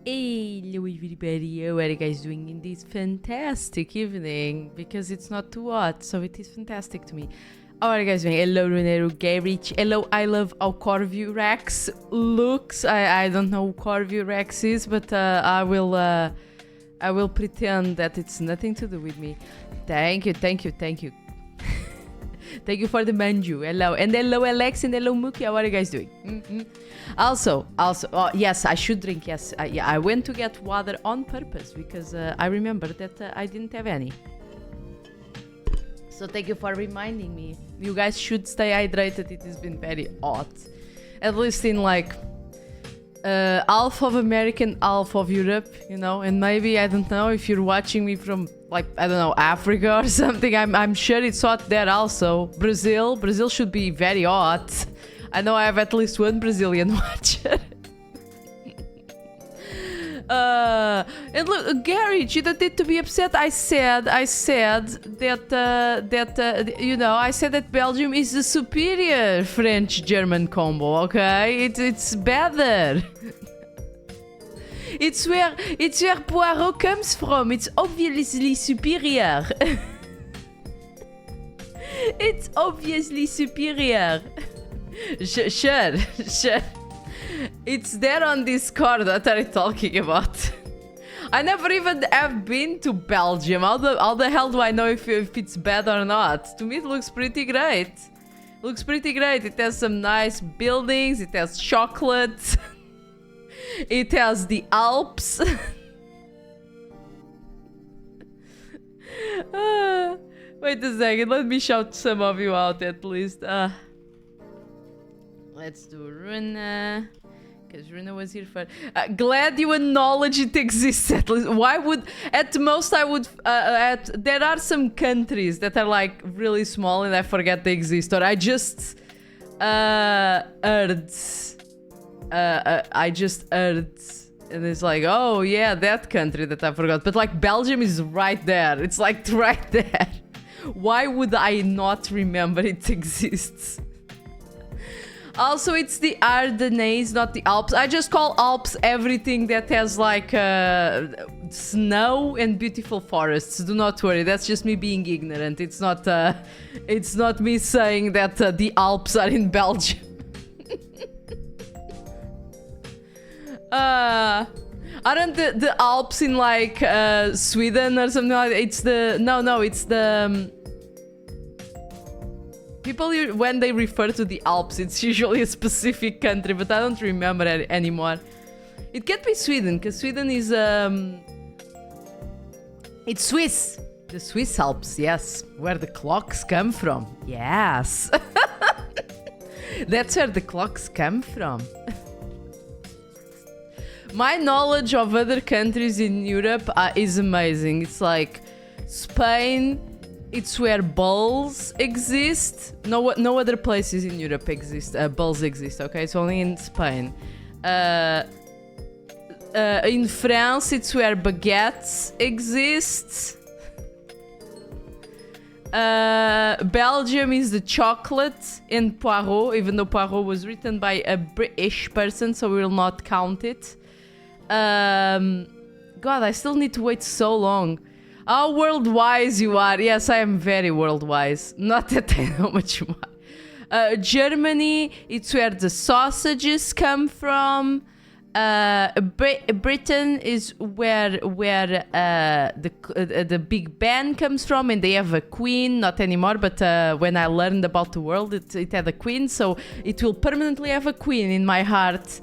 Hello everybody, how are you guys doing in this fantastic evening? Because it's not too hot, so it is fantastic to me. How are you guys doing? Hello Renero Garich. Hello, I love how Corview Rex looks. I don't know who Corview Rex is, but I will pretend that it's nothing to do with me. Thank you. Thank you for the manju. Hello. And hello Alex and hello Mookie. How are you guys doing? Also, oh, yes, I should drink. Yes, yeah, I went to get water on purpose because I remember that I didn't have any. So thank you for reminding me. You guys should stay hydrated. It has been very hot. At least in like half of American, half of Europe, you know, and maybe, I don't know, if you're watching me from like, I don't know, Africa or something, I'm sure it's hot there also. Brazil should be very hot. I know I have at least one Brazilian watcher. And look, Gary, you don't need to be upset. I said that you know, I said that Belgium is the superior French-German combo. Okay, it's better. It's where Poirot comes from. It's obviously superior. It's obviously superier. Sure. It's there on Discord. What are you talking about? I never even have been to Belgium. How the hell do I know if it's bad or not? To me, it looks pretty great. It has some nice buildings. It has chocolate. It has the Alps. Wait a second. Let me shout some of you out at least. Let's do Runa. Because Runa was here first. Glad you acknowledge it exists at least. Why would... At the most I would... there are some countries that are like really small and I forget they exist. Or I just... heard... I just heard... And it's like, oh yeah, that country that I forgot. But like Belgium is right there. It's like right there. Why would I not remember it exists? Also, it's the Ardennes, not the Alps. I just call Alps everything that has like snow and beautiful forests. Do not worry, that's just me being ignorant. It's not me saying that the Alps are in Belgium. Aren't the Alps in like Sweden or something like that? It's the it's the people, when they refer to the Alps, it's usually a specific country, but I don't remember it anymore. It can't be Sweden, because Sweden is it's Swiss. The Swiss Alps, yes, where the clocks come from. Yes. That's where the clocks come from. My knowledge of other countries in Europe is amazing. It's like Spain, it's where bulls exist. No other places in Europe exist. Bulls exist, okay? It's only in Spain. In France, it's where baguettes exist. Belgium is the chocolate and Poirot, even though Poirot was written by a British person, so we will not count it. God, I still need to wait so long. How world-wise you are. Yes, I am very world-wise. Not that I know much more. Germany, it's where the sausages come from. Britain is where the Big Ben comes from, and they have a queen. Not anymore, but when I learned about the world, it had a queen, so it will permanently have a queen in my heart.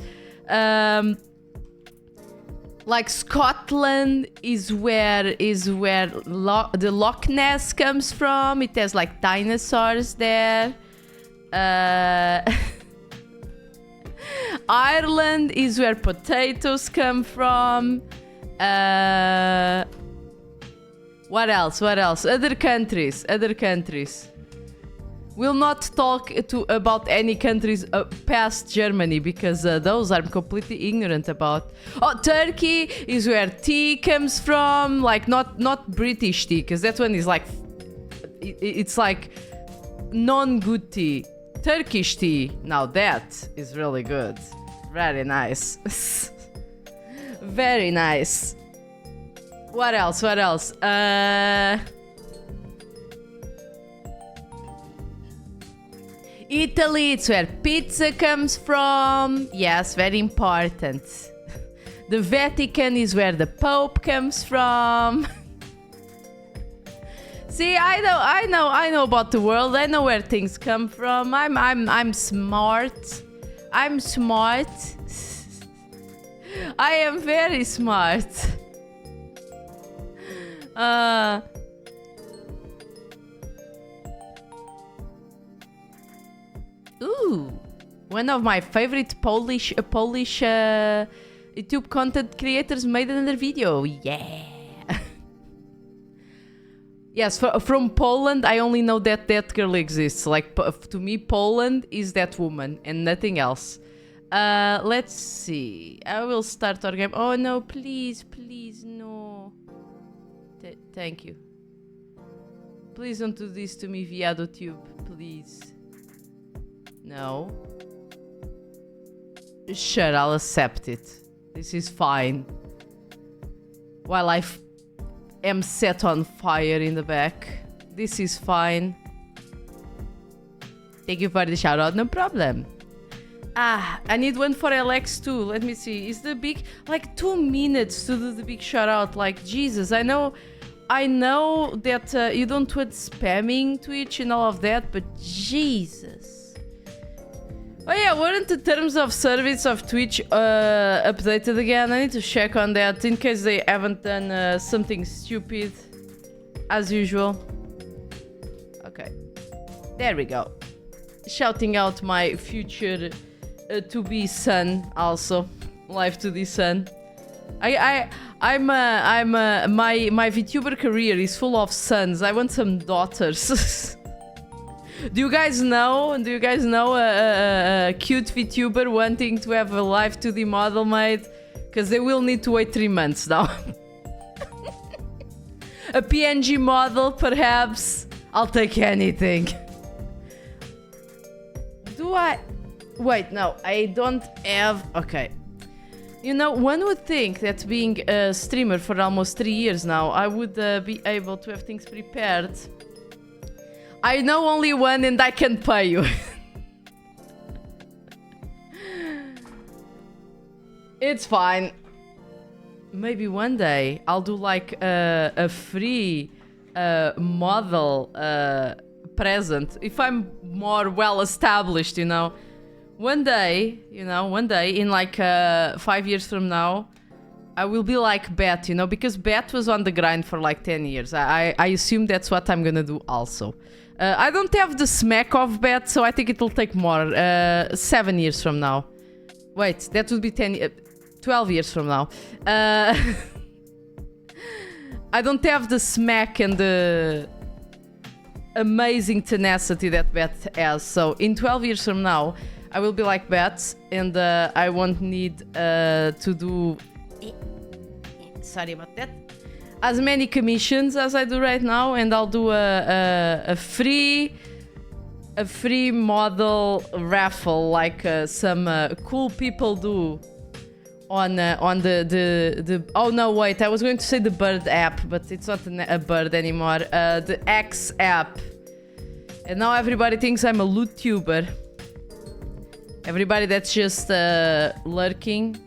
Like Scotland is where the Loch Ness comes from. It has like dinosaurs there. Ireland is where potatoes come from. What else? Other countries. We'll not talk about any countries past Germany, because those I'm completely ignorant about. Oh, Turkey is where tea comes from. Like not British tea, because that one is like... It's like non-good tea. Turkish tea. Now that is really good. Very nice. Very nice. What else? What else? Italy, it's where pizza comes from. Yes, very important. The Vatican is where the Pope comes from. See, I know about the world. I know where things come from. I'm smart. I'm smart. I am very smart. Ooh, one of my favorite Polish YouTube content creators made another video. Yeah. Yes, from Poland, I only know that that girl exists. Like, to me, Poland is that woman and nothing else. Let's see. I will start our game. Oh no, please, please, no. Thank you. Please don't do this to me via YouTube, please. No. Sure, I'll accept it. This is fine. While I am set on fire in the back. This is fine. Thank you for the shout out, no problem. Ah, I need one for Alex too. Let me see. Is the big, like 2 minutes to do the big shout out? Like, Jesus, I know that you don't want spamming Twitch and all of that, but Jesus. Oh yeah, weren't the terms of service of Twitch updated again? I need to check on that in case they haven't done something stupid, as usual. Okay, there we go. Shouting out my future to-be son, also live to the son. My VTuber career is full of sons. I want some daughters. Do you guys know a cute VTuber wanting to have a live 2D model made? Because they will need to wait 3 months now. A PNG model, perhaps. I'll take anything. Do I? Wait, no, I don't have... Okay. You know, one would think that being a streamer for almost 3 years now, I would be able to have things prepared. I know only one and I can pay you. It's fine. Maybe one day I'll do like a free model present if I'm more well established, you know. One day in like 5 years from now, I will be like Bet, you know, because Bet was on the grind for like 10 years. I assume that's what I'm gonna do also. I don't have the smack of Bet, so I think it'll take more. 7 years from now. Wait, that would be 12 years from now. I don't have the smack and the amazing tenacity that Bet has. So in 12 years from now, I will be like Bet, and I won't need to do... Sorry about that. As many commissions as I do right now, and I'll do a free model raffle like some cool people do on the oh no, wait, I was going to say the Bird app, but it's not a bird anymore. The X app, and now everybody thinks I'm a loot tuber. Everybody that's just lurking.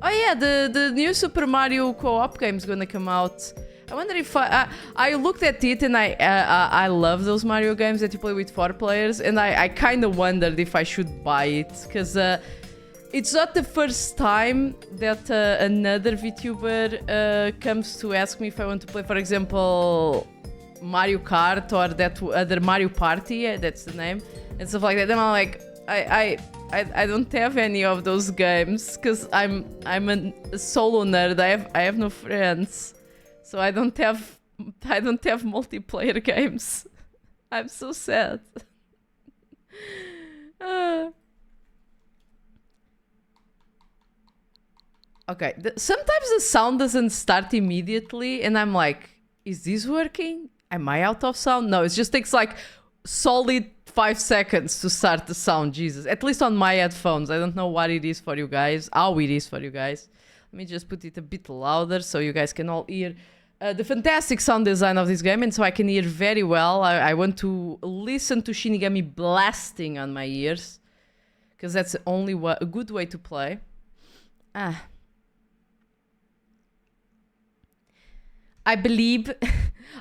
Oh yeah, the new Super Mario co-op game is gonna come out. I wonder if I looked at it, and I love those Mario games that you play with 4 players, and I kind of wondered if I should buy it, because it's not the first time that another VTuber comes to ask me if I want to play, for example, Mario Kart or that other Mario Party, that's the name, and stuff like that. And I'm like, I don't have any of those games because I'm a solo nerd. I have no friends, so I don't have multiplayer games. I'm so sad. Okay, sometimes the sound doesn't start immediately, and I'm like, is this working? Am I out of sound? No, it just takes like solid 5 seconds to start the sound. Jesus, at least on my headphones. I don't know what it is for you guys, how it is for you guys. Let me just put it a bit louder so you guys can all hear the fantastic sound design of this game, and so I can hear very well. I want to listen to Shinigami blasting on my ears, because that's the only a good way to play. I believe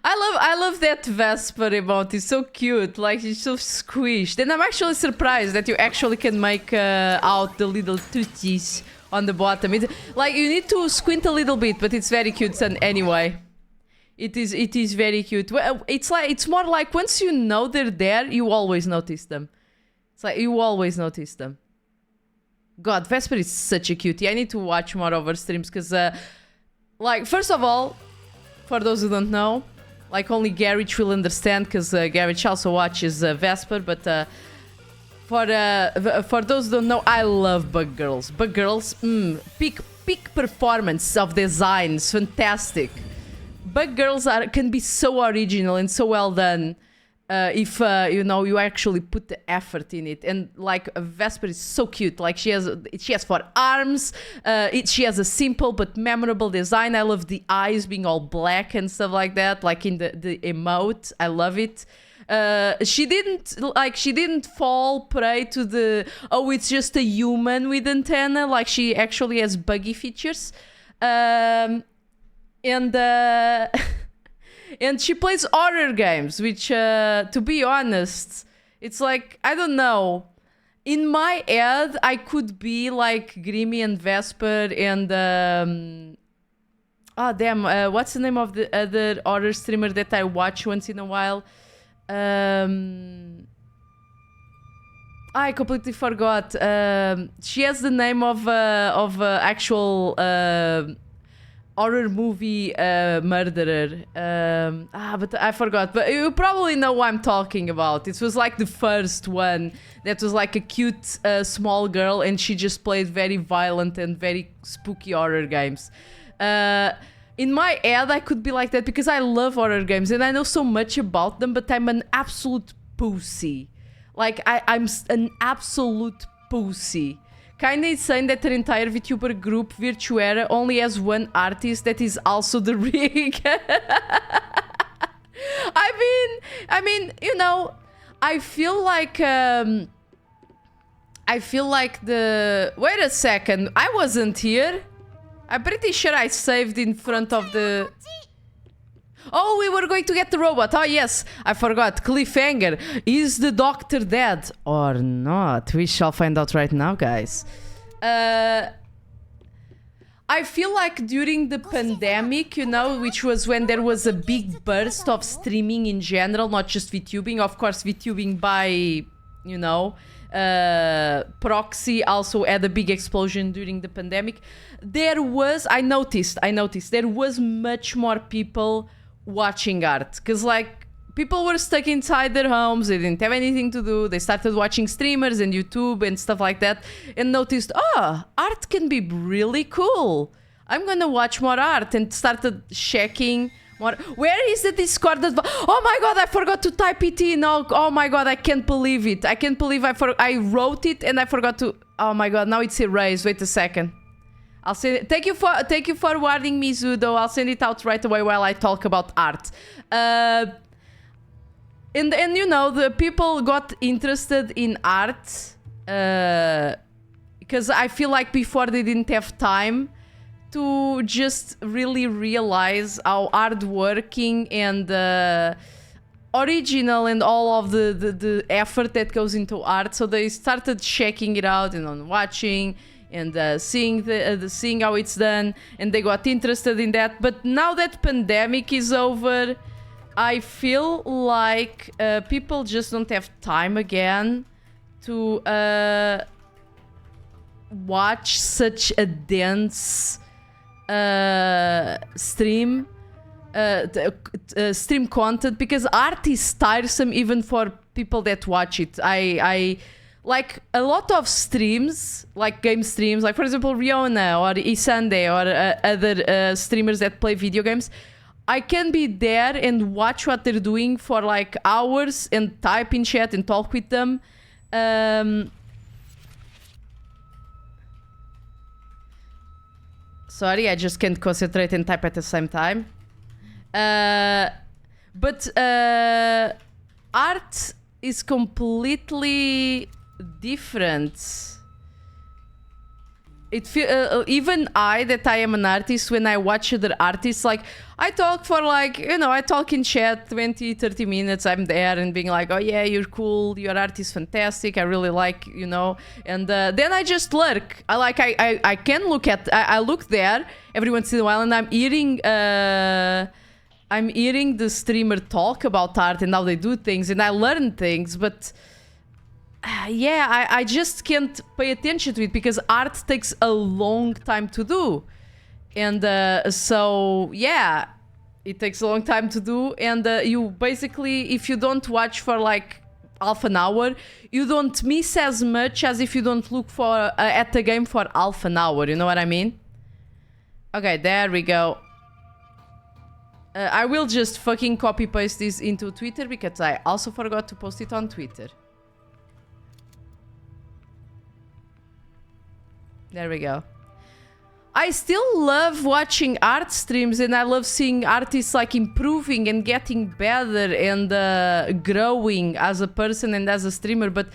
I love that Vesper emote. It's so cute. Like, it's so squished. And I'm actually surprised that you actually can make out the little tooties on the bottom. Like, you need to squint a little bit, but it's very cute. And anyway, it is very cute. Well, it's more like once you know they're there, you always notice them. It's like you always notice them. God, Vesper is such a cutie. I need to watch more of her streams because, like, first of all, for those who don't know, like, only Garrich will understand, because Garrich also watches Vesper, but for those who don't know, I love Bug Girls. Bug Girls, peak performance of designs, fantastic. Bug Girls can be so original and so well done if you know, you actually put the effort in it. And like, Vesper is so cute. Like, she has 4 arms. She has a simple but memorable design. I love the eyes being all black and stuff like that, like in the emote. I love it. She didn't fall prey to the, oh, it's just a human with antenna. Like, she actually has buggy features. And and she plays horror games, which, to be honest, it's like, I don't know. In my head, I could be like Grimmy and Vesper and... what's the name of the other horror streamer that I watch once in a while? I completely forgot. She has the name of actual... horror movie murderer. But I forgot. But you probably know what I'm talking about. It was like the first one that was like a cute small girl, and she just played very violent and very spooky horror games. In my head, I could be like that because I love horror games and I know so much about them, but I'm an absolute pussy. Like, I'm an absolute pussy. Kinda insane that their entire VTuber group, Virtuera, only has one artist that is also the rig. I mean, you know, I feel like the... Wait a second, I wasn't here. I'm pretty sure I saved in front of the... Oh, we were going to get the robot. Oh, yes, I forgot. Cliffhanger. Is the doctor dead or not? We shall find out right now, guys. I feel like during the pandemic, you know, which was when there was a big burst of streaming in general, not just VTubing. Of course, VTubing by, you know, proxy also had a big explosion during the pandemic. I noticed there was much more people watching art, because like people were stuck inside their homes, they didn't have anything to do, they started watching streamers and YouTube and stuff like that, and noticed, oh, art can be really cool, I'm gonna watch more art, and started checking more. Where is the Discord? Oh my god, I forgot to type it in. Oh my god, I can't believe it. I can't believe I wrote it and I forgot to... Oh my god, now it's erased. Wait a second. I'll send it. Thank you for forwarding me, Zudo. I'll send it out right away while I talk about art. And you know, the people got interested in art because I feel like before they didn't have time to just really realize how hardworking and original and all of the effort that goes into art. So they started checking it out and watching and seeing how it's done, and they got interested in that. But now that pandemic is over, I feel like people just don't have time again to watch such a dense stream content, because art is tiresome even for people that watch it. I like a lot of streams, like game streams, like for example Riona or Isande or other streamers that play video games. I can be there and watch what they're doing for like hours and type in chat and talk with them. Sorry, I just can't concentrate and type at the same time. But art is completely different. It even I, that I am an artist, when I watch other artists, like I talk for like, you know, I talk in chat 20-30 minutes, I'm there and being like, oh yeah, you're cool, your art is fantastic, I really like, you know, and then I just lurk. I can look at, I look there every once in a while and I'm hearing the streamer talk about art and how they do things, and I learn things, but yeah, I just can't pay attention to it because art takes a long time to do. And so, yeah, it takes a long time to do. And you basically, if you don't watch for like half an hour, you don't miss as much as if you don't look for at the game for half an hour. You know what I mean? Okay, there we go. I will just fucking copy paste this into Twitter because I also forgot to post it on Twitter. There we go. I still love watching art streams and I love seeing artists like improving and getting better and growing as a person and as a streamer, but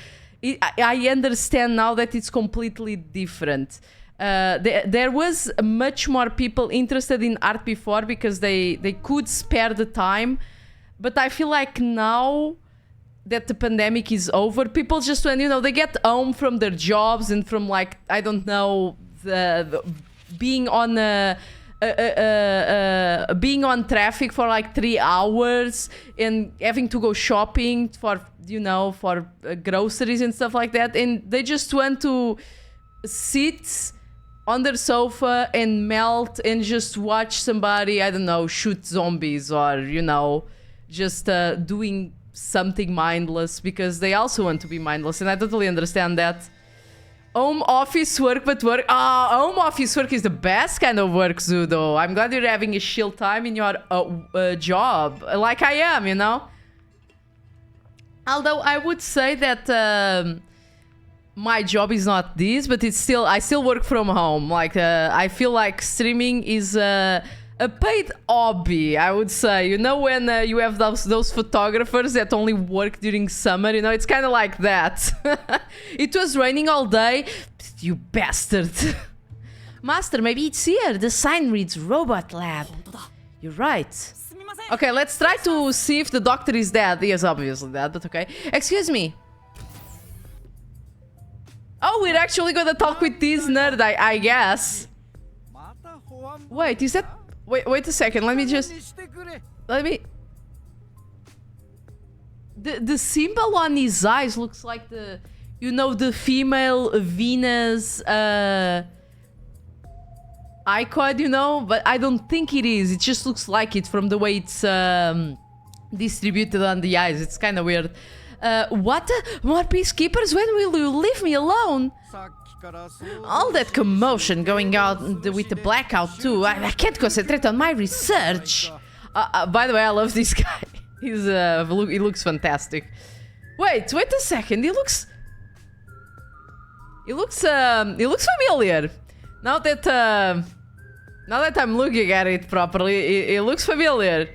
I understand now that it's completely different. There was much more people interested in art before because they could spare the time, but I feel like now that the pandemic is over, people just when, you know, they get home from their jobs and from like, I don't know, the being on being on traffic for like 3 hours and having to go shopping for, you know, for groceries and stuff like that, and they just want to sit on their sofa and melt and just watch somebody, I don't know, shoot zombies or, you know, just doing something mindless because they also want to be mindless, and I totally understand that. Home office work, but work. Home office work is the best kind of work, Zudo. I'm glad you're having a chill time in your job, like I am, you know. Although I would say that my job is not this, but it's still, I still work from home. Like I feel like streaming is a paid hobby, I would say. You know, when you have those photographers that only work during summer, you know, it's kind of like that. It was raining all day. You bastard. Master, maybe it's here. The sign reads Robot Lab. You're right. Okay, let's try to see if the doctor is dead. He is obviously dead, but okay. Excuse me. Oh, we're actually gonna talk with this nerd, I guess. Wait, is that... Wait a second, let me just... Let me... The symbol on his eyes looks like the... You know, the female Venus icon, you know? But I don't think it is. It just looks like it from the way it's distributed on the eyes. It's kind of weird. What? More peacekeepers? When will you leave me alone? All that commotion going on with the blackout too. I can't concentrate on my research. By the way, I love this guy. He's he looks fantastic. Wait a second. He looks familiar. Now that I'm looking at it properly, it looks familiar.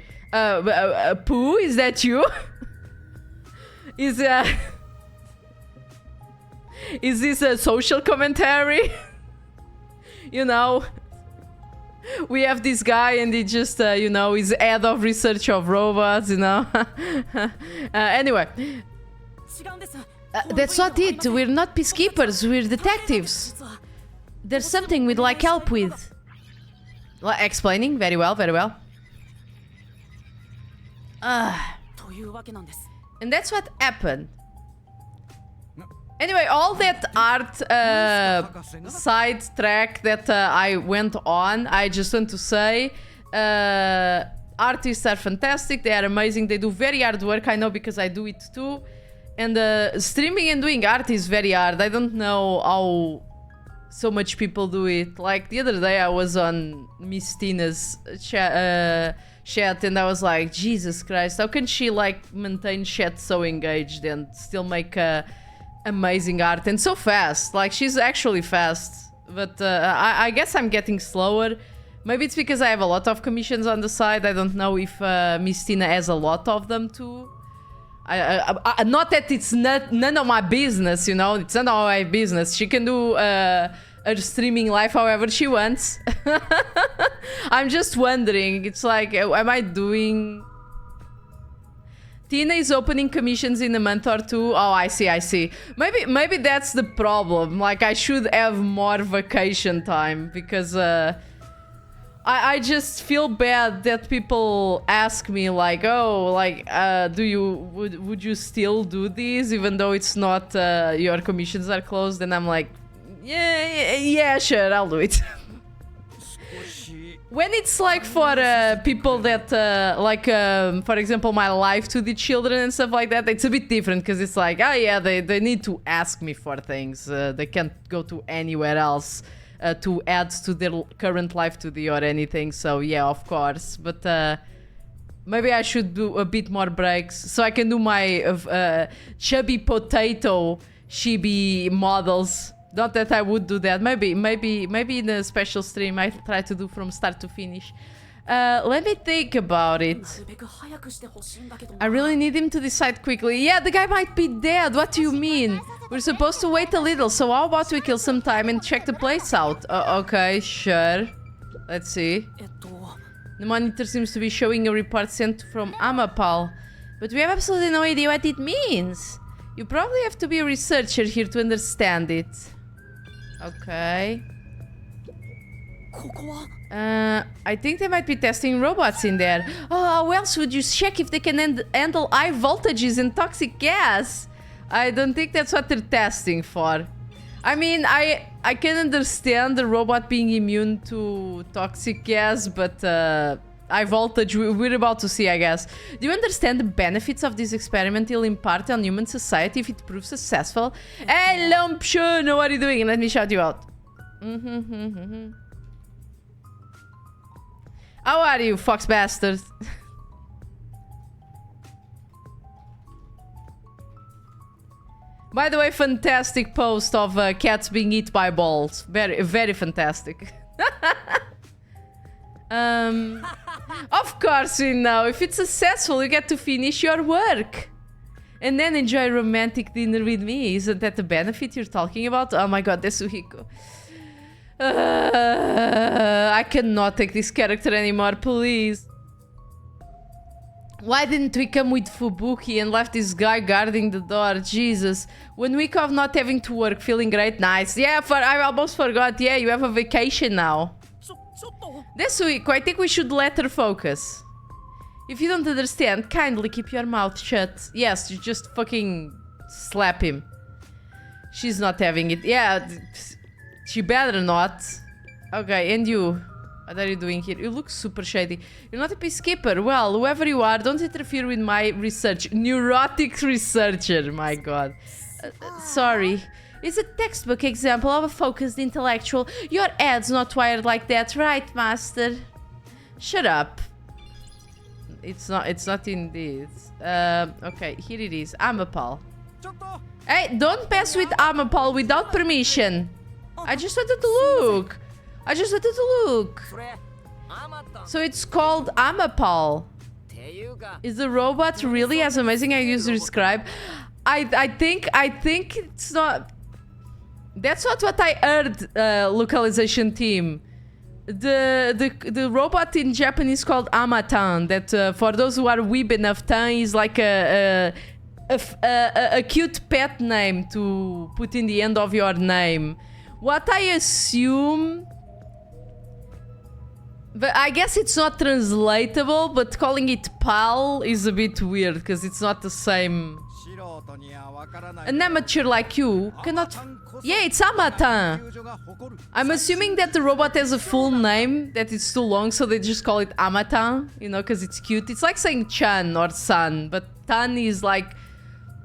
Pooh, is that you? Is this a social commentary? You know, we have this guy and he just, you know, is head of research of robots, you know. Anyway. That's not it. We're not peacekeepers. We're detectives. There's something we'd like help with. Well, explaining. Very well, very well. And that's what happened. Anyway, all that art side track that I went on, I just want to say, artists are fantastic, they are amazing, they do very hard work, I know because I do it too. And streaming and doing art is very hard. I don't know how so much people do it. Like the other day I was on Miss Tina's chat, and I was like, Jesus Christ, how can she like maintain chat so engaged and still make amazing art and so fast? Like, she's actually fast, but I guess I'm getting slower. Maybe it's because I have a lot of commissions on the side. I don't know if Miss Tina has a lot of them too. Not that it's none of my business, you know, it's none of my business. She can do her streaming life however she wants. I'm just wondering, it's like, am I doing... Tina is opening commissions in a month or two. Oh, I see. Maybe that's the problem. Like, I should have more vacation time because I just feel bad that people ask me like, oh, like, would you still do this even though it's not your commissions are closed? And I'm like, yeah, sure, I'll do it. When it's like for people that for example, my life to the children and stuff like that, it's a bit different because it's like, oh yeah, they need to ask me for things. They can't go to anywhere else to add to their current life to the or anything. So yeah, of course, but maybe I should do a bit more breaks so I can do my chubby potato chibi models. Not that I would do that. Maybe in a special stream I try to do from start to finish. Let me think about it. I really need him to decide quickly. Yeah, the guy might be dead. What do you mean? We're supposed to wait a little, so how about we kill some time and check the place out? Okay, sure. Let's see. The monitor seems to be showing a report sent from Amapal, but we have absolutely no idea what it means. You probably have to be a researcher here to understand it. Okay. I think they might be testing robots in there. Oh, how else would you check if they can handle high voltages and toxic gas? I don't think that's what they're testing for. I mean, I can understand the robot being immune to toxic gas, but high voltage, we're about to see, I guess. Do you understand the benefits of this experiment will impart on human society if it proves successful? Hey, Lumpshun, what are you doing? Let me shout you out. How are you, fox bastard? By the way, fantastic post of cats being eaten by balls. Very, very fantastic. Of course we know. If it's successful, you get to finish your work. And then enjoy a romantic dinner with me. Isn't that the benefit you're talking about? Oh my god, Desuhiko. I cannot take this character anymore, please. Why didn't we come with Fubuki and left this guy guarding the door? Jesus. 1 week of not having to work, feeling great, nice. Yeah, I almost forgot. Yeah, you have a vacation now. Desuhiko, I think we should let her focus. If you don't understand, kindly keep your mouth shut. Yes, you just fucking slap him. She's not having it. Yeah, she better not. Okay, and you? What are you doing here? You look super shady. You're not a peacekeeper. Well, whoever you are, don't interfere with my research. Neurotic researcher, my god. Sorry. It's a textbook example of a focused intellectual. Your head's not wired like that, right, master? Shut up. It's not in this. Okay, here it is. Amapal. Hey, don't pass with Amapal without permission. I just wanted to look. So it's called Amapal. Is the robot really as amazing as you describe? I think it's not. That's not what I heard, localization team. The robot in Japanese called Amatan. That for those who are weeb enough, Tan is like a cute pet name to put in the end of your name. What I assume, but I guess it's not translatable. But calling it pal is a bit weird because it's not the same. An amateur like you cannot. Yeah, it's Amatan. I'm assuming that the robot has a full name that is too long, so they just call it Amatan, you know, because it's cute. It's like saying Chan or San, but Tan is like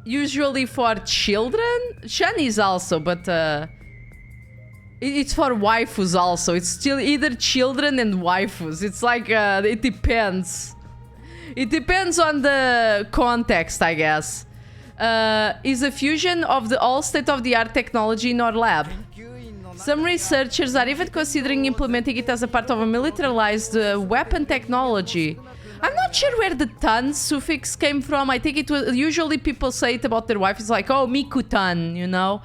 usually for children. Chan is also, but it's for waifus also. It's still either children and waifus. It's like it depends. It depends on the context, I guess. Is a fusion of the all state-of-the-art technology in our lab. Some researchers are even considering implementing it as a part of a militarized weapon technology. I'm not sure where the tan suffix came from. I think it was usually people say it about their wife. It's like, oh, mikutan, you know.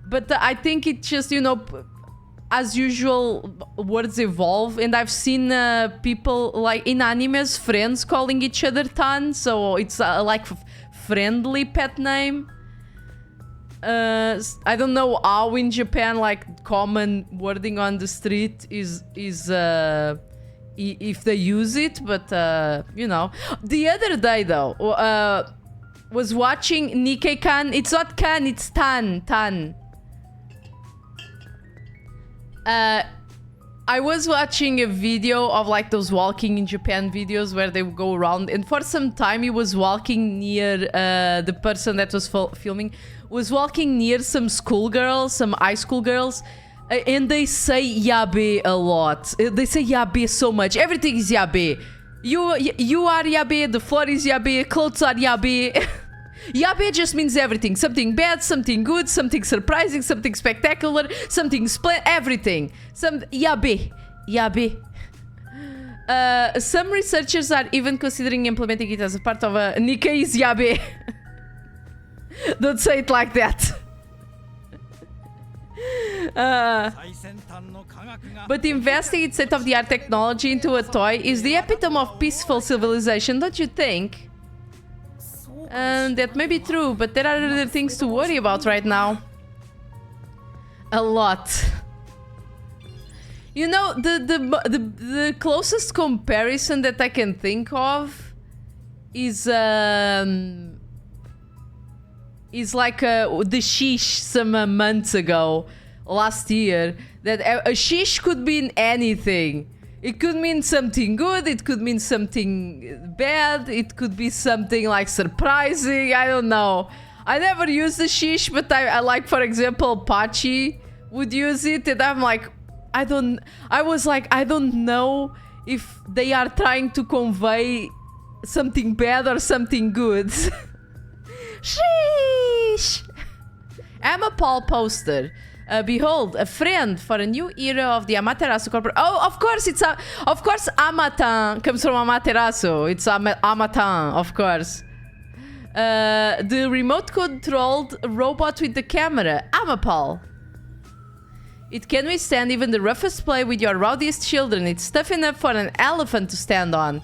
But I think it just, you know, as usual, words evolve. And I've seen people like in animes, friends calling each other tan. So it's like friendly pet name. I don't know how in Japan like common wording on the street is if they use it, but you know. The other day though, was watching Nikkei-kan. It's not kan, it's tan. I was watching a video of like those walking in Japan videos where they go around, and for some time he was walking near the person that was filming was walking near some schoolgirls, some high school girls, and they say yabe a lot. They say yabe so much. Everything is yabe. You are yabe, the floor is yabe, clothes are yabe. Yabe just means everything. Something bad, something good, something surprising, something spectacular, something everything. Yabe. Some researchers are even considering implementing it as a part of a Nikkei is yabe. Don't say it like that. But investing in state-of-the-art technology into a toy is the epitome of peaceful civilization, don't you think? That may be true, but there are other things to worry about right now. A lot. You know, the closest comparison that I can think of is like the sheesh some months ago, last year, that a sheesh could mean anything. It could mean something good, it could mean something bad, it could be something like surprising, I don't know. I never used the sheesh, but I like, for example, Pachi would use it, and I'm like, I was like, I don't know if they are trying to convey something bad or something good. Sheesh! Acapella poster. Behold, a friend for a new era of the Amaterasu corporate. Oh, of course, of course, Amatan comes from Amaterasu. It's Amatan, of course. The remote-controlled robot with the camera, Acapella. It can withstand even the roughest play with your rowdiest children. It's tough enough for an elephant to stand on.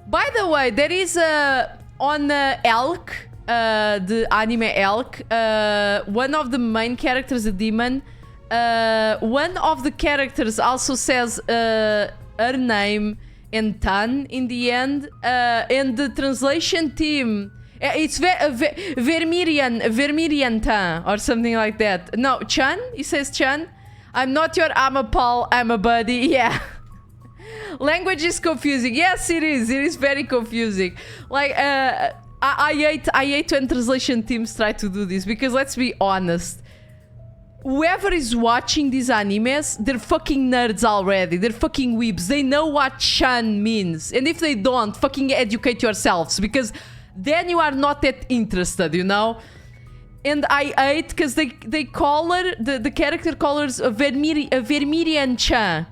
By the way, there is on Elk, the anime Elk, one of the main characters, a demon, one of the characters also says her name and Tan in the end, and the translation team, it's Vermirian Tan or something like that. No, Chan, he says Chan. I'm not your Amapal, I'm a buddy. Yeah. Language is confusing. Yes, it is. It is very confusing. Like, I hate when translation teams try to do this, because let's be honest. Whoever is watching these animes, they're fucking nerds already. They're fucking weebs. They know what Chan means. And if they don't, fucking educate yourselves, because then you are not that interested, you know? And I hate because they call her, the character calls her a Vermirian Chan,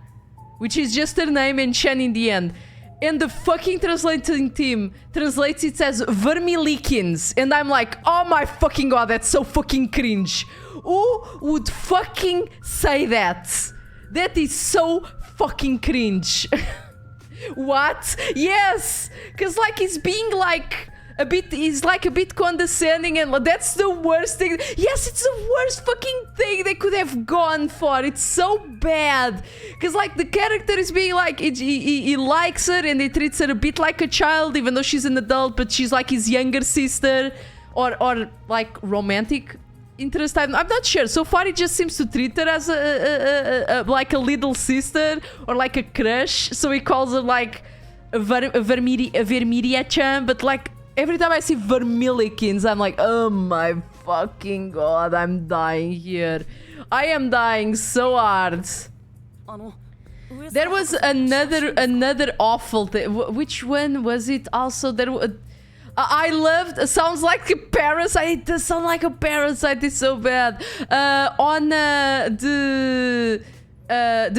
which is just her name and Chan in the end. And the fucking translating team translates it as Vermilikins. And I'm like, oh my fucking god, that's so fucking cringe. Who would fucking say that? That is so fucking cringe. What? Yes! Because like he's being like he's like a bit condescending, and that's the worst thing. Yes, it's the worst fucking thing they could have gone for. It's so bad. Because like the character is being like, he likes her and he treats her a bit like a child, even though she's an adult, but she's like his younger sister or like romantic interest. I'm not sure. So far it just seems to treat her as like a little sister or like a crush. So he calls her like a Vermiria-chan, but like every time I see Vermilikins, I'm like, oh my fucking god, I'm dying here. I am dying so hard. There was another awful thing. Which one was it? Also, I loved. Sounds like a parasite. It does sound like a parasite. It's so bad. On the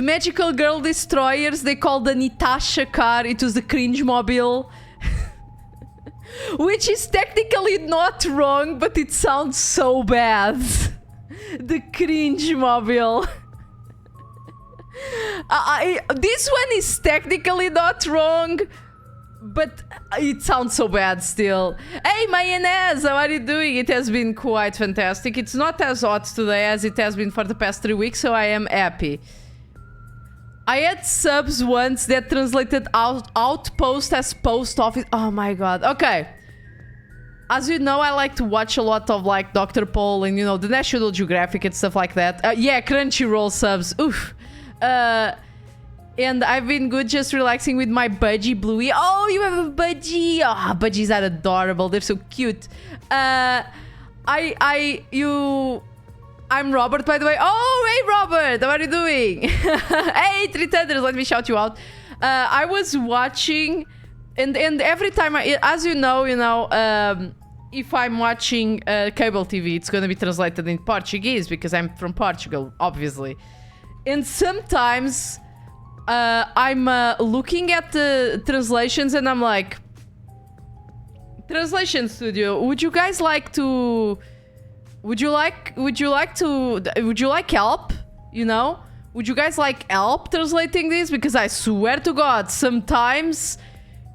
Magical Girl Destroyers, they called the Natasha car. It was the cringe mobile. Which is technically not wrong, but it sounds so bad. The cringe mobile. This one is technically not wrong, but it sounds so bad still. Hey, Mayonnaise, how are you doing? It has been quite fantastic. It's not as hot today as it has been for the past 3 weeks, so I am happy. I had subs once that translated outpost as post office. Oh my god. Okay. As you know, I like to watch a lot of like Dr. Paul and, you know, the National Geographic and stuff like that. Yeah, Crunchyroll subs. Oof. And I've been good just relaxing with my budgie Bluey. Oh, you have a budgie. Oh, budgies are adorable. They're so cute. I'm Robert, by the way. Oh, hey, Robert. How are you doing? Hey, Three Thunders. Let me shout you out. I was watching, and every time, as you know, if I'm watching cable TV, it's going to be translated in Portuguese because I'm from Portugal, obviously. And sometimes I'm looking at the translations and I'm like, Translation Studio, would you guys like to... Would you like help? You know? Would you guys like help translating this? Because I swear to God, sometimes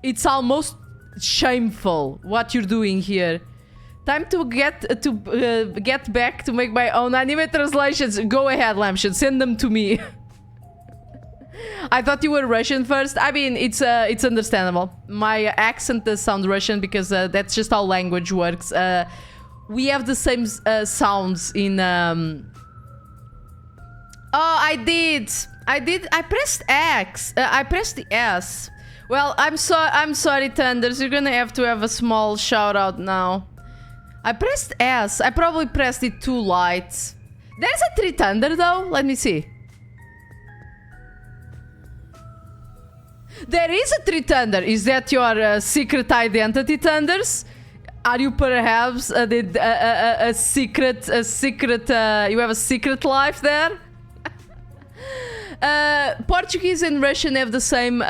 it's almost shameful what you're doing here. Time to get back to make my own anime translations. Go ahead, Lampshade, send them to me. I thought you were Russian first. I mean, it's understandable. My accent does sound Russian because that's just how language works. We have the same sounds in... Oh, I did. I pressed X. I pressed the S. Well, I'm sorry, Thunders. You're gonna have to have a small shout out now. I pressed S. I probably pressed it too light. There's a 3 Thunder though. Let me see. There is a 3 Thunder. Is that your secret identity, Thunders? Are you perhaps a secret? You have a secret life there? Portuguese and Russian have the same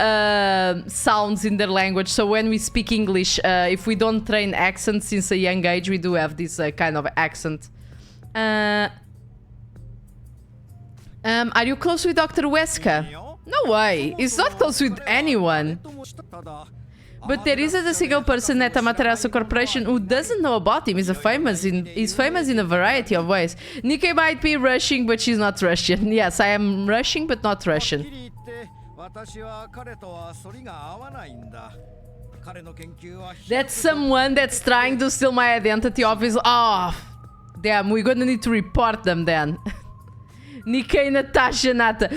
sounds in their language, so when we speak English, if we don't train accents since a young age, we do have this kind of accent. Are you close with Dr. Weska? No way, he's not close with anyone. But there is a single person at Amaterasu Corporation who doesn't know about him. He's famous in a variety of ways. Nikkei might be Russian, but she's not Russian. Yes, I am Russian, but not Russian. That's someone that's trying to steal my identity, obviously. Oh, damn, we're gonna need to report them then. Nikkei Natasha Nata.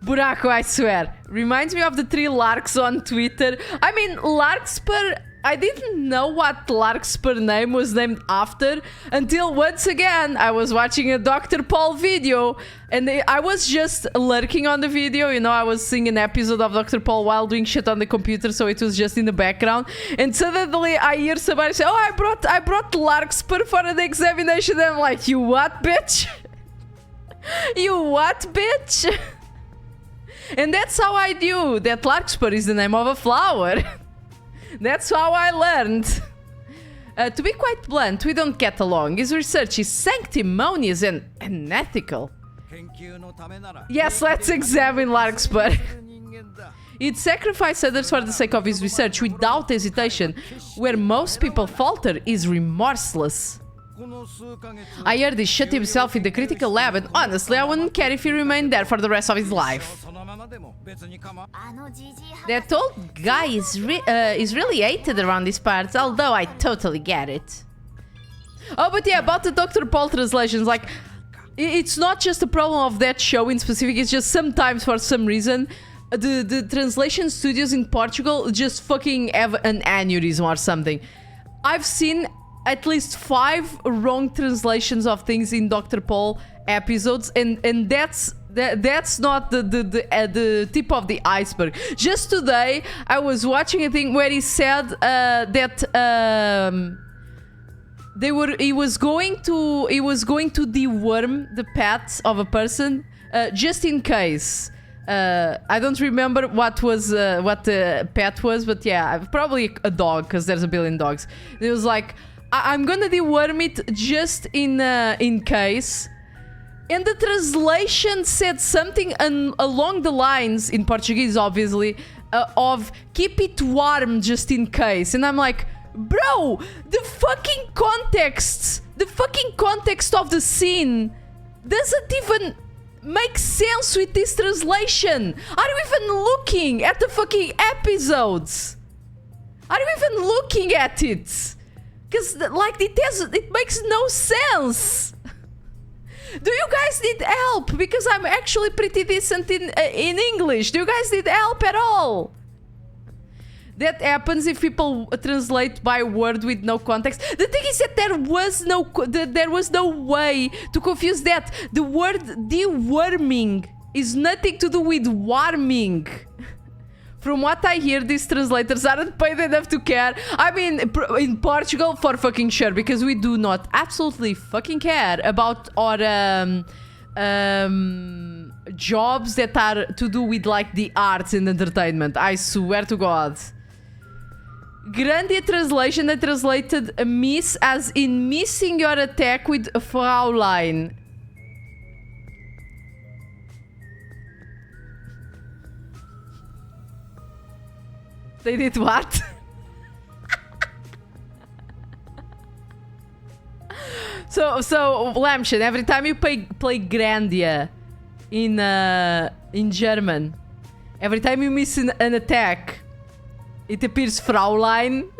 Buraco, I swear. Reminds me of the 3 Larks on Twitter. I mean, Larkspur... I didn't know what Larkspur name was named after until once again I was watching a Dr. Paul video and I was just lurking on the video. You know, I was seeing an episode of Dr. Paul while doing shit on the computer, so it was just in the background. And suddenly I hear somebody say, oh, I brought Larkspur for an examination. And I'm like, you what, bitch? You what, bitch? And that's how I knew that Larkspur is the name of a flower. That's how I learned. To be quite blunt, we don't get along. His research is sanctimonious and unethical. Yes, let's examine Larkspur. He'd sacrifice others for the sake of his research without hesitation. Where most people falter is remorseless. I heard he shut himself in the critical lab, and honestly, I wouldn't care if he remained there for the rest of his life. That old guy is really hated around these parts, although I totally get it. Oh, but yeah, about the Dr. Paul translations, like, it's not just a problem of that show in specific, it's just sometimes, for some reason, the translation studios in Portugal just fucking have an aneurysm or something. I've seen at least 5 wrong translations of things in Dr. Paul episodes, and that's That's not the tip of the iceberg. Just today, I was watching a thing where he said that he was going to deworm the pets of a person just in case. I don't remember what the pet was, but yeah, probably a dog because there's a billion dogs. It was like, I'm gonna deworm it just in case. And the translation said something along the lines, in Portuguese obviously, of keep it warm just in case. And I'm like, bro, the fucking context of the scene doesn't even make sense with this translation. Are you even looking at the fucking episodes? Are you even looking at it? Because like it makes no sense. Do you guys need help? Because I'm actually pretty decent in English. Do you guys need help at all? That happens if people translate by word with no context. The thing is that there was no way to confuse that. The word deworming is nothing to do with warming. From what I hear, these translators aren't paid enough to care. I mean, in Portugal, for fucking sure, because we do not absolutely fucking care about our jobs that are to do with like the arts and entertainment. I swear to God. Grandia translation, I translated a miss as in missing your attack with a Fraulein. They did what? So Lamshin, every time you play Grandia in German, every time you miss an attack, it appears Fraulein.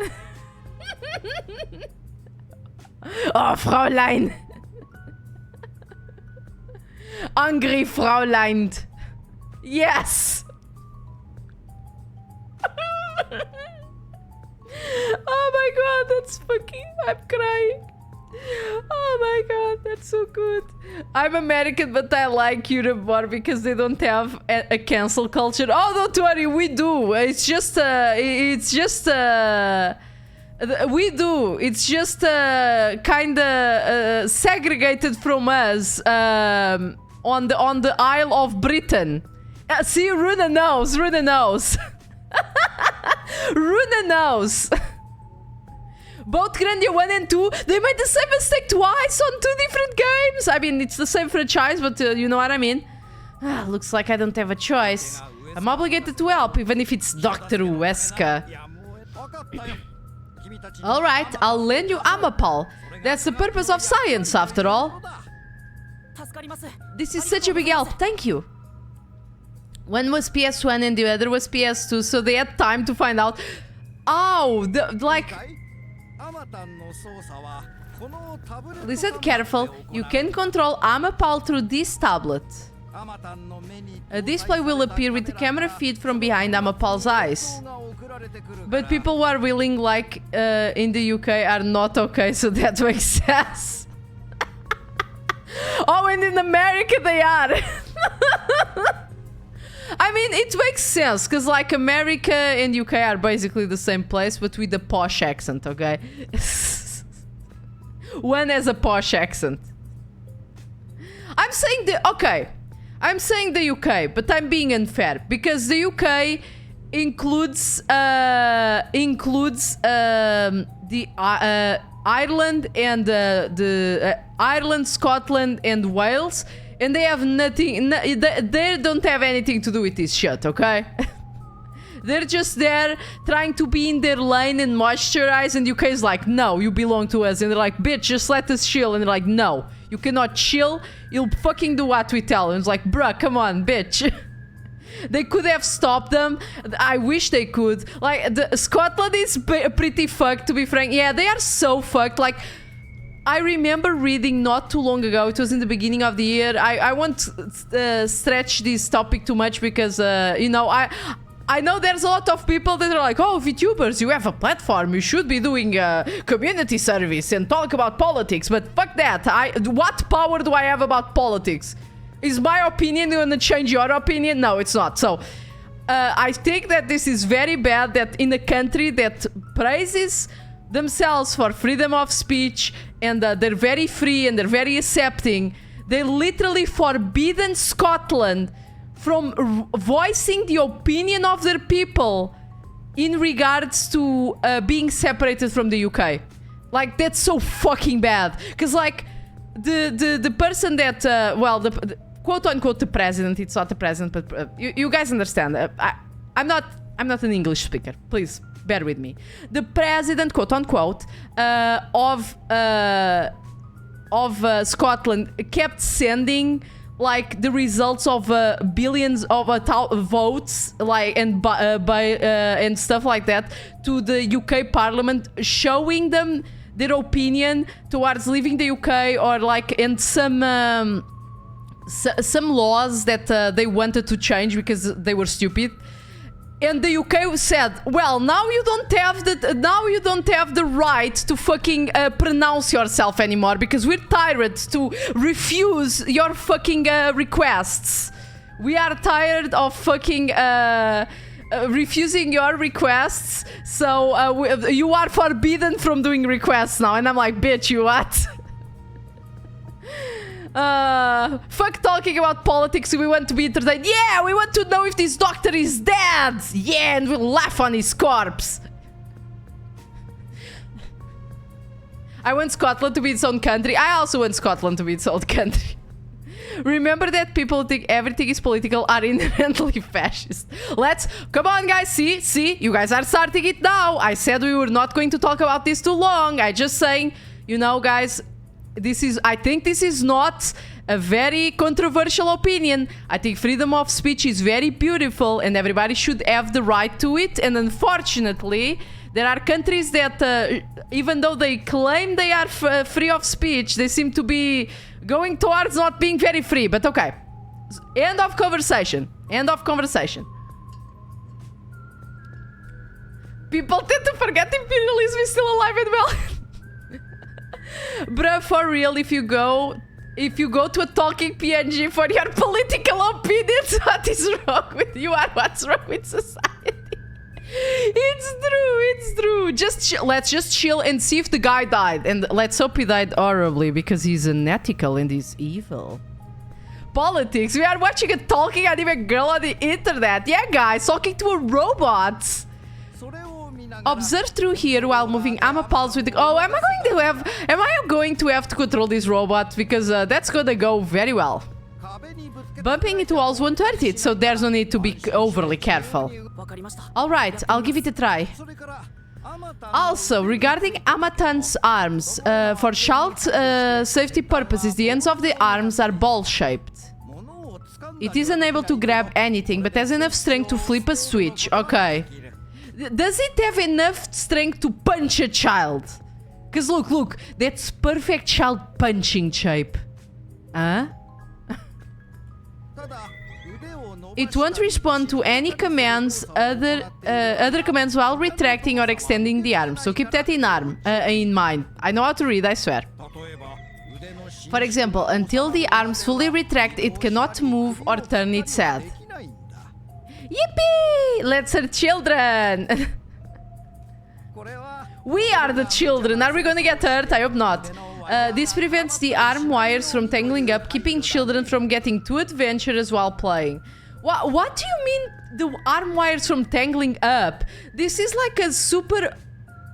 Oh, Fraulein. Angry Fraulein. Yes. Oh my god, that's fucking... I'm crying. Oh my god, that's so good. I'm American, but I like Europe more because they don't have a cancel culture. Oh, don't worry, we do. It's just we do. It's just kind of segregated from us on the Isle of Britain. See, Runa knows. Runa knows. Runa knows. Both Grandia 1 and 2, they made the same mistake twice on 2 different games. I mean, it's the same franchise, but you know what I mean. Looks like I don't have a choice. I'm obligated to help, even if it's Dr. Wesker. Alright, I'll lend you Amapal. That's the purpose of science, after all. This is such a big help, thank you. One was PS1 and the other was PS2, so they had time to find out. Oh, like... Listen careful, you can control Amapal through this tablet. A display will appear with the camera feed from behind Amapal's eyes. But people who are willing, like in the UK, are not okay, so that makes sense. Oh, and in America they are! I mean, it makes sense, because like America and UK are basically the same place, but with a posh accent, okay? One has a posh accent. I'm saying the UK, but I'm being unfair, because the UK includes the Ireland and Ireland, Scotland and Wales. And they have nothing, they don't have anything to do with this shit, okay? They're just there trying to be in their lane and moisturize, and UK is like, no, you belong to us. And they're like, bitch, just let us chill. And they're like, no, you cannot chill, you'll fucking do what we tell. And it's like, bruh, come on, bitch. They could have stopped them. I wish they could. Like, Scotland is pretty fucked, to be frank. Yeah, they are so fucked, like... I remember reading not too long ago, it was in the beginning of the year. I won't stretch this topic too much because, you know, I know there's a lot of people that are like, oh, VTubers, you have a platform, you should be doing community service and talk about politics. But fuck that, what power do I have about politics? Is my opinion gonna change your opinion? No, it's not. So, I think that this is very bad that in a country that praises themselves for freedom of speech and they're very free and they're very accepting, they literally forbidden Scotland from voicing the opinion of their people in regards to being separated from the UK. Like, that's so fucking bad. Because, like, the person that, well, the quote-unquote the president, it's not the president, but you guys understand. I'm not an English speaker. Please, bear with me. The president, quote-unquote, of Scotland kept sending like the results of billions of votes, like and stuff like that to the UK Parliament, showing them their opinion towards leaving the UK, or like and some laws that they wanted to change because they were stupid. And the UK said, well, now you don't have the right to fucking pronounce yourself anymore because we're tired to refuse your fucking requests. We are tired of fucking refusing your requests, so you are forbidden from doing requests now. And I'm like, bitch, you what? Fuck talking about politics, we want to be entertained. Yeah, we want to know if this doctor is dead. Yeah, and we'll laugh on his corpse. I want Scotland to be its own country. I also want Scotland to be its own country. Remember that people think everything is political are inherently fascist. Come on guys, see, you guys are starting it now. I said we were not going to talk about this too long. I just saying, you know guys, I think this is not a very controversial opinion. I think freedom of speech is very beautiful and everybody should have the right to it. And unfortunately, there are countries that, even though they claim they are free of speech, they seem to be going towards not being very free. But okay, end of conversation. End of conversation. People tend to forget imperialism is still alive and well. Bruh, for real, if you go to a talking PNG for your political opinions, what is wrong with you and what's wrong with society? It's true. Let's just chill and see if the guy died. And let's hope he died horribly because he's unethical and he's evil. Politics. We are watching a talking anime girl on the internet. Yeah, guys, talking to a robot. Observe through here while moving Amapals with the... Oh, am I going to have to control this robot? Because that's gonna go very well. Bumping into walls won't hurt it, so there's no need to be overly careful. Alright, I'll give it a try. Also, regarding Amatan's arms, for child safety purposes, the ends of the arms are ball-shaped. It is unable to grab anything, but has enough strength to flip a switch. Okay. Does it have enough strength to punch a child? Because look, that's perfect child punching shape. Huh? It won't respond to any commands, other commands while retracting or extending the arm. So keep that in mind. I know how to read, I swear. For example, until the arms fully retract, it cannot move or turn its head. Yippee! Let's hurt children! We are the children. Are we gonna get hurt? I hope not. This prevents the arm wires from tangling up, keeping children from getting too adventurous while playing. What do you mean the arm wires from tangling up? This is like a super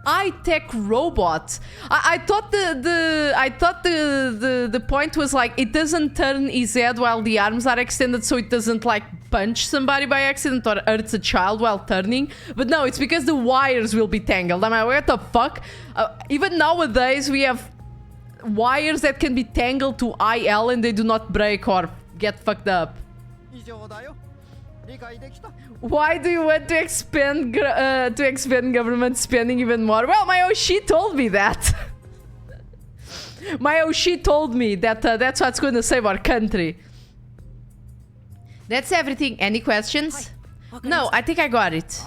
high-tech robot. I thought the point was like it doesn't turn his head while the arms are extended, so it doesn't like punch somebody by accident or hurts a child while turning. But no, it's because the wires will be tangled. I'm like, what the fuck? Even nowadays we have wires that can be tangled to IL and they do not break or get fucked up. Why do you want to expand government spending even more? Well, my Oshi told me that. My Oshi told me that that's what's going to save our country. That's everything. Any questions? No, I think I got it.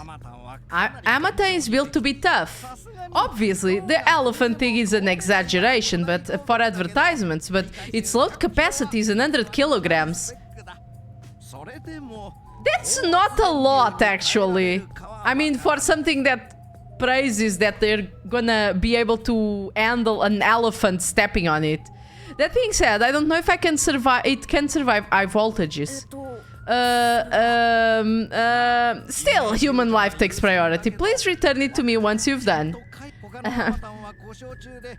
Amata is built to be tough. Obviously, the elephant thing is an exaggeration, but for advertisements, but its load capacity is 100 kilograms. That's not a lot, actually. I mean, for something that praises that they're gonna be able to handle an elephant stepping on it. That being said, I don't know if I can survive. It can survive high voltages. Still, human life takes priority. Please return it to me once you've done.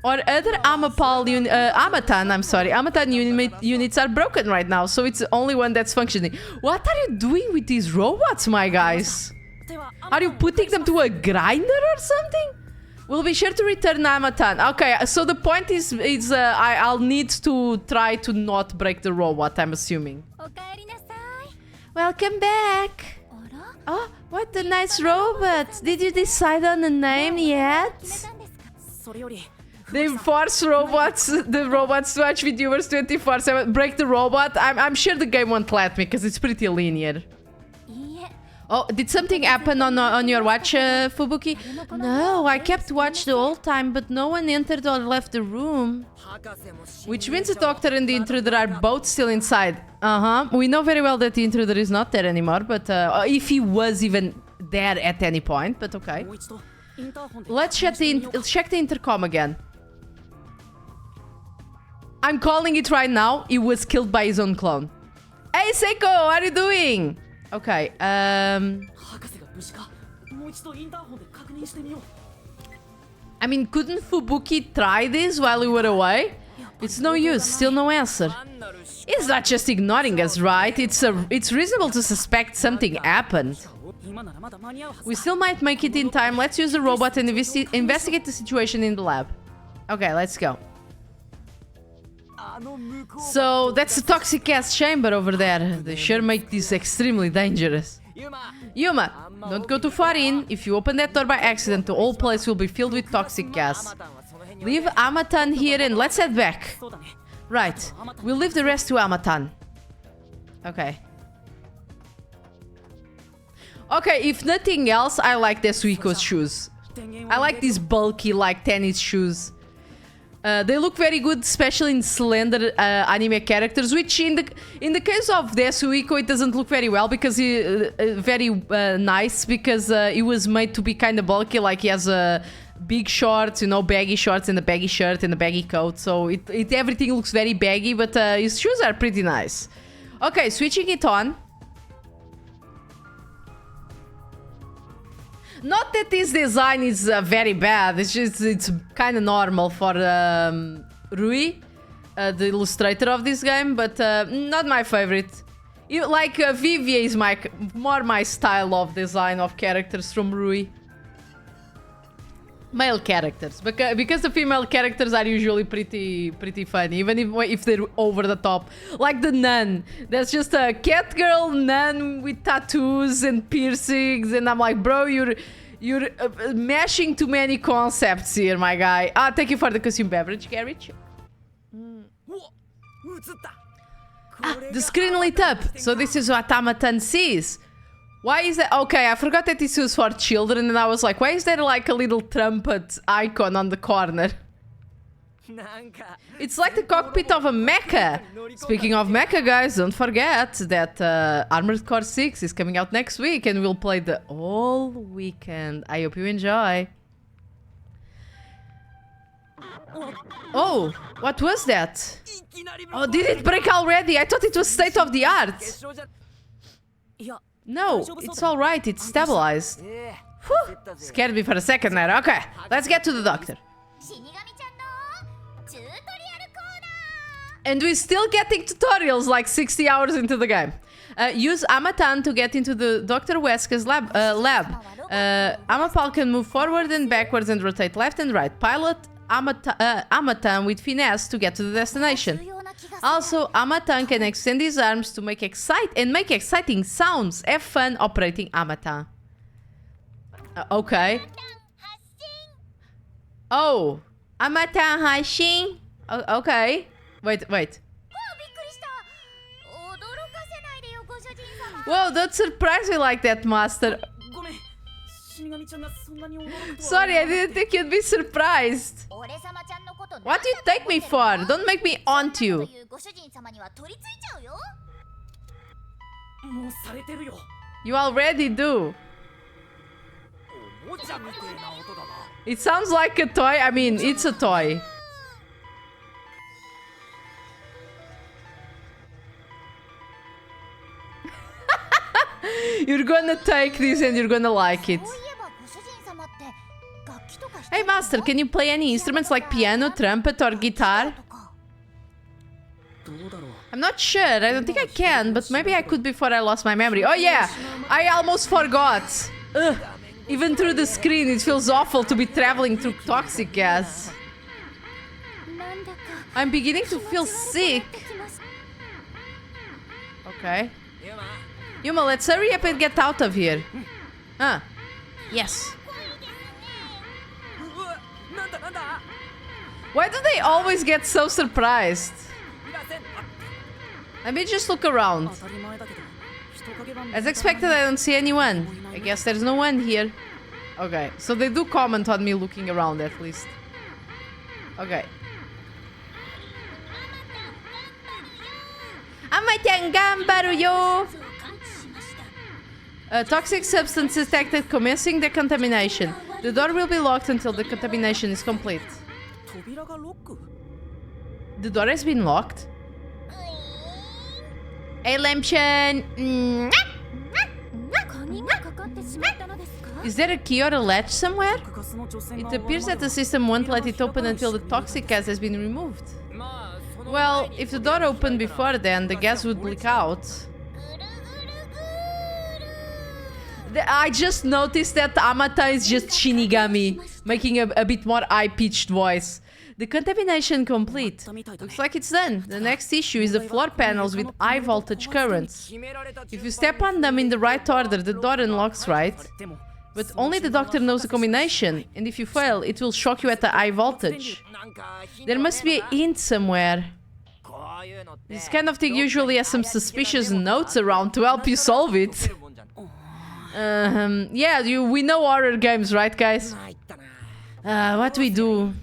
Or other Amatan units are broken right now, so it's the only one that's functioning. What are you doing with these robots, my guys? Are you putting them to a grinder or something? We'll be sure to return Amatan. Okay, so the point is I'll need to try to not break the robot, I'm assuming. Welcome back. Oh, what a nice robot. Did you decide on a name yet? They force the robots to watch viewers 24/7. Break the robot? I'm sure the game won't let me because it's pretty linear. Oh, did something happen on your watch, Fubuki? No, I kept watch the whole time, but no one entered or left the room. Which means the doctor and the intruder are both still inside. We know very well that the intruder is not there anymore, but if he was even there at any point, but okay. Let's check the intercom again. I'm calling it right now. He was killed by his own clone. Hey, Seiko, how are you doing? Okay, I mean, couldn't Fubuki try this while we were away? It's no use, still no answer. He's not just ignoring us, right? It's reasonable to suspect something happened. We still might make it in time. Let's use the robot and investigate the situation in the lab. Okay, let's go. So, that's a toxic gas chamber over there. They sure make this extremely dangerous. Yuma, don't go too far in. If you open that door by accident, the whole place will be filled with toxic gas. Leave Amatan here and let's head back. Right, we'll leave the rest to Amatan. Okay. Okay, if nothing else, I like Desuiko's shoes. I like these bulky, like, tennis shoes. They look very good, especially in slender anime characters, which in the case of Desuiko, it doesn't look very well because he nice because he was made to be kind of bulky, like he has big shorts, you know, baggy shorts and a baggy shirt and a baggy coat, so everything looks very baggy, but his shoes are pretty nice. Okay, switching it on. Not that this design is very bad, it's kind of normal for Rui, the illustrator of this game, but not my favorite. Vivie is more my style of design of characters from Rui. Male characters, because the female characters are usually pretty funny, even if they're over the top. Like the nun, that's just a cat girl nun with tattoos and piercings, and I'm like, bro, you're mashing too many concepts here, my guy. Thank you for the consume beverage, Garage. The screen lit up, so this is what Amatan sees. Why is that? Okay, I forgot that this was for children, and I was like, why is there like a little trumpet icon on the corner? It's like the cockpit of a mecha. Speaking of mecha, guys, don't forget that Armored Core 6 is coming out next week, and we'll play the whole weekend. I hope you enjoy. Oh, what was that? Oh, did it break already? I thought it was state of the art. No, it's alright, it's stabilized. Whew, scared me for a second there. Okay, let's get to the doctor. And we're still getting tutorials like 60 hours into the game. Use Amatan to get into the Dr. Weska's lab. Amapal can move forward and backwards and rotate left and right. Pilot Amatan with finesse to get to the destination. Also, Amatan can extend his arms to make exciting sounds. Have fun operating Amatan. Okay. Oh, Amatan Hashin. Okay. Wait. Whoa, don't surprise me like that, Master. Sorry, I didn't think you'd be surprised. What do you take me for? Don't make me aunt you. You already do. It sounds like a toy. I mean, it's a toy. You're gonna take this and you're gonna like it. Hey master, can you play any instruments like piano, trumpet or guitar? I'm not sure, I don't think I can, but maybe I could before I lost my memory. Oh yeah, I almost forgot. Ugh. Even through the screen, it feels awful to be traveling through toxic gas. I'm beginning to feel sick. Okay. Yuma, let's hurry up and get out of here. Huh. Yes. Why do they always get so surprised? Let me just look around. As expected, I don't see anyone. I guess there's no one here. Okay, so they do comment on me looking around at least. Okay. Amatan gambaru yo! A toxic substance detected, commencing the contamination. The door will be locked until the contamination is complete. The door has been locked? Hey, Lampchen! Is there a key or a latch somewhere? It appears that the system won't let it open until the toxic gas has been removed. Well, if the door opened before then, the gas would leak out. I just noticed that Amata is just Shinigami, making a bit more high-pitched voice. The contamination complete. Looks like it's done. The next issue is the floor panels with high voltage currents. If you step on them in the right order, the door unlocks, right? But only the doctor knows the combination, and if you fail, it will shock you at the high voltage. There must be a hint somewhere. This kind of thing usually has some suspicious notes around to help you solve it. Yeah, we know horror games, right, guys? What do we do?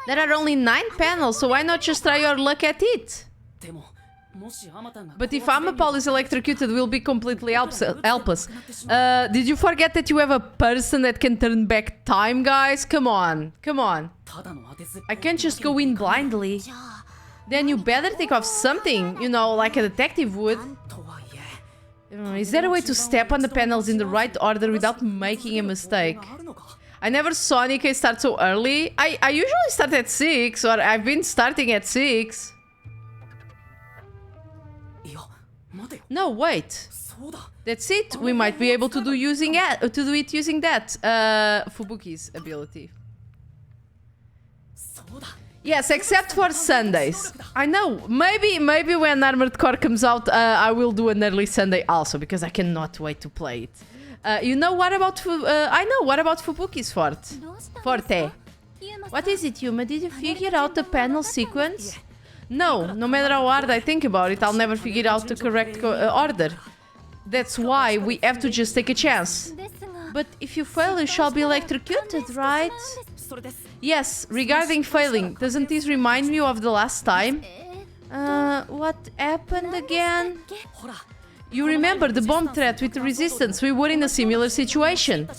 There are only 9 panels, so why not just try your luck at it? But if Amapol is electrocuted, we'll be completely helpless. Did you forget that you have a person that can turn back time, guys? Come on, come on. I can't just go in blindly. Then you better think of something, you know, like a detective would. Is there a way to step on the panels in the right order without making a mistake? I never saw Nikkei start so early. I usually start at 6, or I've been starting at 6. No, wait. That's it. We might be able to do it using that. Fubuki's ability. Yes, except for Sundays. I know. Maybe when Armored Core comes out, I will do an early Sunday also, because I cannot wait to play it. You know what about I know what about Fubuki's forte? What is it, Yuma? Did you figure out the panel sequence? No matter how hard I think about it, I'll never figure out the correct order. That's why we have to just take a chance. But if you fail, you shall be electrocuted, right? Yes, regarding failing, doesn't this remind you of the last time? What happened again? You remember the bomb threat with the resistance? We were in a similar situation.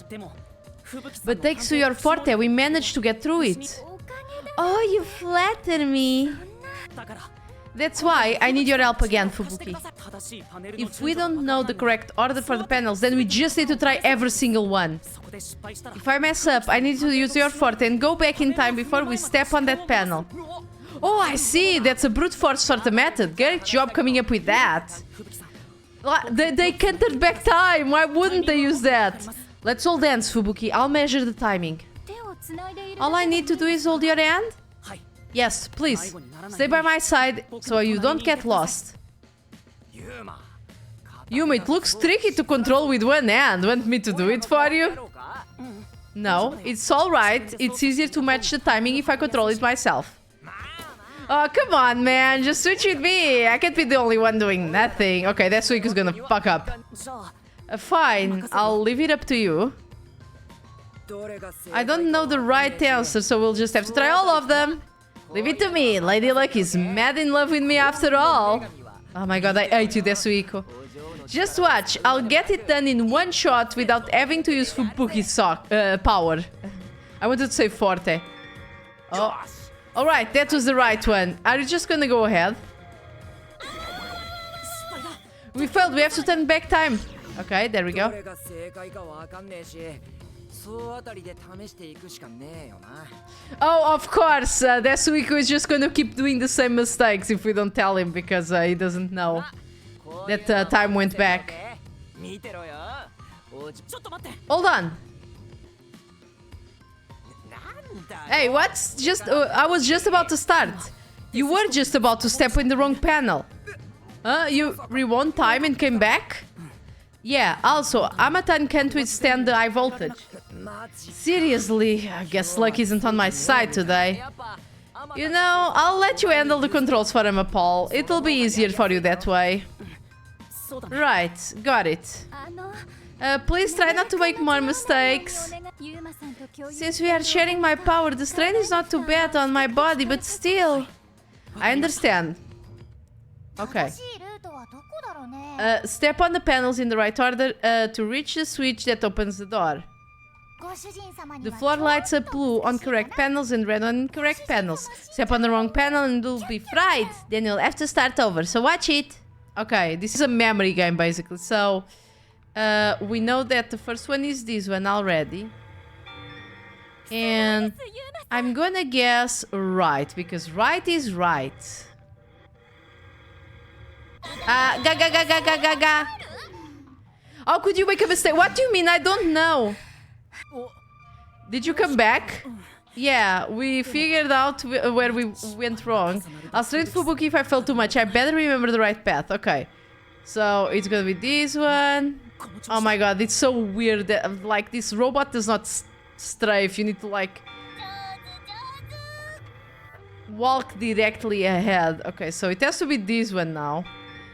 But thanks to your forte, we managed to get through it. Oh, you flatter me. That's why I need your help again, Fubuki. If we don't know the correct order for the panels, then we just need to try every single one. If I mess up, I need to use your forte and go back in time before we step on that panel. Oh, I see. That's a brute force sort of method. Great job coming up with that. They can't turn back time. Why wouldn't they use that? Let's all dance, Fubuki. I'll measure the timing. All I need to do is hold your hand? Yes, please. Stay by my side so you don't get lost. Yuma, it looks tricky to control with one hand. Want me to do it for you? No, it's alright. It's easier to match the timing if I control it myself. Oh, come on, man. Just switch with me. I can't be the only one doing nothing. Okay, that Suiko's gonna fuck up. Fine, I'll leave it up to you. I don't know the right answer, so we'll just have to try all of them. Leave it to me. Lady Luck is mad in love with me after all. Oh my god, I hate you, Desuiko. Just watch, I'll get it done in one shot without having to use Fubuki's power. I wanted to say Forte. Oh. Alright, that was the right one. Are you just gonna go ahead? We failed, we have to turn back time. Okay, there we go. Oh, of course, Desuiko is just gonna keep doing the same mistakes if we don't tell him because he doesn't know that time went back. Hold on. Hey, what's just... I was just about to start. You were just about to step in the wrong panel. You rewound time and came back? Yeah, also, Amatan can't withstand the high voltage. Seriously, I guess luck isn't on my side today. You know, I'll let you handle the controls for him, Paul. It'll be easier for you that way. Right, got it. Please try not to make more mistakes. Since we are sharing my power, the strain is not too bad on my body, but still... I understand. Okay. Step on the panels in the right order to reach the switch that opens the door. The floor lights up blue on correct panels and red on incorrect panels. Step on the wrong panel and you'll be fried. Then you'll have to start over, so watch it. Okay, this is a memory game basically. So, we know that the first one is this one already. And I'm gonna guess right, because right is right. Ga. How could you make a mistake? What do you mean? I don't know. Did you come back? Yeah, we figured out where we went wrong. I'll straight Fubuki if I fell too much. I better remember the right path. Okay. So, it's gonna be this one. Oh my god, it's so weird that, like, this robot does not strafe. You need to, like, walk directly ahead. Okay, so it has to be this one now.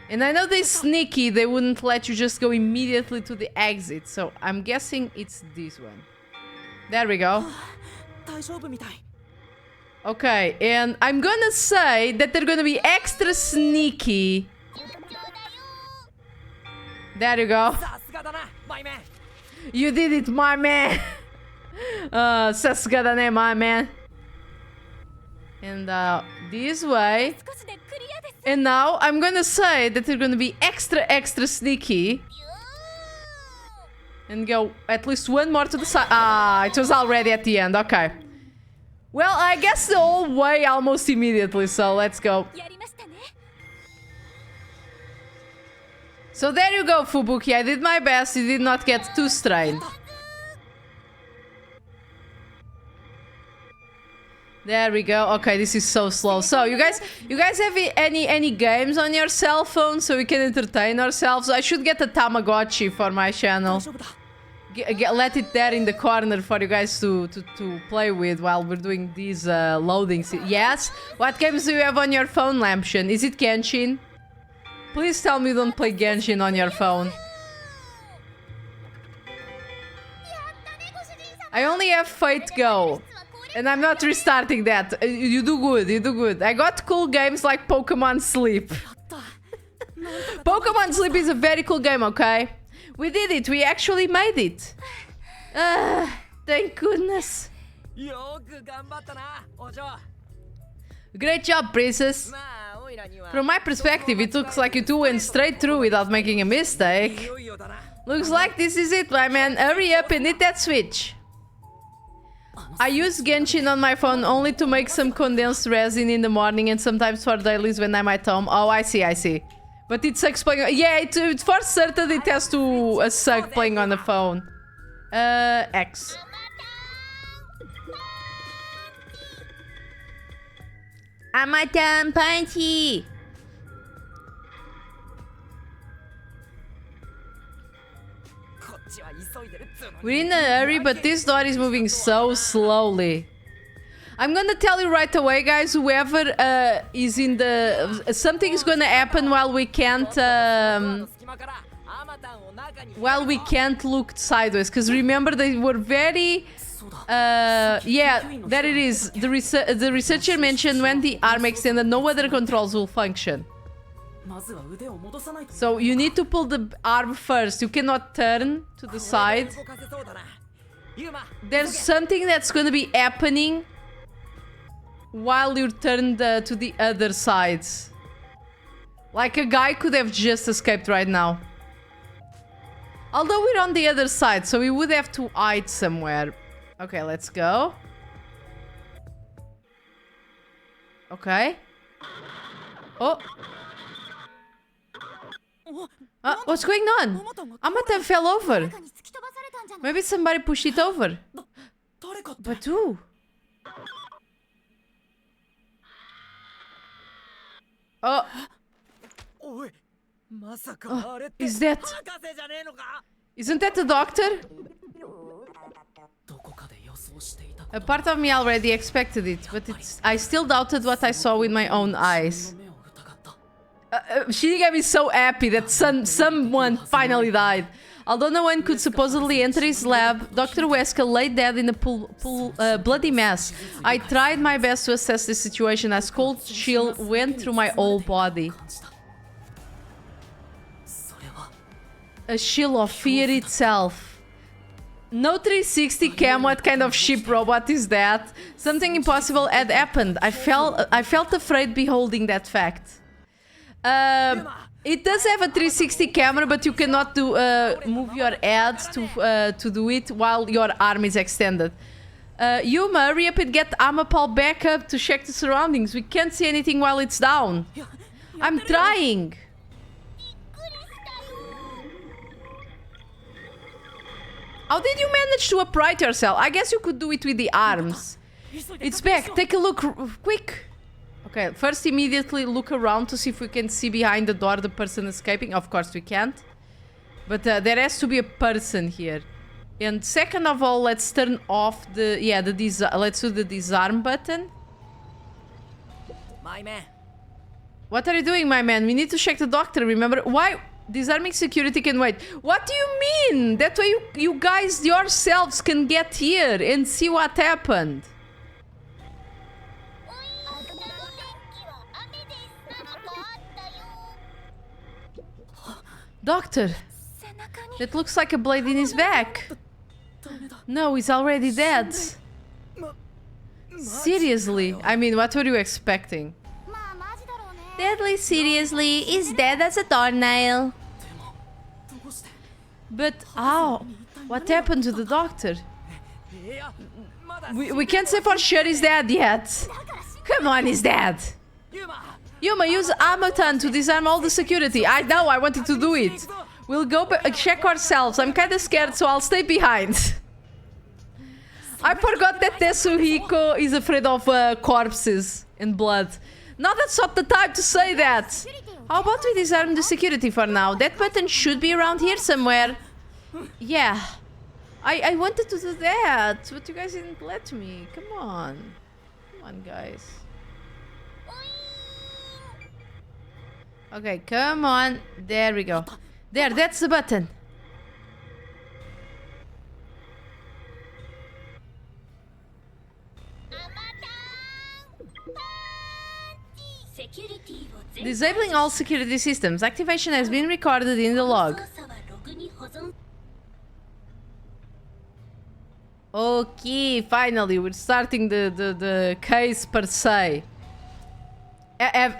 And I know they're sneaky. They wouldn't let you just go immediately to the exit. So, I'm guessing it's this one. There we go. Okay, and I'm gonna say that they're gonna be extra sneaky. There you go. You did it, my man. Sasuga ne, my man. And this way. And now I'm gonna say that they're gonna be extra sneaky. And go at least one more to the side. Ah, it was already at the end. Okay. Well, I guess the whole way almost immediately, so let's go. So there you go, Fubuki. I did my best. You did not get too strained. There we go. Okay, this is so slow. So you guys have any games on your cell phone so we can entertain ourselves? I should get a Tamagotchi for my channel. Let it there in the corner for you guys to play with while we're doing these loadings. Yes? What games do you have on your phone, Lampshin? Is it Genshin? Please tell me you don't play Genshin on your phone. I only have Fate Go. And I'm not restarting that. You do good, you do good. I got cool games like Pokemon Sleep. Pokemon Sleep is a very cool game, okay? We did it, we actually made it. Thank goodness. Great job, princess. From my perspective, it looks like you two went straight through without making a mistake. Looks like this is it, my man. Hurry up and hit that switch. I use Genshin on my phone only to make some condensed resin in the morning and sometimes for dailies when I'm at home. Oh, I see. But it sucks playing... Yeah, it for certain it has to suck playing on the phone. X. Amatan Punchy! We're in a hurry, but this door is moving so slowly. I'm gonna tell you right away, guys, whoever is in the... Something is gonna happen while we can't While we can't look sideways, because remember they were very... yeah, there it is. The researcher mentioned when the arm extended, no other controls will function. So you need to pull the arm first. You cannot turn to the side. There's something that's going to be happening while you turn to the other side. Like a guy could have just escaped right now. Although we're on the other side, so we would have to hide somewhere. Okay, let's go. Okay. Oh. What's going on? Amata fell over. Maybe somebody pushed it over. But who? Oh. Is that... Isn't that the doctor? A part of me already expected it, but I still doubted what I saw with my own eyes. Shinigami is so happy that someone finally died. Although no one could supposedly enter his lab, Dr. Wesker lay dead in a bloody mess. I tried my best to assess the situation as cold chill went through my whole body. A chill of fear itself. No 360 cam, what kind of ship robot is that? Something impossible had happened. I felt afraid beholding that fact. It does have a 360 camera, but you cannot do move your head to do it while your arm is extended. Yuma, hurry up and get Amapal back up to check the surroundings. We can't see anything while it's down. I'm trying. How did you manage to upright yourself? I guess you could do it with the arms. It's back. Take a look. Quick. Okay, first immediately look around to see if we can see behind the door the person escaping. Of course we can't. But there has to be a person here. And second of all, let's turn off the... Yeah, let's do the disarm button. My man. What are you doing, my man? We need to check the doctor, remember? Why? Disarming security can wait. What do you mean? That way you guys yourselves can get here and see what happened. Doctor, that looks like a blade in his back. No, he's already dead. Seriously? I mean, what were you expecting? Deadly seriously, he's dead as a doornail. But how? What happened to the doctor? We can't say for sure he's dead yet. Come on, he's dead. Yuma, use Amatan to disarm all the security. I know, I wanted to do it. We'll go check ourselves. I'm kinda scared, so I'll stay behind. I forgot that Tetsuhiko is afraid of corpses and blood. No, that's not the time to say that. How about we disarm the security for now? That button should be around here somewhere. Yeah. I wanted to do that, but you guys didn't let me. Come on. Come on, guys. Okay, come on. There we go. There, that's the button. Disabling all security systems. Activation has been recorded in the log. Okay, finally, we're starting the case per se.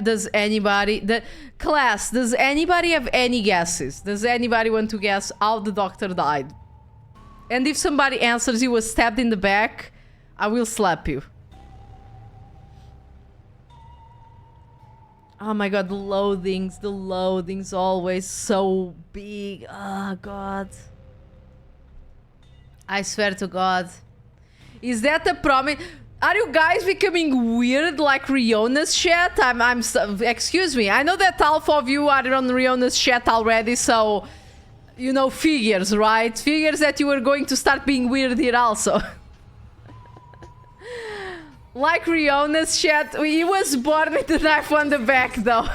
Does anybody... does anybody have any guesses? Does anybody want to guess how the doctor died? And if somebody answers he was stabbed in the back, I will slap you. Oh my god, the loadings always so big. Oh god. I swear to god. Is that a promise? Are you guys becoming weird like Riona's chat? Excuse me, I know that half of you are on Riona's chat already, so... You know, figures, right? Figures that you were going to start being weird here also. Like Riona's chat, he was born with the knife on the back though.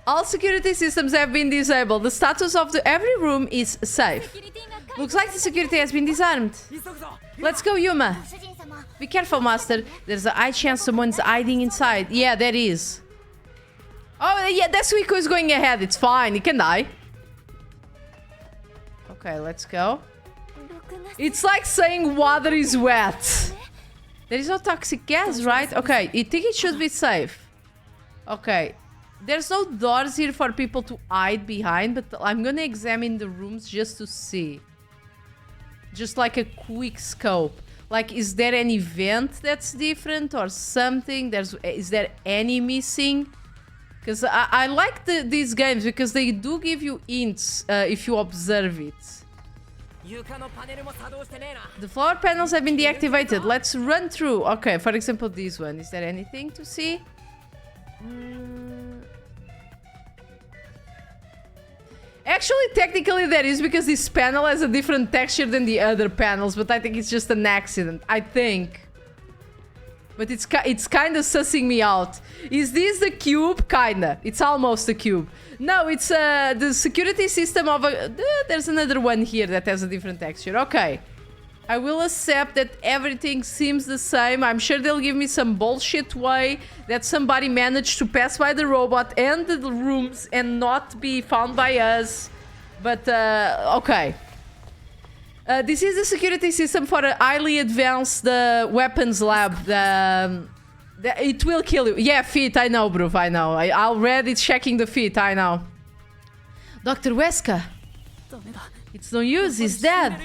All security systems have been disabled. The status of every room is safe. Looks like the security has been disarmed. Let's go, Yuma. Be careful, Master. There's a high chance someone's hiding inside. Yeah, there is. Oh, yeah, that's Suiko is going ahead. It's fine. He can die. Okay, let's go. It's like saying water is wet. There is no toxic gas, right? Okay, I think it should be safe. Okay. There's no doors here for people to hide behind, but I'm gonna examine the rooms just to see. Just like a quick scope. Like, is there any vent that's different or something? Is there any missing? Because I like these games because they do give you hints if you observe it. The floor panels have been deactivated. Let's run through. Okay, for example, this one. Is there anything to see? Actually, technically there is, because this panel has a different texture than the other panels, but I think it's just an accident. I think. But it's kind of sussing me out. Is this the cube? Kinda. It's almost a cube. No, it's the security system of a... there's another one here that has a different texture. Okay. I will accept that everything seems the same. I'm sure they'll give me some bullshit way that somebody managed to pass by the robot and the rooms and not be found by us. But, okay. This is the security system for a highly advanced weapons lab. It will kill you. Yeah, feet, I know, bro, I know. I already checking the feet, I know. Dr. Wesker. It's no use, he's dead.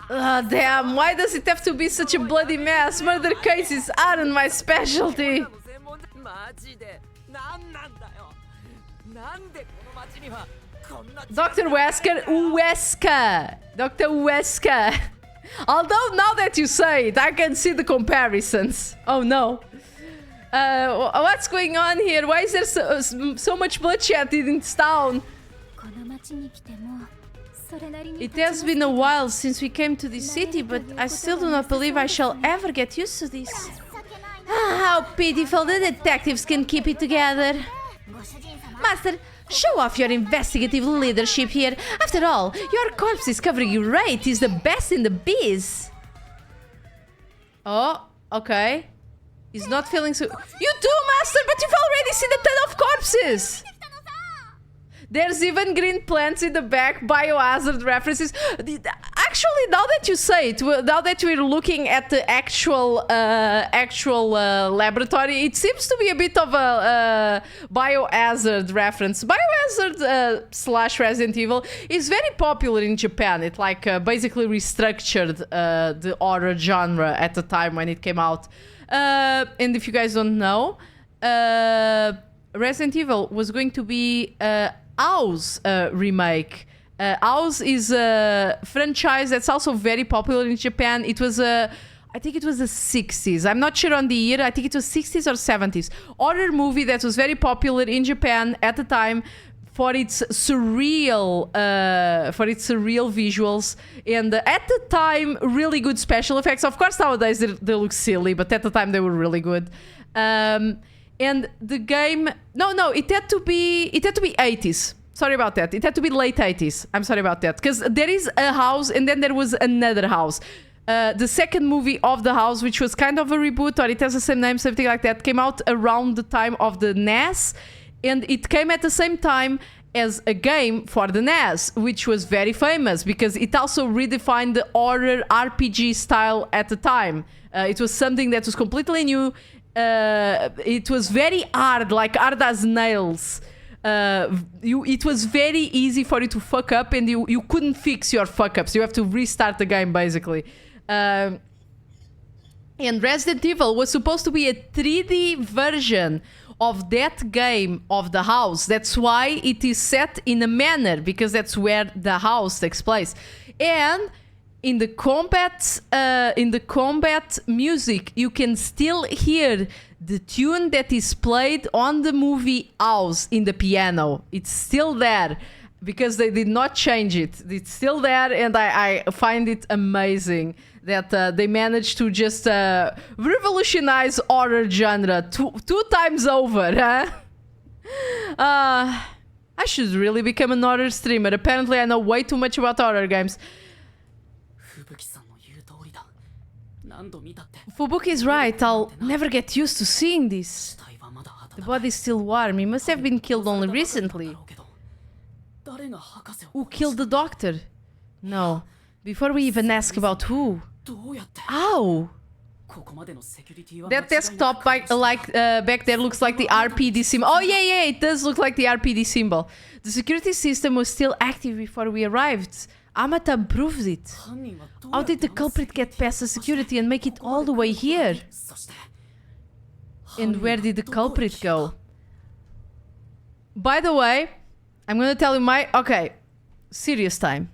Damn, why does it have to be such a bloody mess? Murder cases aren't my specialty. Dr. Wesker. Dr. Wesker. Although now that you say it, I can see the comparisons. Oh no. What's going on here? Why is there so much bloodshed in this town? It has been a while since we came to this city, but I still do not believe I shall ever get used to this. How pitiful the detectives can keep it together. Master, show off your investigative leadership here. After all, your corpse discovery rate is the best in the biz. Oh, okay. He's not feeling so... You do, Master, but you've already seen a ton of corpses. There's even green plants in the back, biohazard references. Actually, now that you say it, now that we're looking at the actual laboratory, it seems to be a bit of a biohazard reference. Biohazard slash Resident Evil is very popular in Japan. It like basically restructured the horror genre at the time when it came out. And if you guys don't know, Resident Evil was going to be House remake. House is a franchise that's also very popular in Japan. It was I think it was the 60s. I'm not sure on the year. I think it was 60s or 70s. Horror movie that was very popular in Japan at the time for its surreal visuals and at the time really good special effects. Of course, nowadays they look silly, but at the time they were really good. And the game, no, it had to be 80s. Sorry about that. It had to be late 80s. I'm sorry about that. Because there is a house and then there was another house. The second movie of the house, which was kind of a reboot, or it has the same name, something like that, came out around the time of the NES. And it came at the same time as a game for the NES, which was very famous because it also redefined the horror RPG style at the time. It was something that was completely new. It was very hard, like hard as nails. It was very easy for you to fuck up, and you couldn't fix your fuck ups. You have to restart the game basically. And Resident Evil was supposed to be a 3D version of that game of the house. That's why it is set in a manor, because that's where the house takes place. And in the combat music, you can still hear the tune that is played on the movie House in the piano. It's still there because they did not change it. It's still there, and I find it amazing that they managed to just revolutionize horror genre two times over, huh? I should really become an horror streamer. Apparently I know way too much about horror games. Fubuki is right. I'll never get used to seeing this. The body's still warm. He must have been killed only recently. Who killed the doctor? No. Before we even ask about who. Ow! That desktop back there looks like the RPD symbol. Oh yeah, it does look like the RPD symbol. The security system was still active before we arrived. Amatam proves it. How did the culprit get past the security and make it all the way here? And where did the culprit go? By the way, I'm gonna tell you my... Okay, serious time.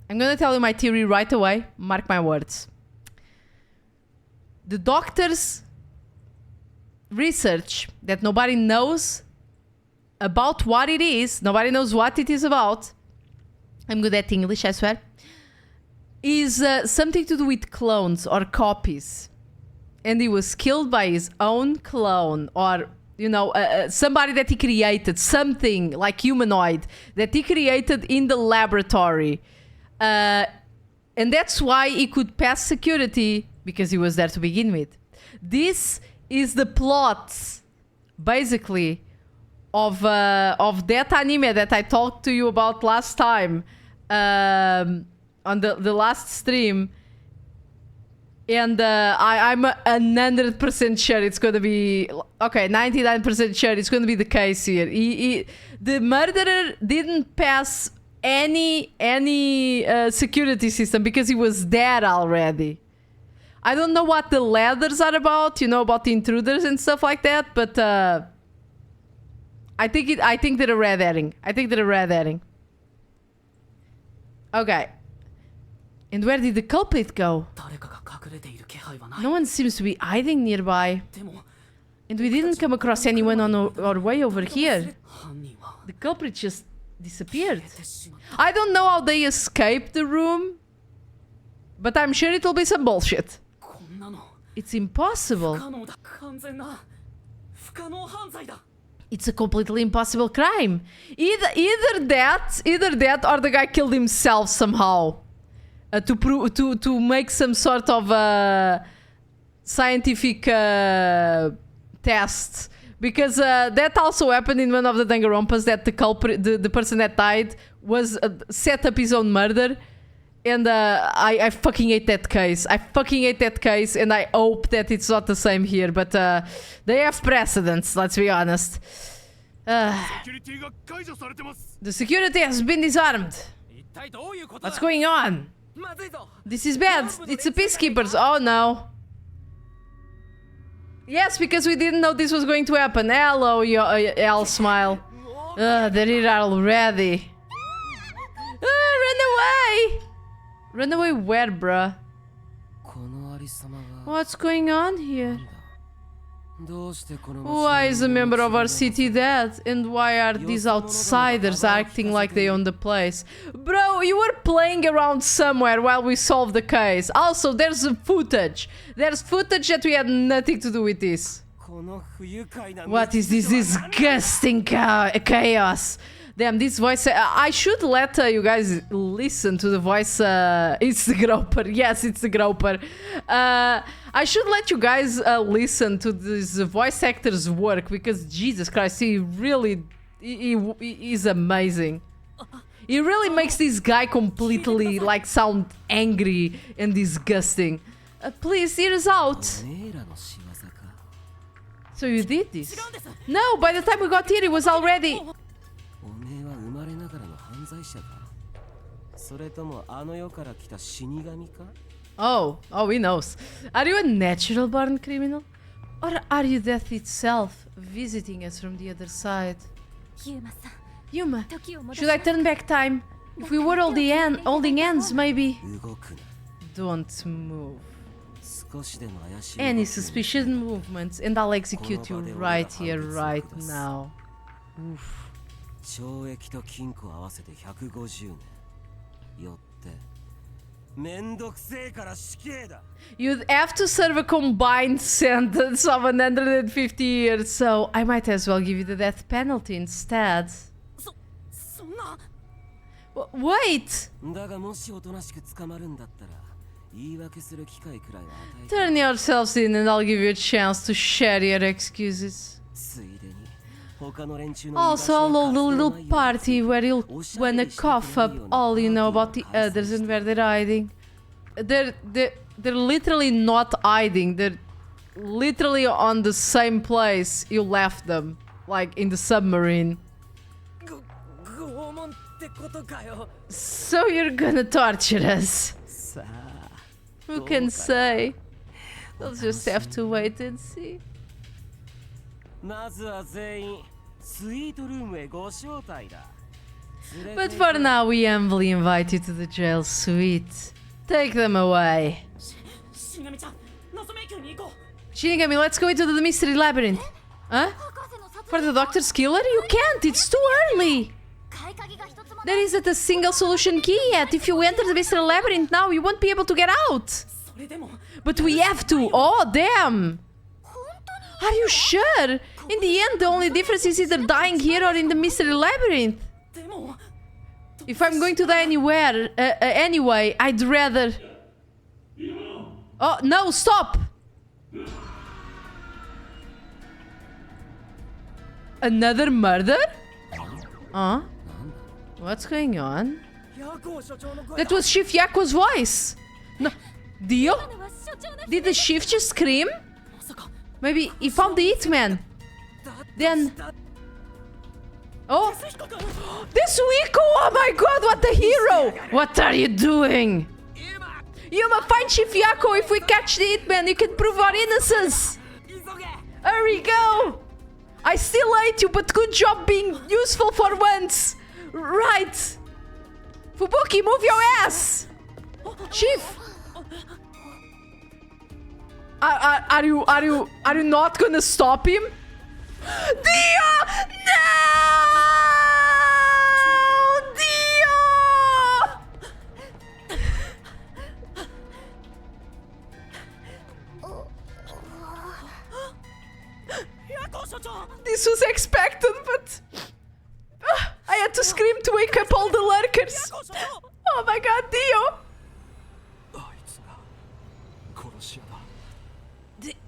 I'm gonna tell you my theory right away. Mark my words. The doctor's research that nobody knows about what it is, nobody knows what it is about, I'm good at English, I swear, is something to do with clones or copies. And he was killed by his own clone, or, you know, somebody that he created, something like humanoid that he created in the laboratory. And that's why he could pass security, because he was there to begin with. This is the plot, basically, of that anime that I talked to you about last time on the last stream. And I'm 100% sure it's going to be... Okay, 99% sure it's going to be the case here. The murderer didn't pass any security system because he was dead already. I don't know what the ladders are about, you know, about the intruders and stuff like that, but I think they're a red herring. Okay. And where did the culprit go? No one seems to be hiding nearby. And we didn't come across anyone on our way over here. The culprit just disappeared. I don't know how they escaped the room, but I'm sure it'll be some bullshit. It's impossible. It's a completely impossible crime. Either that or the guy killed himself somehow. To make some sort of scientific test, because that also happened in one of the Danganronpas, that the culprit, the person that died, was set up his own murder, and I fucking hate that case. And I hope that it's not the same here, but they have precedents. Let's be honest. The security has been disarmed. What's going on? This is bad. It's the peacekeepers. Oh no. Yes, because we didn't know this was going to happen. Hello, Al Smile. They're here already. Run away! Run away where, bruh? What's going on here? Why is a member of our city dead? And why are these outsiders acting like they own the place? Bro, you were playing around somewhere while we solved the case. Also, there's footage. There's footage that we had nothing to do with this. What is this disgusting chaos? Damn, this voice... I should let you guys listen to the voice... it's the Groper. Yes, it's the Groper. I should let you guys listen to this voice actor's work, because Jesus Christ, he really... He is amazing. He really makes this guy completely, like, sound angry and disgusting. Please, hear us out. So you did this? No, by the time we got here, it was already... Oh, he knows. Are you a natural born criminal? Or are you death itself, visiting us from the other side? Yuma, should I turn back time? If we were holding hands, maybe... Don't move. Any suspicious movements and I'll execute you right here, right now. Oof. 懲役と禁錮合わせて150年よって You'd have to serve a combined sentence of 150 years, so I might as well give you the death penalty instead. Wait! Turn yourselves in and I'll give you a chance to share your excuses. Also, I'll hold a little party where you'll wanna cough up all you know about the others and where they're hiding. They're literally not hiding. They're literally on the same place you left them, like in the submarine. So you're gonna torture us? Who can say? We'll just have to wait and see. But for now, we humbly invite you to the jail suite. Take them away. Shinigami, let's go into the mystery labyrinth. Huh? For the doctor's killer? You can't, it's too early. There isn't a single solution key yet. If you enter the mystery labyrinth now, you won't be able to get out. But we have to. Oh, damn. Are you sure? In the end, the only difference is either dying here or in the mystery labyrinth. If I'm going to die anywhere, anyway, I'd rather... Oh, no, stop! Another murder? Huh? What's going on? That was Chief Yako's voice! No, Dio? Did the Chief just scream? Maybe he found the Hitman. Then... Oh! This Wiko! Oh my god, what a hero! What are you doing? Yuma, find Chief Yako. If we catch the Hitman, you can prove our innocence! Hurry, go! I still hate you, but good job being useful for once! Right! Fubuki, move your ass! Chief! Are you not gonna stop him? Dio! No! Dio! This was expected, but I had to scream to wake up all the lurkers. Oh my god, Dio!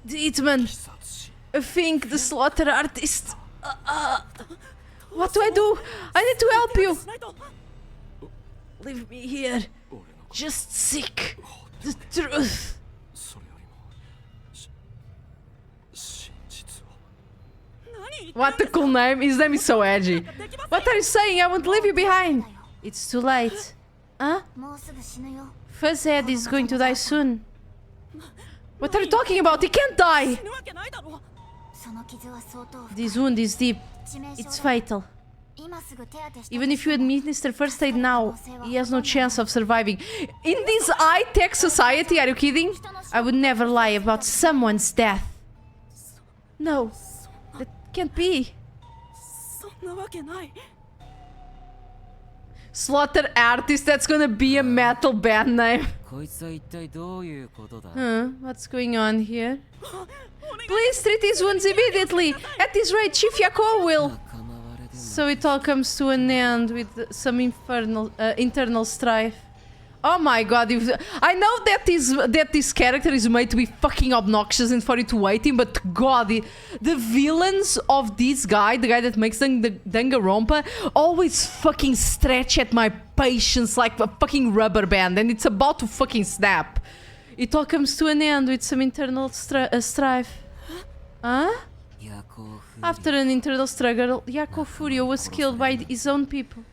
The Hitman. I think the slaughter artist. What do I do? I need to help you. Leave me here. Just seek the truth. What a cool name. His name is so edgy. What are you saying? I won't leave you behind. It's too late. Huh? Fuzzhead is going to die soon. What are you talking about? He can't die! This wound is deep. It's fatal. Even if you administer first aid now, he has no chance of surviving. In this high-tech society, are you kidding? I would never lie about someone's death. No, that can't be. Slaughter artist, that's gonna be a metal band name. What's going on here? Please treat these wounds immediately. At this rate, Chief Yako will. So it all comes to an end with some internal strife. Oh my god, I know that this character is made to be fucking obnoxious and for you to hate him, but god, the villains of this guy, the guy that makes Danganronpa, always fucking stretch at my patience like a fucking rubber band, and it's about to fucking snap. It all comes to an end with some internal strife. Huh? After an internal struggle, Yako Furio was killed by his own people.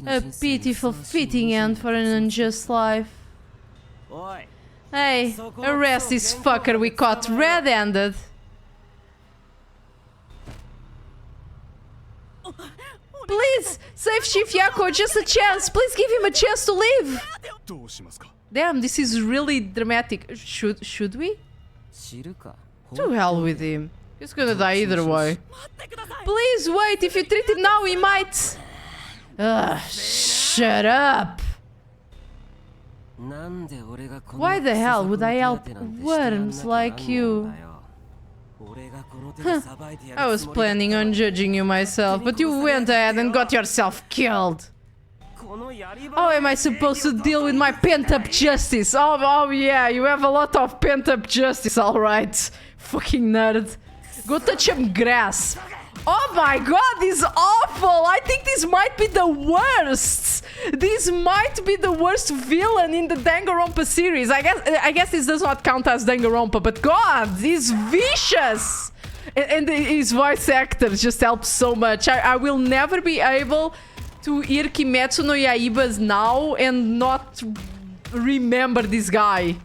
A pitiful, fitting end for an unjust life. Hey, arrest this fucker we caught red-handed. Please, save Chief Yako, just a chance. Please give him a chance to live. Damn, this is really dramatic. Should we? To hell with him. He's gonna die either way. Please wait, if you treat him now, he might... Ugh, shut up! Why the hell would I help worms like you? Huh. I was planning on judging you myself, but you went ahead and got yourself killed. How am I supposed to deal with my pent-up justice? Oh yeah, you have a lot of pent-up justice, alright. Fucking nerd. Go touch some grass. Oh my god, this is awful! I think this might be the worst! This might be the worst villain in the Danganronpa series. I guess this does not count as Danganronpa, but god, he's vicious! And his voice actor just helps so much. I will never be able to hear Kimetsu no Yaibas now and not remember this guy.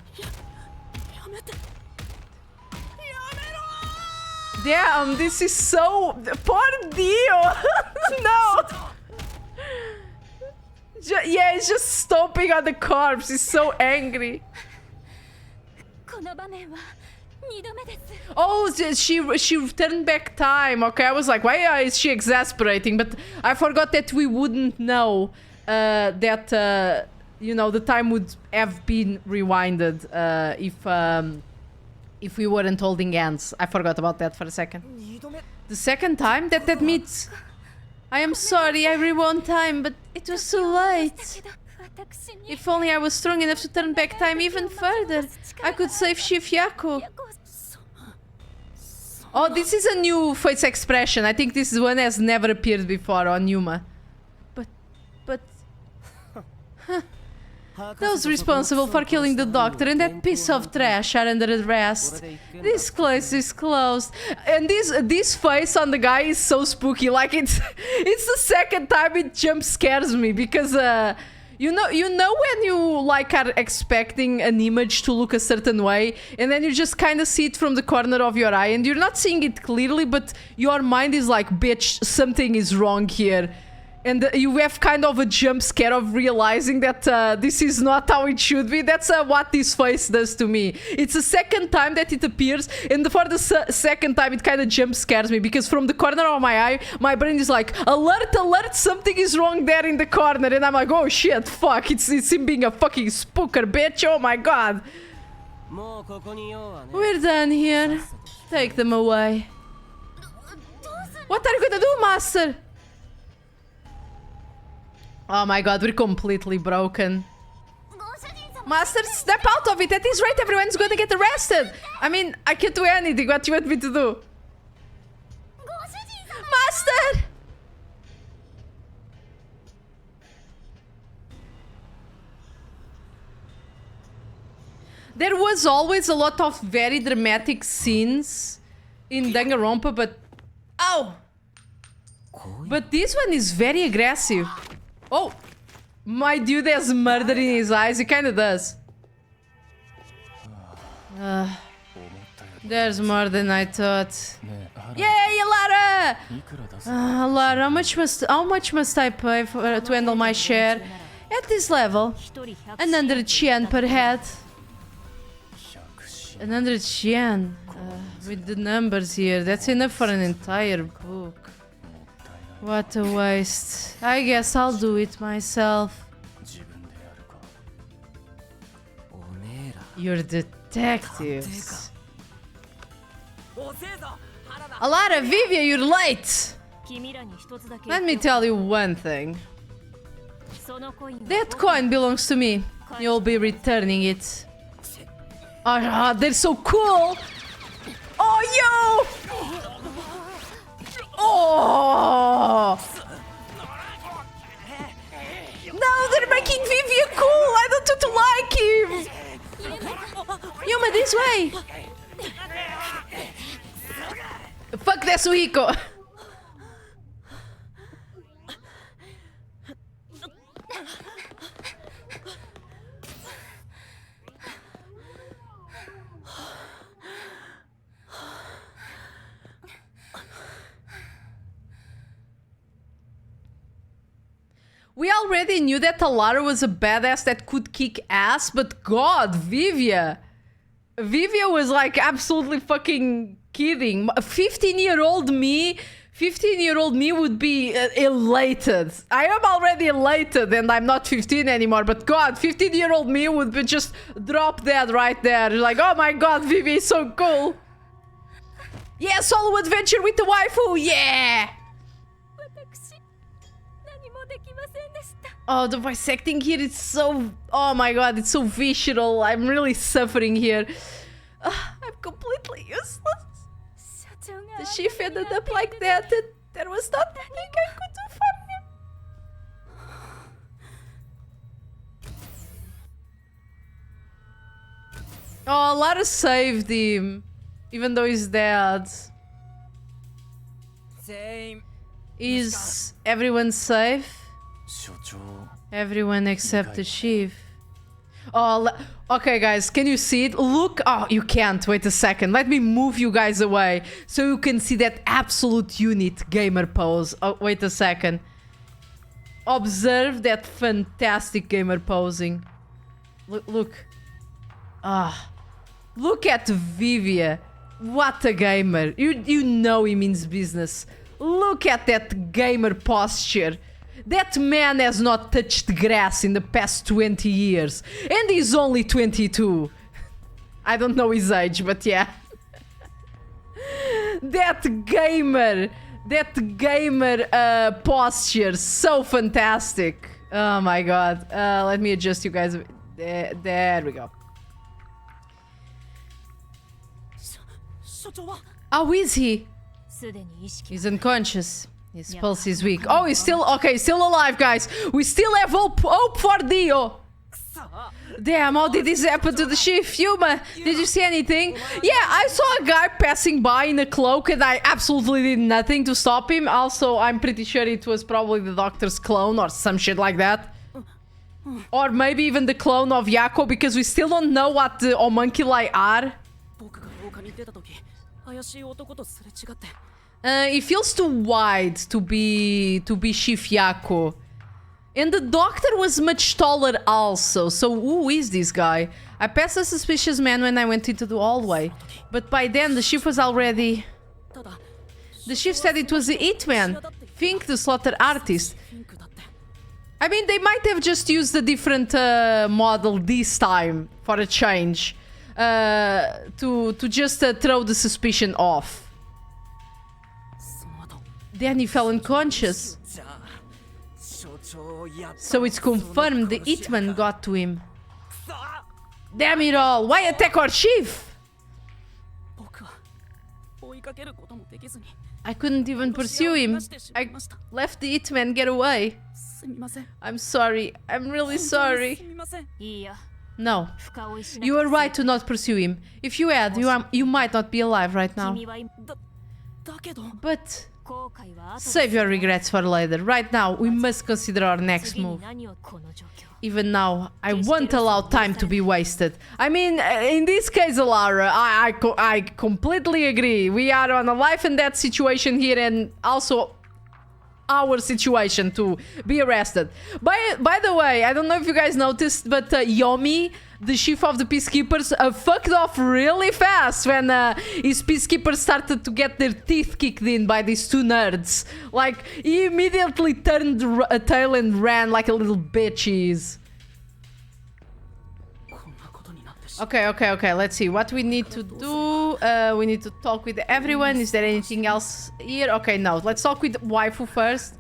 Damn, this is so... Por Dio! No! Yeah, he's just stomping on the corpse. He's so angry. Oh, she turned back time. Okay, I was like, why is she exasperating? But I forgot that we wouldn't know that, you know, the time would have been rewinded if we weren't holding hands. I forgot about that for a second. The second time? That means... I am sorry, I rewound time, but it was too late. If only I was strong enough to turn back time even further, I could save Shifuyaku. Oh, this is a new face expression. I think this one has never appeared before on Yuma. But... Huh. Those responsible for killing the doctor and that piece of trash are under arrest. This place is closed. And this face on the guy is so spooky. Like it's the second time it jump scares me because you know when you like are expecting an image to look a certain way and then you just kind of see it from the corner of your eye and you're not seeing it clearly, but your mind is like, bitch, something is wrong here. And you have kind of a jump scare of realizing that this is not how it should be. That's what this face does to me. It's the second time that it appears, and for the second time it kind of jump scares me because from the corner of my eye, my brain is like, alert, alert, something is wrong there in the corner. And I'm like, oh shit, fuck, it's him being a fucking spooker, bitch, oh my god. We're done here. Take them away. What are you gonna do, master? Oh my god, we're completely broken. Master, step out of it. At this rate, everyone's gonna get arrested. I mean, I can't do anything. What do you want me to do? Master! There was always a lot of very dramatic scenes in Danganronpa, but... Ow! But this one is very aggressive. Oh, my dude has murder in his eyes. He kind of does. There's more than I thought. Yay, Lara! Lara, how much must I pay to handle my share? At this level, 100 yen per head. 100 yen. With the numbers here, that's enough for an entire book. What a waste. I guess I'll do it myself. You're detectives. Alara, Vivia, you're late! Let me tell you one thing. That coin belongs to me. You'll be returning it. Oh, they're so cool! Oh, yo! Oh! No, they're making Vivia cool! I don't want to like him! Yuma, this way! Fuck Desuhiko! We already knew that Alara was a badass that could kick ass, but god, Vivia! Vivia was like absolutely fucking kidding. A 15-year-old me 15-year-old me would be elated. I am already elated and I'm not 15 anymore, but god, 15-year-old me would be just drop dead right there. Like, oh my god, Vivi is so cool. Yeah, solo adventure with the waifu, yeah! Oh, the voice acting here is so... Oh my god, it's so visceral. I'm really suffering here. I'm completely useless. The shift ended up like that and there was nothing I could do for him. Oh, Lara saved him. Even though he's dead. Is everyone safe? Everyone except the chief. Oh, okay, guys, can you see it? Look. Oh, you can't. Wait a second. Let me move you guys away so you can see that absolute unit gamer pose. Oh, wait a second. Observe that fantastic gamer posing. Look. Ah. Look at Vivia. What a gamer. You know he means business. Look at that gamer posture. That man has not touched grass in the past 20 years. And he's only 22. I don't know his age, but yeah. That gamer posture. So fantastic. Oh my god. Let me adjust you guys. There we go. How is he? He's unconscious. His pulse is weak. Oh, he's still... Okay, still alive, guys. We still have hope for Dio. Damn, how did this happen to the chief? Yuma, did you see anything? Yeah, I saw a guy passing by in a cloak and I absolutely did nothing to stop him. Also, I'm pretty sure it was probably the doctor's clone or some shit like that. Or maybe even the clone of Yako, because we still don't know what the homunculi are. It feels too wide to be Chief Yako. And the doctor was much taller also, so who is this guy? I passed a suspicious man when I went into the hallway, but by then the chief was already... The chief said it was the Hitman, Fink the slaughter artist. I mean, they might have just used a different model this time for a change. To just throw the suspicion off. Then he fell unconscious. So it's confirmed the Hitman got to him. Damn it all! Why attack our chief? I couldn't even pursue him. I left the Hitman get away. I'm sorry. I'm really sorry. No. You were right to not pursue him. If you had, you might not be alive right now. But... save your regrets for later. Right now, we must consider our next move. Even now, I won't allow time to be wasted. I mean, in this case, Alara, I completely agree. We are on a life and death situation here, and also our situation to be arrested. By the way, I don't know if you guys noticed, but Yomi, the chief of the peacekeepers, fucked off really fast when his peacekeepers started to get their teeth kicked in by these two nerds. Like, he immediately turned a tail and ran like a little bitch he is. Okay, let's see what we need to do. We need to talk with everyone. Is there anything else here? Okay, no, let's talk with waifu first.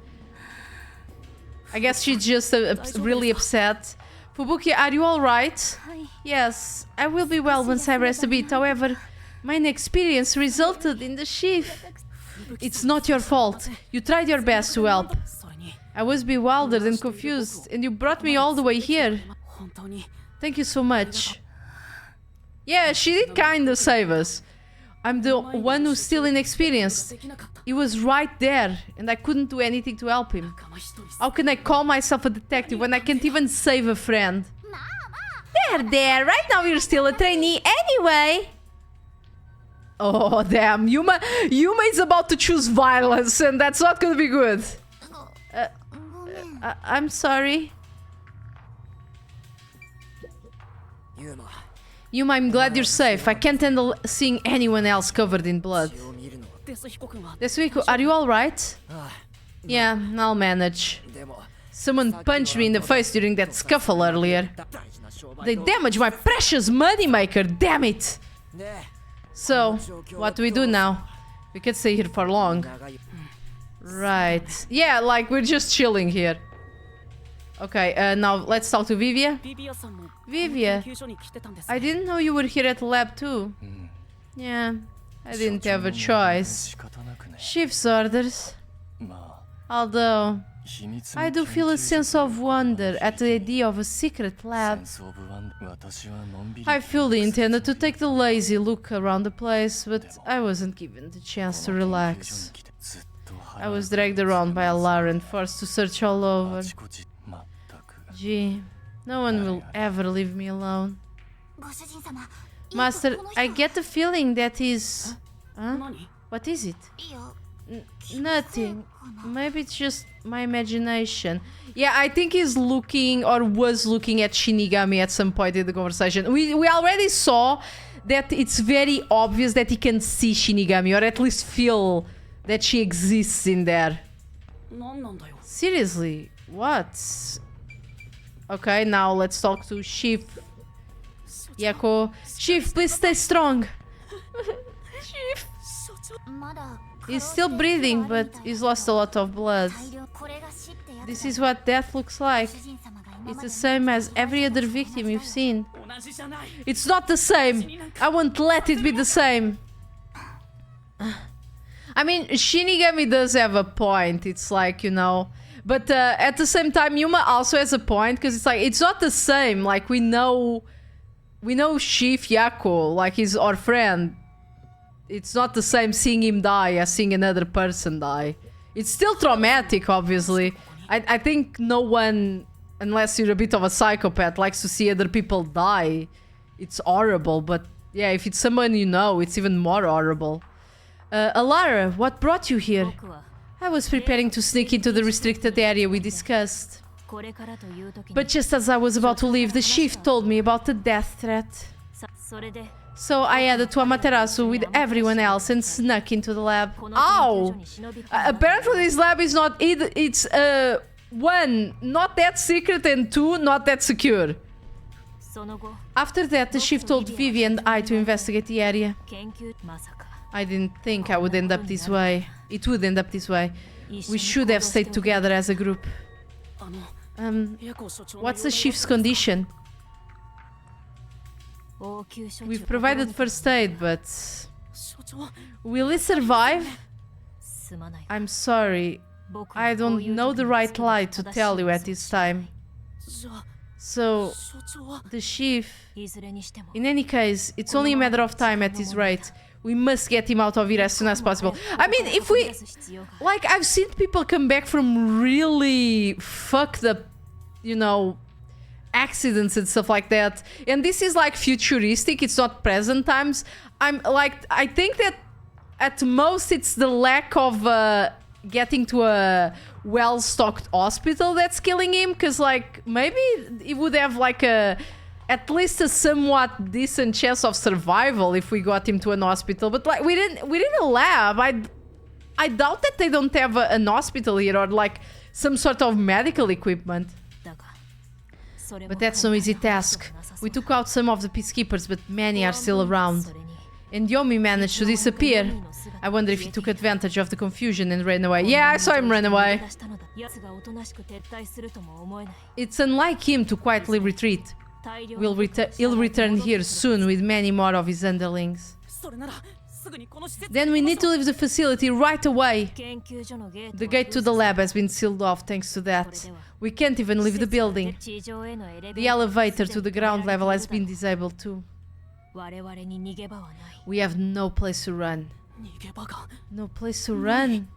I guess she's just really upset. Fubuki, are you alright? Yes, I will be well once I rest a bit. However, my inexperience resulted in the chief. It's not your fault. You tried your best to help. I was bewildered and confused, and you brought me all the way here. Thank you so much. Yeah, she did kind of save us. I'm the one who's still inexperienced. He was right there, and I couldn't do anything to help him. How can I call myself a detective when I can't even save a friend? There, right now you're still a trainee anyway. Oh, damn, Yuma is about to choose violence, and that's not gonna be good. I'm sorry. Yuma, I'm glad you're safe. I can't handle seeing anyone else covered in blood. Desuiko, are you alright? Yeah, I'll manage. Someone punched me in the face during that scuffle earlier. They damaged my precious moneymaker, damn it! So, what do we do now? We can't stay here for long. Right. Yeah, like, we're just chilling here. Okay, now let's talk to Vivia. Vivia, I didn't know you were here at the lab too. Yeah, I didn't have a choice. Chief's orders. Although, I do feel a sense of wonder at the idea of a secret lab. I fully intended to take the lazy look around the place, but I wasn't given the chance to relax. I was dragged around by Alara and forced to search all over. Gee, no one will ever leave me alone. Master, I get the feeling that he's... Huh? What is it? Nothing. Maybe it's just my imagination. Yeah, I think he's looking or was looking at Shinigami at some point in the conversation. We already saw that it's very obvious that he can see Shinigami, or at least feel that she exists in there. Seriously, what? Okay, now let's talk to Chief. Yako. Chief, please stay strong. Chief. He's still breathing, but he's lost a lot of blood. This is what death looks like. It's the same as every other victim you've seen. It's not the same. I won't let it be the same. I mean, Shinigami does have a point. It's like, you know... But at the same time, Yuma also has a point, because it's like, it's not the same. Like, we know Chief Yako, like, he's our friend. It's not the same seeing him die as seeing another person die. It's still traumatic, obviously. I think no one, unless you're a bit of a psychopath, likes to see other people die. It's horrible, but yeah, if it's someone you know, it's even more horrible. Alara, what brought you here? I was preparing to sneak into the restricted area we discussed. But just as I was about to leave, the chief told me about the death threat. So I added to Amaterasu with everyone else and snuck into the lab. Ow! Apparently this lab is not either. It's one, not that secret, and two, not that secure. After that, the chief told Vivi and I to investigate the area. I didn't think I would end up this way. It would end up this way. We should have stayed together as a group. What's the chief's condition? We've provided first aid, but... Will he survive? I'm sorry. I don't know the right lie to tell you at this time. So, the chief... In any case, it's only a matter of time at this rate. We must get him out of here as soon as possible. I mean, if we... Like, I've seen people come back from really fucked up, you know, accidents and stuff like that. And this is, like, futuristic. It's not present times. I think that at most it's the lack of getting to a well-stocked hospital that's killing him. Because, like, maybe he would have, like, at least a somewhat decent chance of survival if we got him to an hospital. But like we're in a lab. I doubt that they don't have an hospital here or like some sort of medical equipment. But that's no easy task. We took out some of the peacekeepers, but many are still around. And Yomi managed to disappear. I wonder if he took advantage of the confusion and ran away. Yeah, I saw him run away. It's unlike him to quietly retreat. He'll return here soon with many more of his underlings. Then we need to leave the facility right away. The gate to the lab has been sealed off thanks to that. We can't even leave the building. The elevator to the ground level has been disabled too. We have no place to run. No place to run?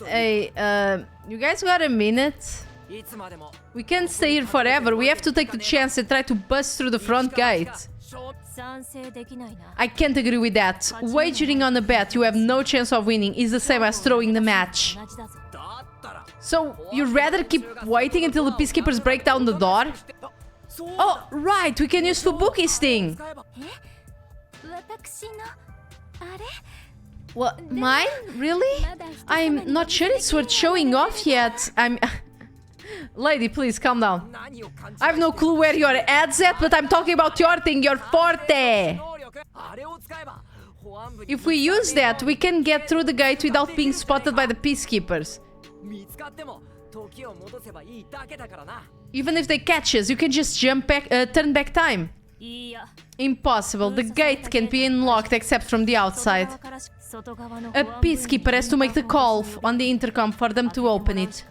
Hey, you guys got a minute? We can't stay here forever. We have to take the chance and try to bust through the front gate. I can't agree with that. Wagering on a bet you have no chance of winning is the same as throwing the match. So, you'd rather keep waiting until the peacekeepers break down the door? Oh, right, we can use Fubuki's thing. What? Mine? Really? I'm not sure it's worth showing off yet. Lady, please calm down. I have no clue where your head's at, but I'm talking about your thing, your forte. If we use that, we can get through the gate without being spotted by the peacekeepers. Even if they catch us, you can just jump back, turn back time. Impossible. The gate can't be unlocked except from the outside. A peacekeeper has to make the call on the intercom for them to open it.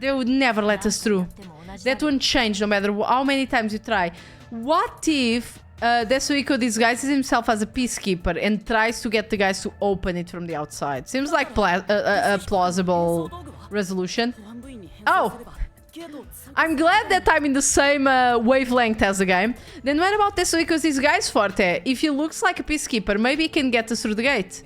They would never let us through. That won't change no matter how many times you try. What if Desuiko disguises himself as a peacekeeper and tries to get the guys to open it from the outside? Seems like a plausible resolution. Oh! I'm glad that I'm in the same wavelength as the game. Then what about Desuiko's disguise forte? If he looks like a peacekeeper, maybe he can get us through the gate.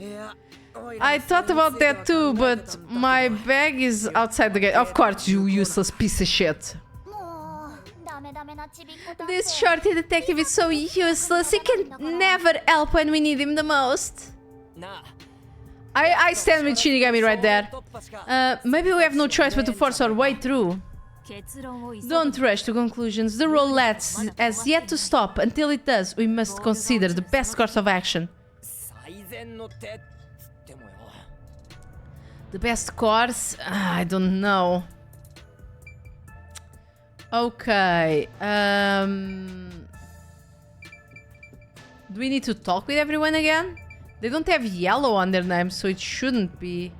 I thought about that too, but my bag is outside the gate. Of course, you useless piece of shit. This shorty detective is so useless. He can never help when we need him the most. I stand with Shinigami right there. Maybe we have no choice but to force our way through. Don't rush to conclusions. The roulette has yet to stop. Until it does, we must consider the best course of action. The best course? I don't know. Okay. Do we need to talk with everyone again? They don't have yellow on their names, so it shouldn't be.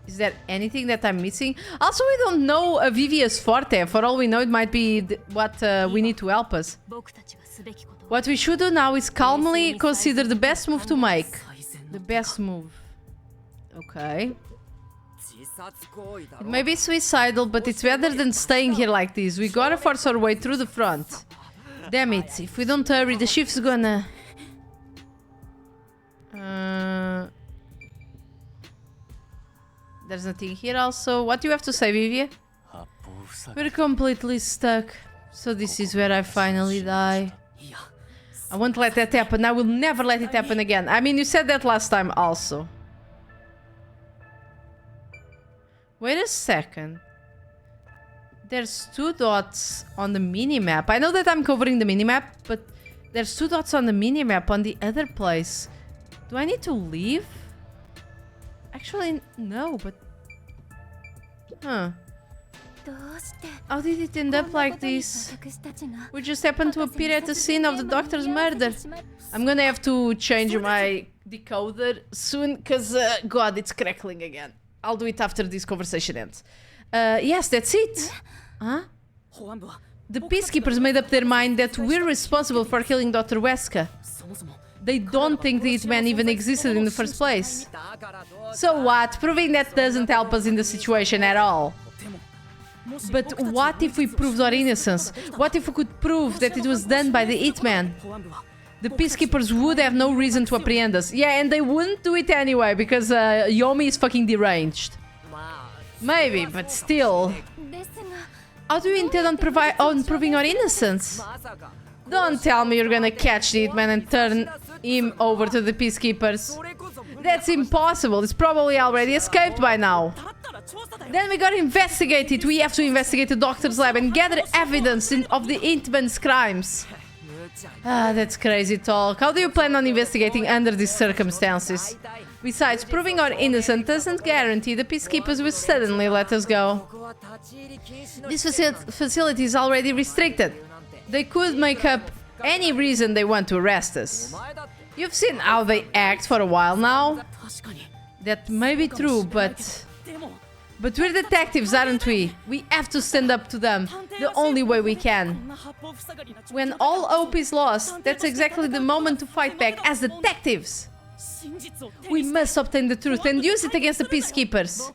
Is there anything that I'm missing? Also, we don't know Vivia's forte. For all we know, it might be what we need to help us. What we should do now is calmly consider the best move to make. The best move. Okay. It may be suicidal, but it's better than staying here like this. We gotta force our way through the front. Damn it. If we don't hurry, the shift's gonna... There's nothing here also. What do you have to say, Vivia? We're completely stuck. So this is where I finally die. I won't let that happen. I will never let it happen again. I mean, you said that last time also. Wait a second. There's 2 dots on the minimap. I know that I'm covering the minimap, but there's 2 dots on the minimap on the other place. Do I need to leave? Actually, no, but... Huh. How did it end up like this? We just happened to appear at the scene of the doctor's murder. I'm gonna have to change my decoder soon, because, God, it's crackling again. I'll do it after this conversation ends. Yes, that's it. Huh? The peacekeepers made up their mind that we're responsible for killing Dr. Wesker. They don't think the hitman even existed in the first place. So what? Proving that doesn't help us in the situation at all. But what if we proved our innocence? What if we could prove that it was done by the hitman? The peacekeepers would have no reason to apprehend us. Yeah, and they wouldn't do it anyway, because Yomi is fucking deranged. Maybe, but still. How do you intend on proving our innocence? Don't tell me you're gonna catch the hitman and turn him over to the peacekeepers. That's impossible. It's probably already escaped by now. Then we gotta investigate it. We have to investigate the doctor's lab and gather evidence of the hitman's crimes. Ah, that's crazy talk. How do you plan on investigating under these circumstances? Besides, proving our innocence doesn't guarantee the peacekeepers will suddenly let us go. This facility is already restricted. They could make up any reason they want to arrest us. You've seen how they act for a while now. That may be true, but we're detectives, aren't we? We have to stand up to them the only way we can. When all hope is lost, that's exactly the moment to fight back as detectives. We must obtain the truth and use it against the peacekeepers.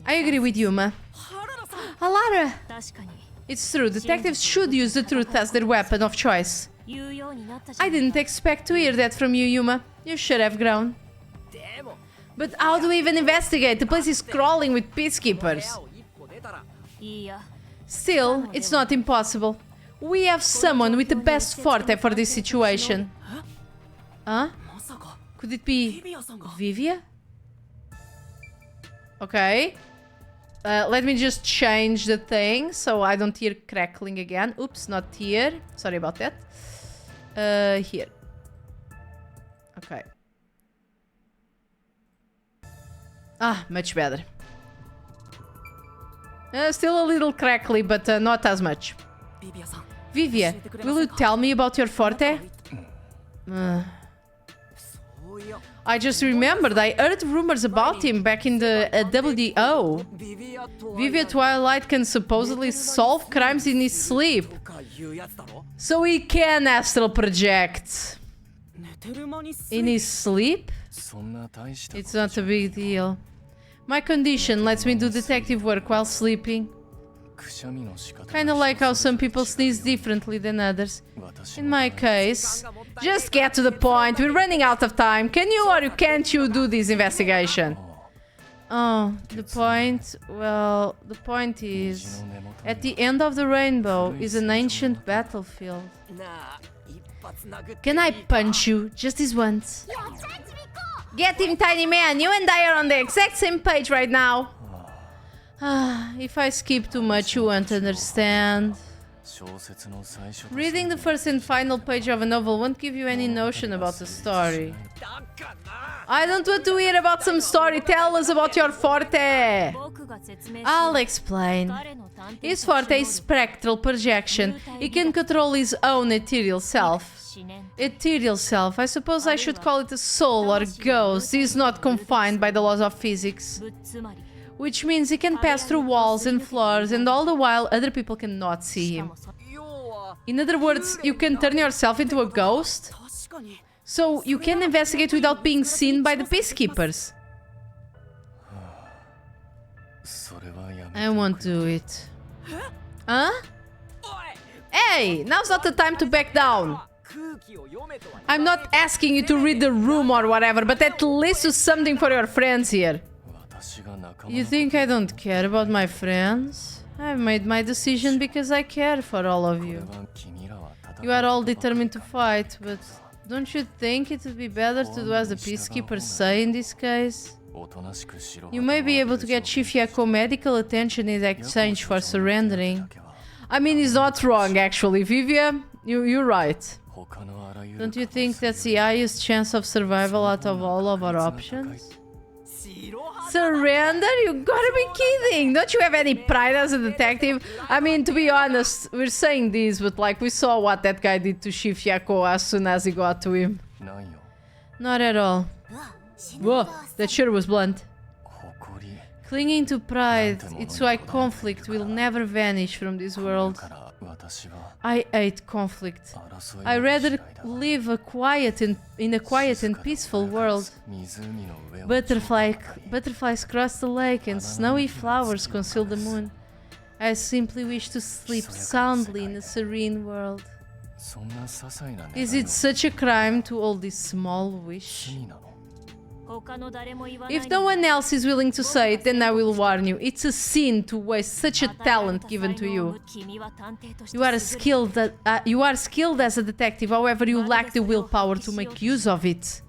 I agree with Yuma. Alara! It's true, detectives should use the truth as their weapon of choice. I didn't expect to hear that from you, Yuma. You should have grown. But how do we even investigate? The place is crawling with peacekeepers. Still, it's not impossible. We have someone with the best forte for this situation. Huh? Could it be Vivia? Okay. Let me just change the thing so I don't hear crackling again. Oops, not here. Sorry about that. Here. Okay. Ah, much better. Still a little crackly, but not as much. Vivia, will you tell me about your forte? I just remembered I heard rumors about him back in the WDO. Vivia Twilight can supposedly solve crimes in his sleep. So he can astral project. In his sleep? It's not a big deal. My condition lets me do detective work while sleeping. Kinda like how some people sneeze differently than others. In my case, just get to the point. We're running out of time. Can you or can't you do this investigation? Oh, the point? Well, the point is, at the end of the rainbow is an ancient battlefield. Can I punch you just this once? Get him, tiny man. You and I are on the exact same page right now. If I skip too much, you won't understand. Reading the first and final page of a novel won't give you any notion about the story. I don't want to hear about some story. Tell us about your forte. I'll explain. His forte is spectral projection. He can control his own ethereal self. Ethereal self. I suppose I should call it a soul or ghost. He is not confined by the laws of physics. Which means he can pass through walls and floors, and all the while other people cannot see him. In other words, you can turn yourself into a ghost, so you can investigate without being seen by the peacekeepers. I won't do it. Huh? Hey, now's not the time to back down. I'm not asking you to read the room or whatever, but at least do something for your friends here. You think I don't care about my friends? I've made my decision because I care for all of you. You are all determined to fight, but don't you think it would be better to do as the peacekeepers say in this case? You may be able to get Chief Yako medical attention in exchange for surrendering. I mean, he's not wrong, actually. Vivia, you're right. Don't you think that's the highest chance of survival out of all of our options? Surrender? You gotta be kidding! Don't you have any pride as a detective? I mean, to be honest, we're saying this, but like, we saw what that guy did to Chief Yako as soon as he got to him. Not at all. Whoa, that sure was blunt. Clinging to pride, it's why conflict will never vanish from this world. I hate conflict. I'd rather live in a quiet and peaceful world. Butterflies cross the lake and snowy flowers conceal the moon. I simply wish to sleep soundly in a serene world. Is it such a crime to hold this small wish? If no one else is willing to say it, then I will warn you. It's a sin to waste such a talent given to you. You are skilled as a detective, however you lack the willpower to make use of it.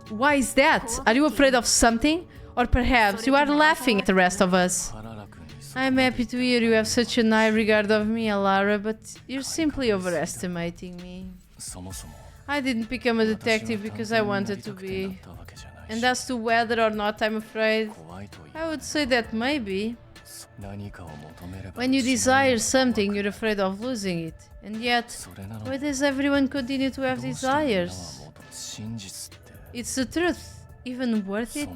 Why is that? Are you afraid of something? Or perhaps you are laughing at the rest of us? I'm happy to hear you have such an high regard of me, Alara, but you're simply overestimating me. I didn't become a detective because I wanted to be. And as to whether or not I'm afraid, I would say that maybe. When you desire something, you're afraid of losing it. And yet, why does everyone continue to have desires? It's the truth. Even worth it?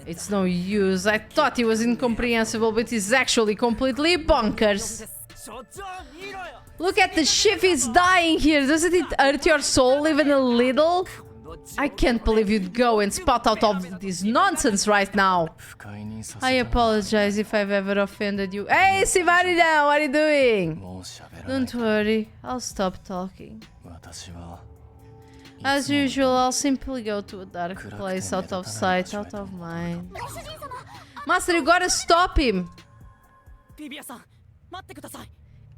It's no use. I thought he was incomprehensible, but he's actually completely bonkers. Look at the ship, he's dying here. Doesn't it hurt your soul even a little? I can't believe you'd go and spout out all this nonsense right now. I apologize if I've ever offended you. Hey, Sivarina, what are you doing? Don't worry, I'll stop talking. As usual, I'll simply go to a dark place, out of sight, out of mind. Master, you gotta stop him!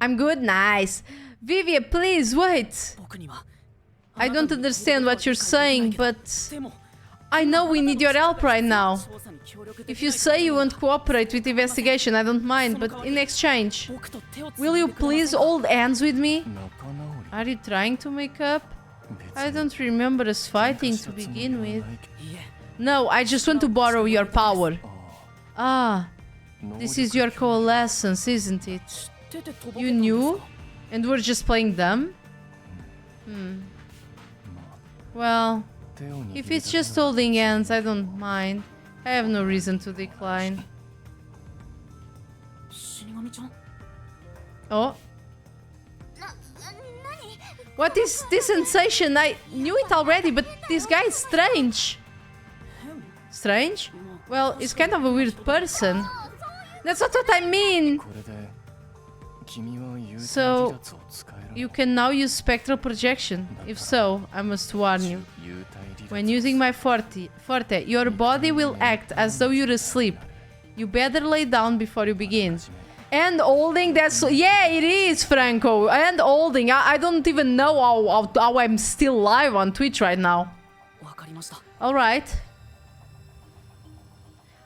I'm good? Nice. Vivian, please, wait. I don't understand what you're saying, but I know we need your help right now. If you say you won't cooperate with the investigation, I don't mind, but in exchange, will you please hold hands with me? Are you trying to make up? I don't remember us fighting to begin with. No, I just want to borrow your power. Ah, this is your coalescence, isn't it? You knew? And we're just playing dumb? Well, if it's just holding hands, I don't mind. I have no reason to decline. Oh. What is this sensation? I knew it already, but this guy is strange. Strange? Well, he's kind of a weird person. That's not what I mean. So, you can now use spectral projection. If so, I must warn you. When using my forte, your body will act as though you're asleep. You better lay down before you begin. And holding, that's... Yeah, it is, Franco. And holding. I don't even know how I'm still live on Twitch right now. Alright.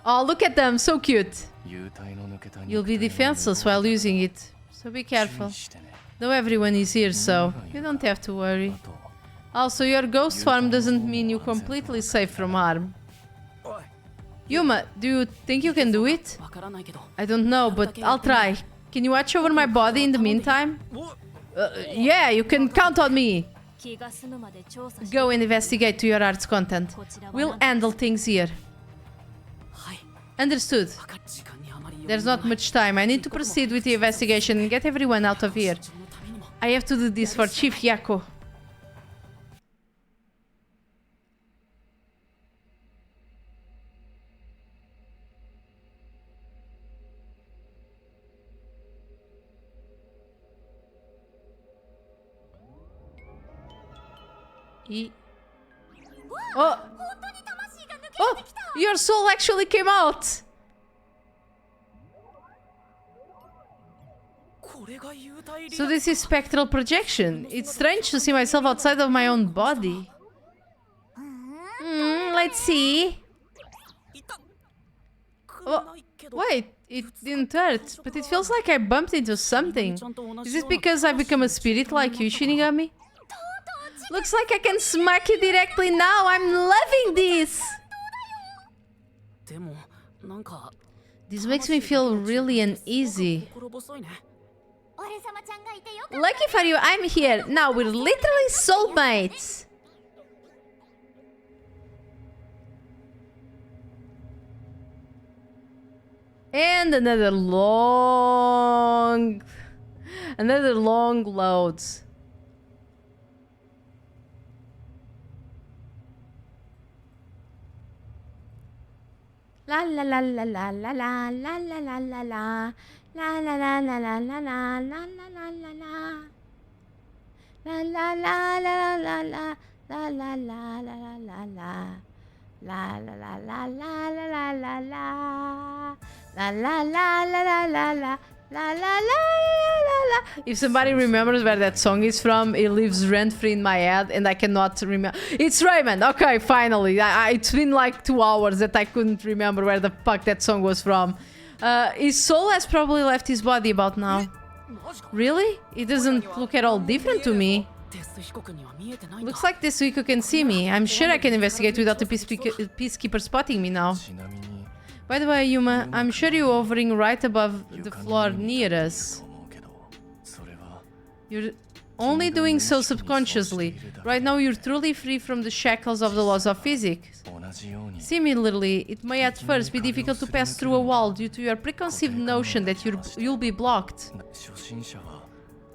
Oh, look at them. So cute. You'll be defenseless while using it. So be careful. Though everyone is here, so you don't have to worry. Also, your ghost form doesn't mean you're completely safe from harm. Yuma, do you think you can do it? I don't know, but I'll try. Can you watch over my body in the meantime? Yeah, you can count on me. Go and investigate to your heart's content. We'll handle things here. Understood. There's not much time. I need to proceed with the investigation and get everyone out of here. I have to do this for Chief Yako. Oh! Oh! Your soul actually came out! So this is spectral projection. It's strange to see myself outside of my own body. Let's see. Oh, wait, it didn't hurt, but it feels like I bumped into something. Is this because I've become a spirit like you, Shinigami? Looks like I can smack you directly now. I'm loving this. This makes me feel really uneasy. Lucky for you, I'm here. Now we're literally soulmates. And another long load. La la la la la la la la la la la la. La la la la la la la la la la la la. La la la la la la la la la la la la la. La la la la la la la la la. La la la la la la la. La la la la la. If somebody remembers where that song is from, it lives rent-free in my head and I cannot remember. It's Raymond! Okay, finally. It's been like 2 hours that I couldn't remember where the fuck that song was from. His soul has probably left his body about now. Really? It doesn't look at all different to me. Looks like Tetsuhiko can see me. I'm sure I can investigate without the peacekeeper spotting me now. By the way, Yuma, I'm sure you're hovering right above the floor near us. You're only doing so subconsciously. Right now you're truly free from the shackles of the laws of physics. Similarly, it may at first be difficult to pass through a wall due to your preconceived notion that you'll be blocked.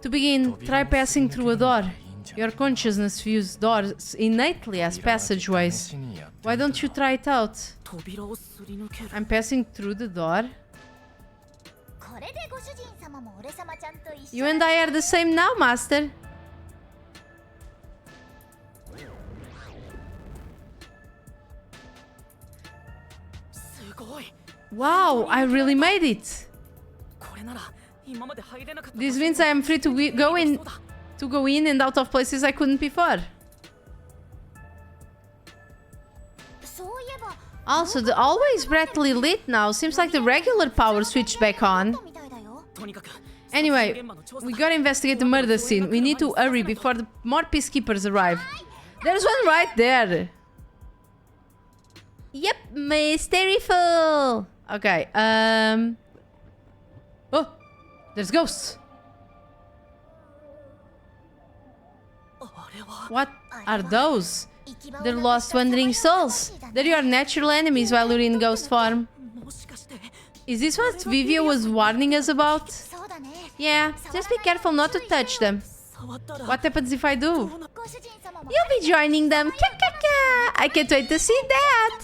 To begin, try passing through a door. Your consciousness views doors innately as passageways. Why don't you try it out? I'm passing through the door. You and I are the same now, Master. Wow, I really made it. This means I am free to go in and out of places I couldn't before. Also, the always brightly lit now seems like the regular power switched back on. Anyway, we gotta investigate the murder scene. We need to hurry before more peacekeepers arrive. There's one right there. Yep, mysteriful. Okay, oh, there's ghosts. What are those? They're lost wandering souls. They're your natural enemies while you're in ghost form. Is this what Vivio was warning us about? Yeah, just be careful not to touch them. What happens if I do? You'll be joining them. I can't wait to see that.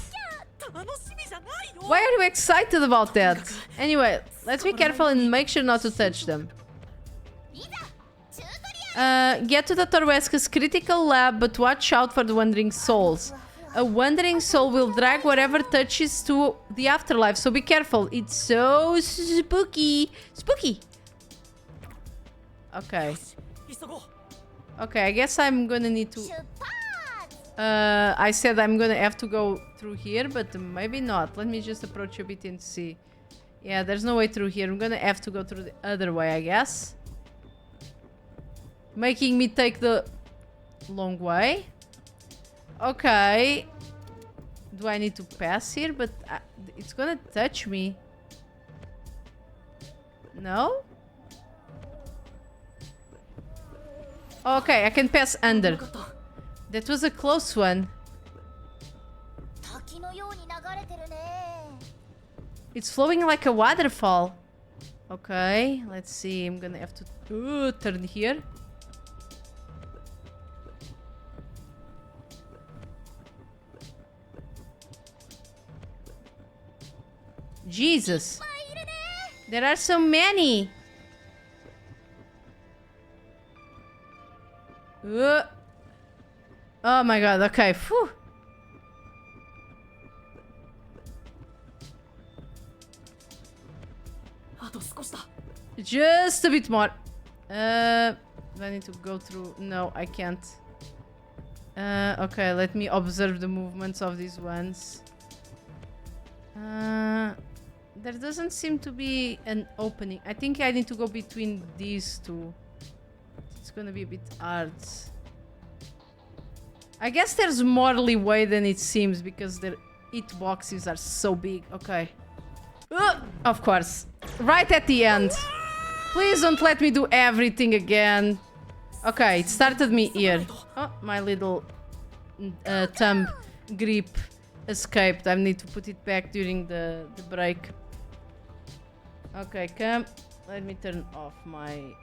Why are you excited about that? Anyway, let's be careful and make sure not to touch them. Get to Dr. Wesker's critical lab, but watch out for the wandering souls. A wandering soul will drag whatever touches to the afterlife, so be careful. It's so spooky. Spooky! Okay. Okay, I guess I'm gonna need to... I said I'm gonna have to go through here, but maybe not. Let me just approach a bit and see. Yeah, there's no way through here. I'm gonna have to go through the other way, I guess. Making me take the long way. Okay. Do I need to pass here? But it's gonna touch me. No? Okay, I can pass under. That was a close one. It's flowing like a waterfall. Okay, let's see. I'm gonna have to turn here. Jesus. There are so many. Oh my god, okay. Phew. Just a bit more. Do I need to go through? No, I can't. Okay, let me observe the movements of these ones. There doesn't seem to be an opening. I think I need to go between these two. It's gonna be a bit hard. I guess there's more leeway than it seems because their hitboxes are so big. Okay. Of course. Right at the end. Please don't let me do everything again. Okay, it started me here. Oh, my little thumb grip escaped. I need to put it back during the break. Okay, come. Let me turn off my...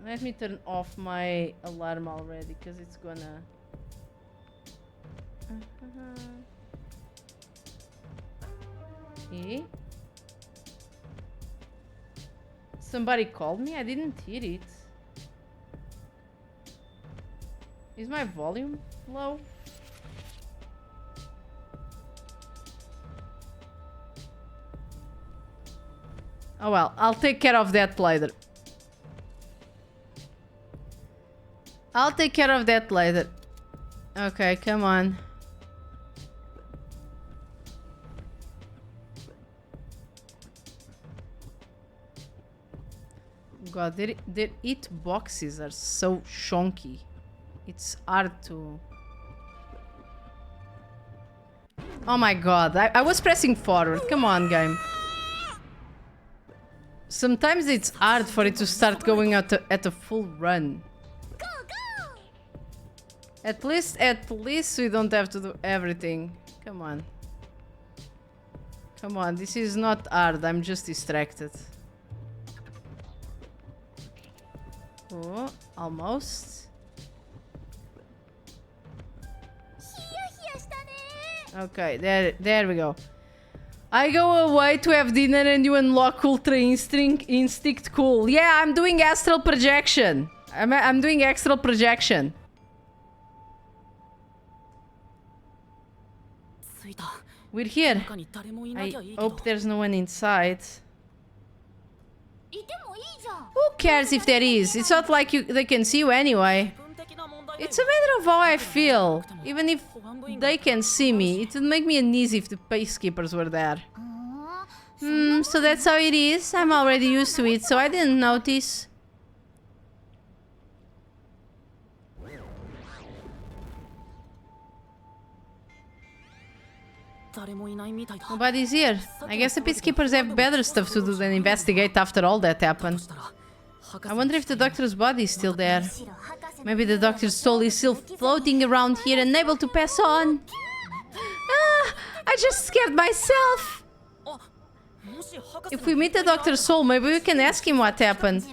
let me turn off my alarm already, because it's gonna... Okay. Somebody called me? I didn't hear it. Is my volume low? Oh well, I'll take care of that later. I'll take care of that later. Okay, come on. God, their hitboxes are so shonky. It's hard to... Oh my god, I was pressing forward. Come on, game. Sometimes it's hard for it to start going at a full run. At least we don't have to do everything. Come on. Come on, this is not hard. I'm just distracted. Oh, almost. Okay, there we go. I go away to have dinner and you unlock Ultra Instinct. Cool. Yeah, I'm doing astral projection. I'm doing astral projection. We're here. I hope there's no one inside. Who cares if there is? It's not like they can see you anyway. It's a matter of how I feel. Even if they can see me, it would make me uneasy if the peacekeepers were there. So that's how it is. I'm already used to it, so I didn't notice. Nobody's here. I guess the peacekeepers have better stuff to do than investigate after all that happened. I wonder if the doctor's body is still there. Maybe the doctor's soul is still floating around here, unable to pass on. Ah, I just scared myself. If we meet the doctor's soul, maybe we can ask him what happened.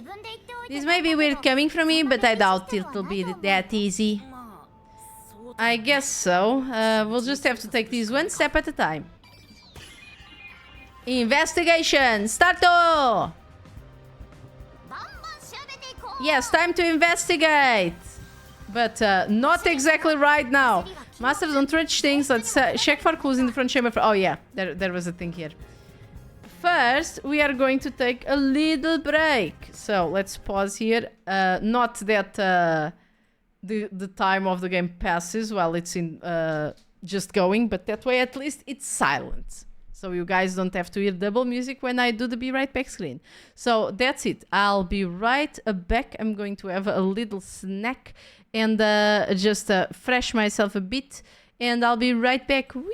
This may be weird coming from me, but I doubt it'll be that easy. I guess so. We'll just have to take these one step at a time. Investigation! Starto! Yes, time to investigate! But not exactly right now. Master, don't touch things. Let's check for clues in the front chamber. Oh yeah, there was a thing here. First, we are going to take a little break. So, let's pause here. Not that the time of the game passes while it's in just going, but that way at least it's silent. So you guys don't have to hear double music when I do the be right back screen. So that's it. I'll be right back. I'm going to have a little snack and just fresh myself a bit. And I'll be right back. Whee!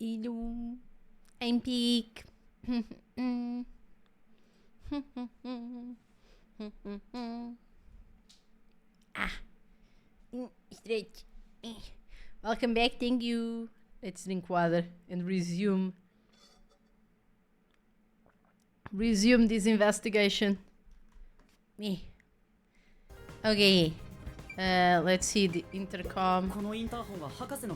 Hello. I'm Peak. Stretch. Welcome back, thank you. Let's drink water and resume this investigation. Okay. Let's see the intercom.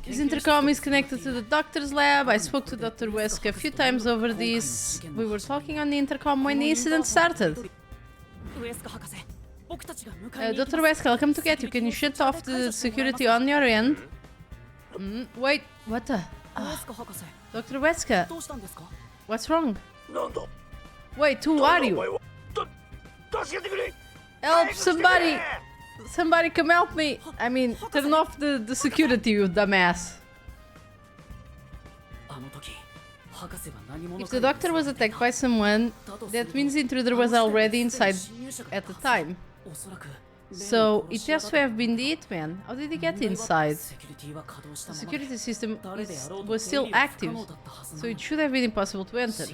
This intercom is connected to the doctor's lab. I spoke to Dr. Wesker a few times over this. We were talking on the intercom when the incident started. Dr. Wesker, I'll come to get you. Can you shut off the security on your end? Wait, what the? Dr. Wesker, what's wrong? Wait, who are you? Help, somebody! Somebody come help me! I mean, turn off the security, you dumbass. If the doctor was attacked by someone, that means the intruder was already inside at the time. So, it has to have been the hitman. How did he get inside? The security system was still active, so it should have been impossible to enter.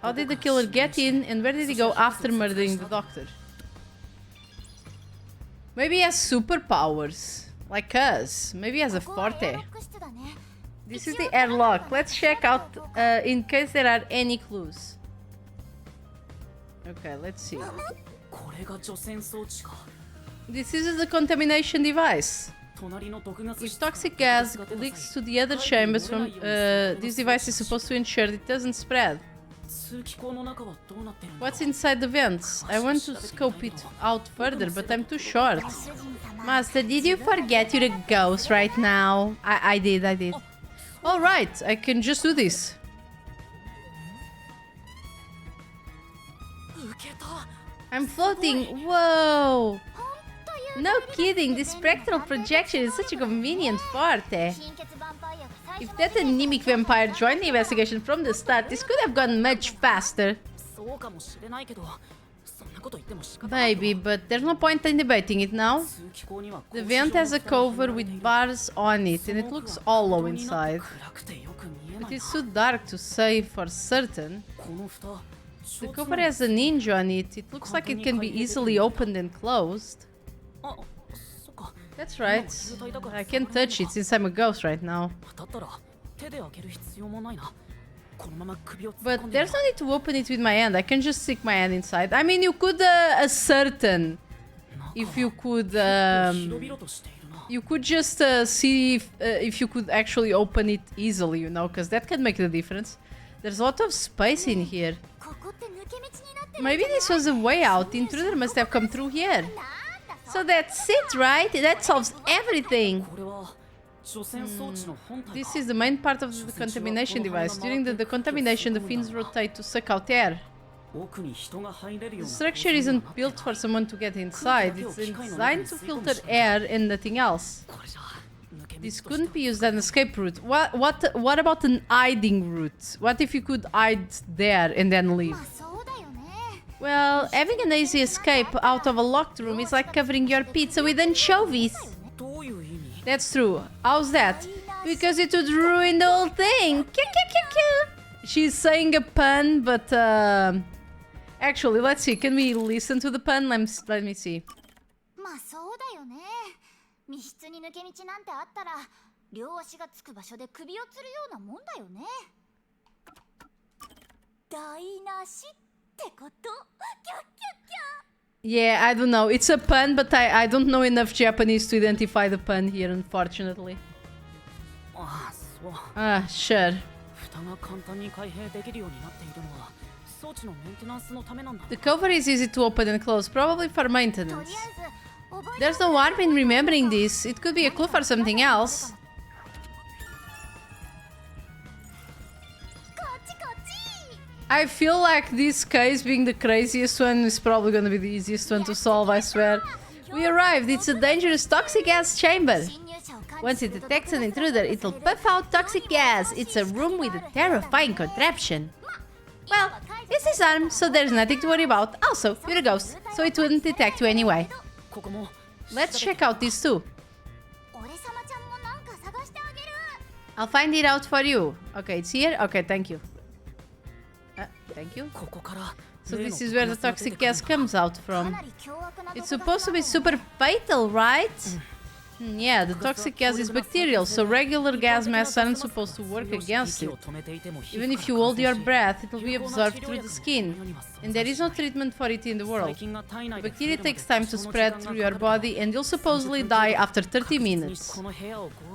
How did the killer get in, and where did he go after murdering the doctor? Maybe he has superpowers, like us. Maybe he has a forte. This is the airlock. Let's check out in case there are any clues. Okay, let's see. This is the contamination device. If toxic gas leaks to the other chambers from this device is supposed to ensure it doesn't spread. What's inside the vents? I want to scope it out further, but I'm too short. Master, did you forget you're a ghost right now? I did. Alright, I can just do this. I'm floating. Whoa! No kidding, this spectral projection is such a convenient forte. If that anemic vampire joined the investigation from the start, this could have gone much faster. Maybe, but there's no point in debating it now. The vent has a cover with bars on it, and it looks hollow inside. But it's too dark to say for certain. The cover has a hinge on it. It looks like it can be easily opened and closed. That's right. I can't touch it since I'm a ghost right now. But there's no need to open it with my hand. I can just stick my hand inside. I mean, you could ascertain if you could... you could just see if you could actually open it easily, you know, because that can make the difference. There's a lot of space in here. Maybe this was a way out. The intruder must have come through here. So that's it, right? That solves everything. This is the main part of the contamination device. During the decontamination, the fins rotate to suck out air. The structure isn't built for someone to get inside. It's designed to filter air and nothing else. This couldn't be used as an escape route. What about an hiding route? What if you could hide there and then leave? Well, having an easy escape out of a locked room is like covering your pizza with anchovies. That's true. How's that? Because it would ruin the whole thing. She's saying a pun, but actually, let's see. Can we listen to the pun? Let me see. Yeah, I don't know. It's a pun, but I don't know enough Japanese to identify the pun here, unfortunately. Sure. The cover is easy to open and close, probably for maintenance. There's no harm in remembering this. It could be a clue for something else. I feel like this case, being the craziest one, is probably gonna be the easiest one to solve, I swear. We arrived. It's a dangerous toxic gas chamber. Once it detects an intruder, it'll puff out toxic gas. It's a room with a terrifying contraption. Well, it's disarmed, so there's nothing to worry about. Also, you're a ghost, so it wouldn't detect you anyway. Let's check out these two. I'll find it out for you. Okay, it's here? Okay, thank you. Thank you. So this is where the toxic gas comes out from. It's supposed to be super fatal, right? Yeah, the toxic gas is bacterial, so regular gas masks aren't supposed to work against it. Even if you hold your breath, it will be absorbed through the skin. And there is no treatment for it in the world. The bacteria takes time to spread through your body, and you'll supposedly die after 30 minutes.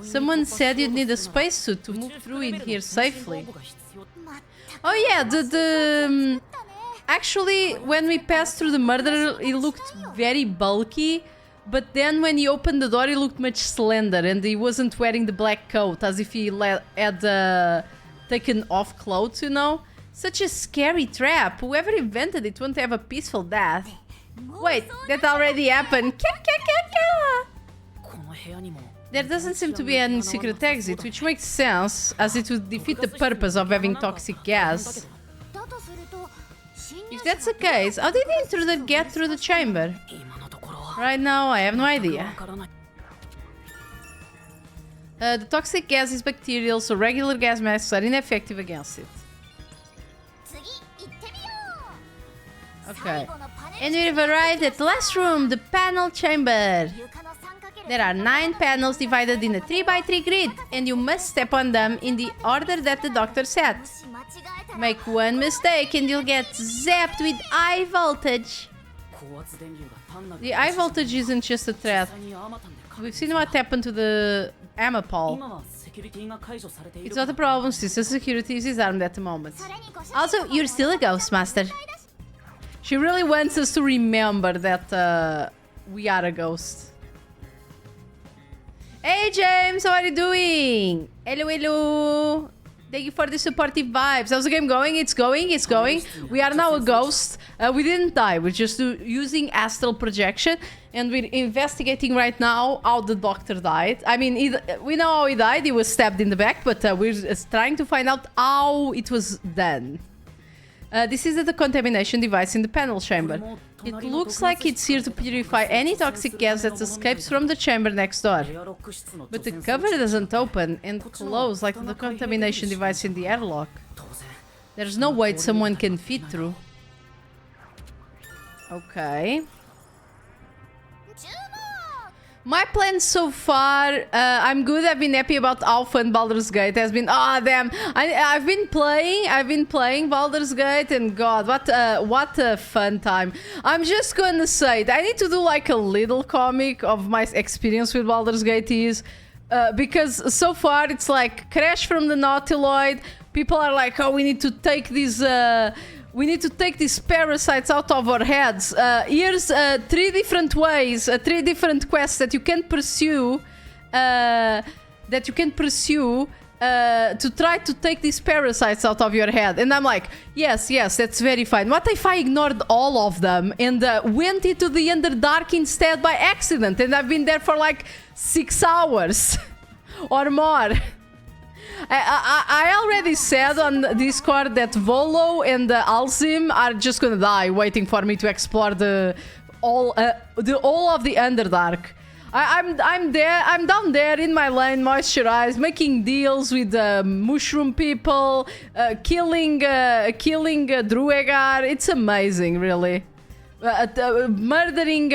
Someone said you'd need a spacesuit to move through in here safely. Oh yeah, actually, when we passed through the murderer, it looked very bulky. But then when he opened the door, he looked much slender, and he wasn't wearing the black coat, as if he had taken off clothes, you know? Such a scary trap. Whoever invented it won't have a peaceful death. Wait, that already happened. There doesn't seem to be any secret exit, which makes sense, as it would defeat the purpose of having toxic gas. If that's the case, how did the intruder get through the chamber? Right now, I have no idea. The toxic gas is bacterial, so regular gas masks are ineffective against it. Okay. And we've arrived at the last room, the panel chamber. There are 9 panels divided in a 3x3 grid, and you must step on them in the order that the doctor set. Make one mistake and you'll get zapped with high voltage. The high voltage isn't just a threat. We've seen what happened to the Acapella. It's not a problem since the security is disarmed at the moment. Also, you're still a ghost, Master. She really wants us to remember that we are a ghost. Hey James, how are you doing? Hello, hello. Thank you for the supportive vibes. How's the game going? It's going, it's going. We are now a ghost. We didn't die. We're just using astral projection. And we're investigating right now how the doctor died. I mean, we know how he died. He was stabbed in the back. But we're trying to find out how it was done. This is the contamination device in the panel chamber. It looks like it's here to purify any toxic gas that escapes from the chamber next door. But the cover doesn't open and close like the contamination device in the airlock. There's no way someone can fit through. Okay. My plans so far, I'm good. I've been happy about how fun Baldur's Gate has been. Ah, damn! I've been playing Baldur's Gate, and God, what a fun time! I'm just gonna say it. I need to do like a little comic of my experience with Baldur's Gate is, because so far it's like crash from the Nautiloid. People are like, oh, we need to take these. We need to take these parasites out of our heads. Here's 3 different ways, 3 different quests that you can pursue, to try to take these parasites out of your head. And I'm like, yes, that's very fine. What if I ignored all of them and went into the Underdark instead by accident? And I've been there for like 6 hours or more. I already said on Discord that Volo and Alzim are just gonna die waiting for me to explore all of the Underdark. I'm down there in my lane, moisturized, making deals with mushroom people, killing Druegar. It's amazing, really. Murdering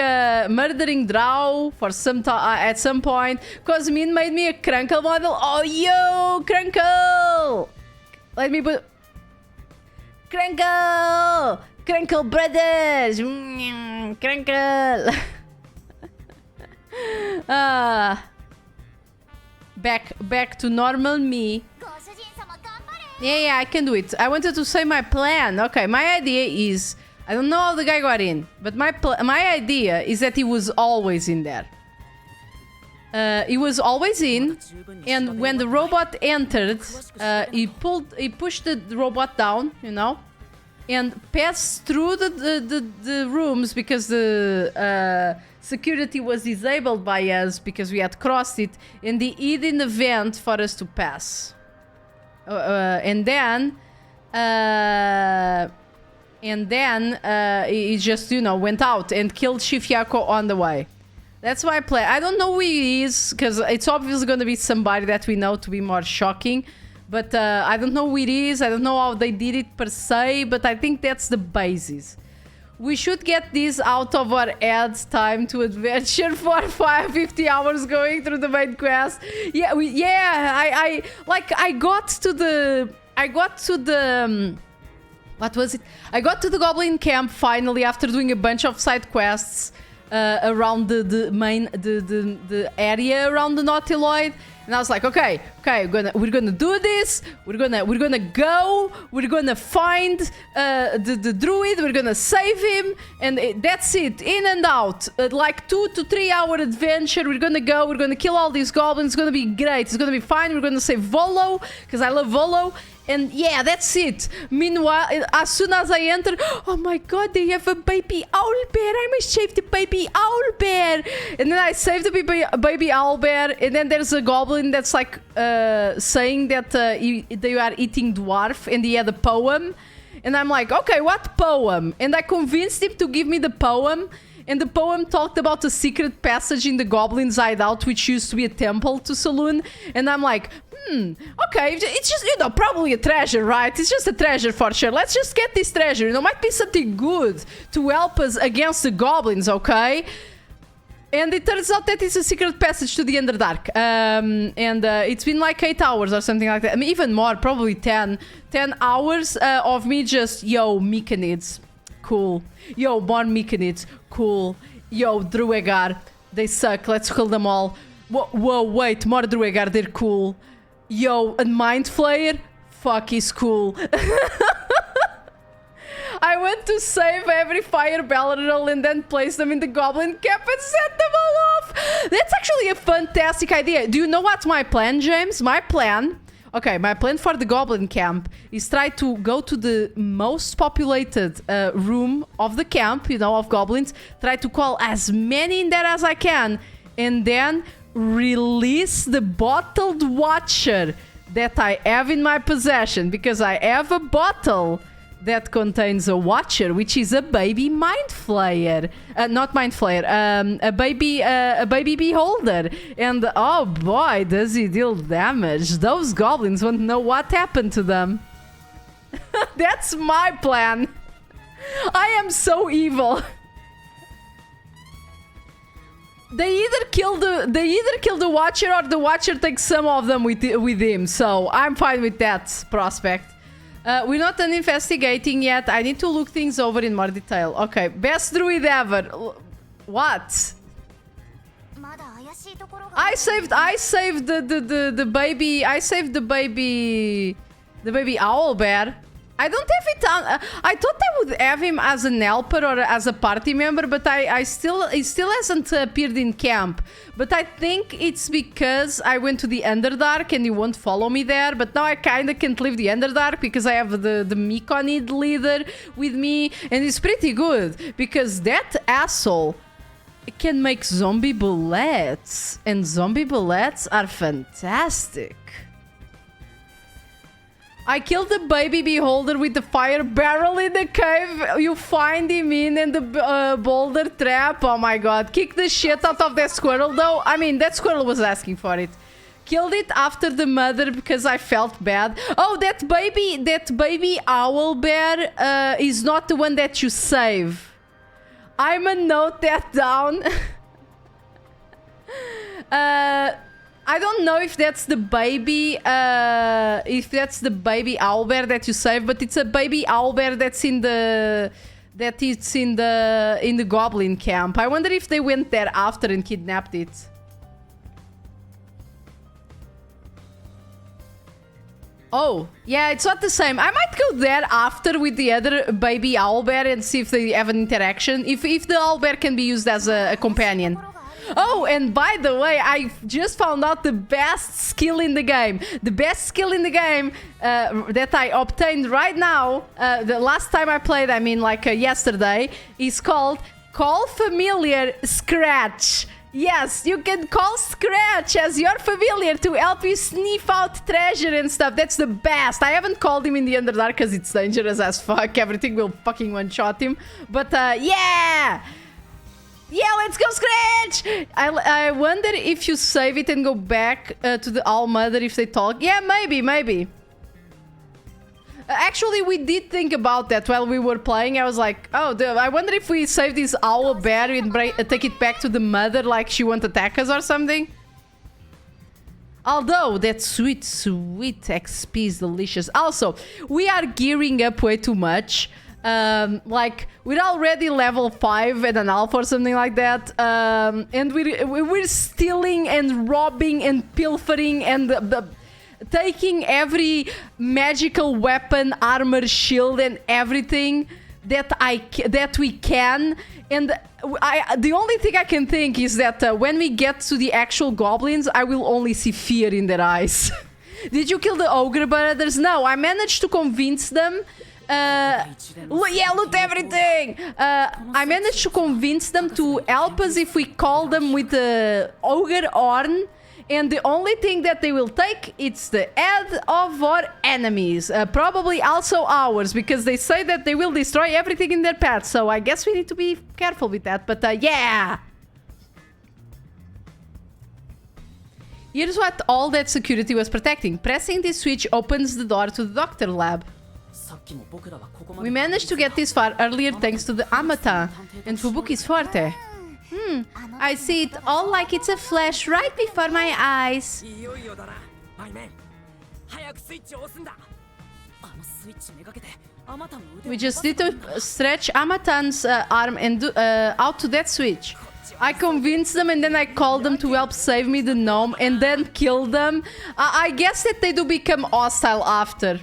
Drow for at some point. Cosmin made me a Crunkle model. Oh, yo, Crunkle! Let me put... Crunkle brothers! Crunkle! Back to normal me. Yeah, I can do it. I wanted to say my plan. Okay, my idea is... I don't know how the guy got in, but my idea is that he was always in there. He was always in, and when the robot entered, he pushed the robot down, you know, and passed through the rooms because the security was disabled by us because we had crossed it, and he hid in the vent for us to pass. And then he just, you know, went out and killed Shifiako on the way. That's my plan. I don't know who he is, because it's obviously going to be somebody that we know to be more shocking. But I don't know who it is. I don't know how they did it per se, but I think that's the basis. We should get this out of our heads. Time to adventure for 50 hours going through the main quest. Yeah, I got to the what was it? I got to the goblin camp finally after doing a bunch of side quests around the area around the Nautiloid. And I was like, okay, we're gonna do this. We're gonna go. We're gonna find the druid. We're gonna save him, and that's it. In and out, like 2 to 3 hour adventure. We're gonna go. We're gonna kill all these goblins. It's gonna be great. It's gonna be fine. We're gonna save Volo because I love Volo. And yeah, that's it. Meanwhile, as soon as I enter, oh my god, they have a baby owl bear. I must save the baby owl bear. And then I save the baby owl bear. And then there's a goblin that's like saying that they are eating dwarf. And he had a poem. And I'm like, okay, what poem? And I convinced him to give me the poem. And the poem talked about a secret passage in the goblin's hideout, which used to be a temple to Saloon. And I'm like, okay, it's just, you know, probably a treasure, right? It's just a treasure for sure. Let's just get this treasure. You know, might be something good to help us against the goblins, okay? And it turns out that it's a secret passage to the Underdark. It's been like 8 hours or something like that. I mean, even more, probably 10 hours of me just, yo, Mechanids, cool. Yo, more Mechanids, cool. Yo, Druegar, they suck. Let's kill them all. Whoa, wait, more Druegar, they're cool. Yo, and Mind Flayer? Fuck, he's cool. I went to save every fire Ballerol and then place them in the goblin camp and set them all off. That's actually a fantastic idea. Do you know what's my plan, James? My plan... Okay, my plan for the goblin camp is try to go to the most populated room of the camp, you know, of goblins. Try to call as many in there as I can. And then release the bottled watcher that I have in my possession, because I have a bottle that contains a watcher, which is a baby mind flayer. Not mind flayer, a baby beholder. And oh boy, does he deal damage. Those goblins won't know what happened to them. That's my plan. I am so evil. They either kill the watcher or the watcher takes some of them with him. So I'm fine with that prospect. We're not done investigating yet. I need to look things over in more detail. Okay, best druid ever. What? I saved the baby. I saved the baby owl bear. I don't have it on. I thought I would have him as an helper or as a party member, but he still hasn't appeared in camp. But I think it's because I went to the Underdark and he won't follow me there. But now I kind of can't leave the Underdark because I have the Mekonid leader with me, and it's pretty good because that asshole can make zombie bullets, and zombie bullets are fantastic. I killed the baby beholder with the fire barrel in the cave you find him in, and the boulder trap. Oh my god. Kick the shit out of that squirrel though. I mean, that squirrel was asking for it. Killed it after the mother because I felt bad. Oh, that baby owl bear is not the one that you save. I'ma note that down. I don't know if that's the baby owlbear that you save, but it's a baby owlbear that's in the goblin camp. I wonder if they went there after and kidnapped it. Oh, yeah, it's not the same. I might go there after with the other baby owlbear and see if they have an interaction. If the owlbear can be used as a companion. Oh, and by the way, I just found out the best skill in the game. The best skill in the game that I obtained right now, the last time I played, I mean like yesterday, is called Call Familiar Scratch. Yes, you can call Scratch as your familiar to help you sniff out treasure and stuff. That's the best. I haven't called him in the Underdark because it's dangerous as fuck. Everything will fucking one-shot him. But yeah! Yeah, let's go, Scratch! I wonder if you save it and go back to the Owl Mother if they talk. Yeah, maybe. Actually, we did think about that while we were playing. I was like, oh, I wonder if we save this Owl Bear and take it back to the Mother like she won't attack us or something. Although, that sweet XP is delicious. Also, we are gearing up way too much. Like, we're already level 5 and an alpha or something like that. And we're stealing and robbing and pilfering and taking every magical weapon, armor, shield, and everything that we can. And the only thing I can think is that when we get to the actual goblins, I will only see fear in their eyes. Did you kill the ogre brothers? No, I managed to convince them. Yeah, loot everything! I managed to convince them to help us if we call them with the ogre horn. And the only thing that they will take is the head of our enemies. Probably also ours, because they say that they will destroy everything in their path. So I guess we need to be careful with that. But yeah! Here's what all that security was protecting. Pressing this switch opens the door to the doctor lab. We managed to get this far earlier thanks to the Amata and Fubuki's forte. I see it all like it's a flash right before my eyes. We just need to stretch Amatan's arm and out to that switch. I convinced them and then I called them to help save me the gnome and then kill them. I guess that they do become hostile after.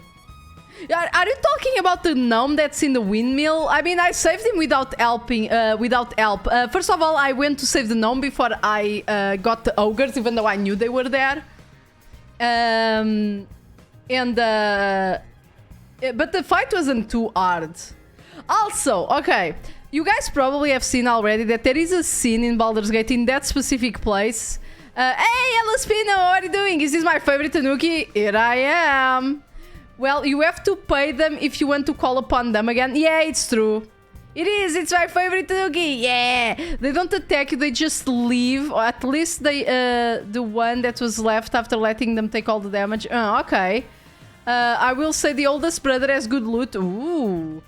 Are you talking about the gnome that's in the windmill? I mean, I saved him without helping. First of all, I went to save the gnome before I got the ogres, even though I knew they were there. But the fight wasn't too hard. Also, okay, you guys probably have seen already that there is a scene in Baldur's Gate in that specific place. Hey, Elospino, how are you doing? Is this my favorite Tanuki? Here I am. Well, you have to pay them if you want to call upon them again. Yeah, it's true. It is. It's my favorite Tanuki. Yeah. They don't attack you. They just leave. Or at least they, the one that was left after letting them take all the damage. Okay. I will say the oldest brother has good loot. Ooh.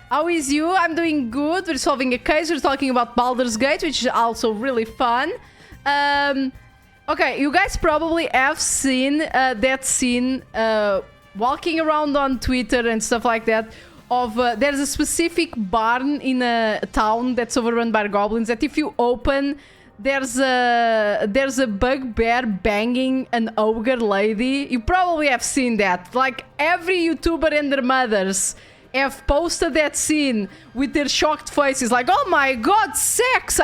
How is you? I'm doing good. We're solving a case. We're talking about Baldur's Gate, which is also really fun. Okay, you guys probably have seen that scene... walking around on Twitter and stuff like that, of there's a specific barn in a town that's overrun by goblins that if you open, there's a bugbear banging an ogre lady. You probably have seen that. Like every YouTuber and their mothers have posted that scene with their shocked faces like, oh my god, sex!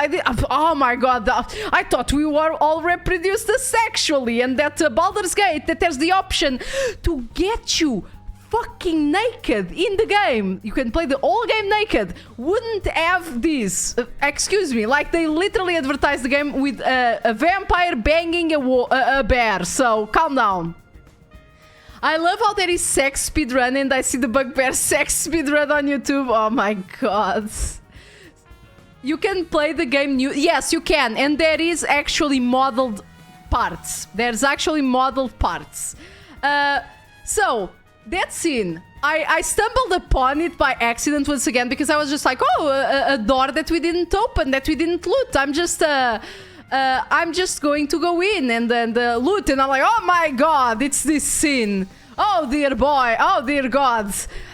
Oh my god, I thought we were all reproduced sexually, and that Baldur's Gate, that there's the option to get you fucking naked in the game. You can play the whole game naked. Wouldn't have this. Excuse me, like they literally advertised the game with a vampire banging a bear, so calm down. I love how there is sex speedrun and I see the bugbear sex speedrun on YouTube. Oh my god. You can play the game new. Yes, you can. And there is actually modeled parts. There's actually modeled parts. So, that scene, I stumbled upon it by accident once again because I was just like, oh, a door that we didn't open, that we didn't loot. I'm just going to go in and then loot, and I'm like, oh my god, it's this scene. Oh dear boy, oh dear god.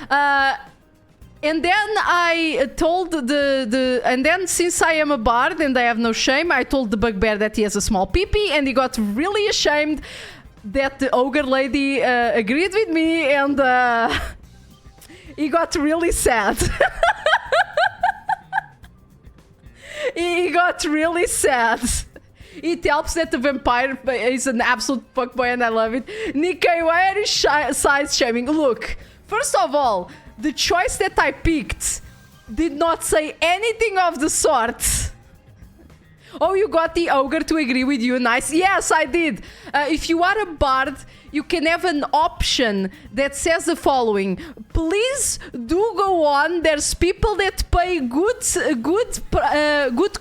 And then I told and then since I am a bard and I have no shame, I told the bugbear that he has a small peepee, and he got really ashamed that the ogre lady agreed with me, and he got really sad. He got really sad. It helps that the vampire is an absolute fuckboy and I love it. Nikkei, why are you size shaming? Look, first of all, the choice that I picked did not say anything of the sort. Oh, you got the ogre to agree with you. Nice. Yes, I did. If you are a bard, you can have an option that says the following. Please do go on. There's people that pay good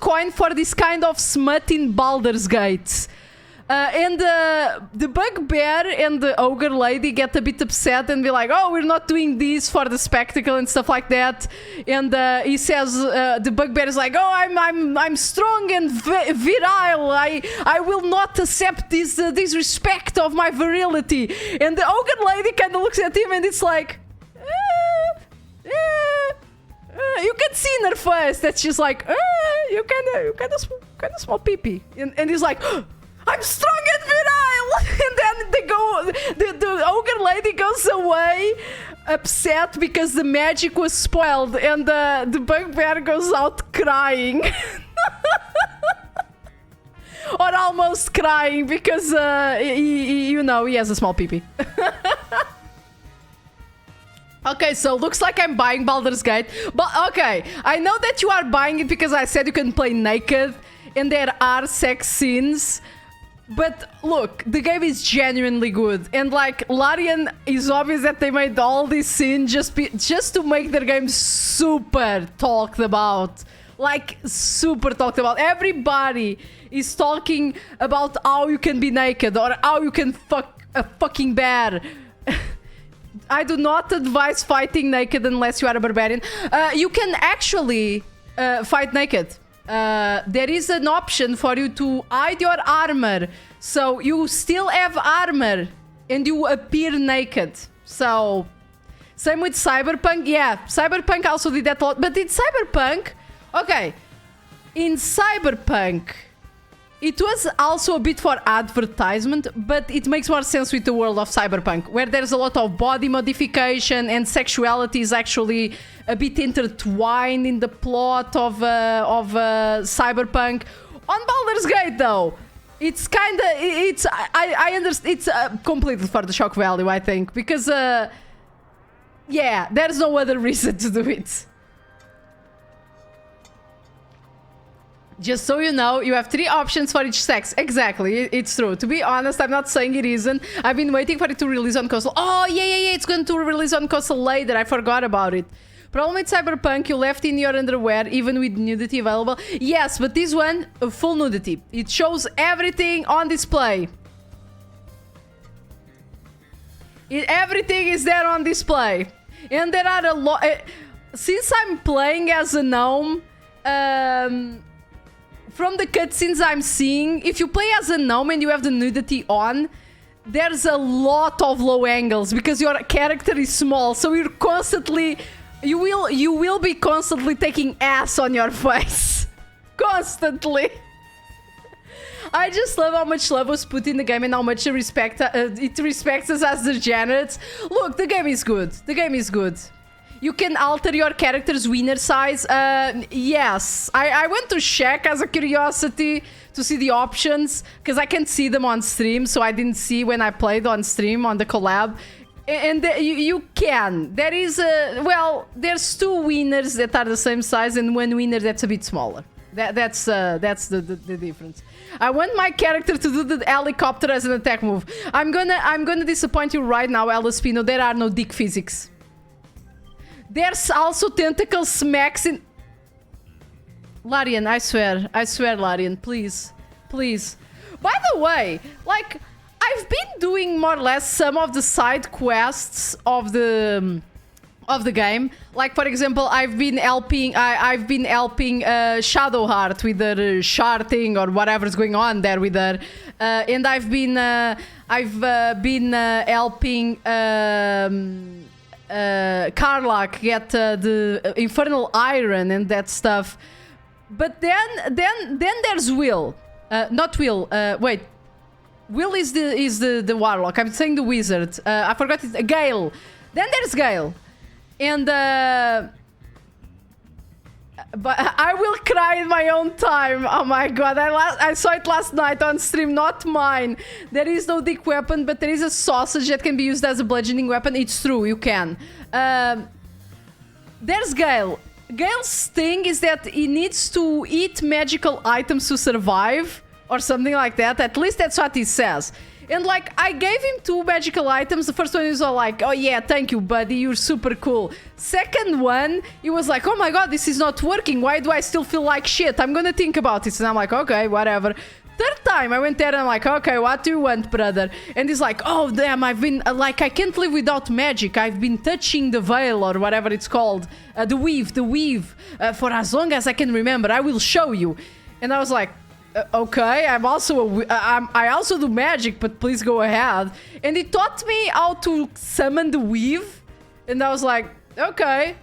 coin for this kind of smut in Baldur's Gate. And the bugbear and the ogre lady get a bit upset and be like, oh, we're not doing this for the spectacle and stuff like that. And he says, the bugbear is like, oh, I'm strong and virile. I will not accept this disrespect of my virility. And the ogre lady kind of looks at him and it's like, you can see in her face that she's like, you kind of small pee-pee. And he's like, I'm strong and virile! And then the ogre lady goes away upset because the magic was spoiled, and the bugbear goes out crying. Or almost crying because, he has a small pee-pee. Okay, so looks like I'm buying Baldur's Gate. But okay, I know that you are buying it because I said you can play naked and there are sex scenes. But look, the game is genuinely good, and like Larian is obvious that they made all these scenes just to make their game super talked about. Like super talked about. Everybody is talking about how you can be naked or how you can fuck a fucking bear. I do not advise fighting naked unless you are a barbarian. You can actually fight naked. There is an option for you to hide your armor, so you still have armor and you appear naked. So same with Cyberpunk. Yeah, Cyberpunk also did that a lot, but in Cyberpunk, okay, in Cyberpunk it was also a bit for advertisement, but it makes more sense with the world of Cyberpunk, where there's a lot of body modification and sexuality is actually a bit intertwined in the plot of Cyberpunk. On Baldur's Gate, though, it's kind of I understand it's completely for the shock value, I think, because yeah, there's no other reason to do it. Just so you know, you have 3 options for each sex. Exactly, it's true. To be honest, I'm not saying it isn't. I've been waiting for it to release on console. Oh, yeah, it's going to release on console later. I forgot about it. Problem with Cyberpunk, you left in your underwear, even with nudity available. Yes, but this one, full nudity. It shows everything on display. Everything is there on display. And there are a lot... since I'm playing as a gnome... from the cutscenes I'm seeing, if you play as a gnome and you have the nudity on, there's a lot of low angles because your character is small, so you're constantly... You will be constantly taking ass on your face. Constantly. I just love how much love was put in the game and how much it respects us as degenerates. Look, the game is good. The game is good. You can alter your character's wiener size. Yes. I went to check as a curiosity to see the options, because I can't see them on stream, so I didn't see when I played on stream on the collab. And you can. There is a... Well, there's 2 wieners that are the same size and 1 wiener that's a bit smaller. That's the difference. I want my character to do the helicopter as an attack move. I'm gonna disappoint you right now, Spino. There are no dick physics. There's also tentacle smacks in... Larian, I swear, Larian, please. Please. By the way, like, I've been doing more or less some of the side quests of the game. Like, for example, I've been helping Shadowheart with her sharding or whatever's going on there with her. And I've been helping... Karlach get the infernal iron and that stuff, but then there's Will, not Will. Wait, Will is the warlock. I'm saying the wizard. I forgot it. Gale. Then there's Gale, and but I will cry in my own time. Oh my god, I saw it last night on stream, not mine. There is no dick weapon, but there is a sausage that can be used as a bludgeoning weapon. It's true, you can. There's Gale. Gale's thing is that he needs to eat magical items to survive, or something like that. At least that's what he says. And like, I gave him 2 magical items. The first one is all like, oh yeah, thank you, buddy, you're super cool. Second one, he was like, oh my god, this is not working. Why do I still feel like shit? I'm gonna think about it. And I'm like, okay, whatever. Third time, I went there and I'm like, okay, what do you want, brother? And he's like, oh damn, I've been, like, I can't live without magic. I've been touching the veil, or whatever it's called. The weave, for as long as I can remember. I will show you. And I was like, okay, I also do magic, but please go ahead. And he taught me how to summon the weave. And I was like, okay,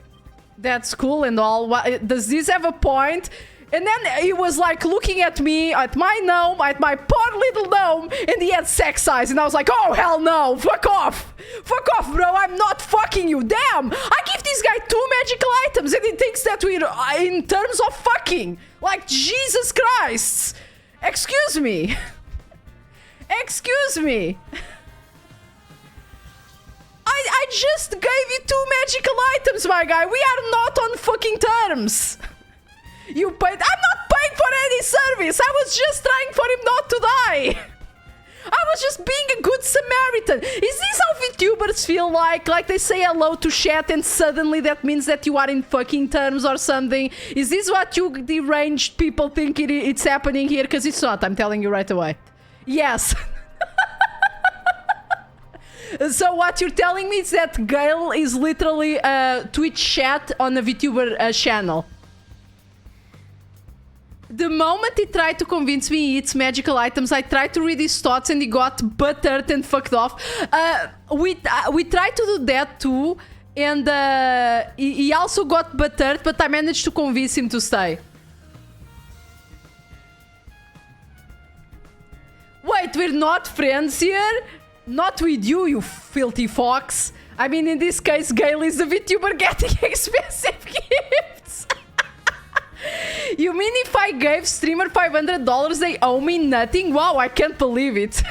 that's cool and all. Does this have a point? And then he was like looking at me, at my gnome, at my poor little gnome, and he had sex eyes. And I was like, oh, hell no, fuck off. Fuck off, bro, I'm not fucking you. Damn, I give this guy 2 magical items and he thinks that we're in terms of fucking. Like, Jesus Christ. Excuse me. Excuse me. I just gave you 2 magical items, my guy. We are not on fucking terms. You paid. I'm not paying for any service. I was just trying for him not to die. I was just being a good Samaritan. Is this how VTubers feel like? Like they say hello to chat and suddenly that means that you are in fucking terms or something? Is this what you deranged people think it's happening here? Because it's not. I'm telling you right away. Yes. So what you're telling me is that Gale is literally a Twitch chat on a VTuber channel. The moment he tried to convince me he eats magical items, I tried to read his thoughts and he got butthurt and fucked off. We tried to do that too, and he also got butthurt, but I managed to convince him to stay. Wait, we're not friends here? Not with you, you filthy fox. I mean, in this case, Gale is the VTuber getting expensive gifts. You mean if I gave streamer $500, they owe me nothing? Wow, I can't believe it.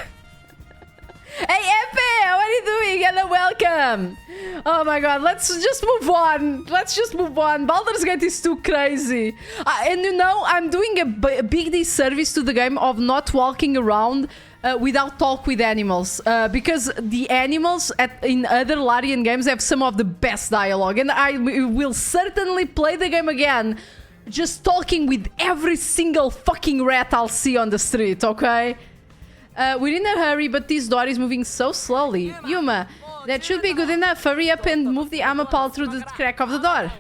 Hey, Epe, how are you doing? Hello, welcome. Oh my god, let's just move on. Let's just move on. Baldur's Gate is too crazy. And you know, I'm doing a big disservice to the game of not walking around without talk with animals. Because the animals in other Larian games have some of the best dialogue. And I will certainly play the game again just talking with every single fucking rat I'll see on the street, okay? We're in a hurry, but this door is moving so slowly. Yuma, that should be good enough. Hurry up and move the Amapal through the crack of the door.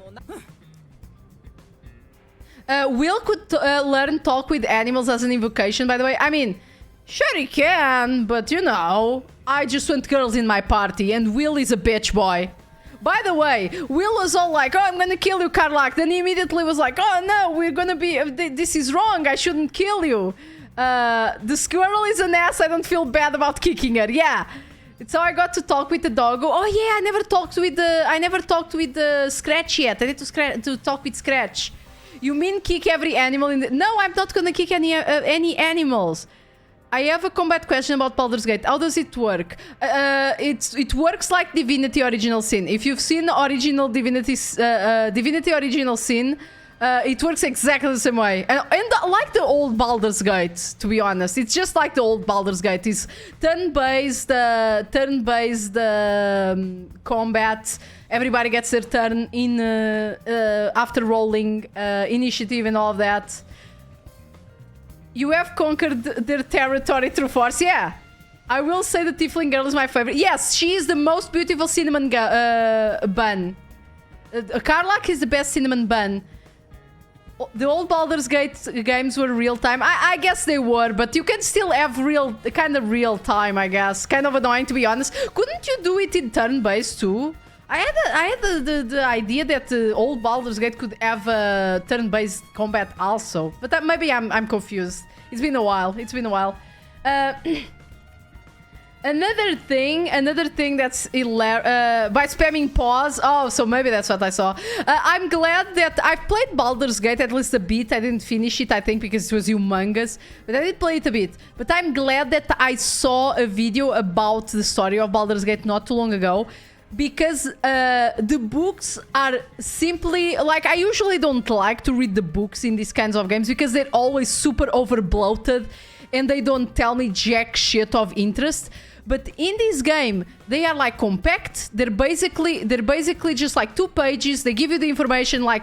Will could learn talk with animals as an invocation, by the way. I mean, sure he can, but you know, I just want girls in my party, and Will is a bitch boy. By the way, Will was all like, oh, I'm gonna kill you, Karlak. Then he immediately was like, oh no, we're gonna be, this is wrong, I shouldn't kill you. The squirrel is an ass, I don't feel bad about kicking her. Yeah. So I got to talk with the doggo. Oh yeah, I never talked with the Scratch yet. I need to talk with Scratch. You mean kick every animal in the... No, I'm not gonna kick any animals. I have a combat question about Baldur's Gate. How does it work? It works like Divinity Original Sin. If you've seen original Divinity Original Sin, it works exactly the same way. And like the old Baldur's Gate, to be honest. It's just like the old Baldur's Gate. It's turn-based combat. Everybody gets their turn in after rolling initiative and all of that. You have conquered their territory through force. Yeah. I will say the Tiefling girl is my favorite. Yes, she is the most beautiful cinnamon bun. Karlak is the best cinnamon bun. The old Baldur's Gate games were real time. I guess they were, but you can still have kind of real time, I guess. Kind of annoying, to be honest. Couldn't you do it in turn-based too? I had the idea that the old Baldur's Gate could have turn-based combat also, but that maybe I'm confused. It's been a while. It's been a while. Another thing that's hilarious, by spamming pause. Oh, so maybe that's what I saw. I'm glad that I've played Baldur's Gate at least a bit. I didn't finish it, I think, because it was humongous, but I did play it a bit. But I'm glad that I saw a video about the story of Baldur's Gate not too long ago. because the books are simply like, I usually don't like to read the books in these kinds of games because they're always super over bloated and they don't tell me jack shit of interest. But in this game, they are like compact. They're basically just like 2 pages. They give you the information like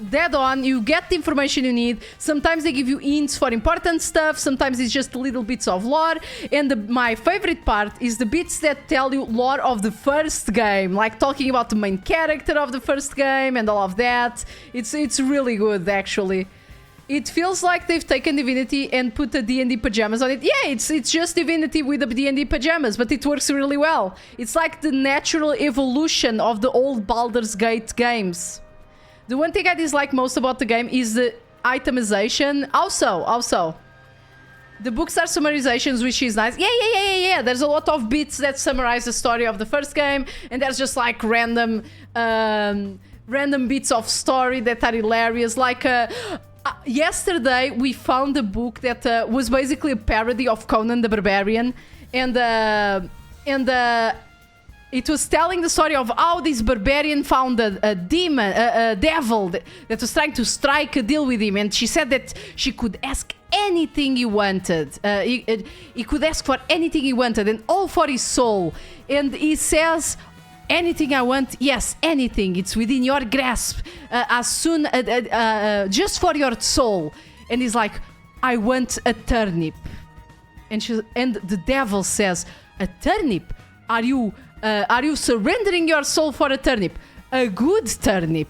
dead on. You get the information you need. Sometimes they give you hints for important stuff. Sometimes it's just little bits of lore. And my favorite part is the bits that tell you lore of the first game, like talking about the main character of the first game and all of that. It's really good, actually. It feels like they've taken Divinity and put the D&D pajamas on it. Yeah, it's just Divinity with the D&D pajamas, but it works really well. It's like the natural evolution of the old Baldur's Gate games. The one thing I dislike most about the game is the itemization. Also, the books are summarizations, which is nice. Yeah. There's a lot of bits that summarize the story of the first game, and there's just like random bits of story that are hilarious. Like yesterday, we found a book that was basically a parody of Conan the Barbarian, and it was telling the story of how this barbarian found a demon, a devil that was trying to strike a deal with him. And she said that she could ask anything he wanted. He could ask for anything he wanted, and all for his soul. And he says, anything I want, yes, anything. It's within your grasp. As soon, just for your soul. And he's like, I want a turnip. And the devil says, a turnip? Are you surrendering your soul for a turnip? A good turnip.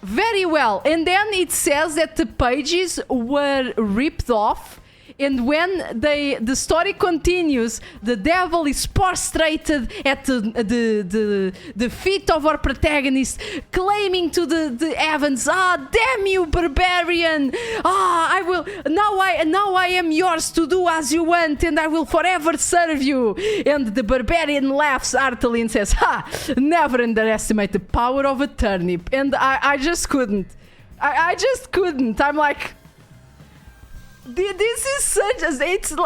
Very well. And then it says that the pages were ripped off. And when the story continues, the devil is prostrated at the feet of our protagonist, claiming to the heavens, damn you, barbarian! I will now I am yours to do as you want, and I will forever serve you. And the barbarian laughs heartily and says, never underestimate the power of a turnip. And I just couldn't. I just couldn't. I'm like, this is such a...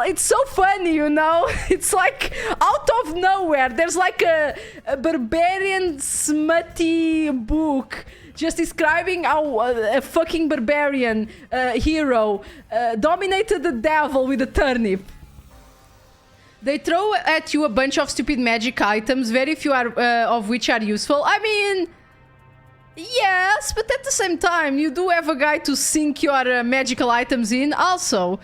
It's so funny, you know? It's like out of nowhere. There's like a barbarian smutty book just describing how a fucking barbarian hero dominated the devil with a turnip. They throw at you a bunch of stupid magic items, very few of which are useful. I mean... yes, but at the same time, you do have a guy to sink your magical items in. Also,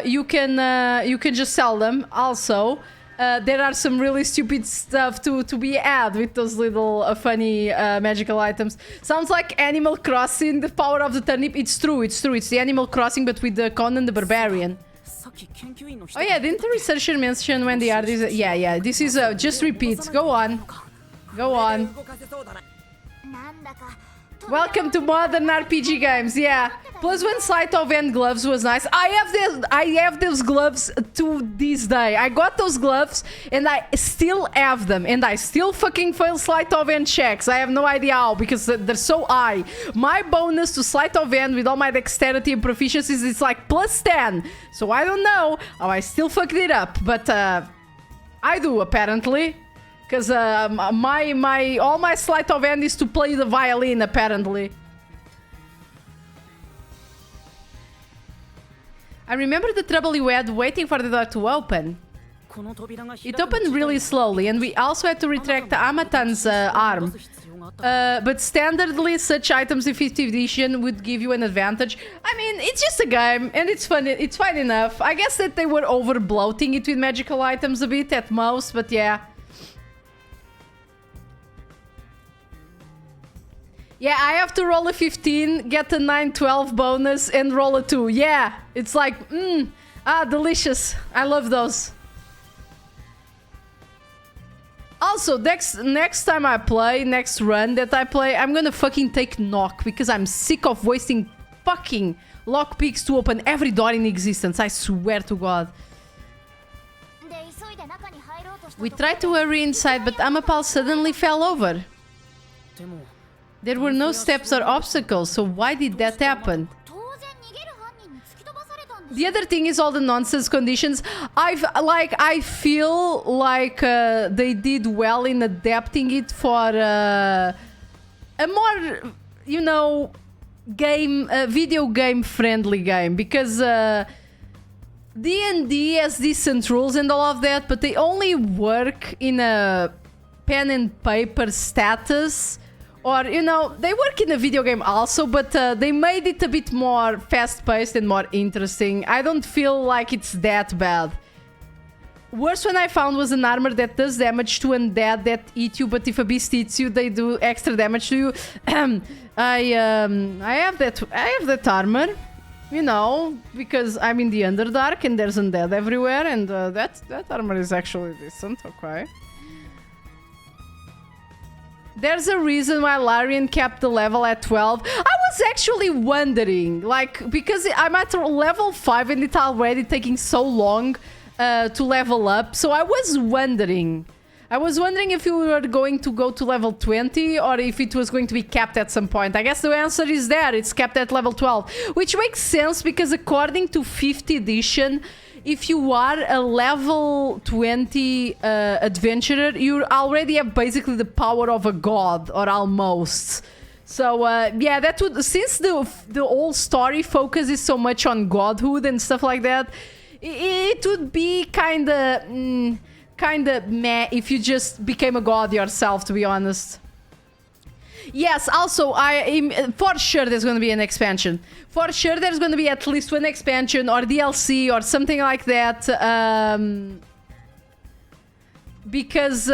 you can just sell them. Also, there are some really stupid stuff to be had with those little funny magical items. Sounds like Animal Crossing, the power of the turnip. It's true. It's the Animal Crossing, but with the Conan the Barbarian. Oh yeah, didn't the researcher mention when the artist... Yeah, this is just repeat. Go on. Welcome to modern RPG games. Yeah, +1 sleight of hand gloves was nice. I have those gloves to this day. I got those gloves and I still have them, and I still fucking fail sleight of hand checks. I have no idea how, because they're so high. My bonus to sleight of hand with all my dexterity and proficiencies is like +10. So I don't know how I still fucked it up, but I do apparently. Because all my sleight of hand is to play the violin, apparently. I remember the trouble you had waiting for the door to open. It opened really slowly, and we also had to retract Amatan's arm. But standardly, such items in 5th edition would give you an advantage. I mean, it's just a game, and it's fun. It's fine enough. I guess that they were over-bloating it with magical items a bit at most, but yeah. Yeah, I have to roll a 15, get a 9-12 bonus, and roll a 2. Yeah, it's like, delicious. I love those. Also, next time I play, next run that I play, I'm gonna fucking take knock, because I'm sick of wasting fucking lockpicks to open every door in existence. I swear to God. We tried to hurry inside, but Amapal suddenly fell over. There were no steps or obstacles, so why did that happen? The other thing is all the nonsense conditions. I feel like they did well in adapting it for a more, you know, video game friendly game, because D&D has decent rules and all of that, but they only work in a pen and paper status. Or, you know, they work in a video game also, but they made it a bit more fast-paced and more interesting. I don't feel like it's that bad. Worst one I found was an armor that does damage to undead that eat you, but if a beast eats you, they do extra damage to you. I have that armor, you know, because I'm in the Underdark and there's undead everywhere, and that armor is actually decent, okay. There's a reason why Larian kept the level at 12. I was actually wondering, like, because I'm at level 5 and it's already taking so long to level up. So I was wondering if you were going to go to level 20 or if it was going to be capped at some point. I guess the answer is there. It's capped at level 12, which makes sense because according to 5th edition, if you are a level 20 adventurer, you already have basically the power of a god, or almost. So yeah, that would, since the whole story focuses so much on godhood and stuff like that, it would be kind of meh if you just became a god yourself, to be honest. Yes, also, for sure there's going to be an expansion. For sure there's going to be at least one expansion or DLC or something like that. Because,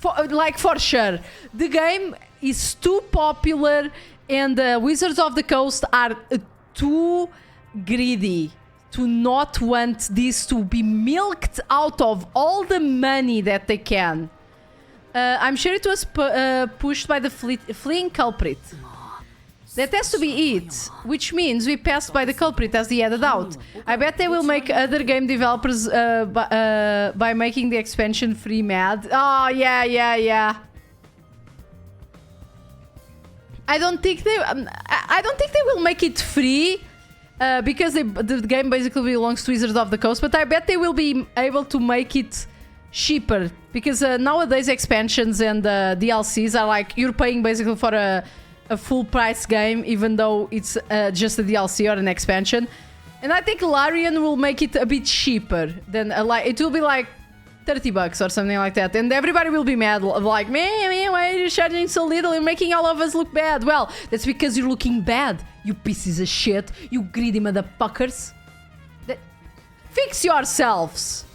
for sure. The game is too popular and Wizards of the Coast are too greedy to not want this to be milked out of all the money that they can. I'm sure it was pushed by the fleeing culprit. That has to be it, which means we passed by the culprit as he added out. I bet they will make other game developers by making the expansion free mad. Oh, yeah. I don't think they will make it free because the game basically belongs to Wizards of the Coast, but I bet they will be able to make it cheaper, because nowadays expansions and DLCs are like you're paying basically for a full price game, even though it's just a DLC or an expansion. And I think Larian will make it a bit cheaper than it will be like $30 or something like that, and everybody will be mad, like, man, why are you charging so little? You're making all of us look bad. Well, that's because you're looking bad, you pieces of shit, you greedy motherfuckers. Fix yourselves.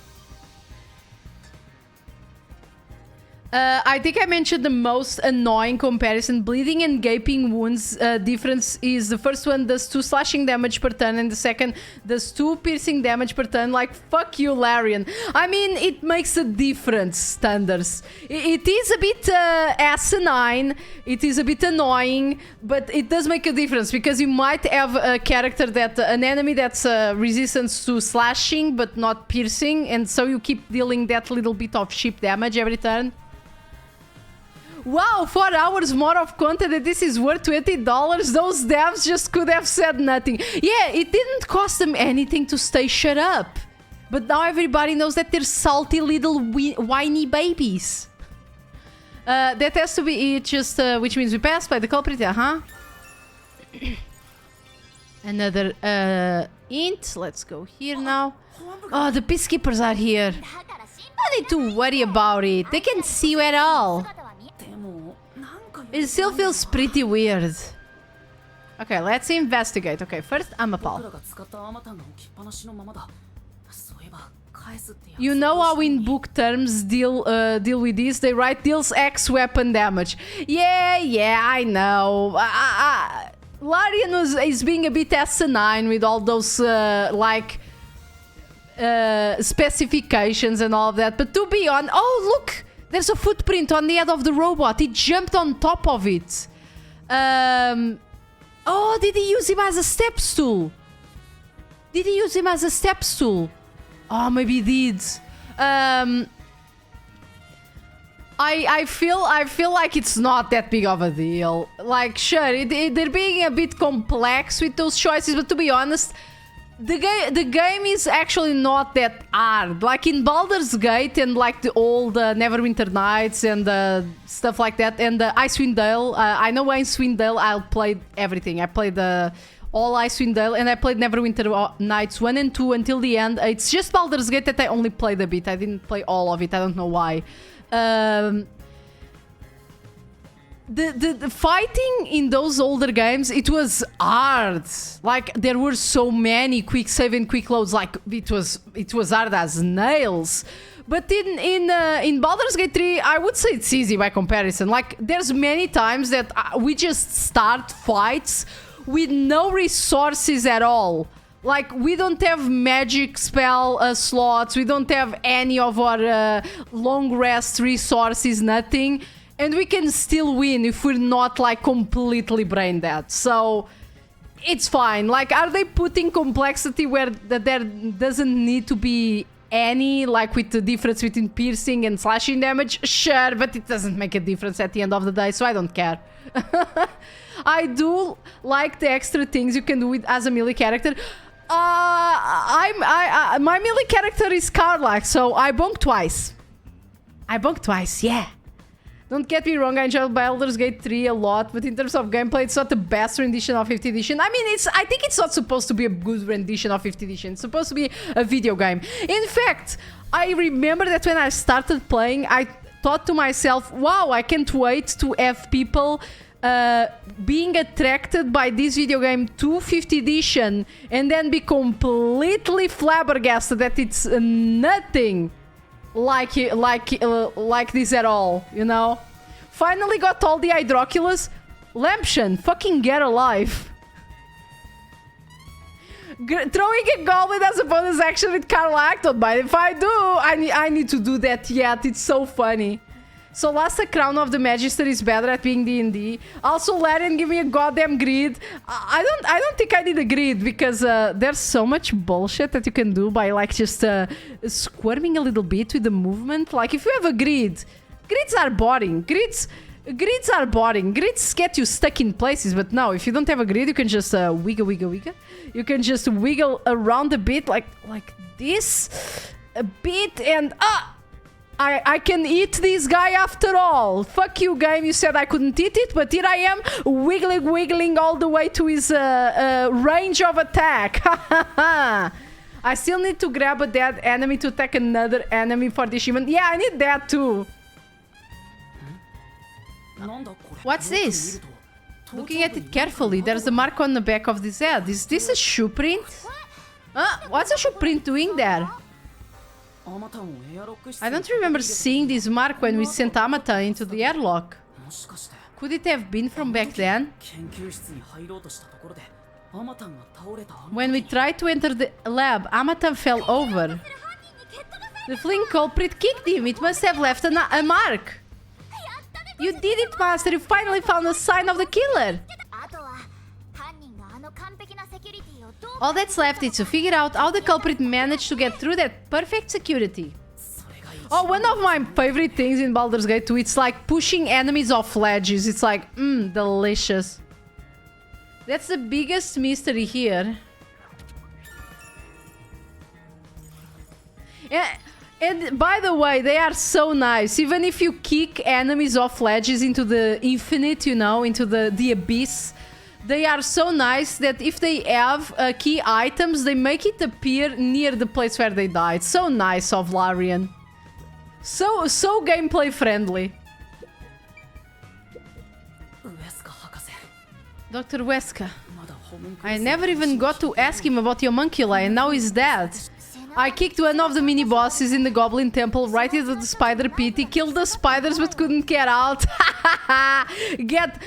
I think I mentioned the most annoying comparison. Bleeding and gaping wounds difference is the first one does 2 slashing damage per turn and the second does 2 piercing damage per turn. Like, fuck you, Larian. I mean, it makes a difference, standards. It is a bit asinine, it is a bit annoying, but it does make a difference, because you might have a character that, an enemy that's resistance to slashing but not piercing, and so you keep dealing that little bit of cheap damage every turn. Wow, 4 hours more of content and this is worth $20? Those devs just could have said nothing. Yeah, it didn't cost them anything to stay shut up. But now everybody knows that they're salty little whiny babies. That has to be it, just which means we passed by the culprit, Another int. Let's go here now. Oh, the peacekeepers are here. No need to worry about it. They can see you at all. It still feels pretty weird. Okay, let's investigate. Okay, first Amapal. You know how in book terms deal with this? They write deals X weapon damage. Yeah, I know. Larian is being a bit asinine with all those specifications and all of that. But to be honest, oh look, there's a footprint on the head of the robot. He jumped on top of it. Oh, did he use him as a step stool? Oh, maybe he did. I feel like it's not that big of a deal. Like, sure, they're being a bit complex with those choices, but to be honest, the game is actually not that hard. Like in Baldur's Gate and like the old Neverwinter Nights and stuff like that, and Icewind Dale. I know Icewind Dale. I played everything. I played all Icewind Dale, and I played Neverwinter Nights 1 and 2 until the end. It's just Baldur's Gate that I only played a bit. I didn't play all of it. I don't know why. The fighting in those older games, it was hard. Like there were so many quick save and quick loads. Like it was hard as nails. But in Baldur's Gate 3, I would say it's easy by comparison. Like there's many times that we just start fights with no resources at all. Like we don't have magic spell slots. We don't have any of our long rest resources. Nothing. And we can still win if we're not like completely brain dead. So it's fine. Like, are they putting complexity where there doesn't need to be any, like with the difference between piercing and slashing damage? Sure, but it doesn't make a difference at the end of the day, so I don't care. I do like the extra things you can do with as a melee character. My melee character is Karlach, so I bonk twice. Yeah. Don't get me wrong, I enjoyed Baldur's Gate 3 a lot, but in terms of gameplay, it's not the best rendition of 5th edition. I mean, I think it's not supposed to be a good rendition of 5th edition. It's supposed to be a video game. In fact, I remember that when I started playing, I thought to myself, wow, I can't wait to have people being attracted by this video game to 5th edition and then be completely flabbergasted that it's nothing like this at all, you know? Finally got all the Hydroculus. Lampshan, fucking get alive. Throwing a goblin as a bonus action with Karlach, don't mind if I do. I need to do that yet. It's so funny. So last, the Crown of the Magister is better at being D&D. Also, Larian, give me a goddamn grid. I don't think I need a grid because there's so much bullshit that you can do by like just squirming a little bit with the movement. Like if you have a grid, grids are boring. Grids are boring. Grids get you stuck in places, but no, if you don't have a grid, you can just wiggle. You can just wiggle around a bit like this, a bit, and I can eat this guy after all. Fuck you, game. You said I couldn't eat it, but here I am, wiggling all the way to his range of attack. I still need to grab a dead enemy to attack another enemy for the achievement. Yeah, I need that too. What's this? Looking at it carefully, there's a mark on the back of this head. Is this a shoe print? What's a shoe print doing there? I don't remember seeing this mark when we sent Amata into the airlock. Could it have been from back then? When we tried to enter the lab, Amata fell over. The fleeing culprit kicked him. It must have left a mark. You did it, Master. You finally found a sign of the killer. All that's left is to figure out how the culprit managed to get through that perfect security. Oh, one of my favorite things in Baldur's Gate 2, it's like pushing enemies off ledges. It's like, delicious. That's the biggest mystery here. And by the way, they are so nice. Even if you kick enemies off ledges into the infinite, you know, into the abyss, they are so nice that if they have key items, they make it appear near the place where they died. So nice of Larian. So gameplay friendly. Dr. Weska. I never even got to ask him about your homunculi, and now he's dead. I kicked one of the mini-bosses in the Goblin Temple right into the spider pit. He killed the spiders but couldn't get out. Get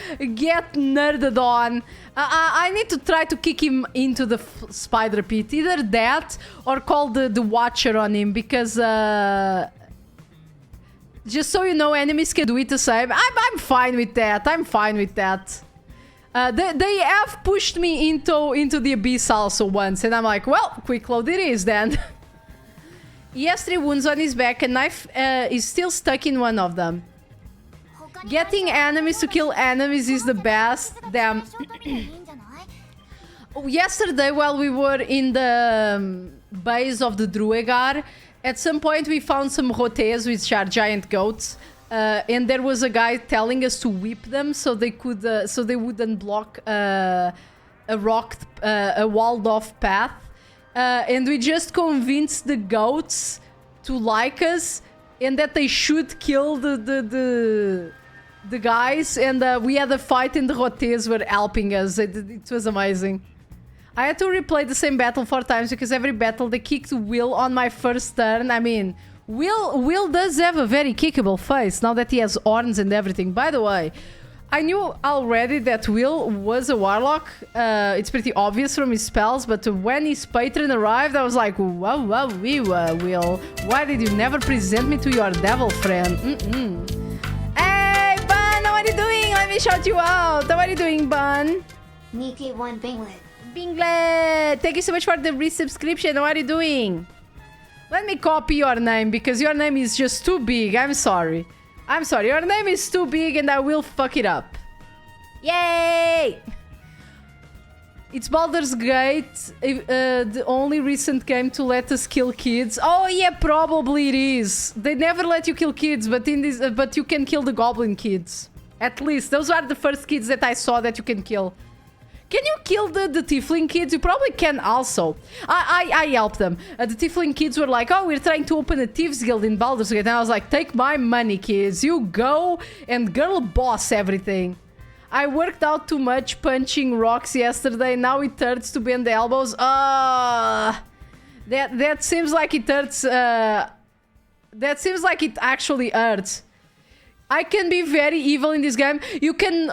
nerded on. I need to try to kick him into the spider pit. Either that or call the Watcher on him, because... just so you know, enemies can do it the same. I'm fine with that. I'm fine with that. They have pushed me into the abyss also once, and I'm like, well, quick load it is then. He has 3 wounds on his back, and knife is still stuck in one of them. Getting enemies to kill enemies is the best. Damn. Yesterday, while we were in the base of the Druegar, at some point we found some rotes, which are giant goats, and there was a guy telling us to whip them so they could, so they wouldn't block a walled-off path. And we just convinced the goats to like us and that they should kill the guys. And we had a fight and the rotes were helping us. It was amazing. I had to replay the same battle 4 times because every battle they kicked Will on my first turn. I mean, Will does have a very kickable face now that he has horns and everything. By the way, I knew already that Will was a warlock. It's pretty obvious from his spells, but when his patron arrived, I was like, wow, Will. Why did you never present me to your devil friend? Hey, Bun, how are you doing? Let me shout you out. How are you doing, Bun? Nikki one Binglet. Binglet! Thank you so much for the resubscription. How are you doing? Let me copy your name because your name is just too big. I'm sorry. I'm sorry. Your name is too big and I will fuck it up. Yay! It's Baldur's Gate, the only recent game to let us kill kids. Oh yeah, probably it is. They never let you kill kids, but in this, but you can kill the goblin kids. At least those are the first kids that I saw that you can kill. Can you kill the tiefling kids? You probably can also. I helped them. The tiefling kids were like, oh, we're trying to open a thieves guild in Baldur's Gate. And I was like, take my money, kids. You go and girl boss everything. I worked out too much punching rocks yesterday. Now it hurts to bend the elbows. That seems like it hurts. That seems like it actually hurts. I can be very evil in this game. You can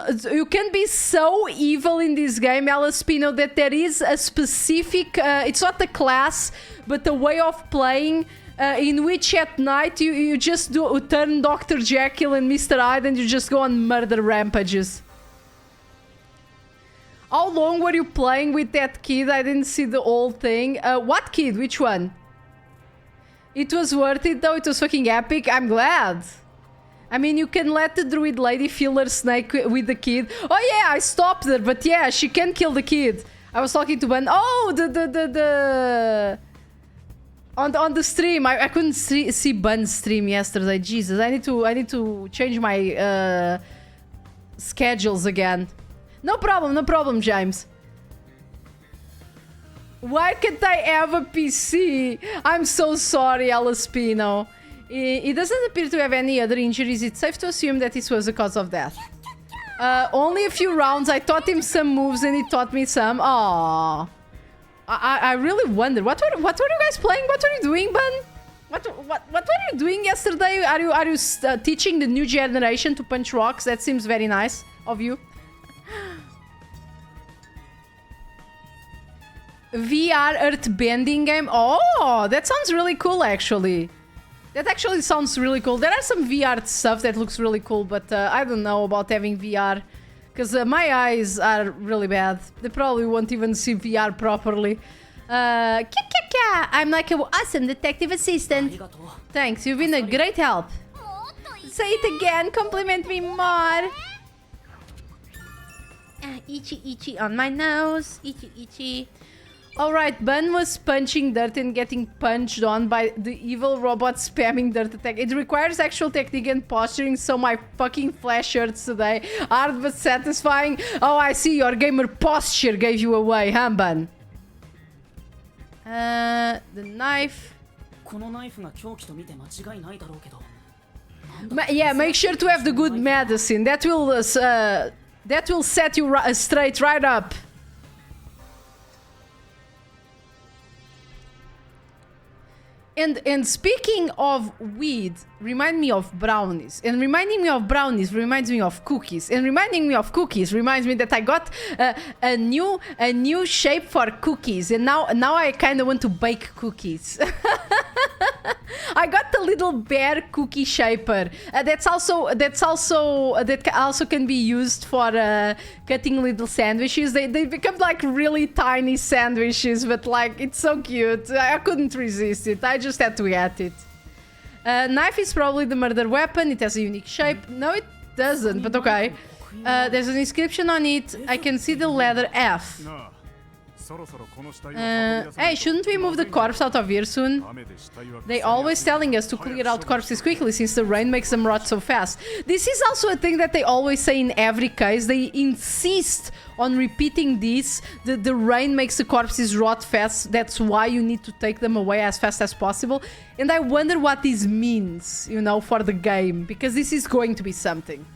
be so evil in this game, Alaspino, that there is a specific... it's not a class, but a way of playing in which at night you just turn Dr. Jekyll and Mr. Hyde and you just go on murder rampages. How long were you playing with that kid? I didn't see the whole thing. What kid? Which one? It was worth it though. It was fucking epic. I'm glad. I mean, you can let the druid lady fill her snake with the kid. Oh yeah, I stopped her, but yeah, she can kill the kid. I was talking to Ben. Oh, on the stream. I couldn't see Bun's stream yesterday. Jesus, I need to change my schedules again. No problem, James. Why can't I have a PC? I'm so sorry, Alaspino. He doesn't appear to have any other injuries. It's safe to assume that this was the cause of death. Only a few rounds. I taught him some moves and he taught me some. Aww. I really wonder. What were you guys playing? What were you doing, Bun? What were you doing yesterday? Are you teaching the new generation to punch rocks? That seems very nice of you. VR earthbending game. Oh, that sounds really cool, actually. That actually sounds really cool. There are some VR stuff that looks really cool, but I don't know about having VR. Because my eyes are really bad. They probably won't even see VR properly. I'm like an awesome detective assistant. Thanks, you've been a great help. Say it again, compliment me more. Itchy on my nose. Itchy. Alright, Bun was punching dirt and getting punched on by the evil robot spamming dirt attack. It requires actual technique and posturing, so my fucking flesh hurts today. Hard but satisfying. Oh, I see, your gamer posture gave you away, huh, Bun? The knife. Yeah, make sure to have the good medicine. That will set you straight right up. And speaking of weed, remind me of brownies. And reminding me of brownies reminds me of cookies. And reminding me of cookies reminds me that I got a new shape for cookies. And now I kind of want to bake cookies. I got the little bear cookie shaper. That also can be used for cutting little sandwiches. They become like really tiny sandwiches, but like it's so cute. I couldn't resist it. I just had to get it. Knife is probably the murder weapon. It has a unique shape. No, doesn't, but okay. There's an inscription on it. I can see the letter F. Hey, shouldn't we move the corpse out of here soon? They always telling us to clear out corpses quickly since the rain makes them rot so fast. This is also a thing that they always say in every case. They insist on repeating this. The rain makes the corpses rot fast. That's why you need to take them away as fast as possible. And I wonder what this means, you know, for the game. Because this is going to be something.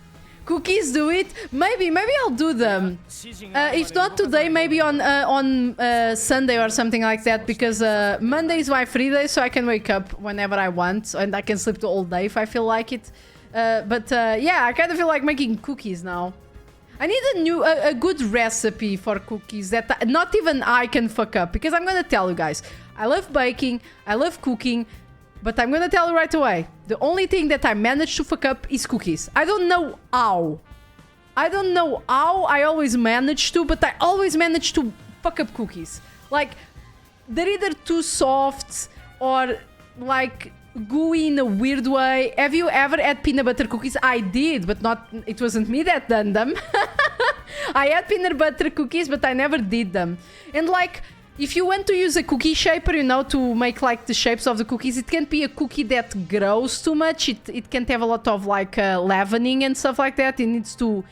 Cookies do it. Maybe I'll do them. If not today, maybe on Sunday or something like that. Because Monday is my free day, so I can wake up whenever I want, and I can sleep the whole day if I feel like it. Yeah, I kind of feel like making cookies now. I need a good recipe for cookies that not even I can fuck up. Because I'm gonna tell you guys, I love baking, I love cooking. But I'm gonna tell you right away, the only thing that I managed to fuck up is cookies. I don't know how. I don't know how I always manage to, but I always manage to fuck up cookies. Like, they're either too soft or like gooey in a weird way. Have you ever had peanut butter cookies? I did, but it wasn't me that done them. I had peanut butter cookies, but I never did them. And like, if you want to use a cookie shaper, you know, to make like the shapes of the cookies, it can't be a cookie that grows too much. It can't have a lot of like leavening and stuff like that. It needs to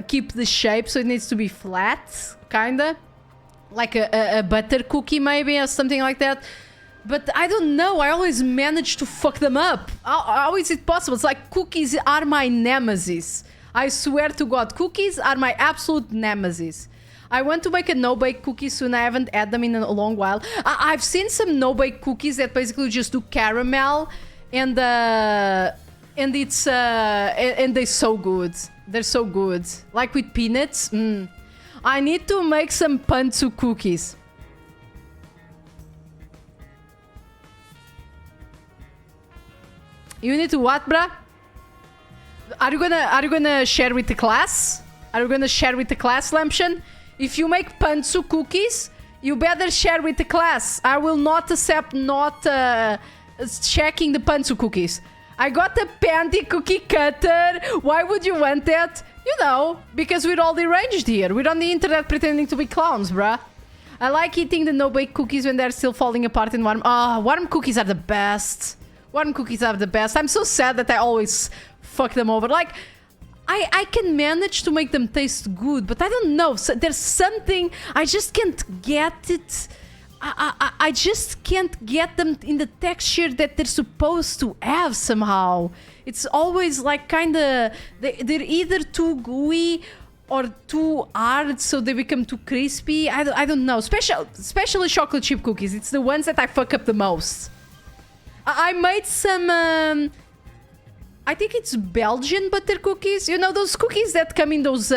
keep the shape, so it needs to be flat, kinda. Like a butter cookie maybe or something like that. But I don't know, I always manage to fuck them up. How is it possible? It's like cookies are my nemesis. I swear to God, cookies are my absolute nemesis. I want to make a no-bake cookie soon. I haven't had them in a long while. I've seen some no-bake cookies that basically just do caramel, and it's and they're so good. They're so good, like with peanuts. I need to make some pantsu cookies. You need to what, bruh? Are you gonna share with the class? Are you gonna share with the class, Lampshan? If you make pantsu cookies, you better share with the class. I will not accept not checking the pantsu cookies. I got a panty cookie cutter. Why would you want that? You know, because we're all deranged here. We're on the internet pretending to be clowns, bruh. I like eating the no-bake cookies when they're still falling apart in warm. Warm cookies are the best. Warm cookies are the best. I'm so sad that I always fuck them over. Like, I can manage to make them taste good, but I don't know. So there's something, I just can't get it. I just can't get them in the texture that they're supposed to have somehow. It's always like kinda, they're either too gooey or too hard, so they become too crispy. I don't know. Especially chocolate chip cookies. It's the ones that I fuck up the most. I made some... I think it's Belgian butter cookies. You know, those cookies that come in those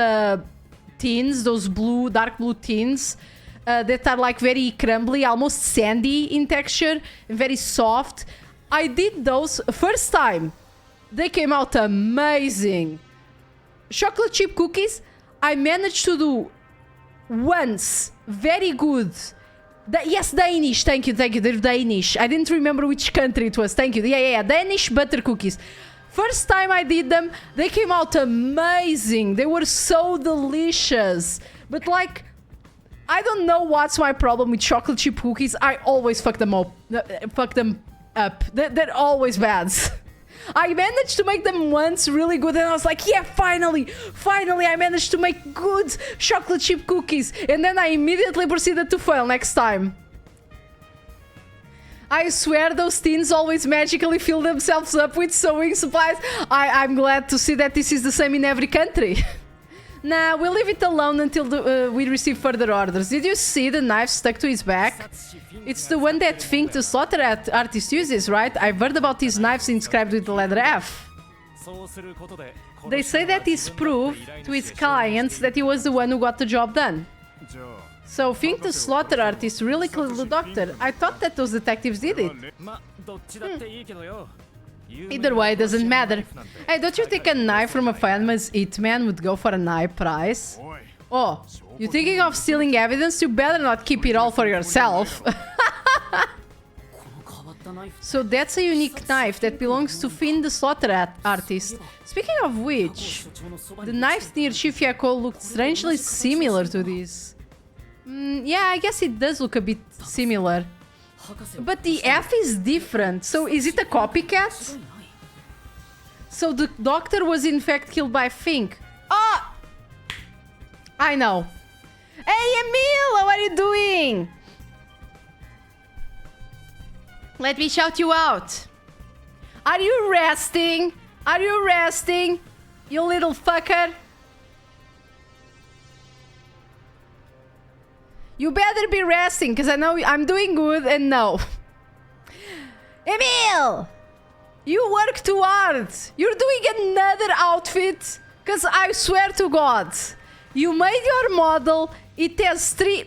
tins, those dark blue tins, that are like very crumbly, almost sandy in texture, and very soft. I did those first time. They came out amazing. Chocolate chip cookies, I managed to do once. Very good. Yes, Danish. Thank you. They're Danish. I didn't remember which country it was. Thank you. Yeah. Danish butter cookies. First time I did them, they came out amazing. They were so delicious. But like, I don't know what's my problem with chocolate chip cookies. I always fuck them up. They're always bad. I managed to make them once really good, and I was like, yeah, finally I managed to make good chocolate chip cookies. And then I immediately proceeded to fail next time. I swear those teens always magically fill themselves up with sewing supplies. I'm glad to see that this is the same in every country. Nah, we'll leave it alone until we receive further orders. Did you see the knife stuck to his back? It's the one that Fink the slaughter artist uses, right? I've heard about these knives inscribed with the letter F. They say that is proof to his clients that he was the one who got the job done. So Fink the slaughter artist really killed the doctor. I thought that those detectives did it. Either way, it doesn't matter. Hey, don't you think a knife from a famous hitman would go for a high price? Oh, you thinking of stealing evidence? You better not keep it all for yourself. So that's a unique knife that belongs to Finn the Slaughter Artist. Speaking of which, the knives near Shifiako looked strangely similar to this. Yeah, I guess it does look a bit similar. But the F is different, so is it a copycat? So the doctor was in fact killed by Fink. Ah! I know. Hey Emil, how are you doing? Let me shout you out. Are you resting? Are you resting? You little fucker. You better be resting, because I know I'm doing good and no. Emil! You work too hard. You're doing another outfit. Because I swear to God, you made your model. It has three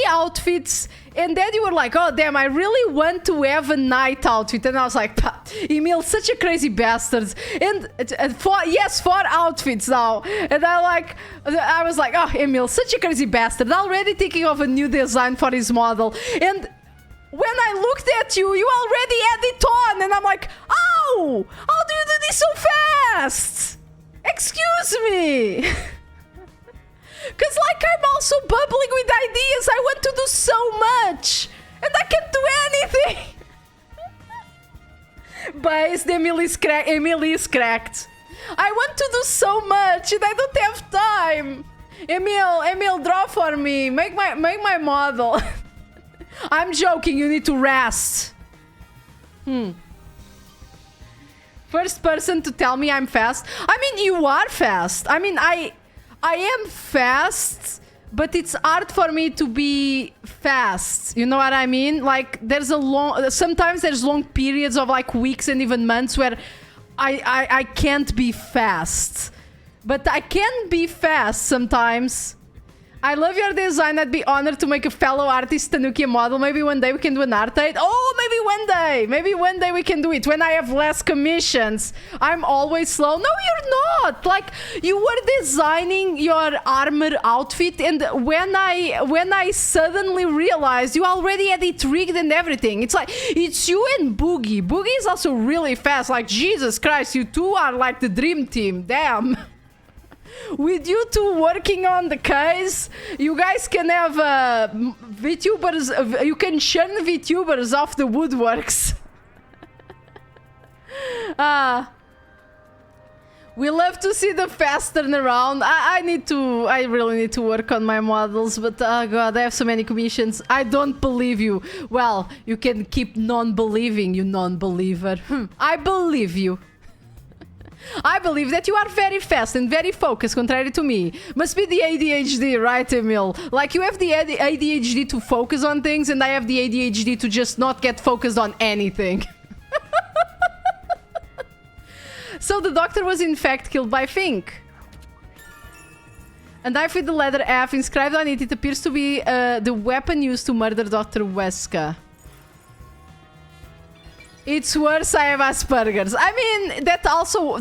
outfits. And then you were like, oh, damn, I really want to have a night outfit. And I was like, Emil, such a crazy bastard. And four outfits now. And I was like, oh, Emil, such a crazy bastard. Already thinking of a new design for his model. And when I looked at you, you already had it on. And I'm like, oh, how do you do this so fast? Excuse me. Because, like, I'm also bubbling with ideas. I want to do so much. And I can't do anything. Based, Emily is cracked. I want to do so much and I don't have time. Emil, draw for me. Make my model. I'm joking. You need to rest. First person to tell me I'm fast. I mean, you are fast. I mean, I am fast, but it's hard for me to be fast. You know what I mean? Like, sometimes there's long periods of like weeks and even months where I can't be fast. But I can be fast sometimes. I love your design. I'd be honored to make a fellow artist Tanuki a model. Maybe one day we can do an art date. Oh, maybe one day. Maybe one day we can do it when I have less commissions. I'm always slow. No, you're not. Like, you were designing your armor outfit, and when I suddenly realized you already had it rigged and everything. It's like, it's you and Boogie. Boogie is also really fast. Like, Jesus Christ, you two are like the dream team. Damn. With you two working on the case, you guys can have VTubers. You can shun VTubers off the woodworks. We love to see the fast turnaround. I really need to work on my models, but oh god, I have so many commissions. I don't believe you. Well, you can keep non-believing, you non-believer. I believe you. I believe that you are very fast and very focused, contrary to me. Must be the ADHD, right, Emil? Like, you have the ADHD to focus on things, and I have the ADHD to just not get focused on anything. So the doctor was in fact killed by Fink. A knife with the letter F inscribed on it. It appears to be the weapon used to murder Dr. Weska. It's worse, I have Asperger's. I mean, that also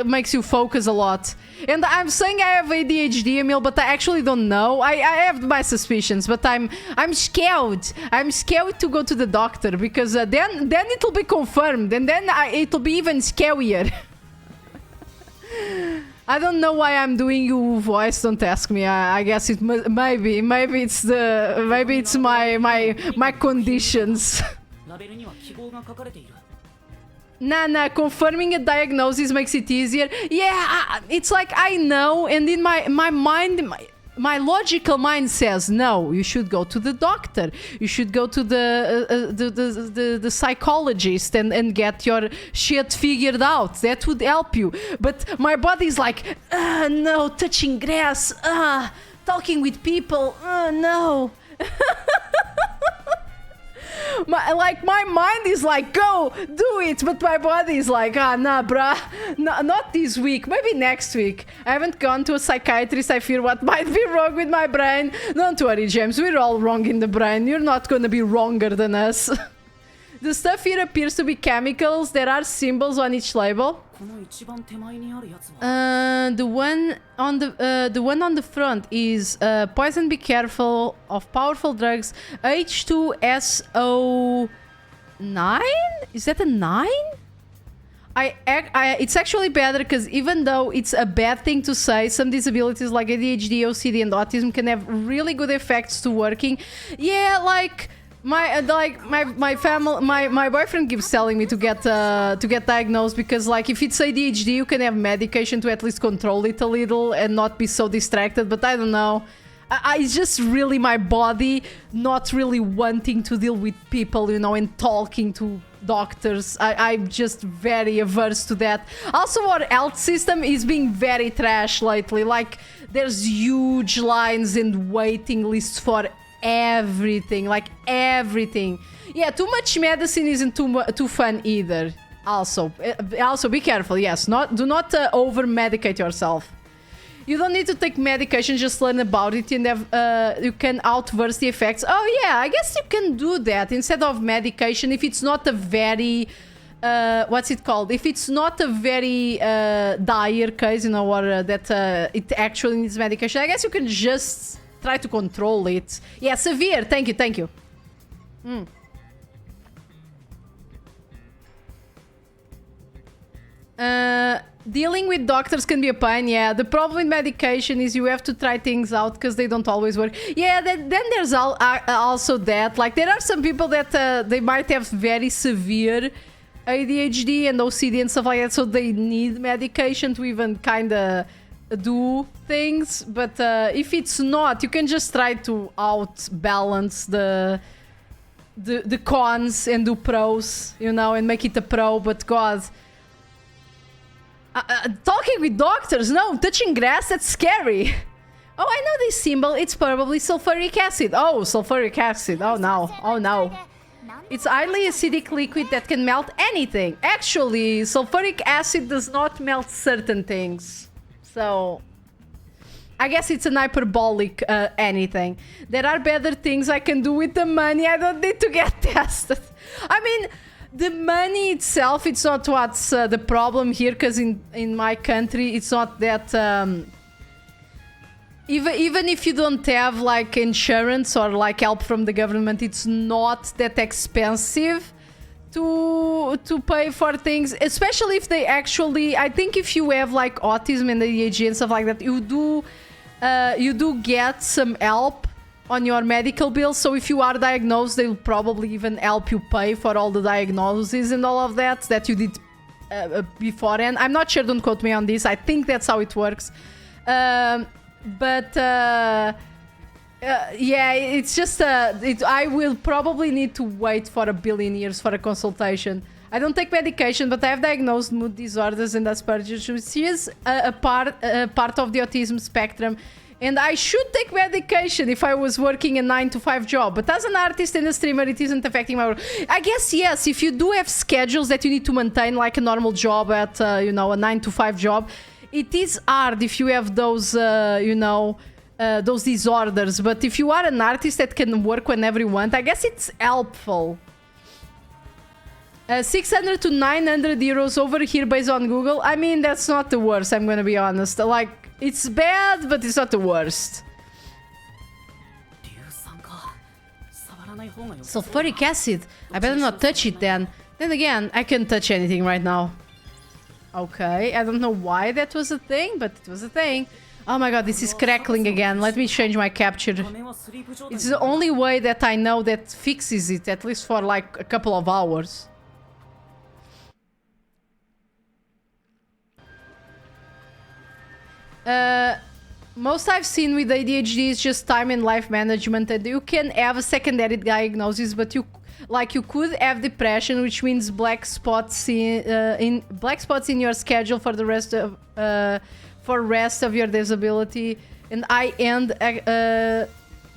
makes you focus a lot. And I'm saying I have ADHD, Emil, but I actually don't know. I have my suspicions, but I'm scared. I'm scared to go to the doctor, because then it'll be confirmed, and then it'll be even scarier. I don't know why I'm doing you voice. Don't ask me. I guess it maybe it's my conditions. Nah, confirming a diagnosis makes it easier. Yeah, it's like I know, and in my mind, my logical mind says, no, you should go to the doctor. You should go to the psychologist and get your shit figured out. That would help you. But my body's like, no, touching grass, talking with people, no. My mind is like, go, do it, but my body is like, nah, bruh, no, not this week, maybe next week. I haven't gone to a psychiatrist. I fear what might be wrong with my brain. Don't worry, James, we're all wrong in the brain. You're not gonna be wronger than us. The stuff here appears to be chemicals. There are symbols on each label. The one on the front is poison. Be careful of powerful drugs. H2SO 9? Is that a 9? It's actually better because even though it's a bad thing to say, some disabilities like ADHD, OCD, and autism can have really good effects to working. Yeah, like my family, my boyfriend keeps telling me to get diagnosed because like if it's ADHD, you can have medication to at least control it a little and not be so distracted. But I don't know. It's just really my body not really wanting to deal with people, you know, and talking to doctors. I'm just very averse to that. Also, our health system is being very trash lately. Like, there's huge lines and waiting lists for everything. Like, everything. Yeah, too much medicine isn't too fun either. Also, be careful. Yes, do not over-medicate yourself. You don't need to take medication, just learn about it and you can outverse the effects. Oh yeah, I guess you can do that instead of medication if it's not a very... what's it called? If it's not a very dire case, you know, or that it actually needs medication, I guess you can just try to control it. Yeah, severe. Thank you. Dealing with doctors can be a pain, yeah. The problem with medication is you have to try things out because they don't always work. Yeah, then there's also that. Like, there are some people that they might have very severe ADHD and OCD and stuff like that, so they need medication to even kind of do things. But if it's not, you can just try to outbalance the cons and do pros, you know, and make it a pro. But God... talking with doctors? No, touching grass? That's scary. Oh, I know this symbol. It's probably sulfuric acid. Oh, sulfuric acid. Oh, no. Oh, no. It's highly acidic liquid that can melt anything. Actually, sulfuric acid does not melt certain things. So, I guess it's an hyperbolic anything. There are better things I can do with the money. I don't need to get tested. I mean... the money itself, it's not what's the problem here, because in my country, it's not that... even if you don't have, like, insurance or, like, help from the government, it's not that expensive to pay for things. Especially if they actually... I think if you have, like, autism and ADHD and stuff like that, you do get some help on your medical bills. So if you are diagnosed, they'll probably even help you pay for all the diagnoses and all of that you did beforehand. I'm not sure, don't quote me on this. I think that's how it works. Yeah, it's just I will probably need to wait for 1 billion years for a consultation. I don't take medication, but I have diagnosed mood disorders and Asperger's, which is a part of the autism spectrum. And I should take medication if I was working a 9-to-5 job. But as an artist and a streamer, it isn't affecting my work. I guess, yes, if you do have schedules that you need to maintain, like a normal job at, you know, a 9-to-5 job, it is hard if you have those, you know, those disorders. But if you are an artist that can work whenever you want, I guess it's helpful. 600 to 900 euros over here based on Google. I mean, that's not the worst, I'm gonna be honest. Like, it's bad, but it's not the worst. Sulfuric acid. I better not touch it then. Then again, I can touch anything right now. Okay, I don't know why that was a thing, but it was a thing. Oh my god, this is crackling again. Let me change my capture. It's the only way that I know that fixes it, at least for like a couple of hours. Most I've seen with ADHD is just time and life management, and you can have a secondary diagnosis, but you could have depression, which means black spots in your schedule for the rest of your disability. And I end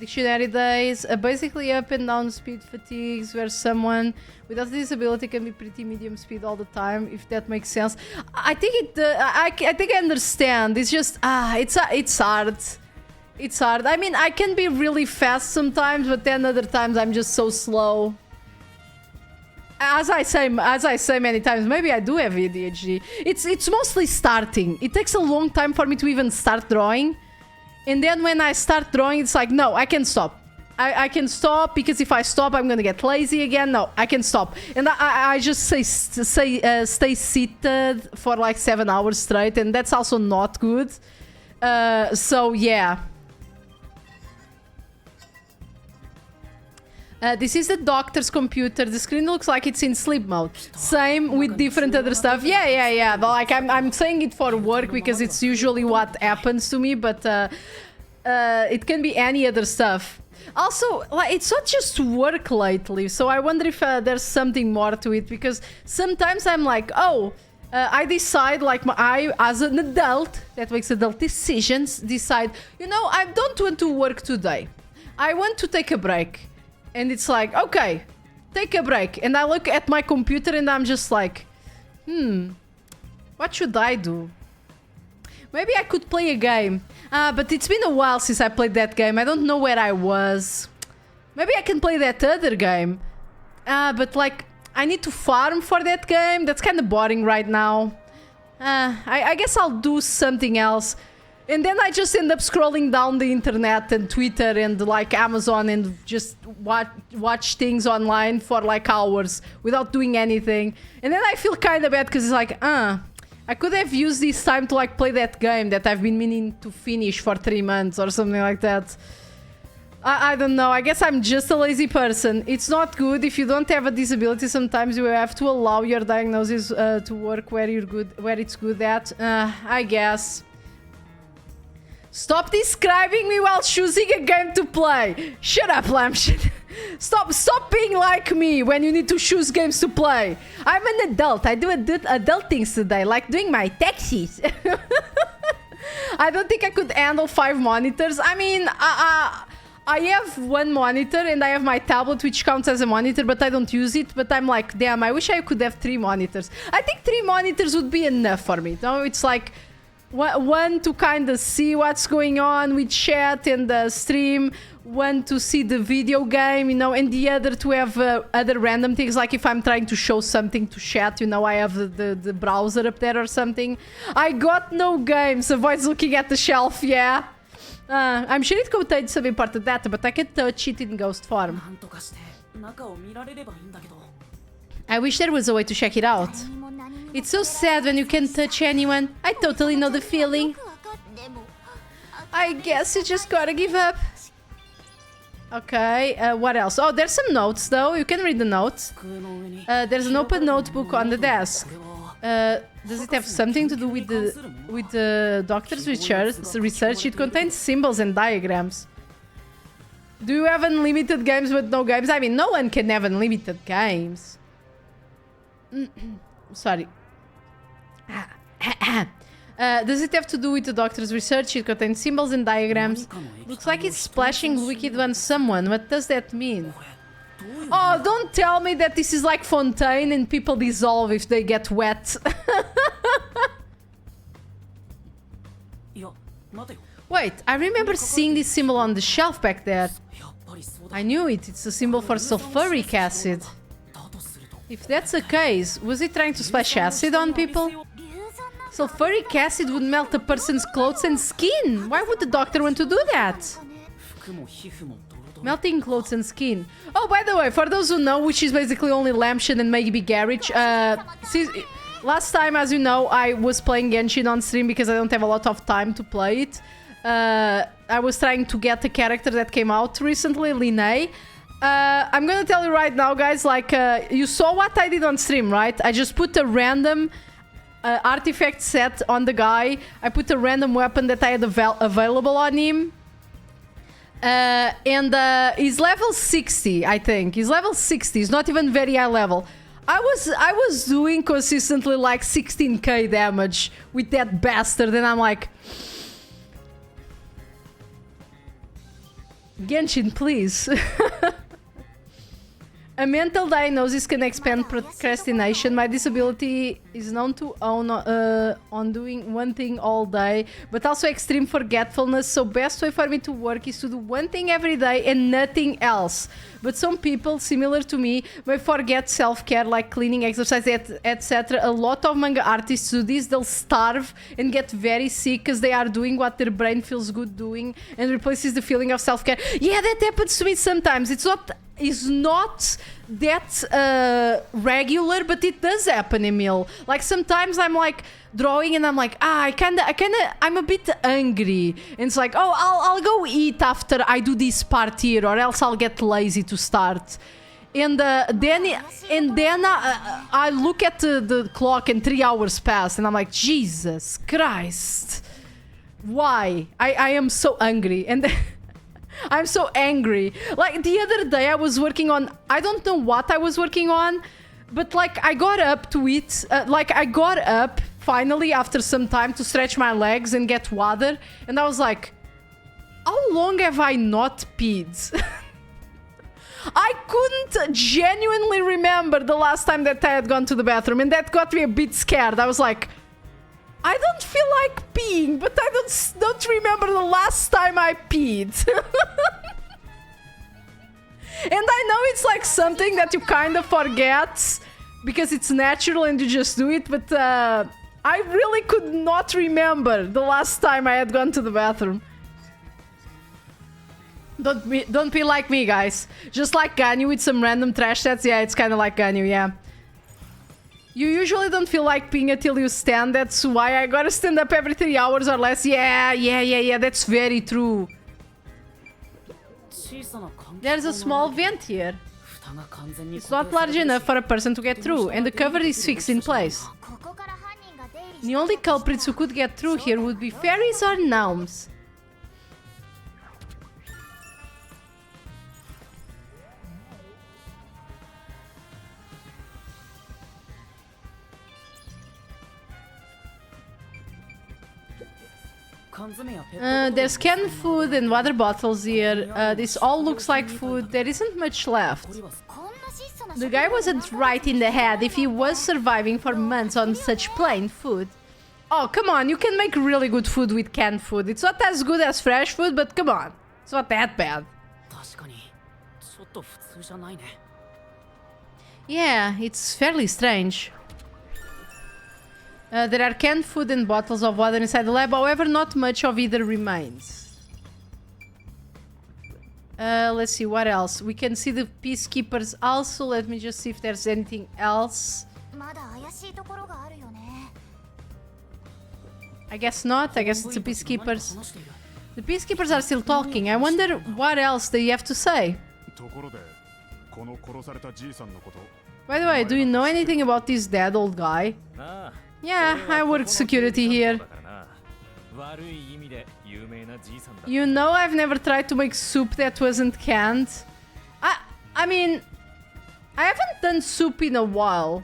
dictionary days, basically up and down speed fatigues, where someone without a disability can be pretty medium speed all the time, if that makes sense. I think I think I understand. It's just it's hard. It's hard. I mean, I can be really fast sometimes, but then other times I'm just so slow. As I say many times, maybe I do have ADHD. It's mostly starting. It takes a long time for me to even start drawing. And then when I start drawing, it's like, no, I can stop. I can stop, because if I stop, I'm gonna get lazy again. No, I can stop. And I just stay seated for like 7 hours straight, and that's also not good. So yeah. This is the doctor's computer. The screen looks like it's in sleep mode. Same with different other stuff. Yeah. But like I'm saying it for work because it's usually what happens to me, but it can be any other stuff. Also, like, it's not just work lately, so I wonder if there's something more to it, because sometimes I'm like, oh, I decide, like, I, as an adult that makes adult decisions, decide, you know, I don't want to work today. I want to take a break. And it's like, okay, take a break. And I look at my computer and I'm just like, what should I do? Maybe I could play a game. But it's been a while since I played that game. I don't know where I was. Maybe I can play that other game. But like, I need to farm for that game. That's kind of boring right now. I guess I'll do something else. And then I just end up scrolling down the internet and Twitter and like Amazon and just watch things online for like hours without doing anything. And then I feel kind of bad because it's like, I could have used this time to like play that game that I've been meaning to finish for 3 months or something like that. I don't know. I guess I'm just a lazy person. It's not good. If you don't have a disability, sometimes you have to allow your diagnosis to work where it's good at. I guess. Stop describing me while choosing a game to play. Shut up, Lampshade. Stop being like me when you need to choose games to play. I'm an adult. I do adult things today, like doing my taxis. I don't think I could handle 5 monitors. I mean, I have 1 monitor and I have my tablet, which counts as a monitor, but I don't use it. But I'm like, damn, I wish I could have 3 monitors. I think 3 monitors would be enough for me. No, it's like one to kind of see what's going on with chat and the stream, one to see the video game, you know, and the other to have other random things, like if I'm trying to show something to chat, you know, I have the browser up there or something. I got no games. Avoids looking at the shelf, yeah. I'm sure it contains some important data, but I can touch it in ghost form. I wish there was a way to check it out. It's so sad when you can't touch anyone. I totally know the feeling. I guess you just gotta give up. Okay, what else? Oh, there's some notes though. You can read the notes. There's an open notebook on the desk. Does it have something to do with the doctor's research? It contains symbols and diagrams. Do you have unlimited games but no games? I mean, no one can have unlimited games. Sorry. Does it have to do with the doctor's research? It contains symbols and diagrams. Looks like it's splashing liquid on someone. What does that mean? Oh, don't tell me that this is like Fontaine and people dissolve if they get wet. Wait, I remember seeing this symbol on the shelf back there. I knew it. It's a symbol for sulfuric acid. If that's the case, was it trying to splash acid on people? Sulfuric acid would melt a person's clothes and skin. Why would the doctor want to do that? Melting clothes and skin. Oh, by the way, for those who know, which is basically only Lampshade and maybe Garage, last time, as you know, I was playing Genshin on stream because I don't have a lot of time to play it. I was trying to get a character that came out recently, Linnae. I'm gonna tell you right now, guys, like, you saw what I did on stream, right? I just put a random artifact set on the guy. I put a random weapon that I had available on him. And he's level 60, I think. He's level 60. He's not even very high level. I was doing consistently like 16k damage with that bastard, and I'm like, Genshin, please. A mental diagnosis can expand procrastination. My disability is known to own on doing one thing all day, but also extreme forgetfulness. So best way for me to work is to do one thing every day and nothing else. but some people similar to me may forget self-care like cleaning, exercise, etc. A lot of manga artists do this. They'll starve and get very sick because they are doing what their brain feels good doing and replaces the feeling of self-care. Yeah, that happens to me sometimes. It's not that regular, but it does happen, Emil. Like sometimes I'm like drawing and I'm like, I'm a bit hungry, and it's like, oh, I'll go eat after I do this part here, or else I'll get lazy to start. And then I look at the clock and 3 hours pass, and I'm like, Jesus Christ, why? I am so hungry, and then I'm so angry. Like the other day I was working on, I don't know what I was working on, but like I got up to eat, I got up finally after some time to stretch my legs and get water, and I was like, how long have I not peed? I couldn't genuinely remember the last time that I had gone to the bathroom, and that got me a bit scared. I was like, I don't feel like peeing, but I don't remember the last time I peed. And I know it's like something that you kind of forget because it's natural and you just do it, but I really could not remember the last time I had gone to the bathroom. Don't be like me, guys. Just like Ganyu with some random trash sets. Yeah, it's kind of like Ganyu, yeah. You usually don't feel like peeing until you stand. That's why I gotta stand up every 3 hours or less. Yeah. That's very true. There's a small vent here. It's not large enough for a person to get through, and the cover is fixed in place. The only culprits who could get through here would be fairies or gnomes. There's canned food and water bottles here. This all looks like food. There isn't much left. The guy wasn't right in the head if he was surviving for months on such plain food. Oh, come on. You can make really good food with canned food. It's not as good as fresh food, but come on. It's not that bad. Yeah, it's fairly strange. There are canned food and bottles of water inside the lab, however, not much of either remains. Let's see, what else? We can see the peacekeepers also. Let me just see if there's anything else. I guess not. I guess it's the peacekeepers. The peacekeepers are still talking. I wonder what else they have to say. By the way, do you know anything about this dead old guy? Yeah, I work security here. You know, I've never tried to make soup that wasn't canned. I mean, I haven't done soup in a while.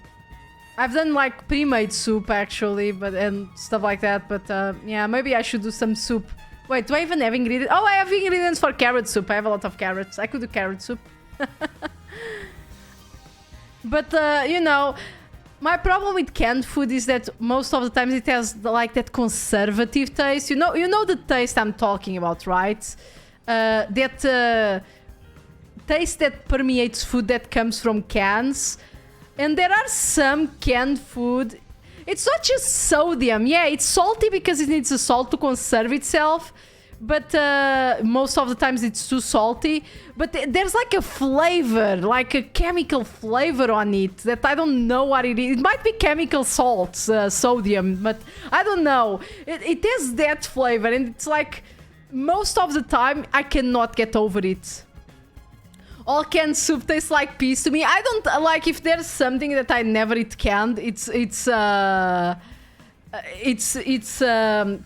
I've done like pre-made soup actually, and stuff like that. But yeah, maybe I should do some soup. Wait, do I even have ingredients? Oh, I have ingredients for carrot soup. I have a lot of carrots. I could do carrot soup. But you know, my problem with canned food is that most of the times it has like that conservative taste. You know the taste I'm talking about, right? That taste that permeates food that comes from cans. And there are some canned food. It's not just sodium. Yeah, it's salty because it needs the salt to conserve itself. But most of the times it's too salty. But there's like a flavor, like a chemical flavor on it that I don't know what it is. It might be chemical salts, sodium, but I don't know. It has that flavor, and it's like most of the time I cannot get over it. All canned soup tastes like peas to me. I don't like, if there's something that I never eat canned, it's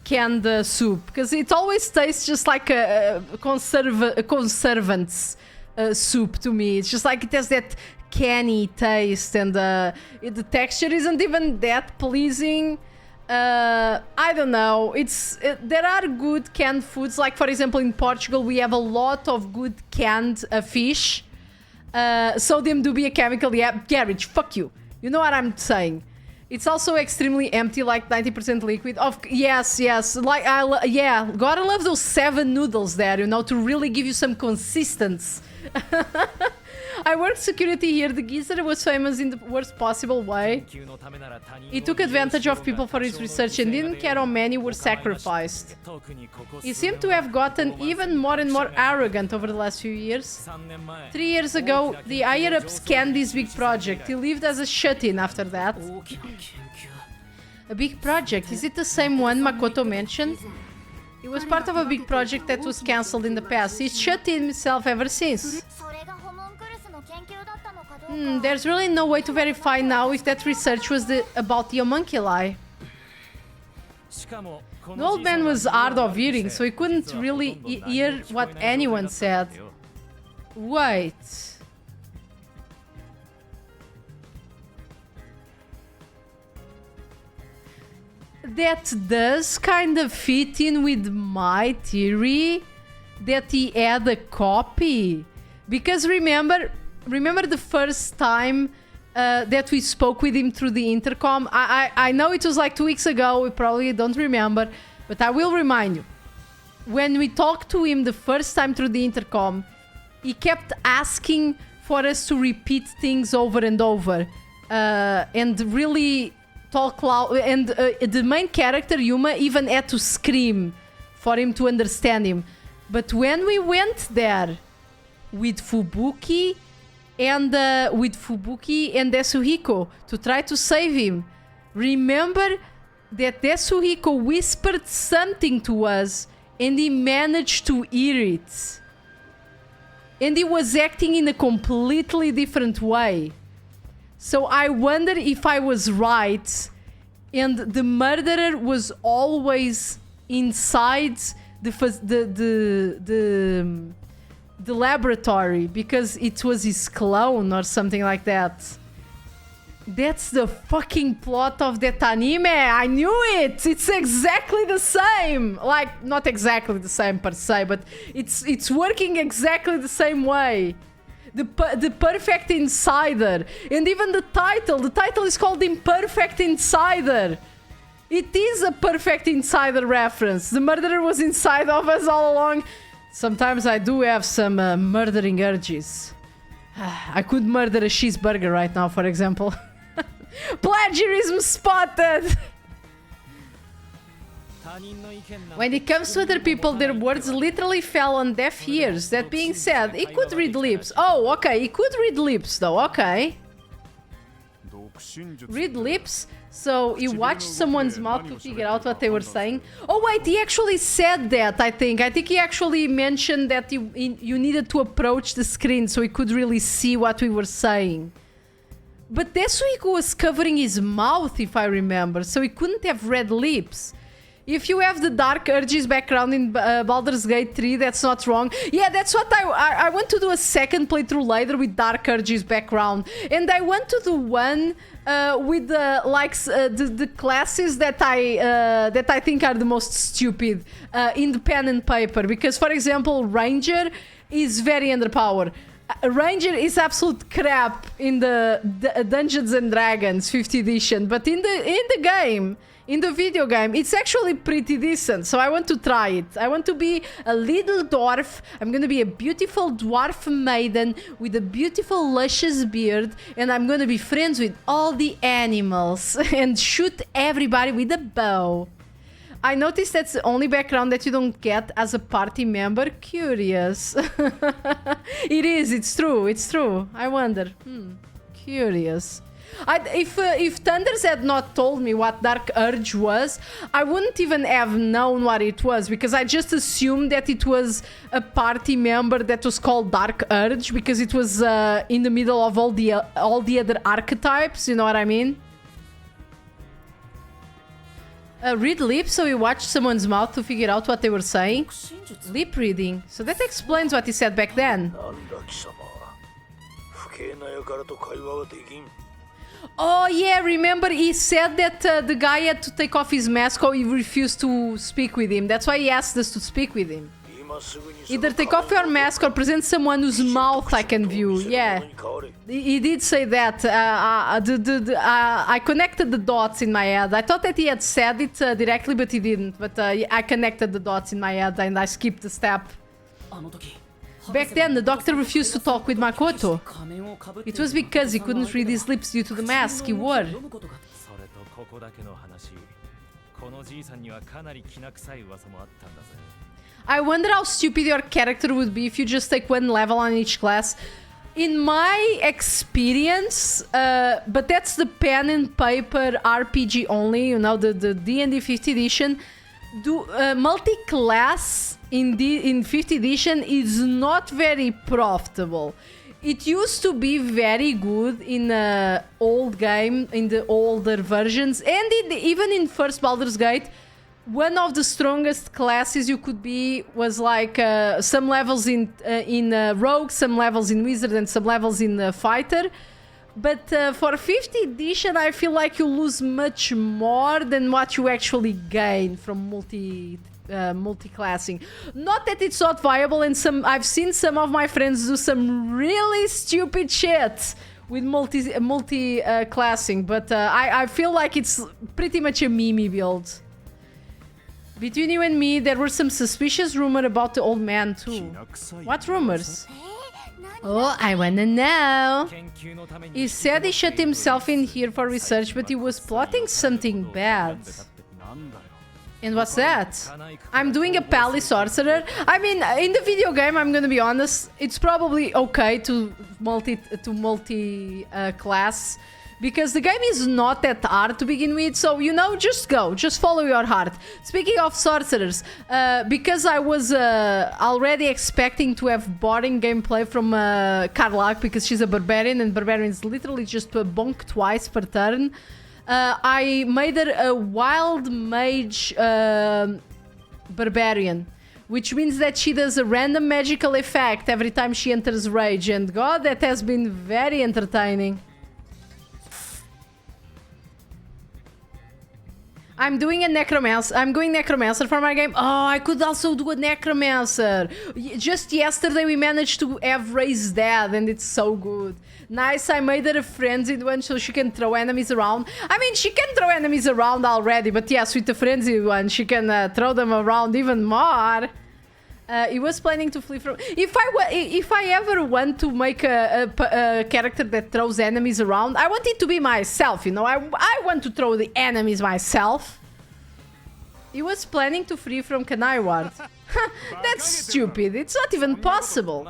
canned soup, because it always tastes just like a conservants soup to me. It's just like it has that canny taste, and the texture isn't even that pleasing. I don't know. There are good canned foods, like for example in Portugal we have a lot of good canned fish. Sodium do be a chemical. Yeah, Garage, fuck you. You know what I'm saying. It's also extremely empty, like 90% liquid. Yes. Like yeah, gotta love those 7 noodles there, you know, to really give you some consistency. I worked security here. The geezer was famous in the worst possible way. He took advantage of people for his research and didn't care how many were sacrificed. He seemed to have gotten even more and more arrogant over the last few years. 3 years ago, the higher-ups canned this big project. He lived as a shut-in after that. A big project? Is it the same one Makoto mentioned? It was part of a big project that was cancelled in the past. He's shut in himself ever since. There's really no way to verify now if that research was about the homunculi. The old man was hard of hearing, so he couldn't really hear what anyone said. Wait. That does kind of fit in with my theory that he had a copy. Because remember the first time that we spoke with him through the intercom? I know it was like 2 weeks ago, we probably don't remember, but I will remind you. When we talked to him the first time through the intercom, he kept asking for us to repeat things over and over. And really talk loud, and the main character Yuma even had to scream for him to understand him. But when we went there with Fubuki and Desuhiko to try to save him, remember that Desuhiko whispered something to us and he managed to hear it. And he was acting in a completely different way. So I wonder if I was right and the murderer was always inside the laboratory because it was his clone or something like that. That's the fucking plot of that anime. I knew it. It's exactly the same. Like, not exactly the same per se, but it's working exactly the same way. The Perfect Insider. And even the title is called Imperfect Insider. It is a Perfect Insider reference. The murderer was inside of us all along. Sometimes I do have some murdering urges. I could murder a cheeseburger right now, for example. Plagiarism spotted! When it comes to other people, their words literally fell on deaf ears. That being said, he could read lips. Oh, okay, he could read lips though, okay. Read lips? So he watched someone's mouth to figure out what they were saying. Oh wait, he actually said that, I think. I think he actually mentioned that you needed to approach the screen so he could really see what we were saying. But Desuhiko was covering his mouth, if I remember, so he couldn't have red lips. If you have the Dark Urges background in Baldur's Gate 3, that's not wrong. Yeah, that's what I want to do a second playthrough later with Dark Urges background. And I want to do one with the classes that I think are the most stupid in the pen and paper. Because, for example, Ranger is very underpowered. Ranger is absolute crap in the Dungeons and Dragons 5th edition, but in the game, in the video game, it's actually pretty decent. So I want to try it. I want to be a little dwarf. I'm gonna be a beautiful dwarf maiden with a beautiful luscious beard, and I'm gonna be friends with all the animals and shoot everybody with a bow. I noticed that's the only background that you don't get as a party member. Curious. It is, it's true. I wonder. Curious. If Thunders had not told me what Dark Urge was, I wouldn't even have known what it was, because I just assumed that it was a party member that was called Dark Urge, because it was in the middle of all the other archetypes, you know what I mean? Read lips, so he watched someone's mouth to figure out what they were saying. Lip reading. So that explains what he said back then. Oh yeah, remember he said that the guy had to take off his mask or he refused to speak with him. That's why he asked us to speak with him. Either take off your mask or present someone whose mouth I can view. Yeah, he did say that. I connected the dots in my head. I thought that he had said it directly, but he didn't. But I connected the dots in my head and I skipped the step. Back then, the doctor refused to talk with Makoto. It was because he couldn't read his lips due to the mask he wore. I wonder how stupid your character would be if you just take one level on each class. In my experience, but that's the pen and paper RPG only, you know, the D&D 5th edition. Multi-class in 5th edition is not very profitable. It used to be very good in the old game, in the older versions, and even in first Baldur's Gate. One of the strongest classes you could be was like some levels in Rogue, some levels in Wizard, and some levels in Fighter. But for 5th edition, I feel like you lose much more than what you actually gain from multi-classing. Not that it's not viable, and I've seen some of my friends do some really stupid shit with multi-classing, but I feel like it's pretty much a meme build. Between you and me, there were some suspicious rumors about the old man too. What rumors? Oh, I wanna know. He said he shut himself in here for research, but he was plotting something bad. And what's that? I'm doing a pally sorcerer. I mean, in the video game, I'm gonna be honest, it's probably okay to multi-class. Because the game is not that hard to begin with, so, you know, just go. Just follow your heart. Speaking of sorcerers, because I was already expecting to have boring gameplay from Karlak, because she's a barbarian, and barbarians literally just bonk twice per turn, I made her a wild mage barbarian, which means that she does a random magical effect every time she enters rage, and god, that has been very entertaining. I'm doing a necromancer. I'm going necromancer for my game. Oh, I could also do a necromancer. Just yesterday we managed to have Raise Dead, and it's so good. Nice, I made her a frenzied one so she can throw enemies around. I mean, she can throw enemies around already, but yes, with the frenzied one, she can throw them around even more. He was planning to flee from... If I ever want to make a character that throws enemies around, I want it to be myself, you know? I want to throw the enemies myself. He was planning to flee from Kanai Ward. That's stupid. It's not even possible.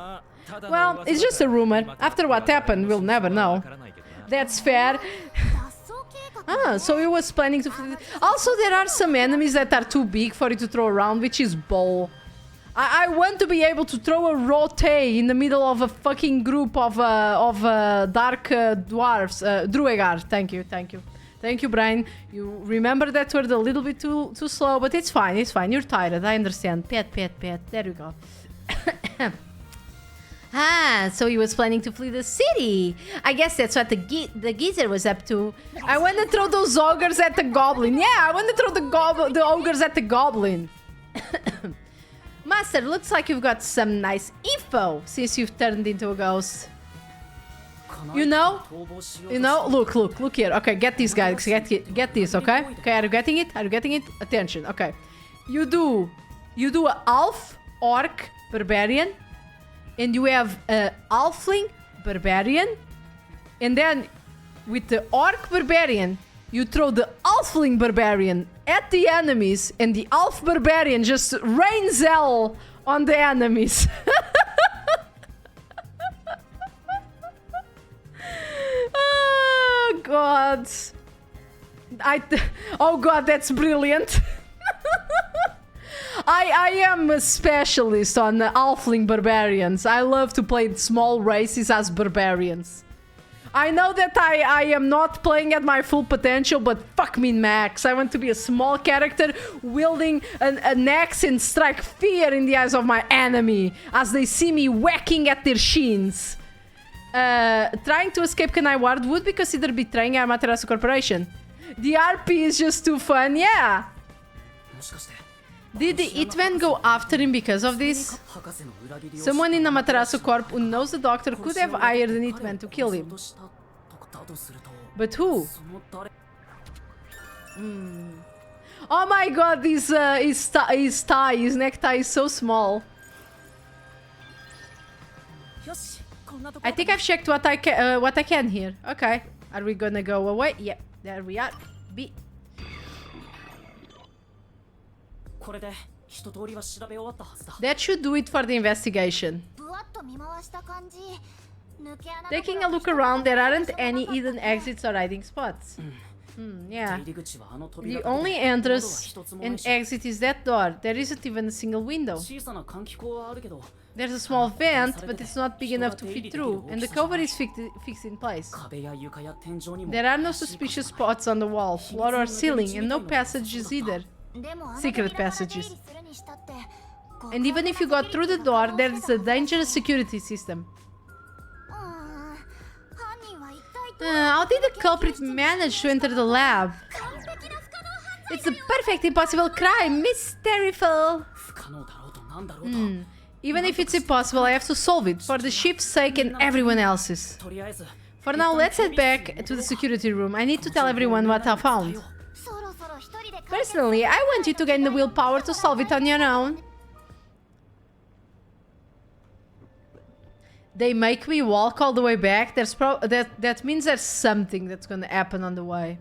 Well, it's just a rumor. After what happened, we'll never know. That's fair. Ah, so he was planning to flee. Also, there are some enemies that are too big for you to throw around, which is bull. I want to be able to throw a rote in the middle of a fucking group of dark dwarves. Druegar, thank you. Thank you, Brian. You remember that word a little bit too slow, but it's fine, You're tired, I understand. Pet. There you go. Ah, so he was planning to flee the city. I guess that's what the geezer was up to. I want to throw those ogres at the goblin. Yeah, I want to throw the ogres at the goblin. Master, looks like you've got some nice info since you've turned into a ghost. You know, look here. Okay, get these guys, get this, okay? Okay, are you getting it? Attention, okay. You do a half orc barbarian, and you have a halfling barbarian, and then with the orc barbarian, you throw the halfling barbarian at the enemies, and the half barbarian just rains hell on the enemies. Oh god. Oh god, that's brilliant. I am a specialist on halfling barbarians. I love to play small races as barbarians. I know that I am not playing at my full potential, but fuck me max. I want to be a small character wielding an axe and strike fear in the eyes of my enemy as they see me whacking at their shins. Trying to escape Kanai Ward would be considered betraying Amaterasu Corporation. The RP is just too fun, yeah. Did the Hitman go after him because of this? Someone in Amaterasu Corp who knows the doctor could have hired an Hitman to kill him. But who? Oh my god, his necktie is so small. I think I've checked what I can here. Okay. Are we gonna go away? Yep. There we are. B. That should do it for the investigation. Taking a look around, there aren't any hidden exits or hiding spots. Yeah. The only entrance and exit is that door. There isn't even a single window. There's a small vent, but it's not big enough to fit through, and the cover is fixed in place. There are no suspicious spots on the wall, floor or ceiling, and no passages either. Secret passages. And even if you got through the door, there is a dangerous security system. How did the culprit manage to enter the lab? It's a perfect impossible crime, Miss Terriful. Even if it's impossible, I have to solve it, for the ship's sake and everyone else's. For now, let's head back to the security room. I need to tell everyone what I found. Personally, I want you to gain the willpower to solve it on your own. They make me walk all the way back. There's that means there's something that's gonna happen on the way.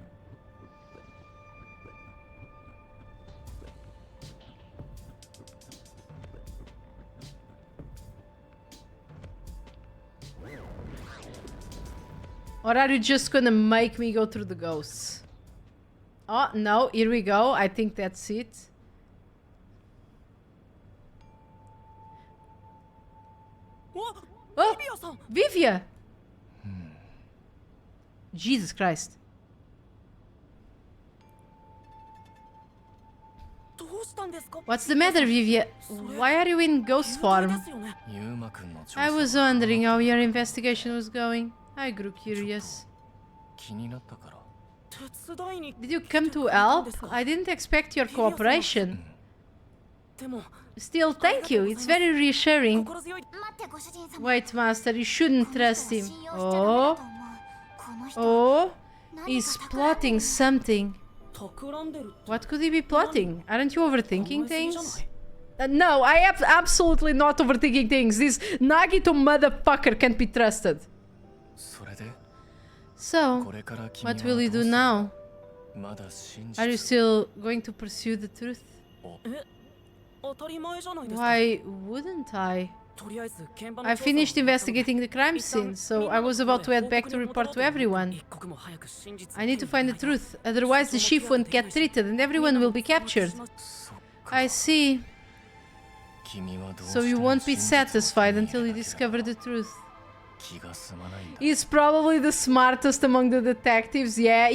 Or are you just gonna make me go through the ghosts? Oh, no, here we go. I think that's it. Oh, Vivia! Jesus Christ. What's the matter, Vivia? Why are you in ghost form? I was wondering how your investigation was going. I grew curious. Did you come to help? I didn't expect your cooperation. Still, thank you. It's very reassuring. Wait, Master, you shouldn't trust him. Oh, he's plotting something. What could he be plotting? Aren't you overthinking things? No, I am absolutely not overthinking things. This Nagito motherfucker can't be trusted. So, what will you do now? Are you still going to pursue the truth? Why wouldn't I? I finished investigating the crime scene, so I was about to head back to report to everyone. I need to find the truth, otherwise the chief won't get treated and everyone will be captured. I see. So you won't be satisfied until you discover the truth. He's probably the smartest among the detectives. Yeah.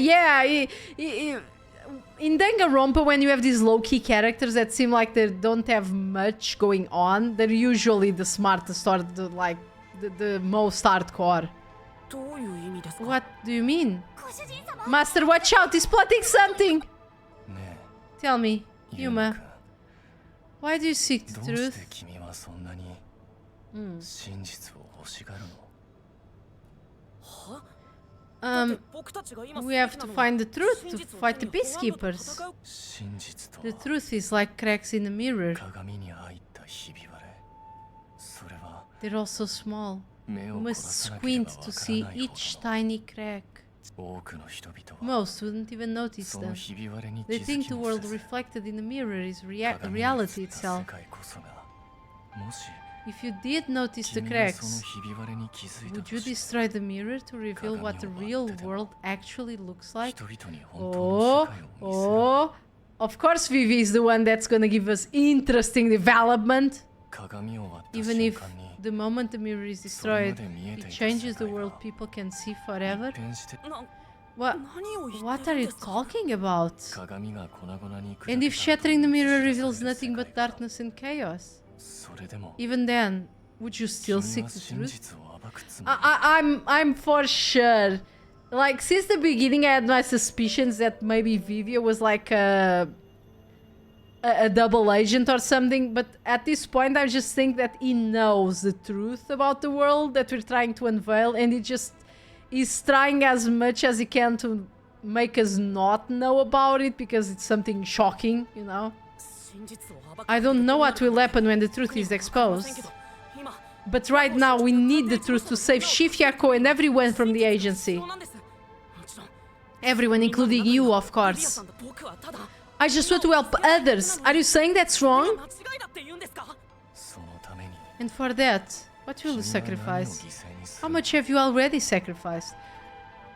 In Danganronpa, when you have these low-key characters that seem like they don't have much going on, they're usually the smartest or the most hardcore. What do you mean? Master, watch out! He's plotting something! Tell me, Yuma, why do you seek the truth? We have to find the truth to fight the peacekeepers. The truth is like cracks in a mirror. They're all so small. You must squint to see each tiny crack. Most wouldn't even notice them. They think the world reflected in the mirror is reality itself. If you did notice the cracks, would you destroy the mirror to reveal what the real world actually looks like? Oh, of course Vivi is the one that's gonna give us interesting development. Even if the moment the mirror is destroyed, it changes the world people can see forever. What are you talking about? And if shattering the mirror reveals nothing but darkness and chaos? Even then, would you still seek the truth? I'm for sure. Like, since the beginning I had my suspicions that maybe Vivia was like a double agent or something, but at this point I just think that he knows the truth about the world that we're trying to unveil, and he just is trying as much as he can to make us not know about it because it's something shocking, you know? I don't know what will happen when the truth is exposed. But right now we need the truth to save Shifiako and everyone from the agency. Everyone, including you, of course. I just want to help others. Are you saying that's wrong? And for that, what will you sacrifice? How much have you already sacrificed?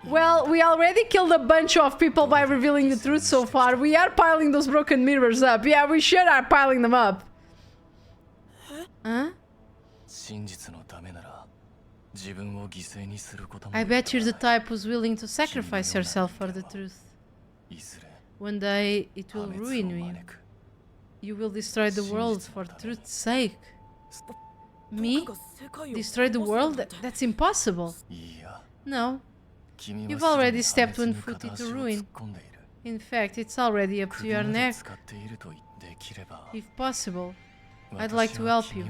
Well, we already killed a bunch of people by revealing the truth so far. We are piling those broken mirrors up. Yeah, we sure are piling them up. Huh? I bet you're the type who's willing to sacrifice yourself for the truth. One day, it will ruin you. You will destroy the world for truth's sake. Me? Destroy the world? That's impossible. No. You've already stepped one foot into ruin. In fact, it's already up to your neck. If possible, I'd like to help you.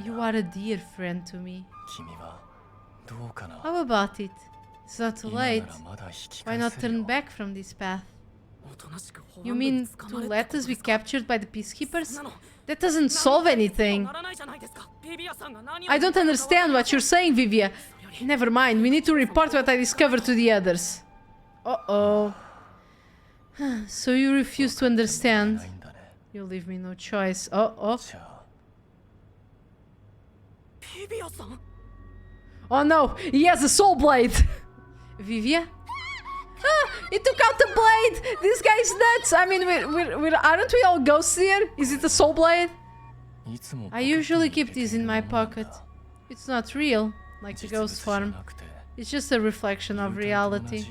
You are a dear friend to me. How about it? It's not too late. Why not turn back from this path? You mean to let us be captured by the peacekeepers? That doesn't solve anything. I don't understand what you're saying, Vivia. Never mind, we need to report what I discovered to the others. Uh-oh. So you refuse to understand? You leave me no choice. Oh no, he has a soul blade! Vivia? He took out the blade! This guy's nuts! I mean, aren't we all ghosts here? Is it a soul blade? I usually keep these in my pocket. It's not real, like the ghost form. It's just a reflection of reality.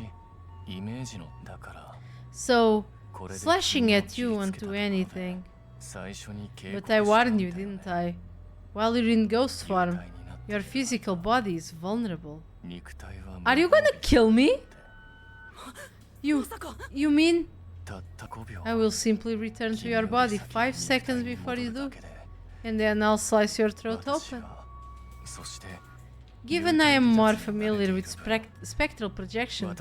So, slashing at you won't do anything. But I warned you, didn't I? While you're in ghost form, your physical body is vulnerable. Are you gonna kill me? You mean? I will simply return to your body 5 seconds before you do. And then I'll slice your throat open. Given I am more familiar with spectral projection,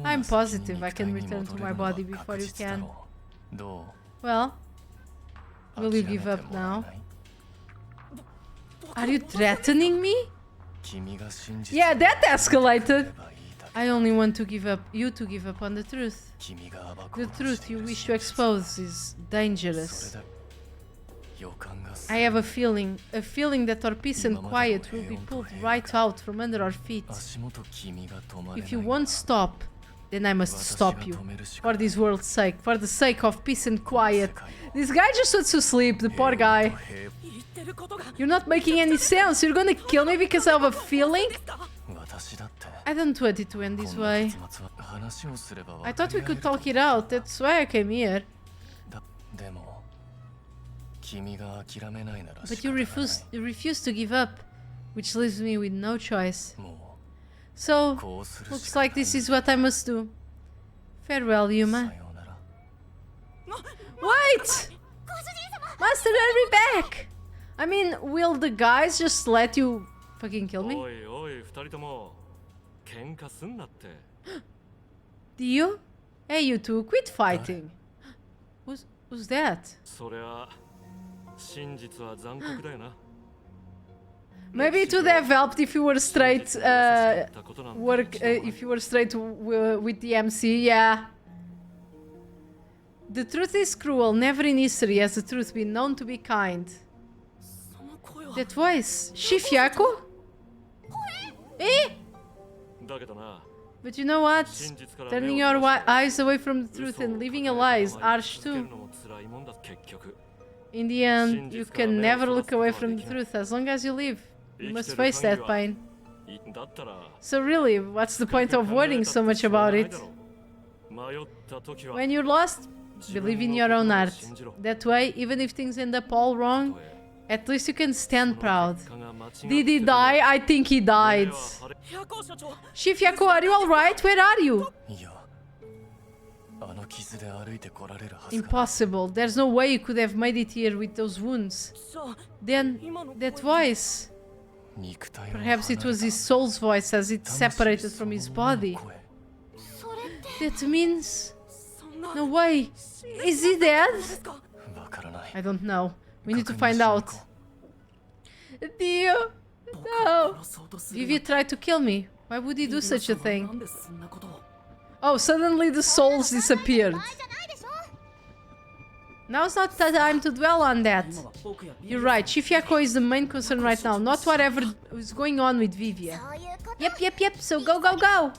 I'm positive I can return to my body before you can. Well, will you give up now? Are you threatening me? Yeah, that escalated. I only want to give up on the truth. The truth you wish to expose is dangerous. I have a feeling that our peace and quiet will be pulled right out from under our feet. If you won't stop, then I must stop you. For this world's sake, for the sake of peace and quiet. This guy just wants to sleep, the poor guy. You're not making any sense. You're gonna kill me because I have a feeling? I don't want it to end this way. I thought we could talk it out. That's why I came here. But you refuse to give up, which leaves me with no choice. So, looks like this is what I must do. Farewell, Yuma. Wait! Master, hurry back! I mean, will the guys just let you fucking kill me? Do you? Hey, you two, quit fighting. Who's that? Maybe it would have helped if you were straight if you were straight with the MC, yeah. The truth is cruel. Never in history has the truth been known to be kind. That voice, Shifiako? Eh? But you know what? Turning your eyes away from the truth and living a lie is harsh too. In the end, you can never look away from the truth as long as you live. You must face that pain. So really, what's the point of worrying so much about it? When you're lost, believe in your own art. That way, even if things end up all wrong, at least you can stand proud. Did he die? I think he died. Shifiako, are you alright? Where are you? Impossible. There's no way you could have made it here with those wounds. Then, that voice. Perhaps it was his soul's voice as it separated from his body. That means... No way. Is he dead? I don't know. We need to find out. Dio, No! Vivia tried to kill me. Why would he do such a thing? Oh, suddenly the souls disappeared. Now's not the time to dwell on that. You're right, Chief Yako is the main concern right now, not whatever is going on with Vivia. Yep, so go, go, go!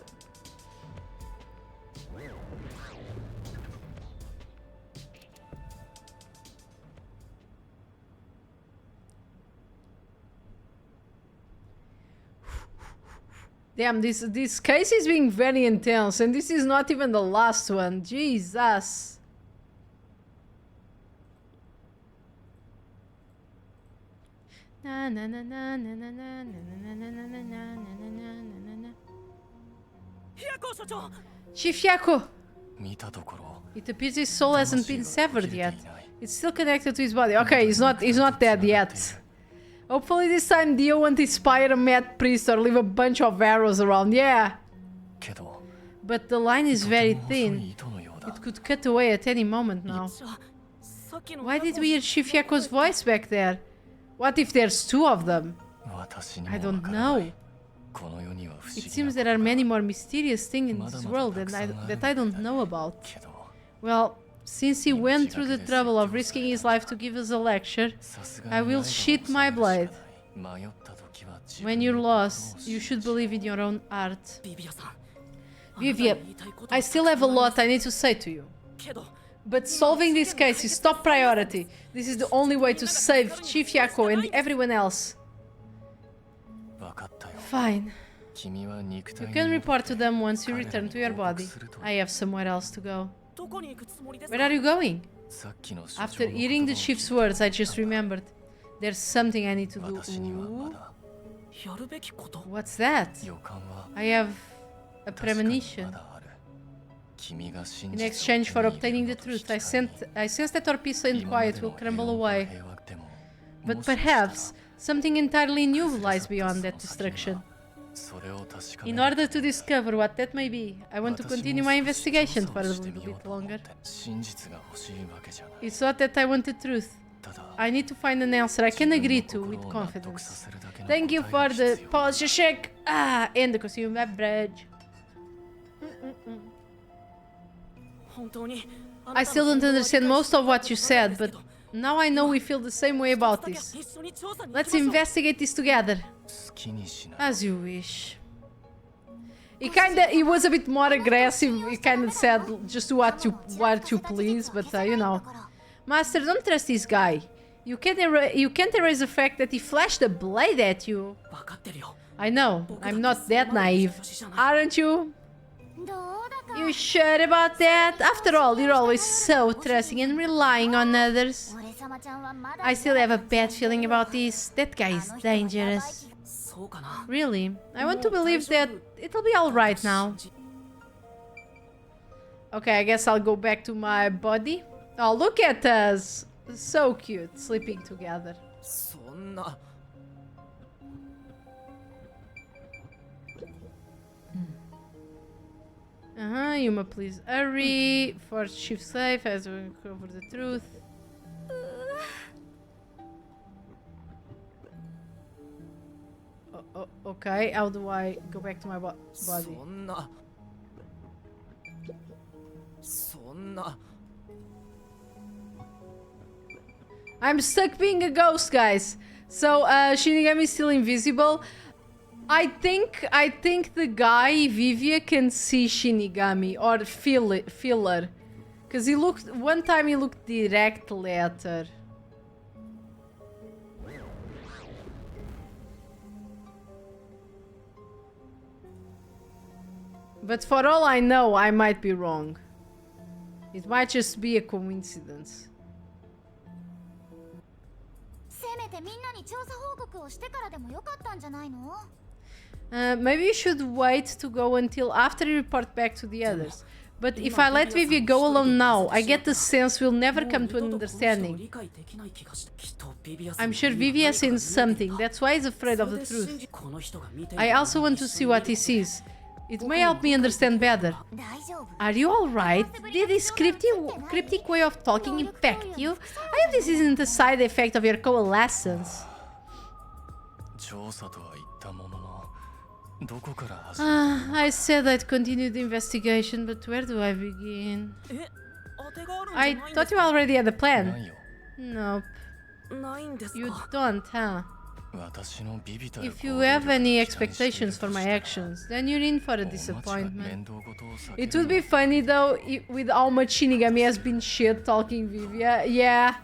Damn, this case is being very intense, and this is not even the last one. Jesus. Chief Yako! It appears his soul hasn't been severed yet. It's still connected to his body. Okay, he's not dead yet. Hopefully this time Dio won't inspire a mad priest or leave a bunch of arrows around. Yeah. But the line is very thin. It could cut away at any moment now. Why did we hear Chief Yako's voice back there? What if there's two of them? I don't know. It seems there are many more mysterious things in this world that I don't know about. Well, since he went through the trouble of risking his life to give us a lecture, I will sheath my blade. When you're lost, you should believe in your own art. Vivia, I still have a lot I need to say to you. But solving this case is top priority. This is the only way to save Chief Yako and everyone else. Fine. You can report to them once you return to your body. I have somewhere else to go. Where are you going? After hearing the chief's words, I just remembered. There's something I need to do. Ooh. What's that? I have a premonition. In exchange for obtaining the truth, I sense that our peace and quiet will crumble away. But perhaps something entirely new lies beyond that destruction. In order to discover what that may be, I want to continue my investigation for a little bit longer. It's not that I want the truth. I need to find an answer I can agree to with confidence. Thank you for the polish check and the consume beverage. I still don't understand most of what you said, but now I know we feel the same way about this. Let's investigate this together. As you wish. He was a bit more aggressive. He kind of said, just do what you please, but you know. Master, don't trust this guy. You can't erase the fact that he flashed a blade at you. I know, I'm not that naive. Aren't you? You sure about that? After all, you're always so trusting and relying on others. I still have a bad feeling about this. That guy is dangerous. Really? I want to believe that it'll be alright now. Okay, I guess I'll go back to my body. Oh, look at us! So cute, sleeping together. Yuma, please hurry. For Chief safe as we uncover the truth. Okay, how do I go back to my body? I'm stuck being a ghost, guys. So, Shinigami is still invisible. I think the guy, Vivia, can see Shinigami or feel her. Because one time he looked directly at her. But for all I know, I might be wrong. It might just be a coincidence. Maybe you should wait to go until after you report back to the others. But if I let Vivia go alone now, I get the sense we'll never come to an understanding. I'm sure Vivia sees something, that's why he's afraid of the truth. I also want to see what he sees. It may help me understand better. Are you alright? Did this cryptic way of talking impact you? I hope this isn't a side effect of your coalescence. I said I'd continue the investigation, but where do I begin? I thought you already had a plan. Nope. You don't, huh? If you have any expectations for my actions, then you're in for a disappointment. It would be funny though, with how much Shinigami has been shit talking Vivia. Yeah.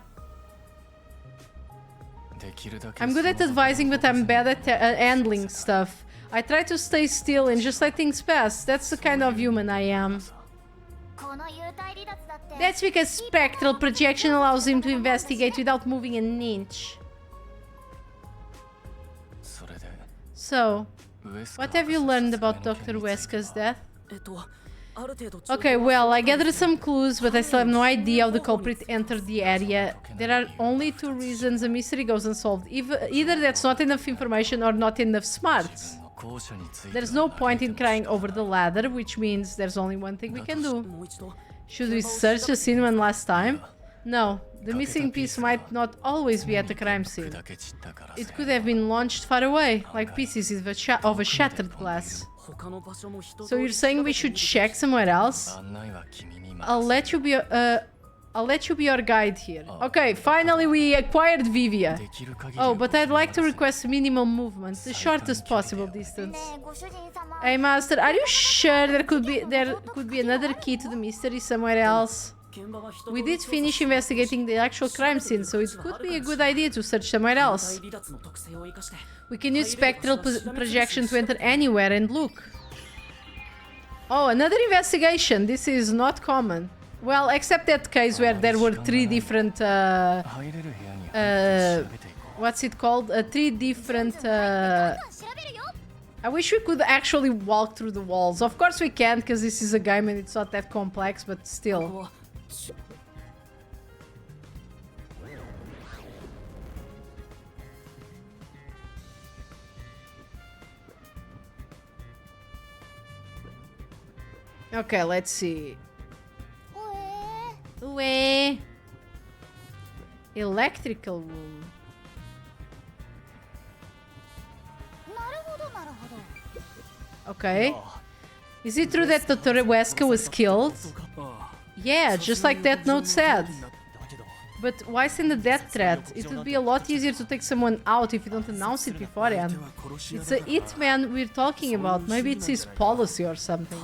I'm good at advising, but I'm bad at handling stuff. I try to stay still and just let things pass. That's the kind of human I am. That's because spectral projection allows him to investigate without moving an inch. So, what have you learned about Dr. Weska's death? Okay, well, I gathered some clues, but I still have no idea how the culprit entered the area. There are only two reasons the mystery goes unsolved. Either that's not enough information or not enough smarts. There's no point in crying over the ladder, which means there's only one thing we can do. Should we search the scene one last time? No, the missing piece might not always be at the crime scene. It could have been launched far away, like pieces of a shattered glass. So you're saying we should check somewhere else? I'll let you be your guide here. Okay, finally we acquired Vivia. Oh, but I'd like to request minimum movement, the shortest possible distance. Hey, Master, are you sure there could be another key to the mystery somewhere else? We did finish investigating the actual crime scene, so it could be a good idea to search somewhere else. We can use spectral projection to enter anywhere and look. Oh, another investigation. This is not common. Well, except that case where there were three different... what's it called? Three different... I wish we could actually walk through the walls. Of course we can't, because this is a game and it's not that complex, but still. Okay, let's see. Ué. Electrical room. Okay. Is it true that Dr. Weska was killed? Yeah, just like that note said. But why send a death threat? It would be a lot easier to take someone out if you don't announce it beforehand. It's a hitman we're talking about. Maybe it's his policy or something.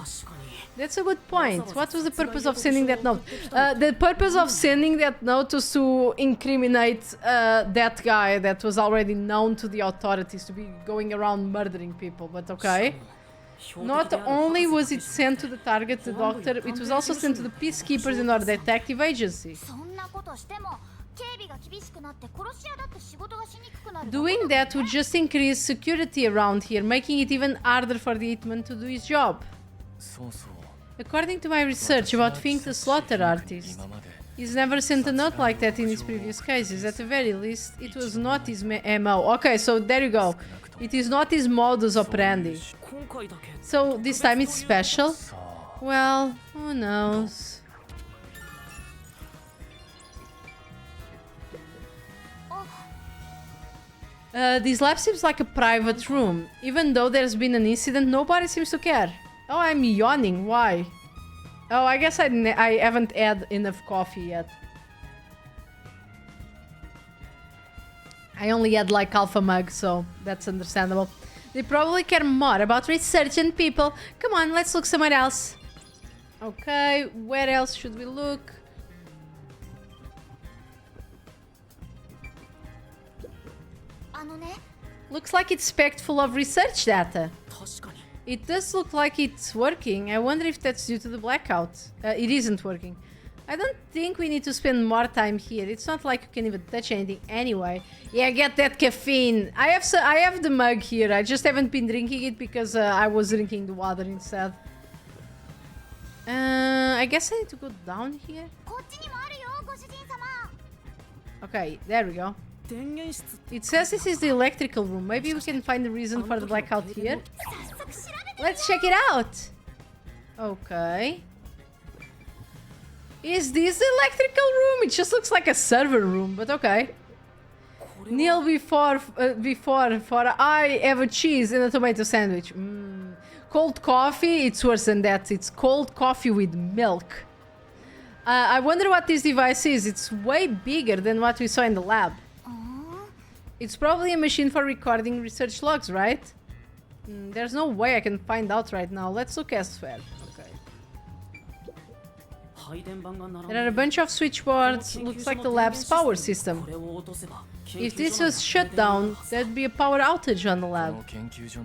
That's a good point. What was the purpose of sending that note? The purpose of sending that note was to incriminate that guy that was already known to the authorities to be going around murdering people, but okay. Not only was it sent to the target, the doctor, it was also sent to the peacekeepers and our detective agency. Doing that would just increase security around here, making it even harder for the hitman to do his job. According to my research about Fink the Slaughter Artist, he's never sent a note like that in his previous cases. At the very least, it was not his MO. Okay, so there you go. It is not his modus operandi. So this time it's special? Well, who knows? This lab seems like a private room. Even though there's been an incident, nobody seems to care. Oh, I'm yawning. Why? Oh, I guess I haven't had enough coffee yet. I only had like half a mug, so that's understandable. They probably care more about research and people. Come on, let's look somewhere else. Okay, where else should we look? Looks like it's packed full of research data. It does look like it's working. I wonder if that's due to the blackout. It isn't working. I don't think we need to spend more time here. It's not like you can even touch anything anyway. Yeah, get that caffeine. I have the mug here. I just haven't been drinking it because I was drinking the water instead. I guess I need to go down here. Okay, there we go. It says this is the electrical room. Maybe we can find the reason for the blackout here. Let's check it out. Okay. Is this the electrical room? It just looks like a server room, but okay. Kneel before for I have a cheese and a tomato sandwich. Cold coffee, it's worse than that. It's cold coffee with milk. I wonder what this device is. It's way bigger than what we saw in the lab. It's probably a machine for recording research logs, right? There's no way I can find out right now. Let's look elsewhere. Okay. There are a bunch of switchboards. Looks like the lab's power system. If this was shut down, there'd be a power outage on the lab.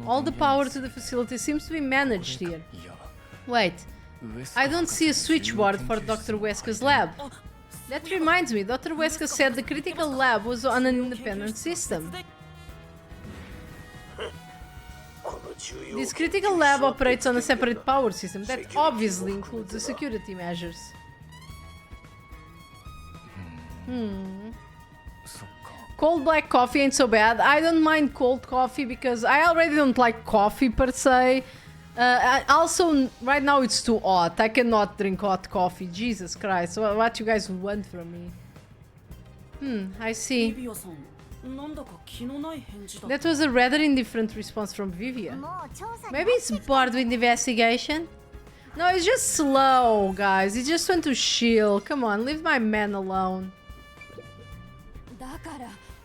All the power to the facility seems to be managed here. Wait, I don't see a switchboard for Dr. Weska's lab. That reminds me, Dr. Weska said the critical lab was on an independent system. This critical lab operates on a separate power system that obviously includes the security measures. Cold black coffee ain't so bad. I don't mind cold coffee because I already don't like coffee per se. Also, right now it's too hot. I cannot drink hot coffee. Jesus Christ. What you guys want from me? I see. That was a rather indifferent response from Vivia. Maybe it's bored with the investigation? No, it's just slow, guys. He just went to chill. Come on, leave my man alone.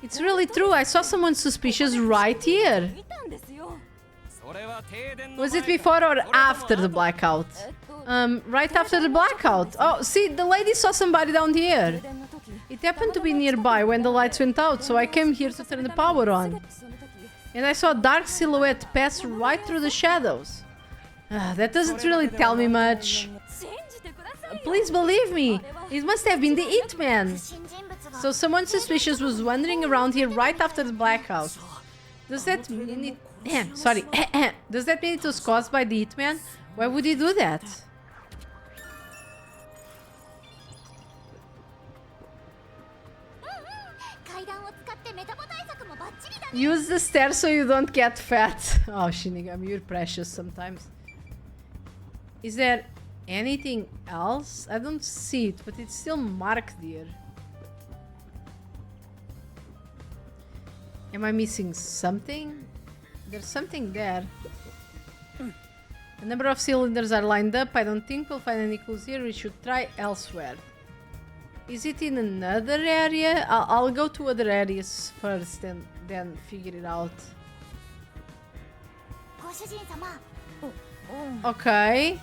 It's really true. I saw someone suspicious right here. Was it before or after the blackout? Right after the blackout. Oh, see, the lady saw somebody down here. It happened to be nearby when the lights went out, so I came here to turn the power on. And I saw a dark silhouette pass right through the shadows. That doesn't really tell me much. Please believe me, it must have been the Hitman. So someone suspicious was wandering around here right after the blackout. Does that mean it... Sorry. Does that mean it was caused by the Hitman? Why would he do that? Use the stairs so you don't get fat. Oh, Shinigami, you're precious sometimes. Is there anything else? I don't see it, but it's still marked here. Am I missing something? There's something there. A number of cylinders are lined up. I don't think we'll find any clues here. We should try elsewhere. Is it in another area? I'll go to other areas first and then figure it out. Okay.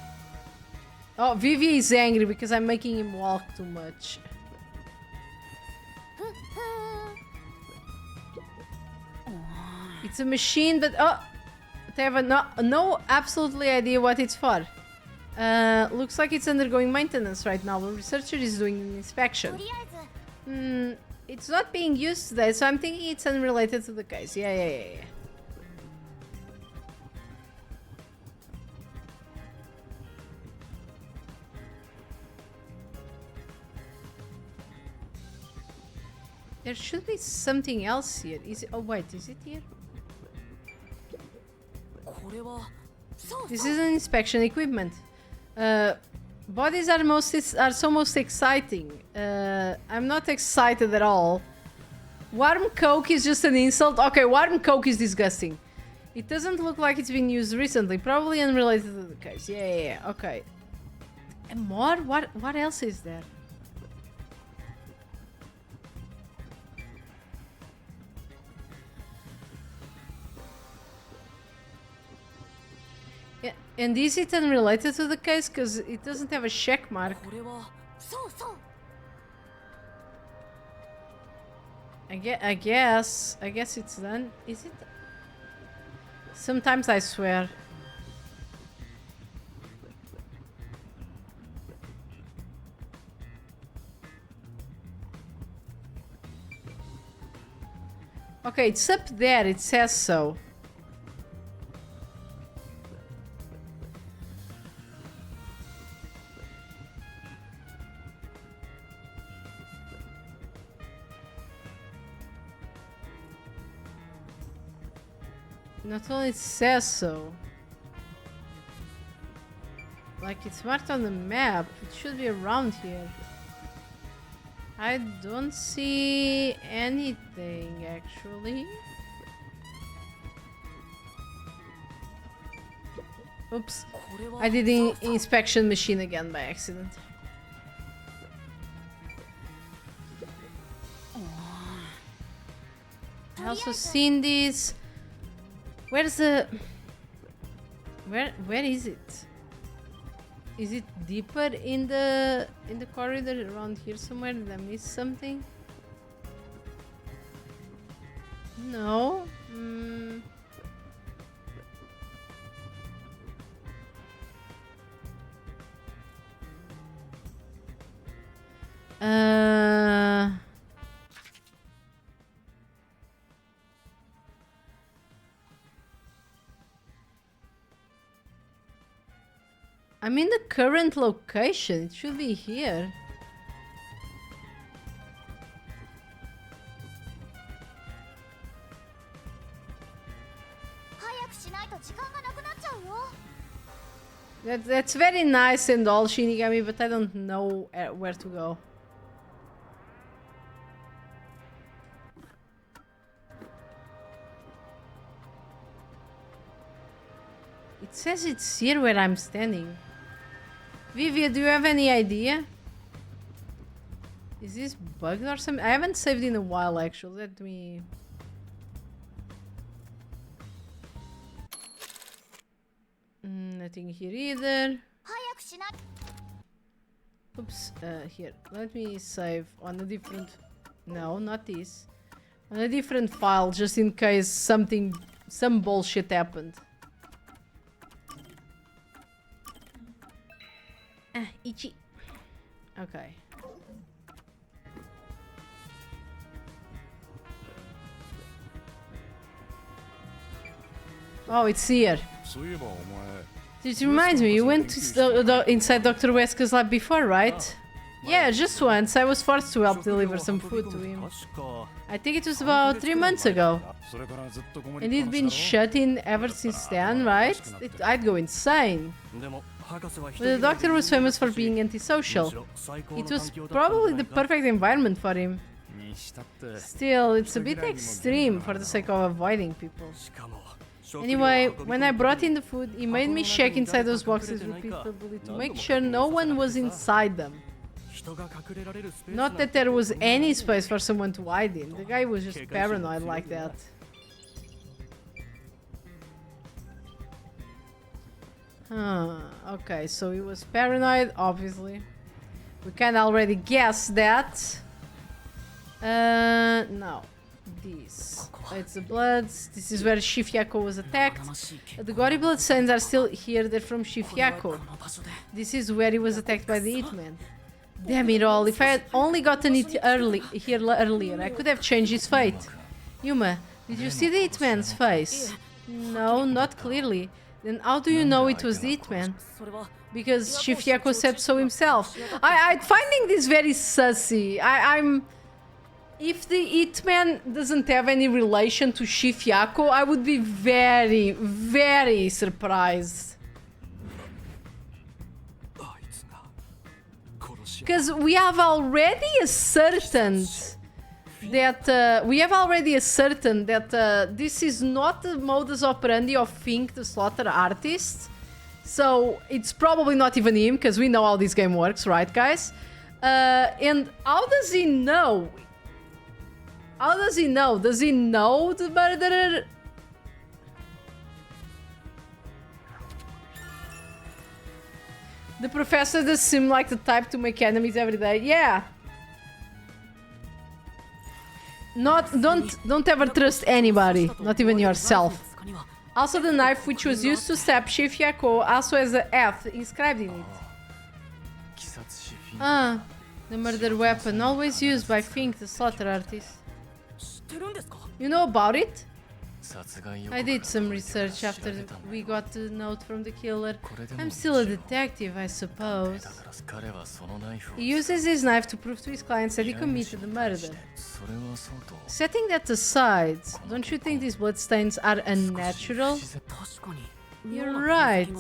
Oh, Vivi is angry because I'm making him walk too much. It's a machine, but they have no absolutely idea what it's for. Looks like it's undergoing maintenance right now. The researcher is doing an inspection. It's not being used today, so I'm thinking it's unrelated to the case. Yeah. There should be something else here. Is it? Oh wait, is it here? This is an inspection equipment. Bodies are so most exciting. I'm not excited at all. Warm Coke is just an insult. Okay, warm Coke is disgusting. It doesn't look like it's been used recently. Probably unrelated to the case. Yeah. Okay. And more? What else is there? Yeah, and is it unrelated to the case? Because it doesn't have a check mark. I guess it's done. Is it? Sometimes I swear. Okay, it's up there. It says so. Not only it says so. Like it's marked on the map. It should be around here. I don't see anything actually. Oops. I did the inspection machine again by accident. I also seen this. Where's the... Where is it? Is it deeper in the corridor around here somewhere? Did I miss something? No. I'm in the current location. It should be here. That's very nice and all, Shinigami, but I don't know where to go. It says it's here where I'm standing. Vivia, do you have any idea? Is this bugged or something? I haven't saved in a while actually. Let me... Nothing here either. Oops, here. Let me save on a different... No, not this. On a different file, just in case some bullshit happened. Itchy. Okay. Oh, it's here. This reminds me, you went to inside Dr. Wesker's lab before, right? Yeah, just once. I was forced to help deliver some food to him. I think it was about 3 months ago. And he'd been shut in ever since then, right? I'd go insane. But the doctor was famous for being antisocial. It was probably the perfect environment for him. Still, it's a bit extreme for the sake of avoiding people. Anyway, when I brought in the food, he made me check inside those boxes repeatedly to make sure no one was inside them. Not that there was any space for someone to hide in. The guy was just paranoid like that. Okay, so he was paranoid, obviously. We can already guess that. No. This. It's the bloods. This is where Shifiako was attacked. The gory blood stains are still here. They're from Shifiako. This is where he was attacked by the Hitman. Damn it all. If I had only gotten it earlier, I could have changed his fate. Yuma, did you see the Hitman's face? No, not clearly. Then how do you know it was the Hitman? Because Shifiako said so himself. I'm finding this very sussy. If the Hitman doesn't have any relation to Shifiako, I would be very, very surprised. Because we have already ascertained that this is not the modus operandi of Fink, the slaughter artist. So it's probably not even him, because we know how this game works, right, guys? And how does he know? How does he know? Does he know the murderer? The professor does seem like the type to make enemies every day. Yeah. Don't ever trust anybody, not even yourself. Also, the knife which was used to stab Shifiako also has a F inscribed in it. Ah, the murder weapon always used by Fink, the slaughter artist. You know about it? I did some research after we got the note from the killer. I'm still a detective, I suppose. He uses his knife to prove to his clients that he committed the murder. Setting that aside, don't you think these bloodstains are unnatural? You're right.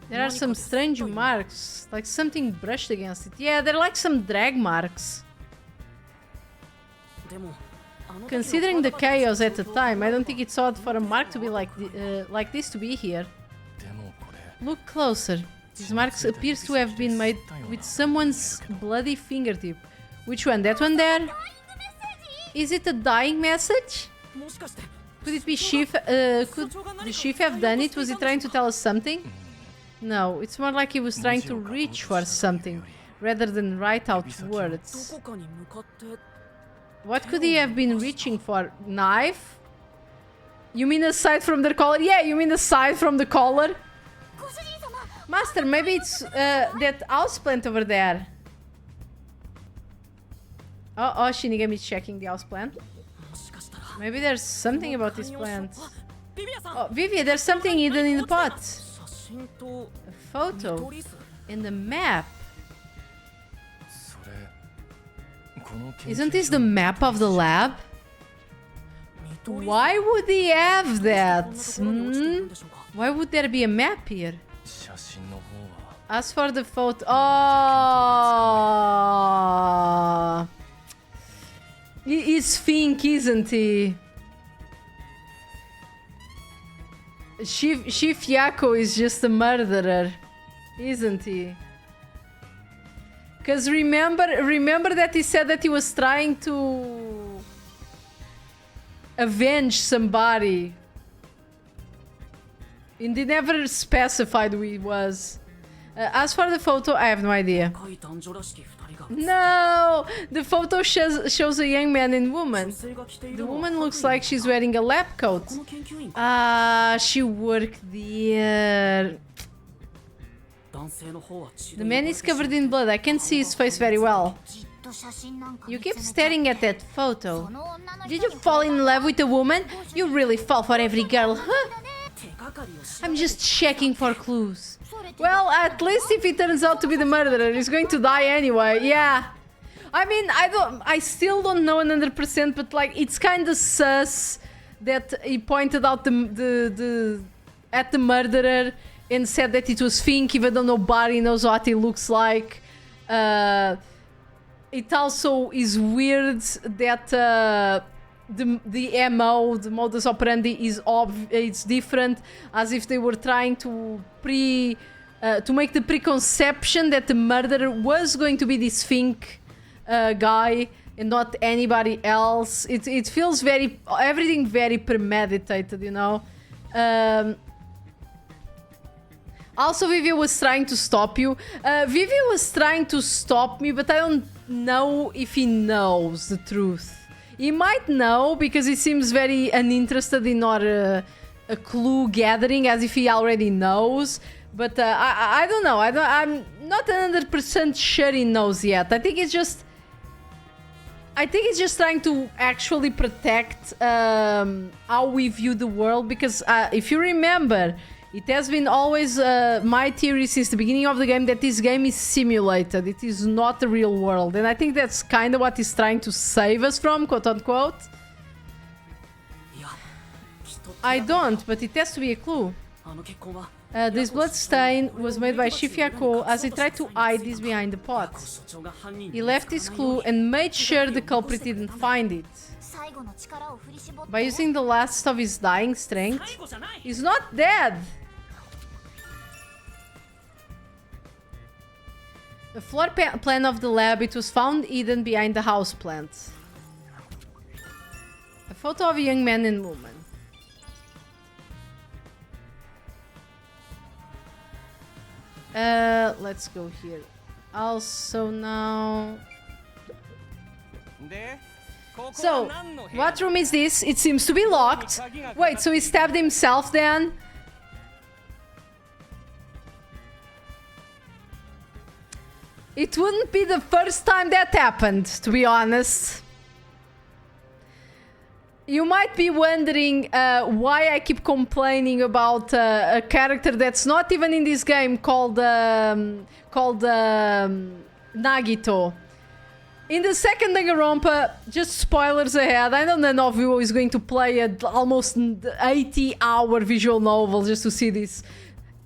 There are some strange marks, like something brushed against it. Yeah, they're like some drag marks. Considering the chaos at the time, I don't think it's odd for a mark to be like this to be here. Look closer. This mark appears to have been made with someone's bloody fingertip. Which one? That one there? Is it a dying message? Could it be Shiv? Could the Shiv have done it? Was he trying to tell us something? No, it's more like he was trying to reach for something rather than write out words. What could he have been reaching for? Knife? You mean aside from the collar? Yeah, you mean aside from the collar? Master, maybe it's that houseplant over there. Oh, Shinigami's checking the houseplant. Maybe there's something about this plant. Oh, Vivi, there's something hidden in the pot. A photo. In the map. Isn't this the map of the lab? Why would he have that? Why would there be a map here? As for the photo... Oh! He's Fink, isn't he? Chief Yako is just a murderer, isn't he? Because remember that he said that he was trying to avenge somebody. And he never specified who he was. As for the photo, I have no idea. No! The photo shows a young man and woman. The woman looks like she's wearing a lab coat. Ah, she worked there. The man is covered in blood. I can't see his face very well. You keep staring at that photo. Did you fall in love with a woman? You really fall for every girl, huh? I'm just checking for clues. Well, at least if he turns out to be the murderer, he's going to die anyway. Yeah. I mean, I still don't know 100%, but like, it's kind of sus that he pointed out at the murderer and said that it was Fink, even though nobody knows what he looks like. It also is weird that the MO, the modus operandi, it's different, as if they were trying to make the preconception that the murderer was going to be this Fink guy and not anybody else. It feels everything very premeditated, you know. Also, Vivi was trying to stop you. Vivi was trying to stop me, but I don't know if he knows the truth. He might know because he seems very uninterested in our clue gathering, as if he already knows. But I don't know. I'm not 100% sure he knows yet. I think he's just trying to actually protect how we view the world. Because if you remember, it has been always my theory since the beginning of the game that this game is simulated. It is not the real world. And I think that's kind of what he's trying to save us from, quote unquote. I don't, but it has to be a clue. This blood stain was made by Shifiako as he tried to hide this behind the pot. He left this clue and made sure the culprit didn't find it. By using the last of his dying strength. He's not dead! The floor plan of the lab, it was found hidden behind the house plant. A photo of a young man and woman. Let's go here. Also now... So, what room is this? It seems to be locked. Wait, so he stabbed himself then? It wouldn't be the first time that happened, to be honest. You might be wondering why I keep complaining about a character that's not even in this game called Nagito. In the second Danganronpa, just spoilers ahead, I don't know if you is going to play an almost 80-hour visual novel just to see this.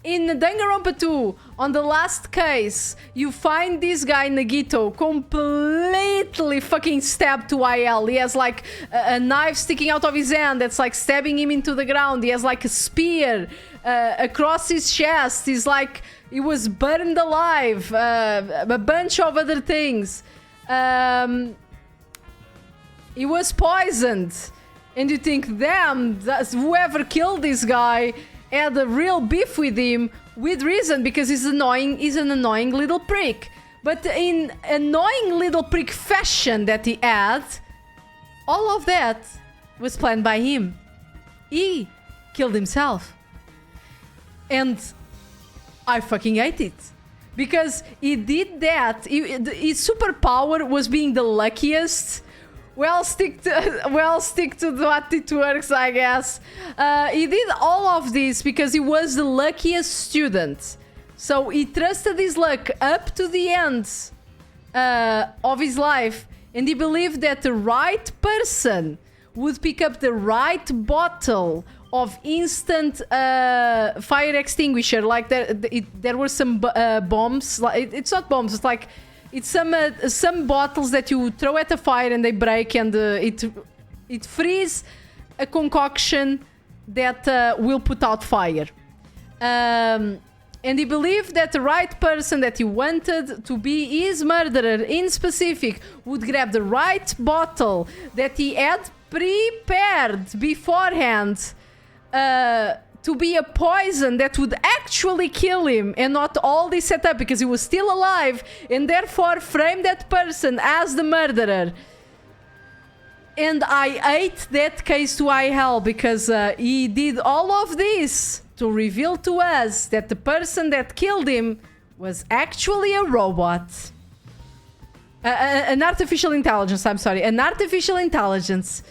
In Danganronpa 2, on the last case, you find this guy Nagito completely fucking stabbed to IL. He has like a knife sticking out of his hand that's like stabbing him into the ground. He has like a spear across his chest. He's like, he was burned alive. A bunch of other things. He was poisoned. And you think, damn, whoever killed this guy had a real beef with him, with reason, because he's annoying. He's an annoying little prick. But in annoying little prick fashion that he had, all of that was planned by him. He killed himself. And I fucking hate it. Because he did that. His superpower was being the luckiest. Well, stick to what it works, I guess. He did all of this because he was the luckiest student. So he trusted his luck up to the end of his life. And he believed that the right person would pick up the right bottle of instant fire extinguisher. Like there were some bombs. It's not bombs, it's like... It's some bottles that you throw at the fire and they break, and it frees a concoction that will put out fire. And he believed that the right person that he wanted to be his murderer in specific would grab the right bottle that he had prepared beforehand to be a poison that would actually kill him, and not all this setup because he was still alive, and therefore frame that person as the murderer. And I hate that case to high hell because he did all of this to reveal to us that the person that killed him was actually a robot. An artificial intelligence, I'm sorry. An artificial intelligence.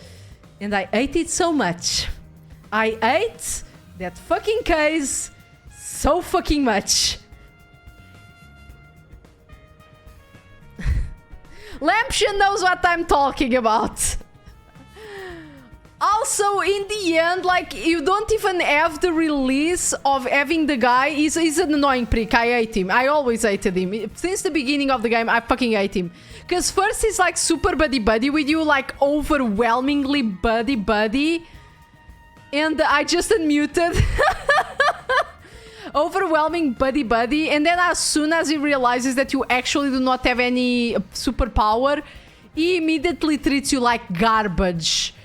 And I hate it so much. I hate that fucking case so fucking much. Lampshin knows what I'm talking about. Also, in the end, like, you don't even have the release of having the guy. He's an annoying prick. I hate him. I always hated him. Since the beginning of the game, I fucking hate him. Because first he's like super buddy-buddy with you, like overwhelmingly buddy-buddy. And I just unmuted. Overwhelming buddy-buddy. And then as soon as he realizes that you actually do not have any superpower, he immediately treats you like garbage.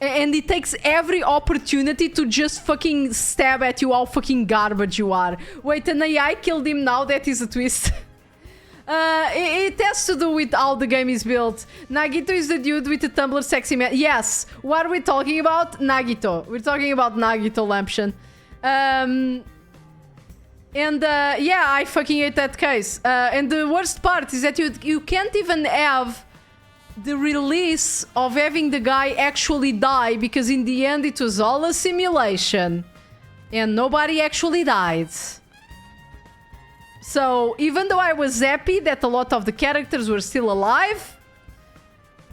And he takes every opportunity to just fucking stab at you how fucking garbage you are. Wait, an AI killed him now? That is a twist. It has to do with how the game is built. Nagito is the dude with the Tumblr sexy man. Yes. What are we talking about? Nagito. We're talking about Nagito, Lampshin. Yeah, I fucking hate that case. And the worst part is that you can't even have the release of having the guy actually die, because in the end it was all a simulation. And nobody actually died. So, even though I was happy that a lot of the characters were still alive,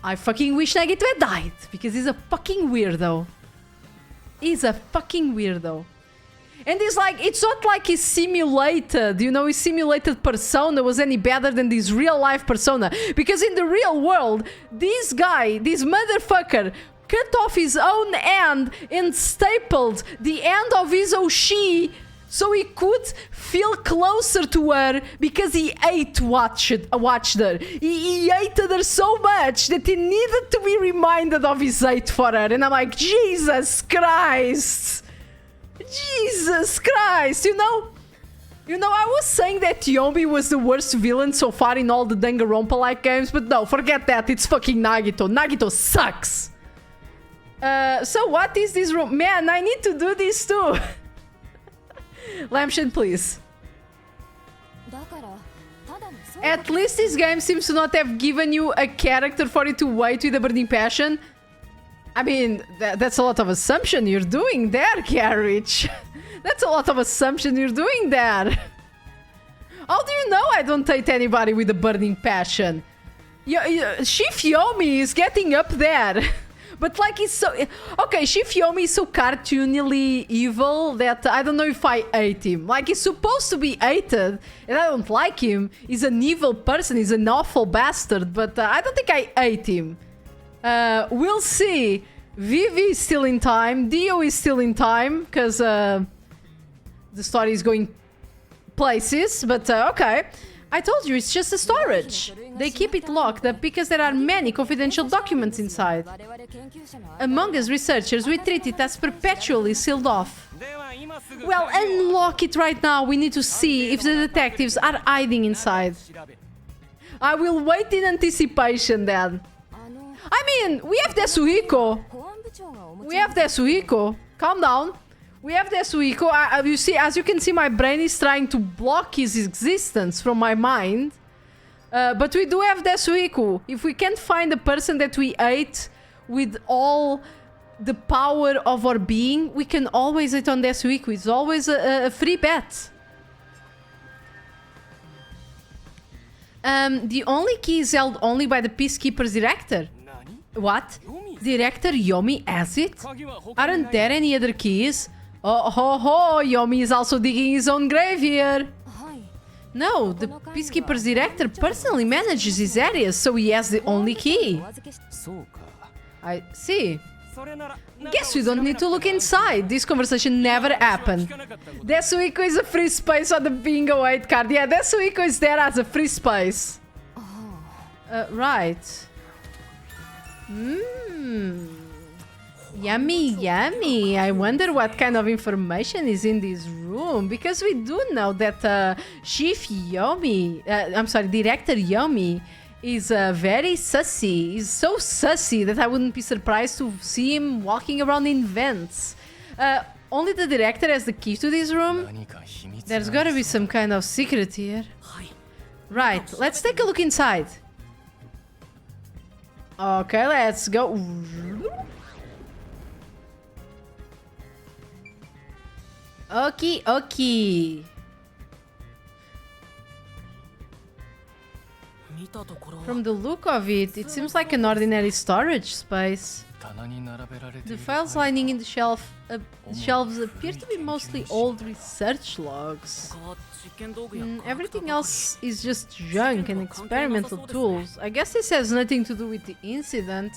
I fucking wish Nagito had died, because he's a fucking weirdo. He's a fucking weirdo. And it's like, it's not like his simulated, you know, his simulated persona was any better than this real life persona. Because in the real world, this guy, this motherfucker, cut off his own hand and stapled the end of his Oshi so he could feel closer to her, because he watched her. He hated her so much that he needed to be reminded of his hate for her. And I'm like, Jesus Christ! Jesus Christ! You know, I was saying that Yomi was the worst villain so far in all the Danganronpa-like games, but no, forget that. It's fucking Nagito. Nagito sucks! So what is this room? Man, I need to do this too! Lampshin, please. At least this game seems to not have given you a character for you to wait with a burning passion. I mean, that's a lot of assumption you're doing there, Carriage. That's a lot of assumption you're doing there. How do you know I don't hate anybody with a burning passion? Chief Yomi is getting up there But like he's so... Okay, Shifyomi is so cartoonily evil that I don't know if I hate him. Like he's supposed to be hated and I don't like him. He's an evil person, he's an awful bastard, but I don't think I hate him. We'll see. Vivi is still in time, Dio is still in time, because the story is going places, but okay. I told you, it's just a storage. They keep it locked up because there are many confidential documents inside. Among us researchers, we treat it as perpetually sealed off. Well, unlock it right now. We need to see if the detectives are hiding inside. I will wait in anticipation then. I mean, we have the Suhiko. We have the Suhiko. Calm down. We have the Suhiko. You see, as you can see, my brain is trying to block his existence from my mind. But we do have the Suhiko. If we can't find a person that we hate with all the power of our being, we can always hate on the Suhiko. It's always a free bet. The only key is held only by the Peacekeeper's director. What? Director Yomi has it? Aren't there any other keys? Oh ho ho! Yomi is also digging his own grave here. No, the Peacekeeper's director personally manages his areas, so he has the only key. I see. Guess we don't need to look inside. This conversation never happened. Desuhiko is a free space on the Bingo 8 card. Yeah, Desuhiko is there as a free space. Right. Yummy, yummy. I wonder what kind of information is in this room. Because we do know that Chief Yomi, I'm sorry, Director Yomi is very sussy. He's so sussy that I wouldn't be surprised to see him walking around in vents. Only the director has the key to this room? There's gotta be some kind of secret here. Right, let's take a look inside. Okay, let's go. Okay, okay. From the look of it, it seems like an ordinary storage space. The files lining in the shelves appear to be mostly old research logs. Everything else is just junk and experimental tools. I guess this has nothing to do with the incident.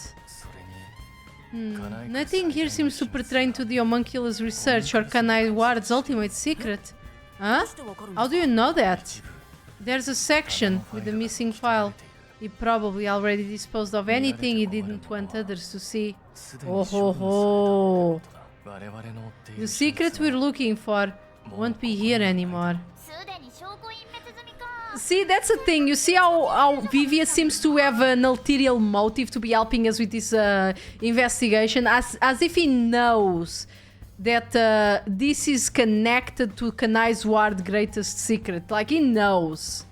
Nothing here seems to pertain to the homunculus research or Kanai Ward's ultimate secret. Huh? How do you know that? There's a section with the missing file. He probably already disposed of anything he didn't want others to see. Oh ho ho! The secret we're looking for won't be here anymore. See, that's the thing. You see how Vivia seems to have an ulterior motive to be helping us with this investigation, as if he knows that this is connected to Kanai Ward's greatest secret. Like, he knows.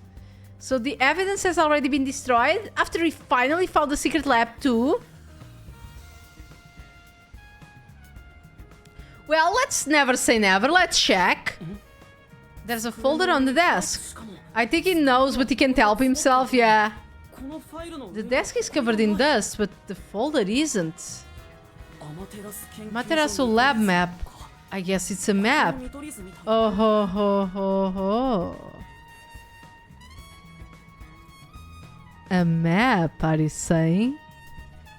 So the evidence has already been destroyed after we finally found the secret lab too. Well, let's never say never. Let's check. There's a folder on the desk. I think he knows, but he can't help himself, yeah. The desk is covered in dust, but the folder isn't. Materasu lab map. I guess it's a map. Oh ho ho ho ho. A map, are you saying?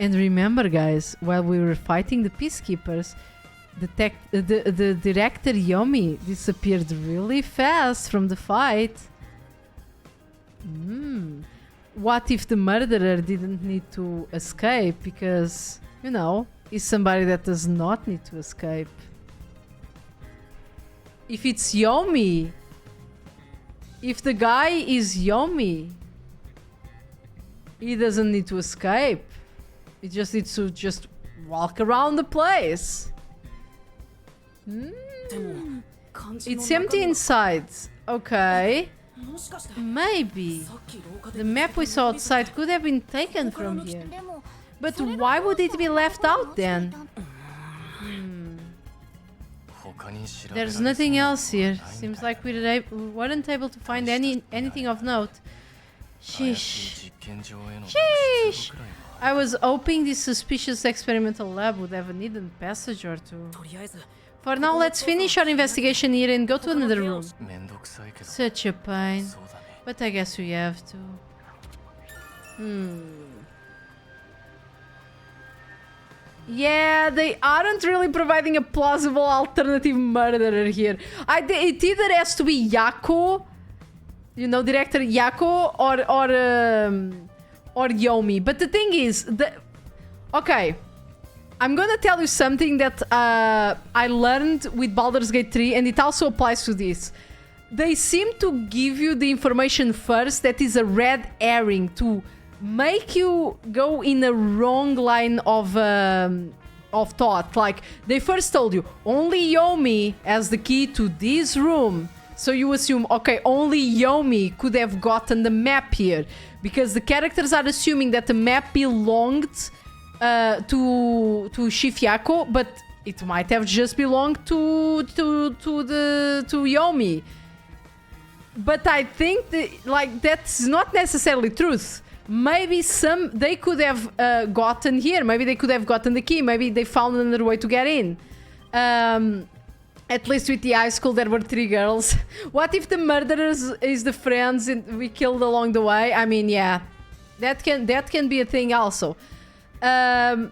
And remember, guys, while we were fighting the peacekeepers, the director Yomi disappeared really fast from the fight. What if the murderer didn't need to escape because, you know, he's somebody that does not need to escape? If it's Yomi, if the guy is Yomi, he doesn't need to escape. He just needs to just walk around the place. It's empty inside. Okay. Maybe. The map we saw outside could have been taken from here. But why would it be left out then? There's nothing else here. Seems like we weren't able to find anything of note. Sheesh. Sheesh. I was hoping this suspicious experimental lab would have a hidden passage or two. For now, let's finish our investigation here and go to another room. Such a pain. But I guess we have to. Yeah, they aren't really providing a plausible alternative murderer here. It either has to be Yako, you know, director Yako, or Yomi. But the thing is, okay, I'm gonna tell you something that I learned with Baldur's Gate 3, and it also applies to this. They seem to give you the information first that is a red herring to make you go in a wrong line of thought. Like, they first told you only Yomi has the key to this room, so you assume, okay, only Yomi could have gotten the map here, because the characters are assuming that the map belonged to Shifiako, but it might have just belonged to Yomi. But I think that's not necessarily truth. Maybe they could have gotten here. Maybe they could have gotten the key. Maybe they found another way to get in. At least with the high school, there were 3 girls. What if the murderers is the friends we killed along the way? I mean, yeah, that can be a thing also. And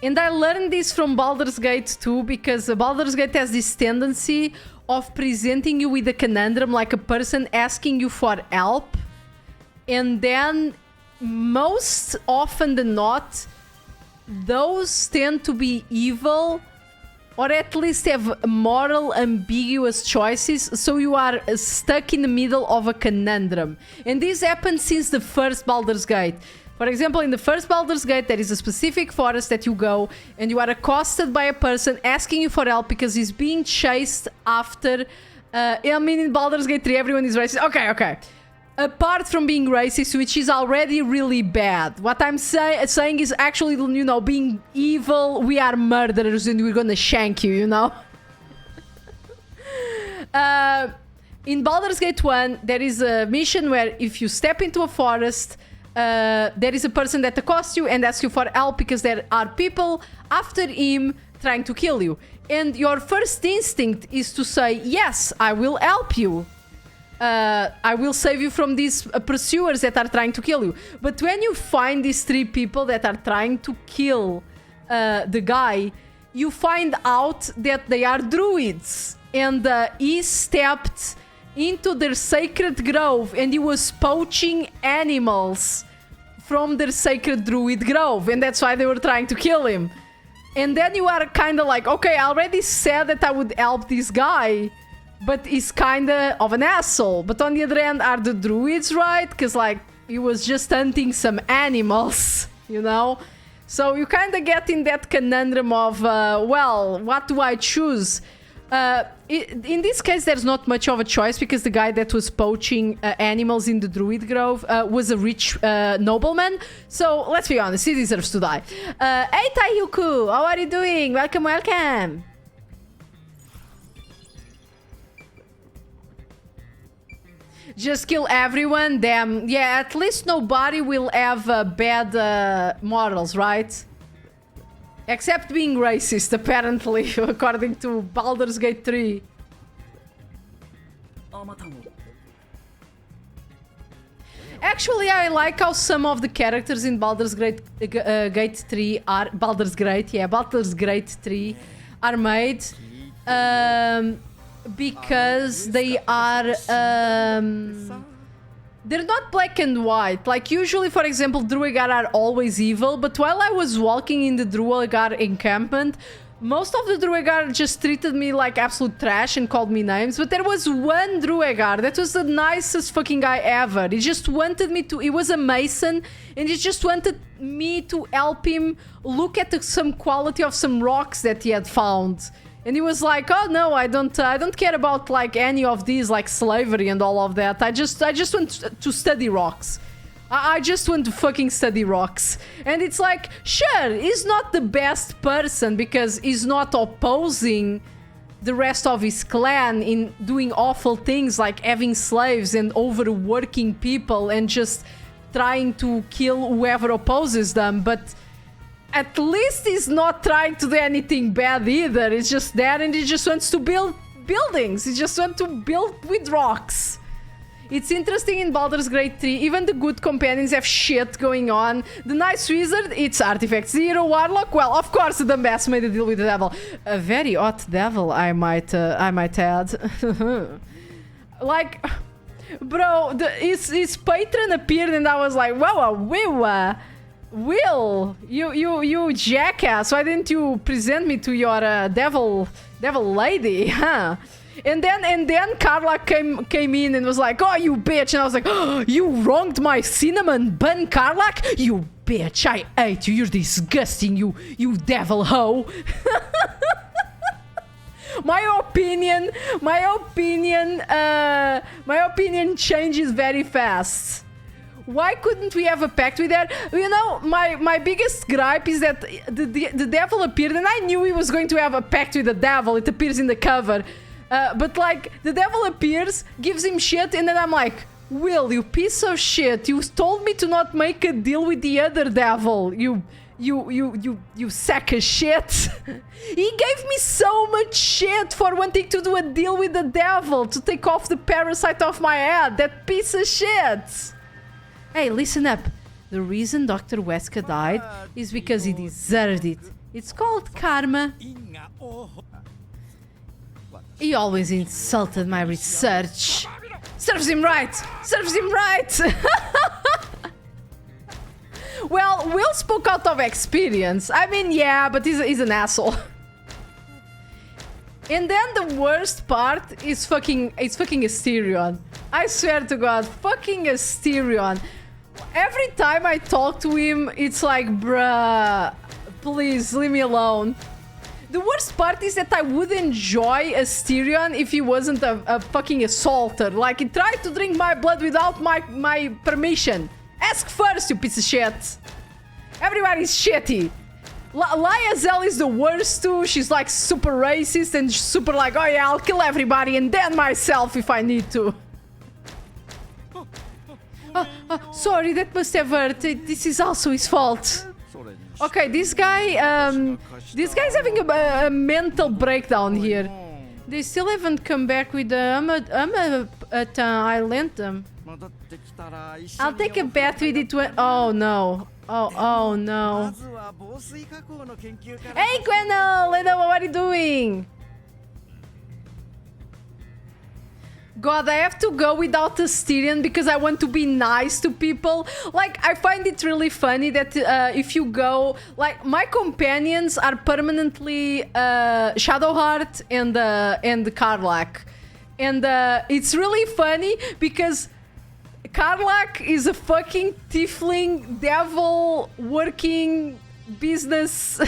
I learned this from Baldur's Gate 2, because Baldur's Gate has this tendency of presenting you with a conundrum, like a person asking you for help, and then most often than not, those tend to be evil, or at least have moral ambiguous choices, so you are stuck in the middle of a conundrum. And this happened since the first Baldur's Gate. For example, in the first Baldur's Gate, there is a specific forest that you go, and you are accosted by a person asking you for help because he's being chased after... I mean, in Baldur's Gate 3, everyone is racist. Okay. Apart from being racist, which is already really bad, what I'm saying is actually, you know, being evil, we are murderers and we're gonna shank you, you know? In Baldur's Gate 1, there is a mission where if you step into a forest, there is a person that accosts you and asks you for help because there are people after him trying to kill you. And your first instinct is to say, yes, I will help you. I will save you from these pursuers that are trying to kill you. But when you find these 3 people that are trying to kill the guy, you find out that they are druids. And he stepped into their sacred grove and he was poaching animals from their sacred druid grove, and that's why they were trying to kill him. And then you are kind of like, okay, I already said that I would help this guy, but he's kind of an asshole. But on the other hand, are the druids right? Because like he was just hunting some animals, you know? So you kind of get in that conundrum of, well, what do I choose? In this case, there's not much of a choice because the guy that was poaching animals in the Druid Grove was a rich nobleman. So let's be honest, he deserves to die. Hey Taiyuku, how are you doing? Welcome. Just kill everyone, damn. Yeah, at least nobody will have bad morals, right? Except being racist, apparently, according to Baldur's Gate 3. Actually, I like how some of the characters in Baldur's Gate 3 are... Baldur's Gate 3 are made. Because they are... they're not black and white. Like, usually, for example, Druigar are always evil, but while I was walking in the Druigar encampment, most of the Druigar just treated me like absolute trash and called me names. But there was one Druigar that was the nicest fucking guy ever. He just wanted me to... He was a mason, and he just wanted me to help him look at some quality of some rocks that he had found. And he was like, oh no, I don't care about like any of these, like slavery and all of that. I just want to study rocks. I just want to fucking study rocks. And it's like, sure, he's not the best person because he's not opposing the rest of his clan in doing awful things like having slaves and overworking people and just trying to kill whoever opposes them, but at least he's not trying to do anything bad either. It's just there and he just wants to build buildings. He just wants to build with rocks. It's interesting in Baldur's Gate 3, even the good companions have shit going on. The nice wizard, it's Artifact Zero, Warlock, well, of course the best made a deal with the devil. A very hot devil, I might add. Like, bro, his patron appeared and I was like, wow, Will, you jackass, why didn't you present me to your devil lady, huh? And then Carla came in and was like, oh, you bitch. And I was like, oh, you wronged my cinnamon bun, Carlac? You bitch, I hate you. You're disgusting, you devil hoe. My opinion changes very fast. Why couldn't we have a pact with that? You know, my biggest gripe is that the devil appeared and I knew he was going to have a pact with the devil. It appears in the cover. But like, the devil appears, gives him shit, and then I'm like, Will, you piece of shit, you told me to not make a deal with the other devil, you sack of shit. He gave me so much shit for wanting to do a deal with the devil, to take off the parasite off my head, that piece of shit. Hey, listen up. The reason Dr. Wesker died is because he deserved it. It's called karma. He always insulted my research. Serves him right! Serves him right! Well, Will spoke out of experience. I mean, yeah, but he's an asshole. And then the worst part is fucking Asterion. I swear to God, fucking Asterion. Every time I talk to him, it's like, bruh, please leave me alone. The worst part is that I would enjoy Asterion if he wasn't a fucking assaulter. Like, he tried to drink my blood without my permission. Ask first, you piece of shit. Everybody's shitty. Liazel is the worst too. She's like super racist and super like, oh yeah, I'll kill everybody and then myself if I need to. Sorry, that must have hurt. This is also his fault. Okay, this guy's having a mental breakdown here. They still haven't come back with the I lent them. I'll take a bath with it when... Oh no. Oh no. Hey Quenel! Leda, what are you doing? God, I have to go without Asterion because I want to be nice to people. Like, I find it really funny that if you go... Like, my companions are permanently Shadowheart and Karlach. And it's really funny because Karlach is a fucking tiefling, devil, working business,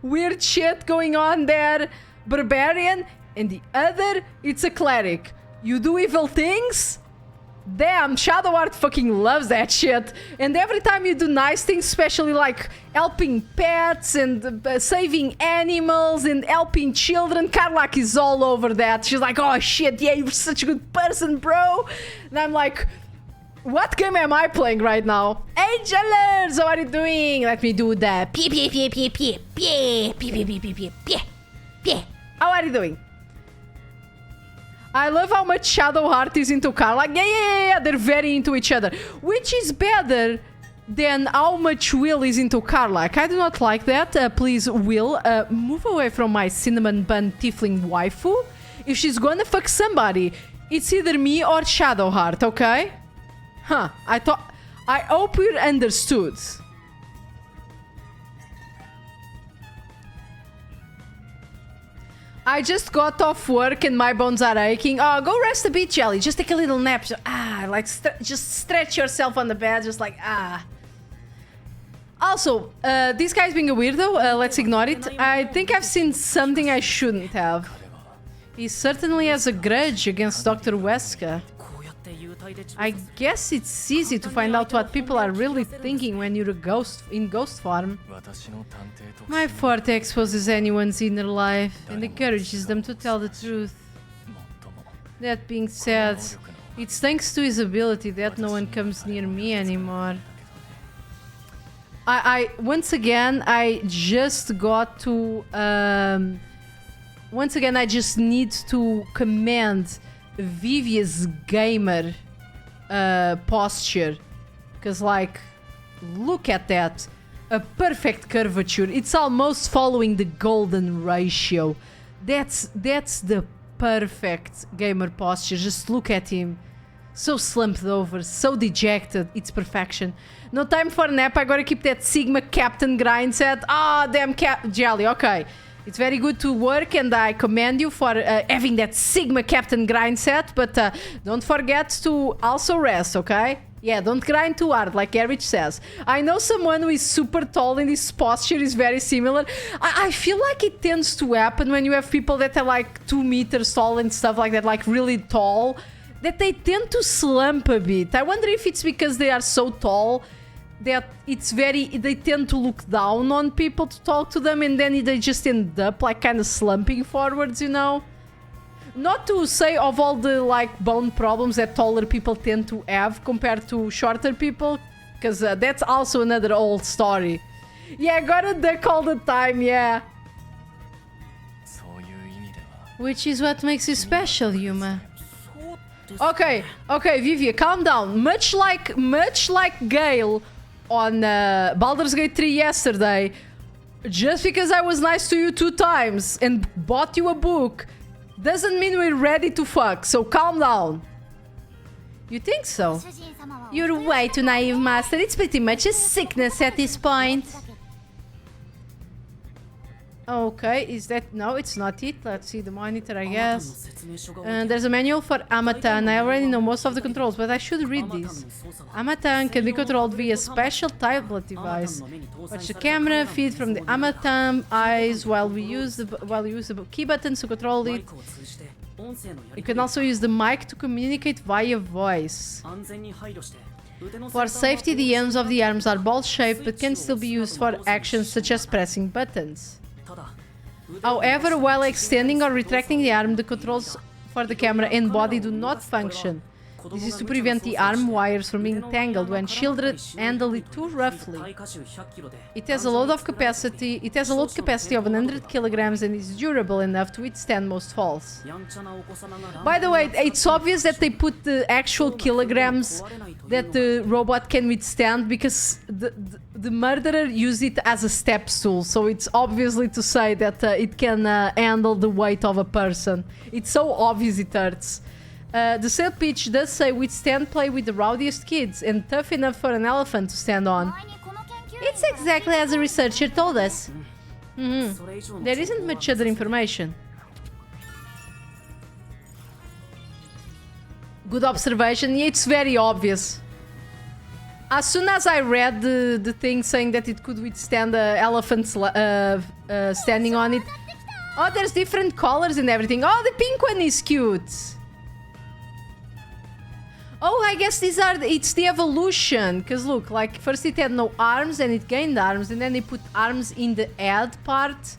weird shit going on there, barbarian. And the other, it's a cleric. You do evil things? Damn, Shadowheart fucking loves that shit. And every time you do nice things, especially like helping pets and saving animals and helping children, Karlach is all over that. She's like, oh shit, yeah, you're such a good person, bro. And I'm like, what game am I playing right now? Angelers, how are you doing? Let me do the How are you doing? I love how much Shadowheart is into Karlach. Yeah, they're very into each other. Which is better than how much Will is into Karlach. I do not like that. Please, Will, move away from my cinnamon bun tiefling waifu. If she's gonna fuck somebody, it's either me or Shadowheart, okay? Huh, I hope you understood. I just got off work and my bones are aching. Oh, go rest a bit, Jelly. Just take a little nap. Like just stretch yourself on the bed. Just like, Also, this guy's being a weirdo. Let's ignore it. I think I've seen something I shouldn't have. He certainly has a grudge against Dr. Wesker. I guess it's easy to find out what people are really thinking when you're in ghost form. My forte exposes anyone's inner life and encourages them to tell the truth. That being said, It's thanks to his ability that no one comes near me anymore. I once again, I just got to... once again, I just need to commend Vivia's gamer posture. Because, like, look at that. A perfect curvature. It's almost following the golden ratio. That's the perfect gamer posture. Just look at him. So slumped over, so dejected. It's perfection. No time for a nap. I gotta keep that Sigma Captain grind set. Ah, damn jelly. Okay. It's very good to work, and I commend you for having that Sigma Captain grind set. But don't forget to also rest, okay? Yeah, don't grind too hard, like Erich says. I know someone who is super tall and his posture is very similar. I feel like it tends to happen when you have people that are like 2 meters tall and stuff like that, like really tall, that they tend to slump a bit. I wonder if it's because they are so tall that they tend to look down on people to talk to them, and then they just end up like kind of slumping forwards, you know? Not to say of all the like bone problems that taller people tend to have compared to shorter people, because that's also another old story. Yeah, gotta duck all the time, yeah. Which is what makes you special, Yuma. Okay, Vivia, calm down. Much like Gale on Baldur's Gate 3 yesterday, just because I was nice to you 2 times and bought you a book doesn't mean we're ready to fuck, so calm down. You think so? You're way too naive, Master. It's pretty much a sickness at this point. Okay, is that... No, it's not it. Let's see the monitor, I guess. There's a manual for Amatan. I already know most of the controls, but I should read this. Amatan can be controlled via special tablet device. Watch the camera feed from the Amatan eyes while you use the key buttons to control it. You can also use the mic to communicate via voice. For safety, the ends of the arms are ball-shaped but can still be used for actions such as pressing buttons. However, while extending or retracting the arm, the controls for the camera and body do not function. This is to prevent the arm wires from being tangled when children handle it too roughly. It has a load capacity of 100 kilograms and is durable enough to withstand most falls. By the way, it's obvious that they put the actual kilograms that the robot can withstand because the murderer used it as a step stool, so it's obviously to say that it can handle the weight of a person. It's so obvious it hurts. The sale pitch does say withstand play with the rowdiest kids and tough enough for an elephant to stand on. It's exactly as the researcher told us. There isn't much other information. Good observation. Yeah, it's very obvious. As soon as I read the thing saying that it could withstand the elephants standing on it. Oh, there's different colors and everything. Oh, the pink one is cute. Oh, I guess it's the evolution. Because look, like first it had no arms and it gained arms. And then they put arms in the head part.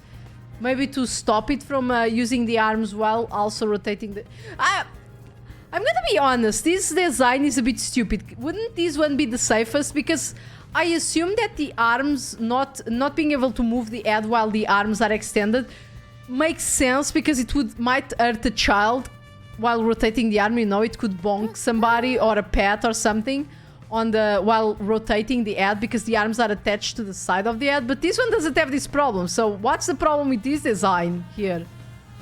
Maybe to stop it from using the arms while also rotating the... I'm gonna be honest, this design is a bit stupid. Wouldn't this one be the safest? Because I assume that the arms not being able to move the head while the arms are extended makes sense because it might hurt a child while rotating the arm, you know, it could bonk somebody or a pet or something while rotating the head because the arms are attached to the side of the head. But this one doesn't have this problem. So what's the problem with this design here?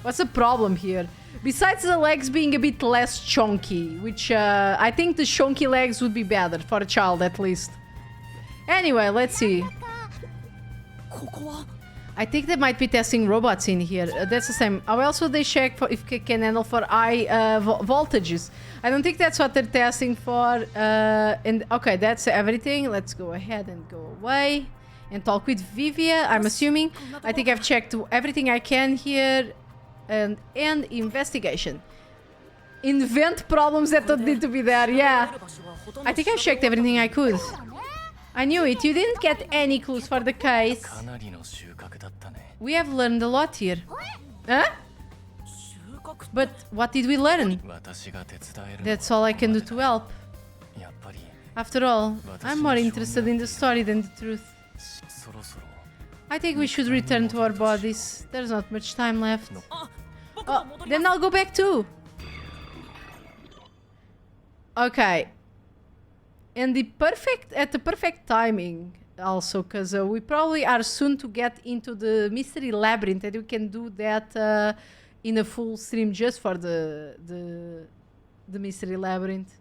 What's the problem here? Besides the legs being a bit less chunky, which I think the chunky legs would be better for a child at least. Anyway, let's see. I think they might be testing robots in here. That's the same. How else would they check for if it can handle for high voltages? I don't think that's what they're testing for. And okay, that's everything. Let's go ahead and go away and talk with Vivia. I'm assuming. I think I've checked everything I can here. And investigation. Invent problems that don't need to be there. Yeah. I think I've checked everything I could. I knew it. You didn't get any clues for the case. We have learned a lot here. Huh? But what did we learn? That's all I can do to help. After all, I'm more interested in the story than the truth. I think we should return to our bodies. There's not much time left. Oh, then I'll go back too. Okay. And at the perfect timing also, because we probably are soon to get into the mystery labyrinth, and we can do that in a full stream just for the mystery labyrinth.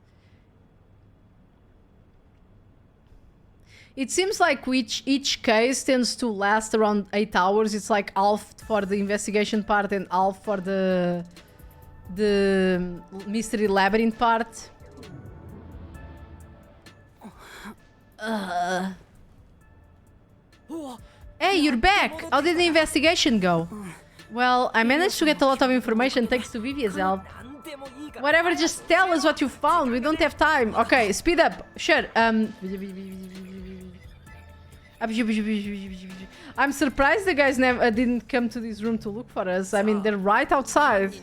It seems like each case tends to last around 8 hours. It's like half for the investigation part and half for the mystery labyrinth part. Hey, you're back! How did the investigation go? Well, I managed to get a lot of information thanks to Vivia's help. Whatever, just tell us what you found. We don't have time. Okay, speed up. Sure. I'm surprised the guys didn't come to this room to look for us. I mean, they're right outside.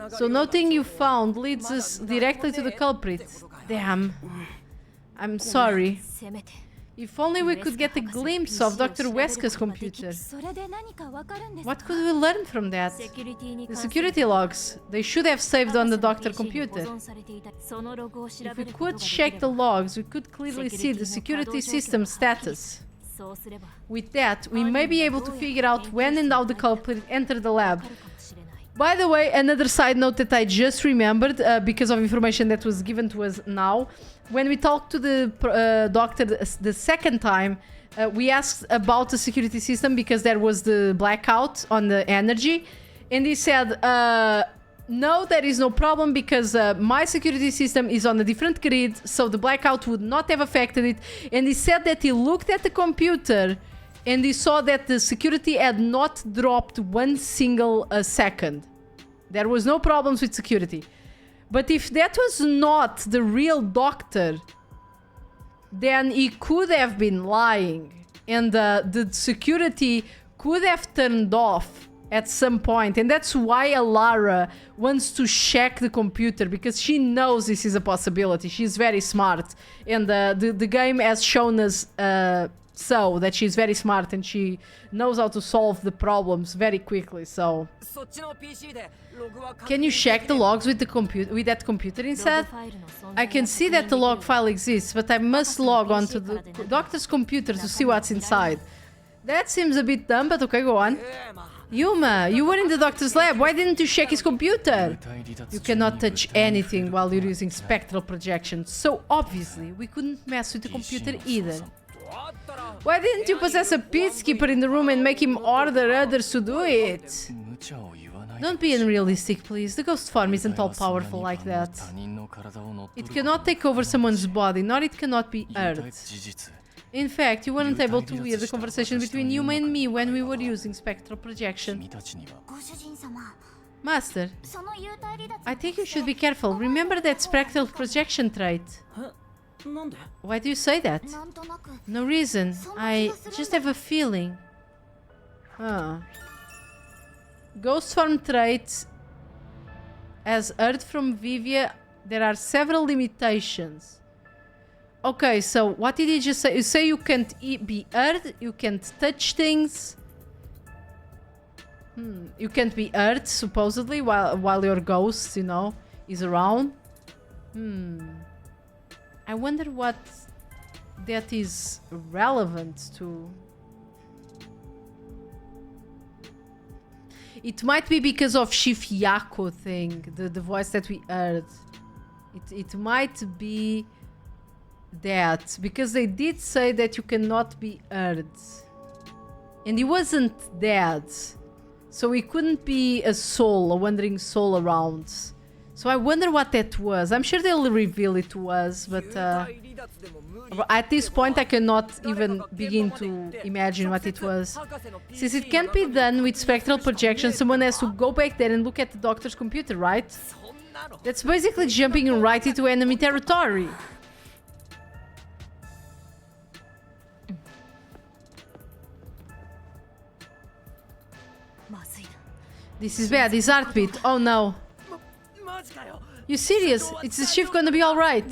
So nothing you found leads us directly to the culprit. Damn. I'm sorry. If only we could get a glimpse of Dr. Weska's computer. What could we learn from that? The security logs. They should have saved on the doctor computer. If we could check the logs, we could clearly see the security system status. With that, we may be able to figure out when and how the culprit entered the lab. By the way, another side note that I just remembered because of information that was given to us now. When we talked to the doctor the second time, we asked about the security system because there was the blackout on the energy. And he said, no, there is no problem because my security system is on a different grid, so the blackout would not have affected it. And he said that he looked at the computer and he saw that the security had not dropped one single second. There was no problems with security. But if that was not the real doctor, then he could have been lying. And the security could have turned off at some point. And that's why Alara wants to check the computer, because she knows this is a possibility. She's very smart. And the game has shown us so that she's very smart and she knows how to solve the problems very quickly. So can you check the logs with that computer instead? I can see that the log file exists, but I must log on to the doctor's computer to see what's inside. That seems a bit dumb, but okay, go on. Yuma, you were in the doctor's lab. Why didn't you check his computer? You cannot touch anything while you're using spectral projection, so obviously we couldn't mess with the computer either. Why didn't you possess a peacekeeper in the room and make him order others to do it? Don't be unrealistic, please. The ghost form isn't all powerful like that. It cannot take over someone's body, nor it cannot be hurt. In fact, you weren't able to hear the conversation between Yuma and me when we were using spectral projection. Master, I think you should be careful. Remember that spectral projection trait. Why do you say that? No reason. I just have a feeling. Ghost form traits. As heard from Vivia, there are several limitations. Okay, so what did he just say? You say you can't be heard, you can't touch things. You can't be hurt, supposedly, while your ghost, you know, is around. I wonder what that is relevant to. It might be because of Shifiako thing, the voice that we heard. It might be that, because they did say that you cannot be heard. And he wasn't dead. So he couldn't be a soul, a wandering soul around. So I wonder what that was. I'm sure they'll reveal it to us, but at this point I cannot even begin to imagine what it was. Since it can't be done with spectral projection, someone has to go back there and look at the doctor's computer, right? That's basically jumping right into enemy territory. This is bad. His heartbeat. Oh no. You serious? Is the shift gonna be alright?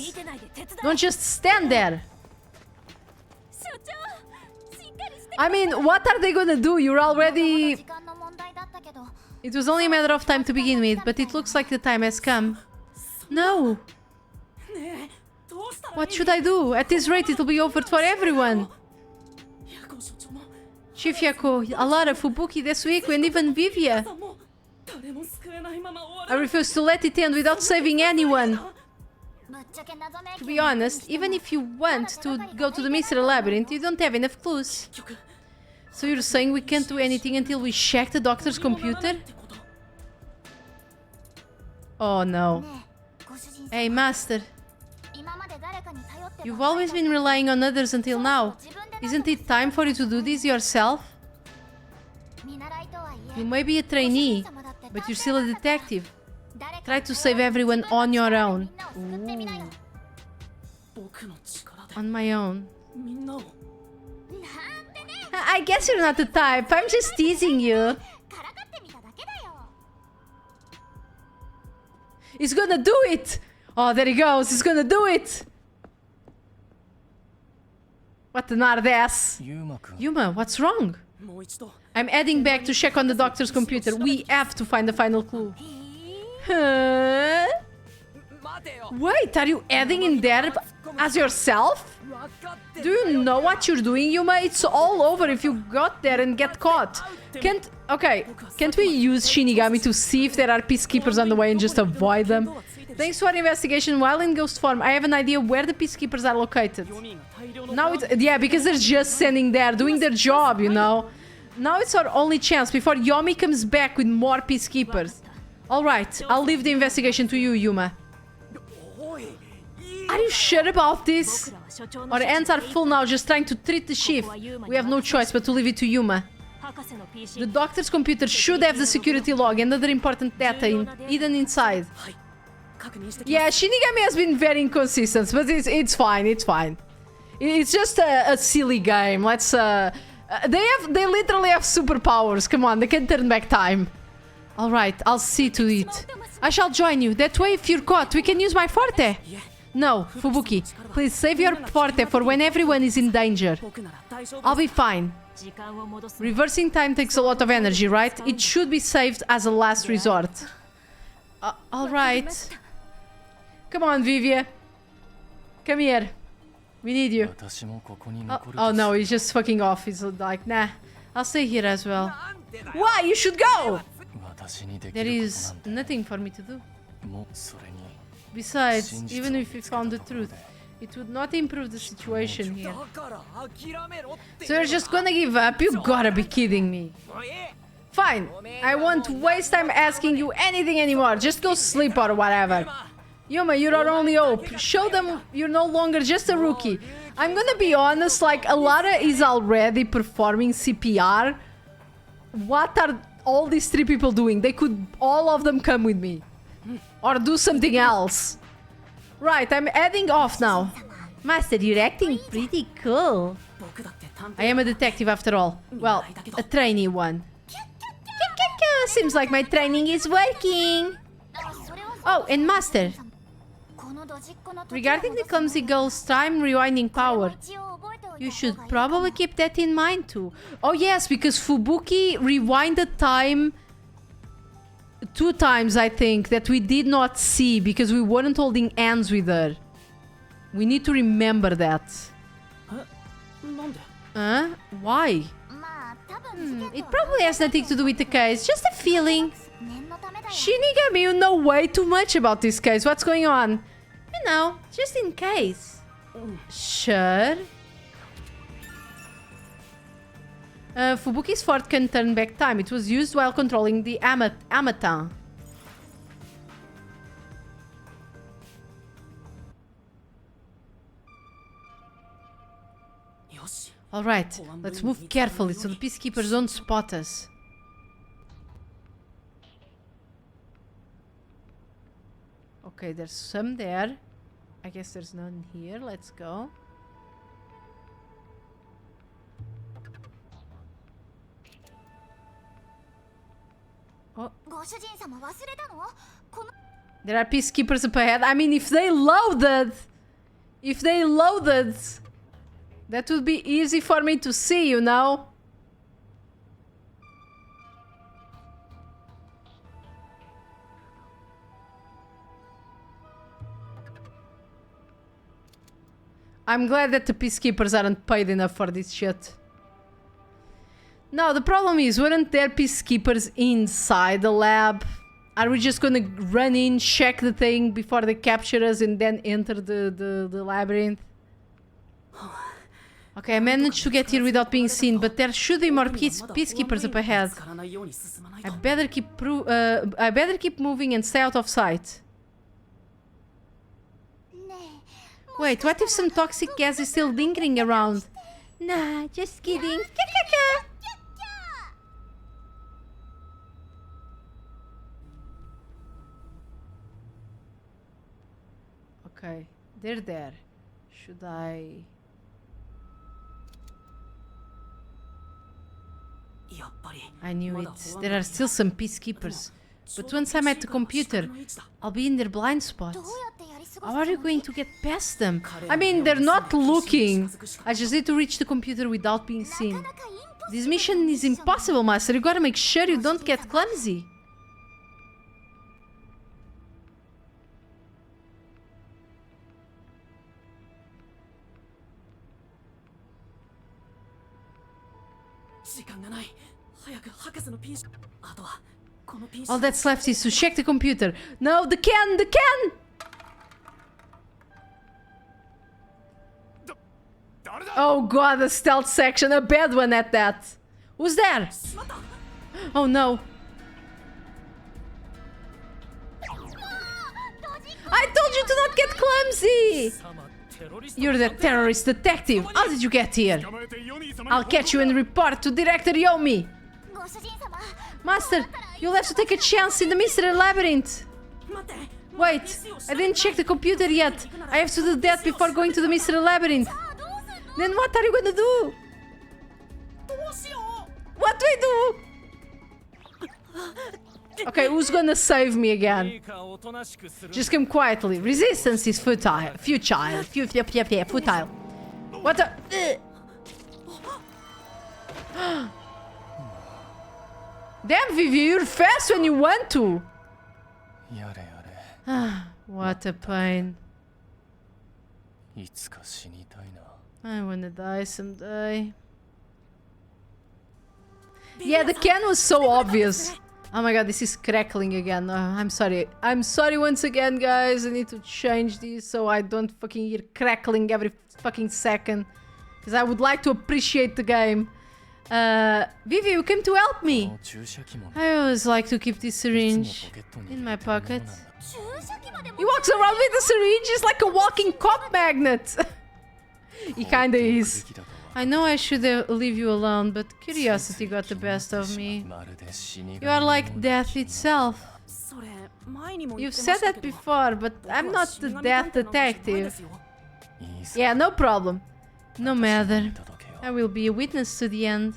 Don't just stand there. I mean, what are they gonna do? You're already... It was only a matter of time to begin with, but it looks like the time has come. No. What should I do? At this rate, it'll be over for everyone. Chief Yako, Alara, Fubuki, Desuiko, and even Vivia. I refuse to let it end without saving anyone. To be honest, even if you want to go to the mystery labyrinth, you don't have enough clues. So you're saying we can't do anything until we check the doctor's computer? Oh no. Hey, Master. You've always been relying on others until now. Isn't it time for you to do this yourself? You may be a trainee, but you're still a detective. Try to save everyone on your own. Ooh. On my own. I guess you're not the type. I'm just teasing you. He's gonna do it! Oh, there he goes. He's gonna do it! What an hard ass. Yuma, what's wrong? I'm heading back to check on the doctor's computer. We have to find the final clue. Huh? Wait, are you adding in there as yourself? Do you know what you're doing, Yuma? It's all over if you got there and get caught. Can't we use Shinigami to see if there are peacekeepers on the way and just avoid them? Thanks to our investigation while in ghost form, I have an idea where the peacekeepers are located. Now it's... Yeah, because they're just standing there doing their job, you know. Now it's our only chance before Yomi comes back with more peacekeepers. Alright, I'll leave the investigation to you, Yuma. Are you sure about this? Our hands are full now just trying to treat the chief. We have no choice but to leave it to Yuma. The doctor's computer should have the security log and other important data hidden inside. Yeah, Shinigami has been very inconsistent, but it's fine, it's fine. It's just a silly game. Let's they literally have superpowers. Come on, they can turn back time. All right, I'll see to it. I shall join you. That way, if you're caught, we can use my forte. No, Fubuki, please save your forte for when everyone is in danger. I'll be fine. Reversing time takes a lot of energy, right? It should be saved as a last resort. All right. Come on, Vivia. Come here. We need you. Oh no, he's just fucking off. He's like, nah, I'll stay here as well. Why? You should go! There is nothing for me to do. Besides, even if we found the truth, it would not improve the situation here. So you're just gonna give up? You gotta be kidding me. Fine, I won't waste time asking you anything anymore. Just go sleep or whatever. Yuma, you're our only hope. Show them you're no longer just a rookie. I'm gonna be honest, like, Alara is already performing CPR. What are all these three people doing? They could, all of them, come with me. Or do something else. Right, I'm heading off now. Master, you're acting pretty cool. I am a detective after all. Well, a trainee one. Seems like my training is working. Oh, and Master. Regarding the clumsy girl's time rewinding power, you should probably keep that in mind too. Oh yes, because Fubuki rewinded time 2 times, I think, that we did not see because we weren't holding hands with her. We need to remember that. Huh? Why? It probably has nothing to do with the case, just a feeling. Shinigami, you know way too much about this case. What's going on? You know, just in case. Sure. Fubuki's fort can turn back time. It was used while controlling the Amatan. Alright, let's move carefully so the peacekeepers don't spot us. Okay, there's some there. I guess there's none here. Let's go. Oh. ご主人様忘れたの？この There are peacekeepers up ahead. I mean, if they loaded, that would be easy for me to see, you know? I'm glad that the peacekeepers aren't paid enough for this shit. No, the problem is, weren't there peacekeepers inside the lab? Are we just gonna run in, check the thing before they capture us and then enter the labyrinth? Okay, I managed to get here without being seen, but there should be more peacekeepers up ahead. I better keep moving and stay out of sight. Wait, what if some toxic gas is still lingering around? Nah, just kidding. Okay, they're there. Should I... I knew it. There are still some peacekeepers. But once I'm at the computer, I'll be in their blind spots. How are you going to get past them? I mean, they're not looking. I just need to reach the computer without being seen. This mission is impossible, Master. You gotta make sure you don't get clumsy. All that's left is to check the computer. No, the can! The can! Oh god, the stealth section. A bad one at that. Who's there? Oh no. I told you to not get clumsy! You're the terrorist detective. How did you get here? I'll catch you and report to Director Yomi. Master, you'll have to take a chance in the mystery labyrinth. Wait, I didn't check the computer yet. I have to do that before going to the mystery labyrinth. Then what are you gonna do? What do I do? Okay, who's gonna save me again? Just come quietly. Resistance is futile. Futile. Futile. What the... Damn, Vivi, you're fast when you want to. What a pain. I wanna die someday. Yeah, the can was so obvious. Oh my god, this is crackling again. I'm sorry. I'm sorry once again, guys. I need to change this so I don't fucking hear crackling every fucking second. Because I would like to appreciate the game. Vivi, you came to help me. I always like to keep this syringe in my pocket. He walks around with the syringe. He's like a walking cock magnet. He kinda is. I know I should leave you alone, but curiosity got the best of me. You are like death itself. You've said that before, but I'm not the death detective. Yeah, no problem. No matter. I will be a witness to the end.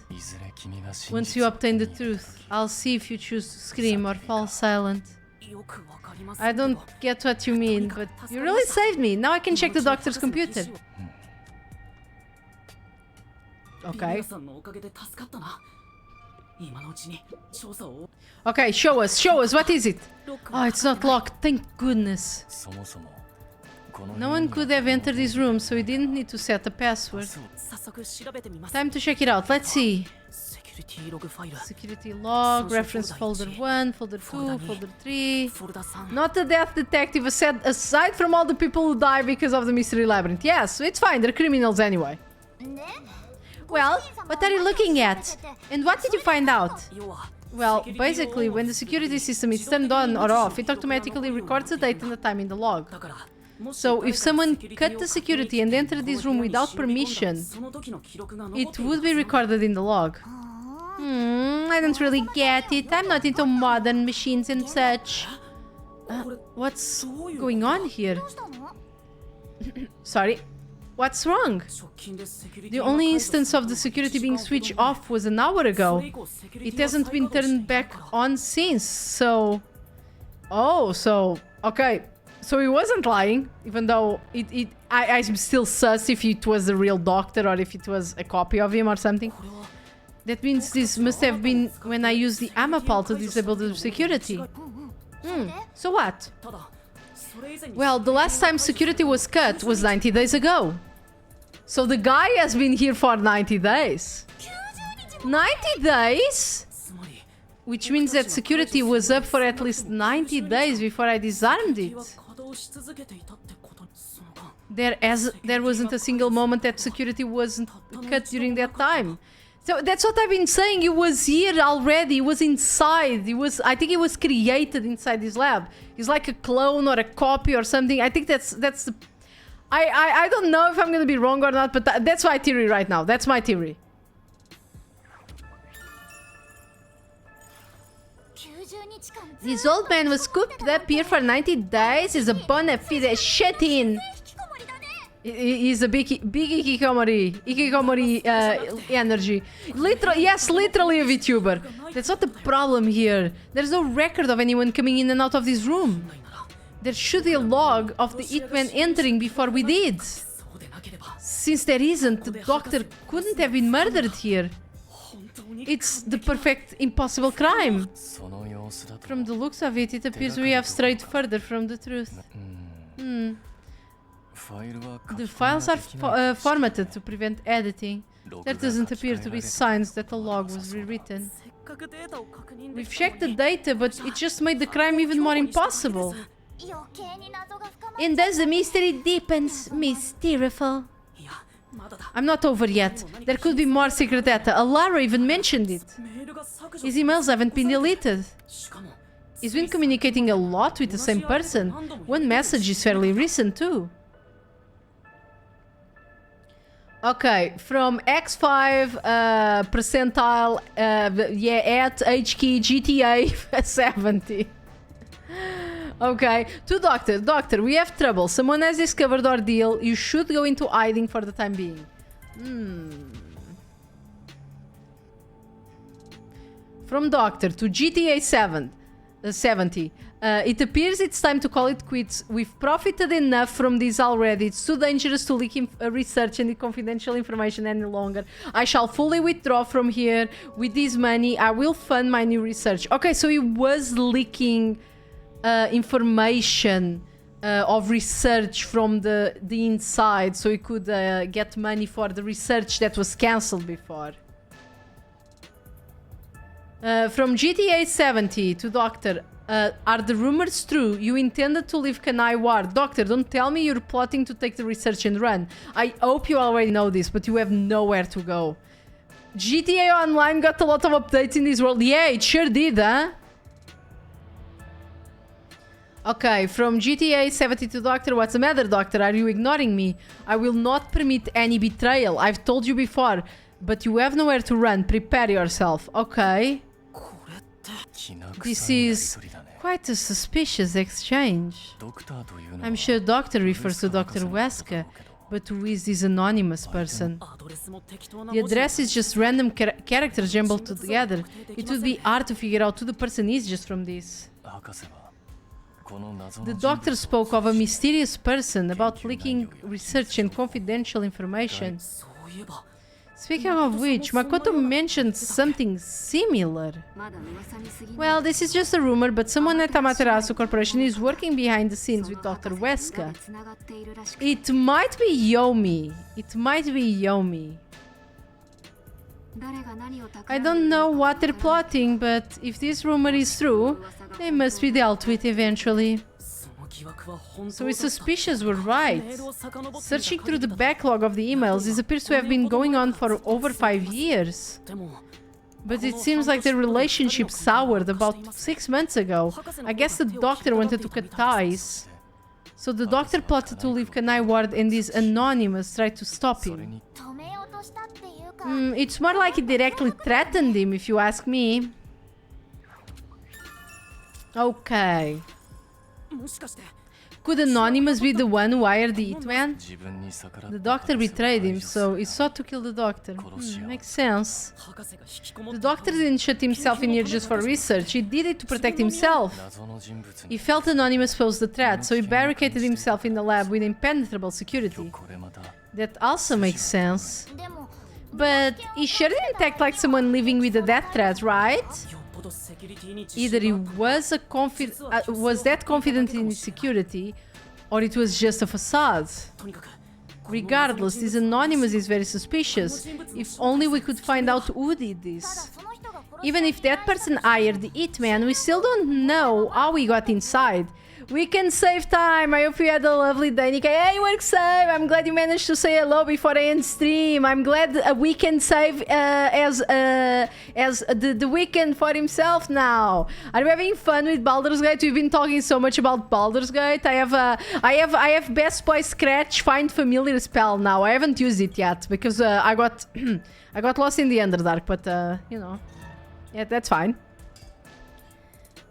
Once you obtain the truth, I'll see if you choose to scream or fall silent. I don't get what you mean, but you really saved me. Now I can check the doctor's computer. Okay. Okay, show us, what is it? Oh, it's not locked, thank goodness. No one could have entered this room, so we didn't need to set a password. Time to check it out, let's see. Security log, reference folder 1, folder 2, folder 3. Not the death detective, aside from all the people who die because of the mystery labyrinth. Yes, it's fine, they're criminals anyway. Well, what are you looking at? And what did you find out? Well, basically, when the security system is turned on or off, it automatically records the date and the time in the log. So, if someone cut the security and entered this room without permission, it would be recorded in the log. I don't really get it. I'm not into modern machines and such. What's going on here? Sorry. What's wrong? The only instance of the security being switched off was an hour ago. It hasn't been turned back on since, so... Oh, so... Okay. So he wasn't lying, even though I'm still sus if it was a real doctor or if it was a copy of him or something. That means this must have been when I used the Acapella to disable the security. So what? Well, the last time security was cut was 90 days ago. So the guy has been here for 90 days. 90 days? Which means that security was up for at least 90 days before I disarmed it. There wasn't a single moment that security wasn't cut during that time. So that's what I've been saying. He was here already. He was inside. I think he was created inside this lab. He's like a clone or a copy or something. I think that's the... I don't know if I'm gonna be wrong or not, but that's my theory right now. That's my theory. This old man was cooped up here for 90 days. He's a bona fide shit-in. He's a big Ikikomori energy. Yes, literally a VTuber. That's not the problem here. There's no record of anyone coming in and out of this room. There should be a log of the hitman entering before we did. Since there isn't, the doctor couldn't have been murdered here. It's the perfect impossible crime. From the looks of it, it appears we have strayed further from the truth. The files are formatted to prevent editing. There doesn't appear to be signs that the log was rewritten. We've checked the data, but it just made the crime even more impossible. And as the mystery deepens, Miss Tearful. I'm not over yet. There could be more secret data. Alara even mentioned it. His emails haven't been deleted. He's been communicating a lot with the same person. One message is fairly recent too. Okay, from X5 percentile, at HK GTA 70. Okay, to Doctor. Doctor, we have trouble. Someone has discovered our deal. You should go into hiding for the time being. From Doctor to GTA 70. It appears it's time to call it quits. We've profited enough from this already. It's too dangerous to leak research and confidential information any longer. I shall fully withdraw from here. With this money, I will fund my new research. Okay, so he was leaking information of research from the inside, so he could get money for the research that was cancelled before. From GTA 70 to Doctor. Are the rumors true? You intended to leave Kanai Ward. Doctor, don't tell me you're plotting to take the research and run. I hope you already know this, but you have nowhere to go. GTA Online got a lot of updates in this world. Yeah, it sure did, huh? Okay, from GTA 70 to Doctor. What's the matter, Doctor? Are you ignoring me? I will not permit any betrayal. I've told you before, but you have nowhere to run. Prepare yourself. Okay. This is quite a suspicious exchange. I'm sure Doctor refers to Dr. Wesker, but who is this anonymous person? The address is just random characters jumbled together. It would be hard to figure out who the person is just from this. The Doctor spoke of a mysterious person about leaking research and confidential information. Speaking of which, Makoto mentioned something similar. Well, this is just a rumor, but someone at Amaterasu Corporation is working behind the scenes with Dr. Wesker. It might be Yomi. It might be Yomi. I don't know what they're plotting, but if this rumor is true, they must be dealt with eventually. So his suspicions were right. Searching through the backlog of the emails, this appears to have been going on for over 5 years. But it seems like the relationship soured about 6 months ago. I guess the Doctor wanted to cut ties. So the Doctor plotted to leave Kanai Ward and this anonymous tried to stop him. It's more like he directly threatened him, if you ask me. Okay. Could Anonymous be the one who hired the Hitman? The doctor betrayed him, so he sought to kill the doctor. Makes sense. The doctor didn't shut himself in here just for research, he did it to protect himself. He felt Anonymous posed a threat, so he barricaded himself in the lab with impenetrable security. That also makes sense. But he sure didn't act like someone living with a death threat, right? Either he was was that confident in his security, or it was just a facade. Regardless, this Anonymous is very suspicious. If only we could find out who did this. Even if that person hired the Hitman, we still don't know how he got inside. We can save time. I hope you had a lovely day, Nika. Hey, work save. I'm glad you managed to say hello before I end stream. I'm glad we can save as the weekend for himself now. Are you having fun with Baldur's Gate? We've been talking so much about Baldur's Gate. I have Best Boy Scratch Find Familiar spell now. I haven't used it yet because I got I got lost in the Underdark, but you know, yeah, that's fine.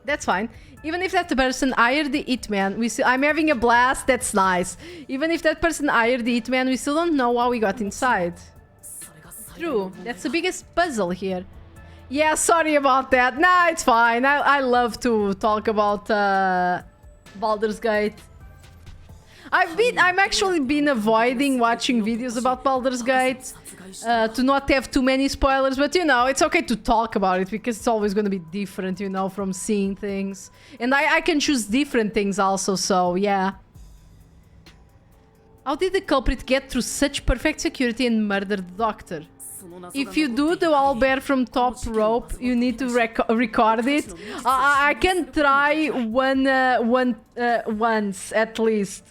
That's fine. Even if that person hired the Hitman, I'm having a blast, that's nice. Even if that person hired the Hitman, we still don't know how we got inside. True, that's the biggest puzzle here. Yeah, sorry about that. Nah, it's fine. I love to talk about Baldur's Gate. I'm actually been avoiding watching videos about Baldur's Gate. To not have too many spoilers, but you know, it's okay to talk about it because it's always going to be different, you know, from seeing things. And I can choose different things also, so yeah. How did the culprit get through such perfect security and murder the doctor? If you do the owlbear from top rope, you need to record it. I can try once at least.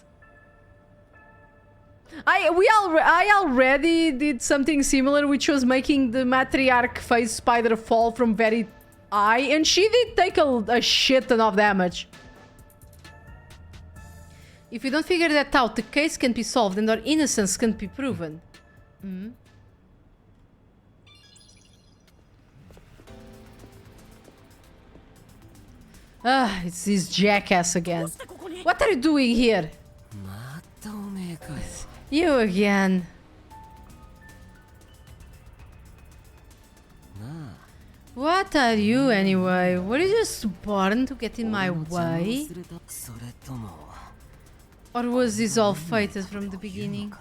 I already did something similar, which was making the matriarch phase spider fall from very high, and she did take a shit ton of damage. If you don't figure that out, the case can be solved and our innocence can be proven. It's this jackass again. What are you doing here? You again. What are you anyway? Were you just born to get in my way? Or was this all fated from the beginning?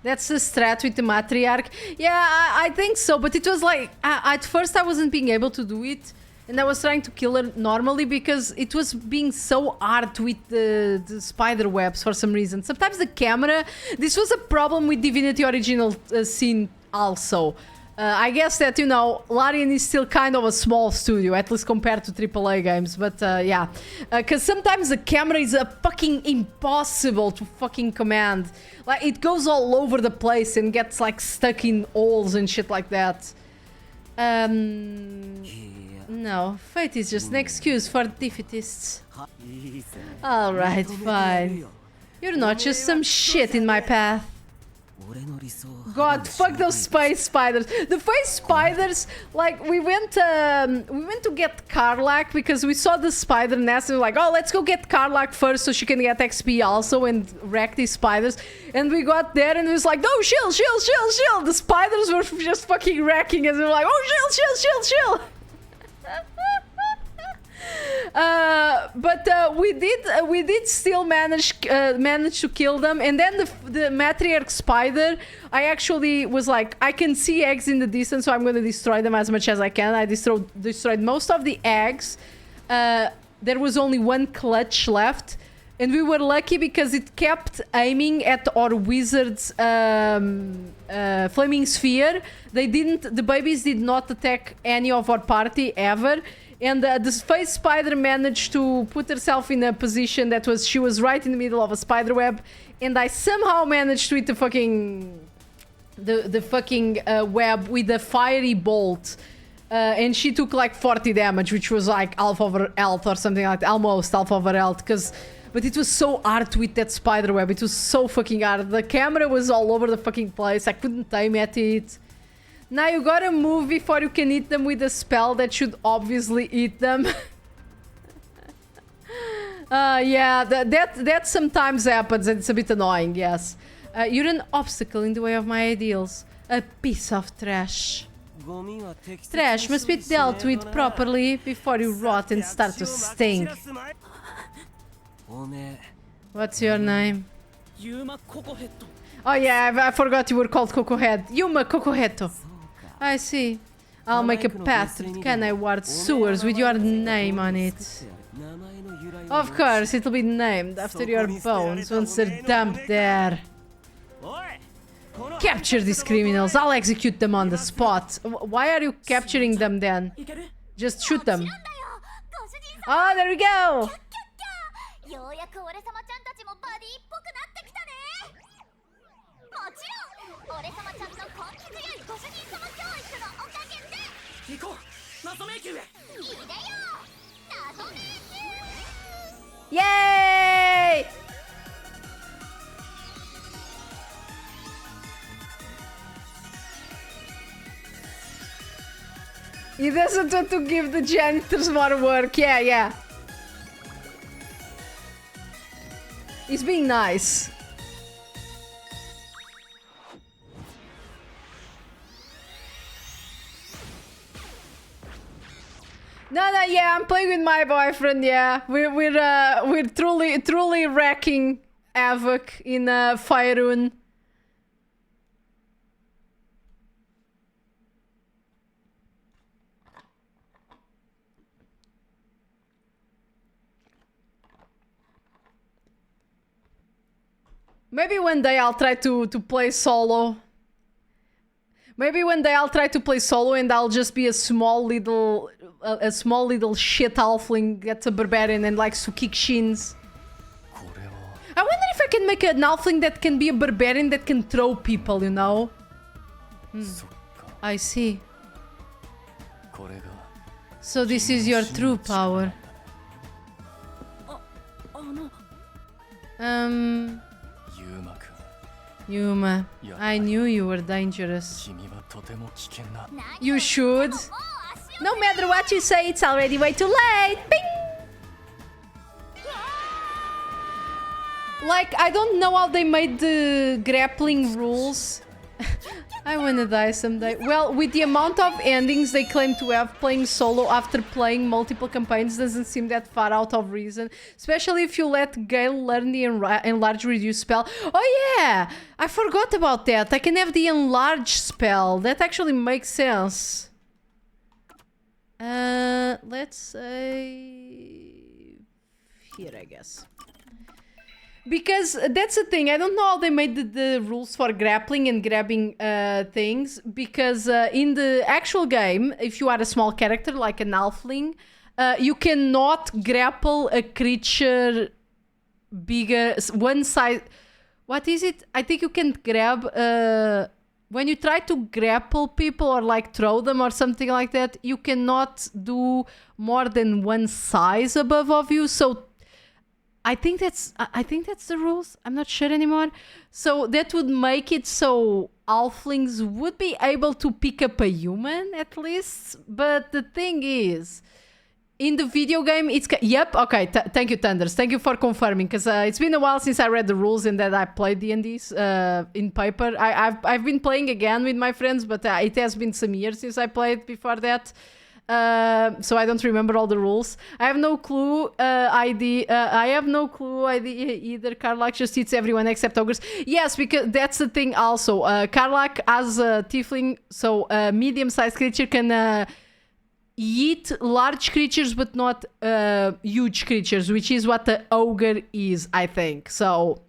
That's the strat with the matriarch. Yeah, I think so, but it was like... at first I wasn't being able to do it. And I was trying to kill her normally because it was being so hard with the spider webs for some reason. Sometimes the camera... This was a problem with Divinity Original Sin also. I guess that, you know, Larian is still kind of a small studio, at least compared to AAA games. But yeah, because sometimes the camera is fucking impossible to fucking command. Like, it goes all over the place and gets like stuck in holes and shit like that. No, fate is just an excuse for defeatists. Alright, fine. You're not just some shit in my path. God, fuck those space spiders. The face spiders, like, we went to get Karlak because we saw the spider nest and we were like, oh, let's go get Karlak first so she can get XP also and wreck these spiders. And we got there and it was like, no, shield, shield, shield, shield. The spiders were just fucking wrecking us. We were like, oh, shield, shield, shield, shield. But we did still manage to kill them, and then the matriarch spider, I actually was like, I can see eggs in the distance, so I'm going to destroy them as much as I can. I destroyed most of the eggs. There was only one clutch left, and we were lucky because it kept aiming at our wizard's flaming sphere. The babies did not attack any of our party ever. And the space spider managed to put herself in a position that she was right in the middle of a spider web, and I somehow managed to hit the fucking web with a fiery bolt, and she took like 40 damage, which was like half of her health or something like that, almost half of her health. But it was so hard with that spider web. It was so fucking hard. The camera was all over the fucking place. I couldn't aim at it. Now you gotta move before you can hit them with a spell that should obviously hit them. Yeah, that sometimes happens and it's a bit annoying, yes. You're an obstacle in the way of my ideals. A piece of trash. Trash must be dealt with properly before you rot and start to stink. What's your name? Oh yeah, I forgot you were called Cocohead. Yuma Cocoheto. I see. I'll make a path to Kanai Ward sewers with your name on it. Of course, it'll be named after your bones once they're dumped there. Capture these criminals. I'll execute them on the spot. Why are you capturing them then? Just shoot them. Oh, there we go. ようやく俺様ちゃんたちもバディっぽくなってきたね。もちろん俺様ちゃんの根気強いご主人様教育のおかげで。行こう、謎迷宮へ。いいでよ、謎迷宮。Yay! He doesn't want to give the janitors more work. Yeah, yeah. He's being nice. No, yeah, I'm playing with my boyfriend. Yeah, we're truly wrecking havoc in Faerun. Maybe one day I'll try to play solo. Maybe one day I'll try to play solo and I'll just be a small little shit halfling that's a barbarian and likes to kick shins. I wonder if I can make an halfling that can be a barbarian that can throw people, you know? I see. So this is your true power. Yuma, I knew you were dangerous. You should. No matter what you say, it's already way too late. Bing! Like, I don't know how they made the grappling rules. I wanna die someday. Well, with the amount of endings they claim to have, playing solo after playing multiple campaigns doesn't seem that far out of reason. Especially if you let Gale learn the enlarge reduce spell. Oh yeah! I forgot about that. I can have the enlarge spell. That actually makes sense. Let's say... here, I guess. Because that's the thing, I don't know how they made the rules for grappling and grabbing things. Because in the actual game, if you are a small character like an halfling, you cannot grapple a creature bigger, one size. What is it? I think you can grab... when you try to grapple people or like throw them or something like that, you cannot do more than one size above of you. So I think that's the rules. I'm not sure anymore. So that would make it so halflings would be able to pick up a human at least. But the thing is, in the video game, it's... Yep, okay, thank you, Thunders. Thank you for confirming, because it's been a while since I read the rules and that I played D&Ds in paper. I've been playing again with my friends, but it has been some years since I played before that. So I don't remember all the rules. I have no clue I have no clue either. Karlach just eats everyone except ogres. Yes, because that's the thing also. Karlach as a tiefling, so a medium-sized creature can eat large creatures but not huge creatures, which is what the ogre is, I think. So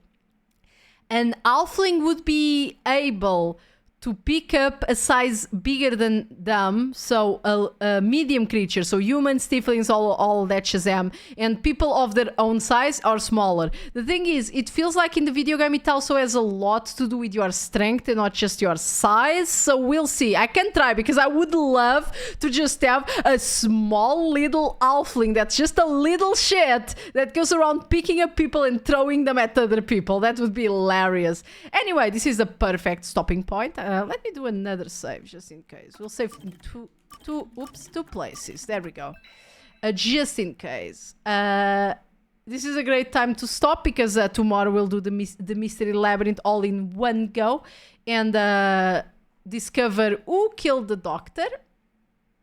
an halfling would be able to pick up a size bigger than them, so a medium creature, so humans, tieflings, all that shazam, and people of their own size or smaller. The thing is, it feels like in the video game it also has a lot to do with your strength and not just your size, so we'll see. I can try, because I would love to just have a small little halfling that's just a little shit that goes around picking up people and throwing them at other people. That would be hilarious. Anyway, this is the perfect stopping point. Let me do another save, just in case. We'll save two places. There we go. Just in case. this is a great time to stop because tomorrow we'll do the Mystery Labyrinth all in one go and discover who killed the doctor.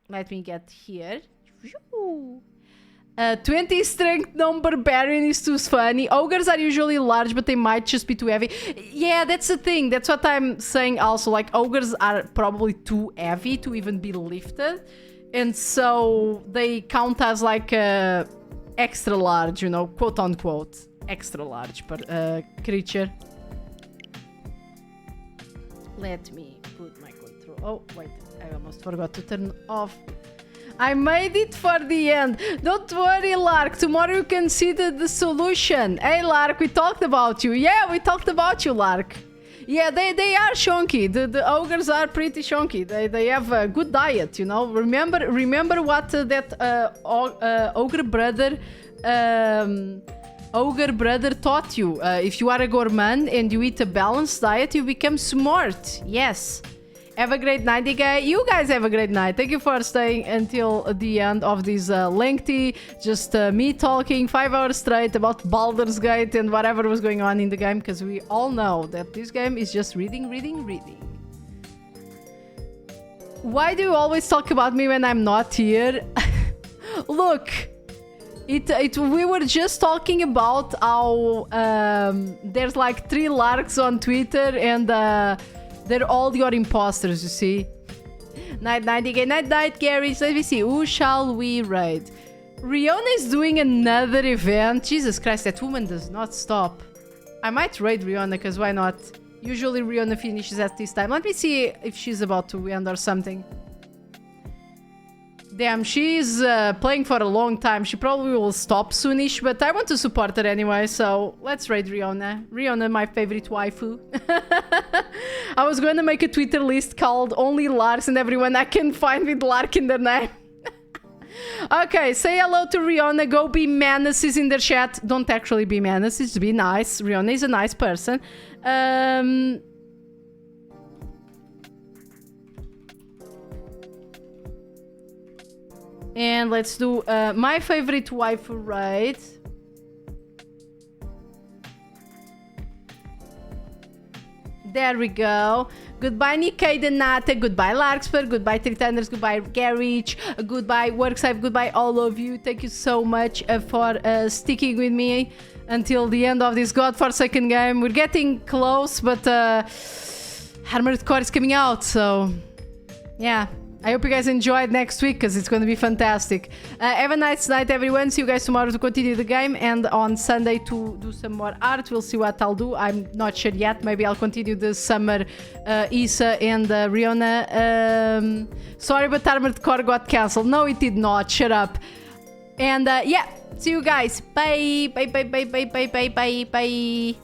Let me get here. 20 strength non-barbarian is too funny. Ogres are usually large, but they might just be too heavy. Yeah, that's the thing. That's what I'm saying also. Like, ogres are probably too heavy to even be lifted. And so they count as like extra large, you know, quote unquote. Extra large creature. Let me put my control. Oh, wait. I almost forgot to turn off. I made it for the end. Don't worry, Lark. Tomorrow you can see the solution. Hey, Lark, we talked about you. Yeah, we talked about you, Lark. Yeah, they are chunky. The ogres are pretty chunky. They have a good diet, you know. Remember what that ogre brother taught you. If you are a gourmand and you eat a balanced diet, you become smart. Yes. Have a great night, you guys have a great night. Thank you for staying until the end of this lengthy, just me talking 5 hours straight about Baldur's Gate and whatever was going on in the game, because we all know that this game is just reading. Why do you always talk about me when I'm not here? Look, we were just talking about how there's like 3 Larks on Twitter and they're all your imposters, you see. Night, Gary. Let me see. Who shall we raid? Riona is doing another event. Jesus Christ, that woman does not stop. I might raid Riona, because why not? Usually Riona finishes at this time. Let me see if she's about to end or something. Damn, she's playing for a long time. She probably will stop soonish, but I want to support her anyway, so let's raid Riona. Riona, my favorite waifu. I was going to make a Twitter list called Only Larks and everyone I can find with Lark in their name. Okay, say hello to Riona. Go be menaces in the chat. Don't actually be menaces, be nice. Riona is a nice person. And let's do my favorite waifu raid. There we go. Goodbye, Nikkei Denate. Goodbye, Larkspur. Goodbye, Tritanders. Goodbye, Garage. Goodbye, Workside. Goodbye, all of you. Thank you so much for sticking with me until the end of this godforsaken game. We're getting close, but Armored Core is coming out, so yeah. I hope you guys enjoyed next week, because it's going to be fantastic. Have a nice night, everyone. See you guys tomorrow to continue the game, and on Sunday to do some more art. We'll see what I'll do. I'm not sure yet. Maybe I'll continue the summer Issa and Riona. Sorry, but Armored Core got cancelled. No, it did not. Shut up. And yeah, see you guys. Bye. Bye.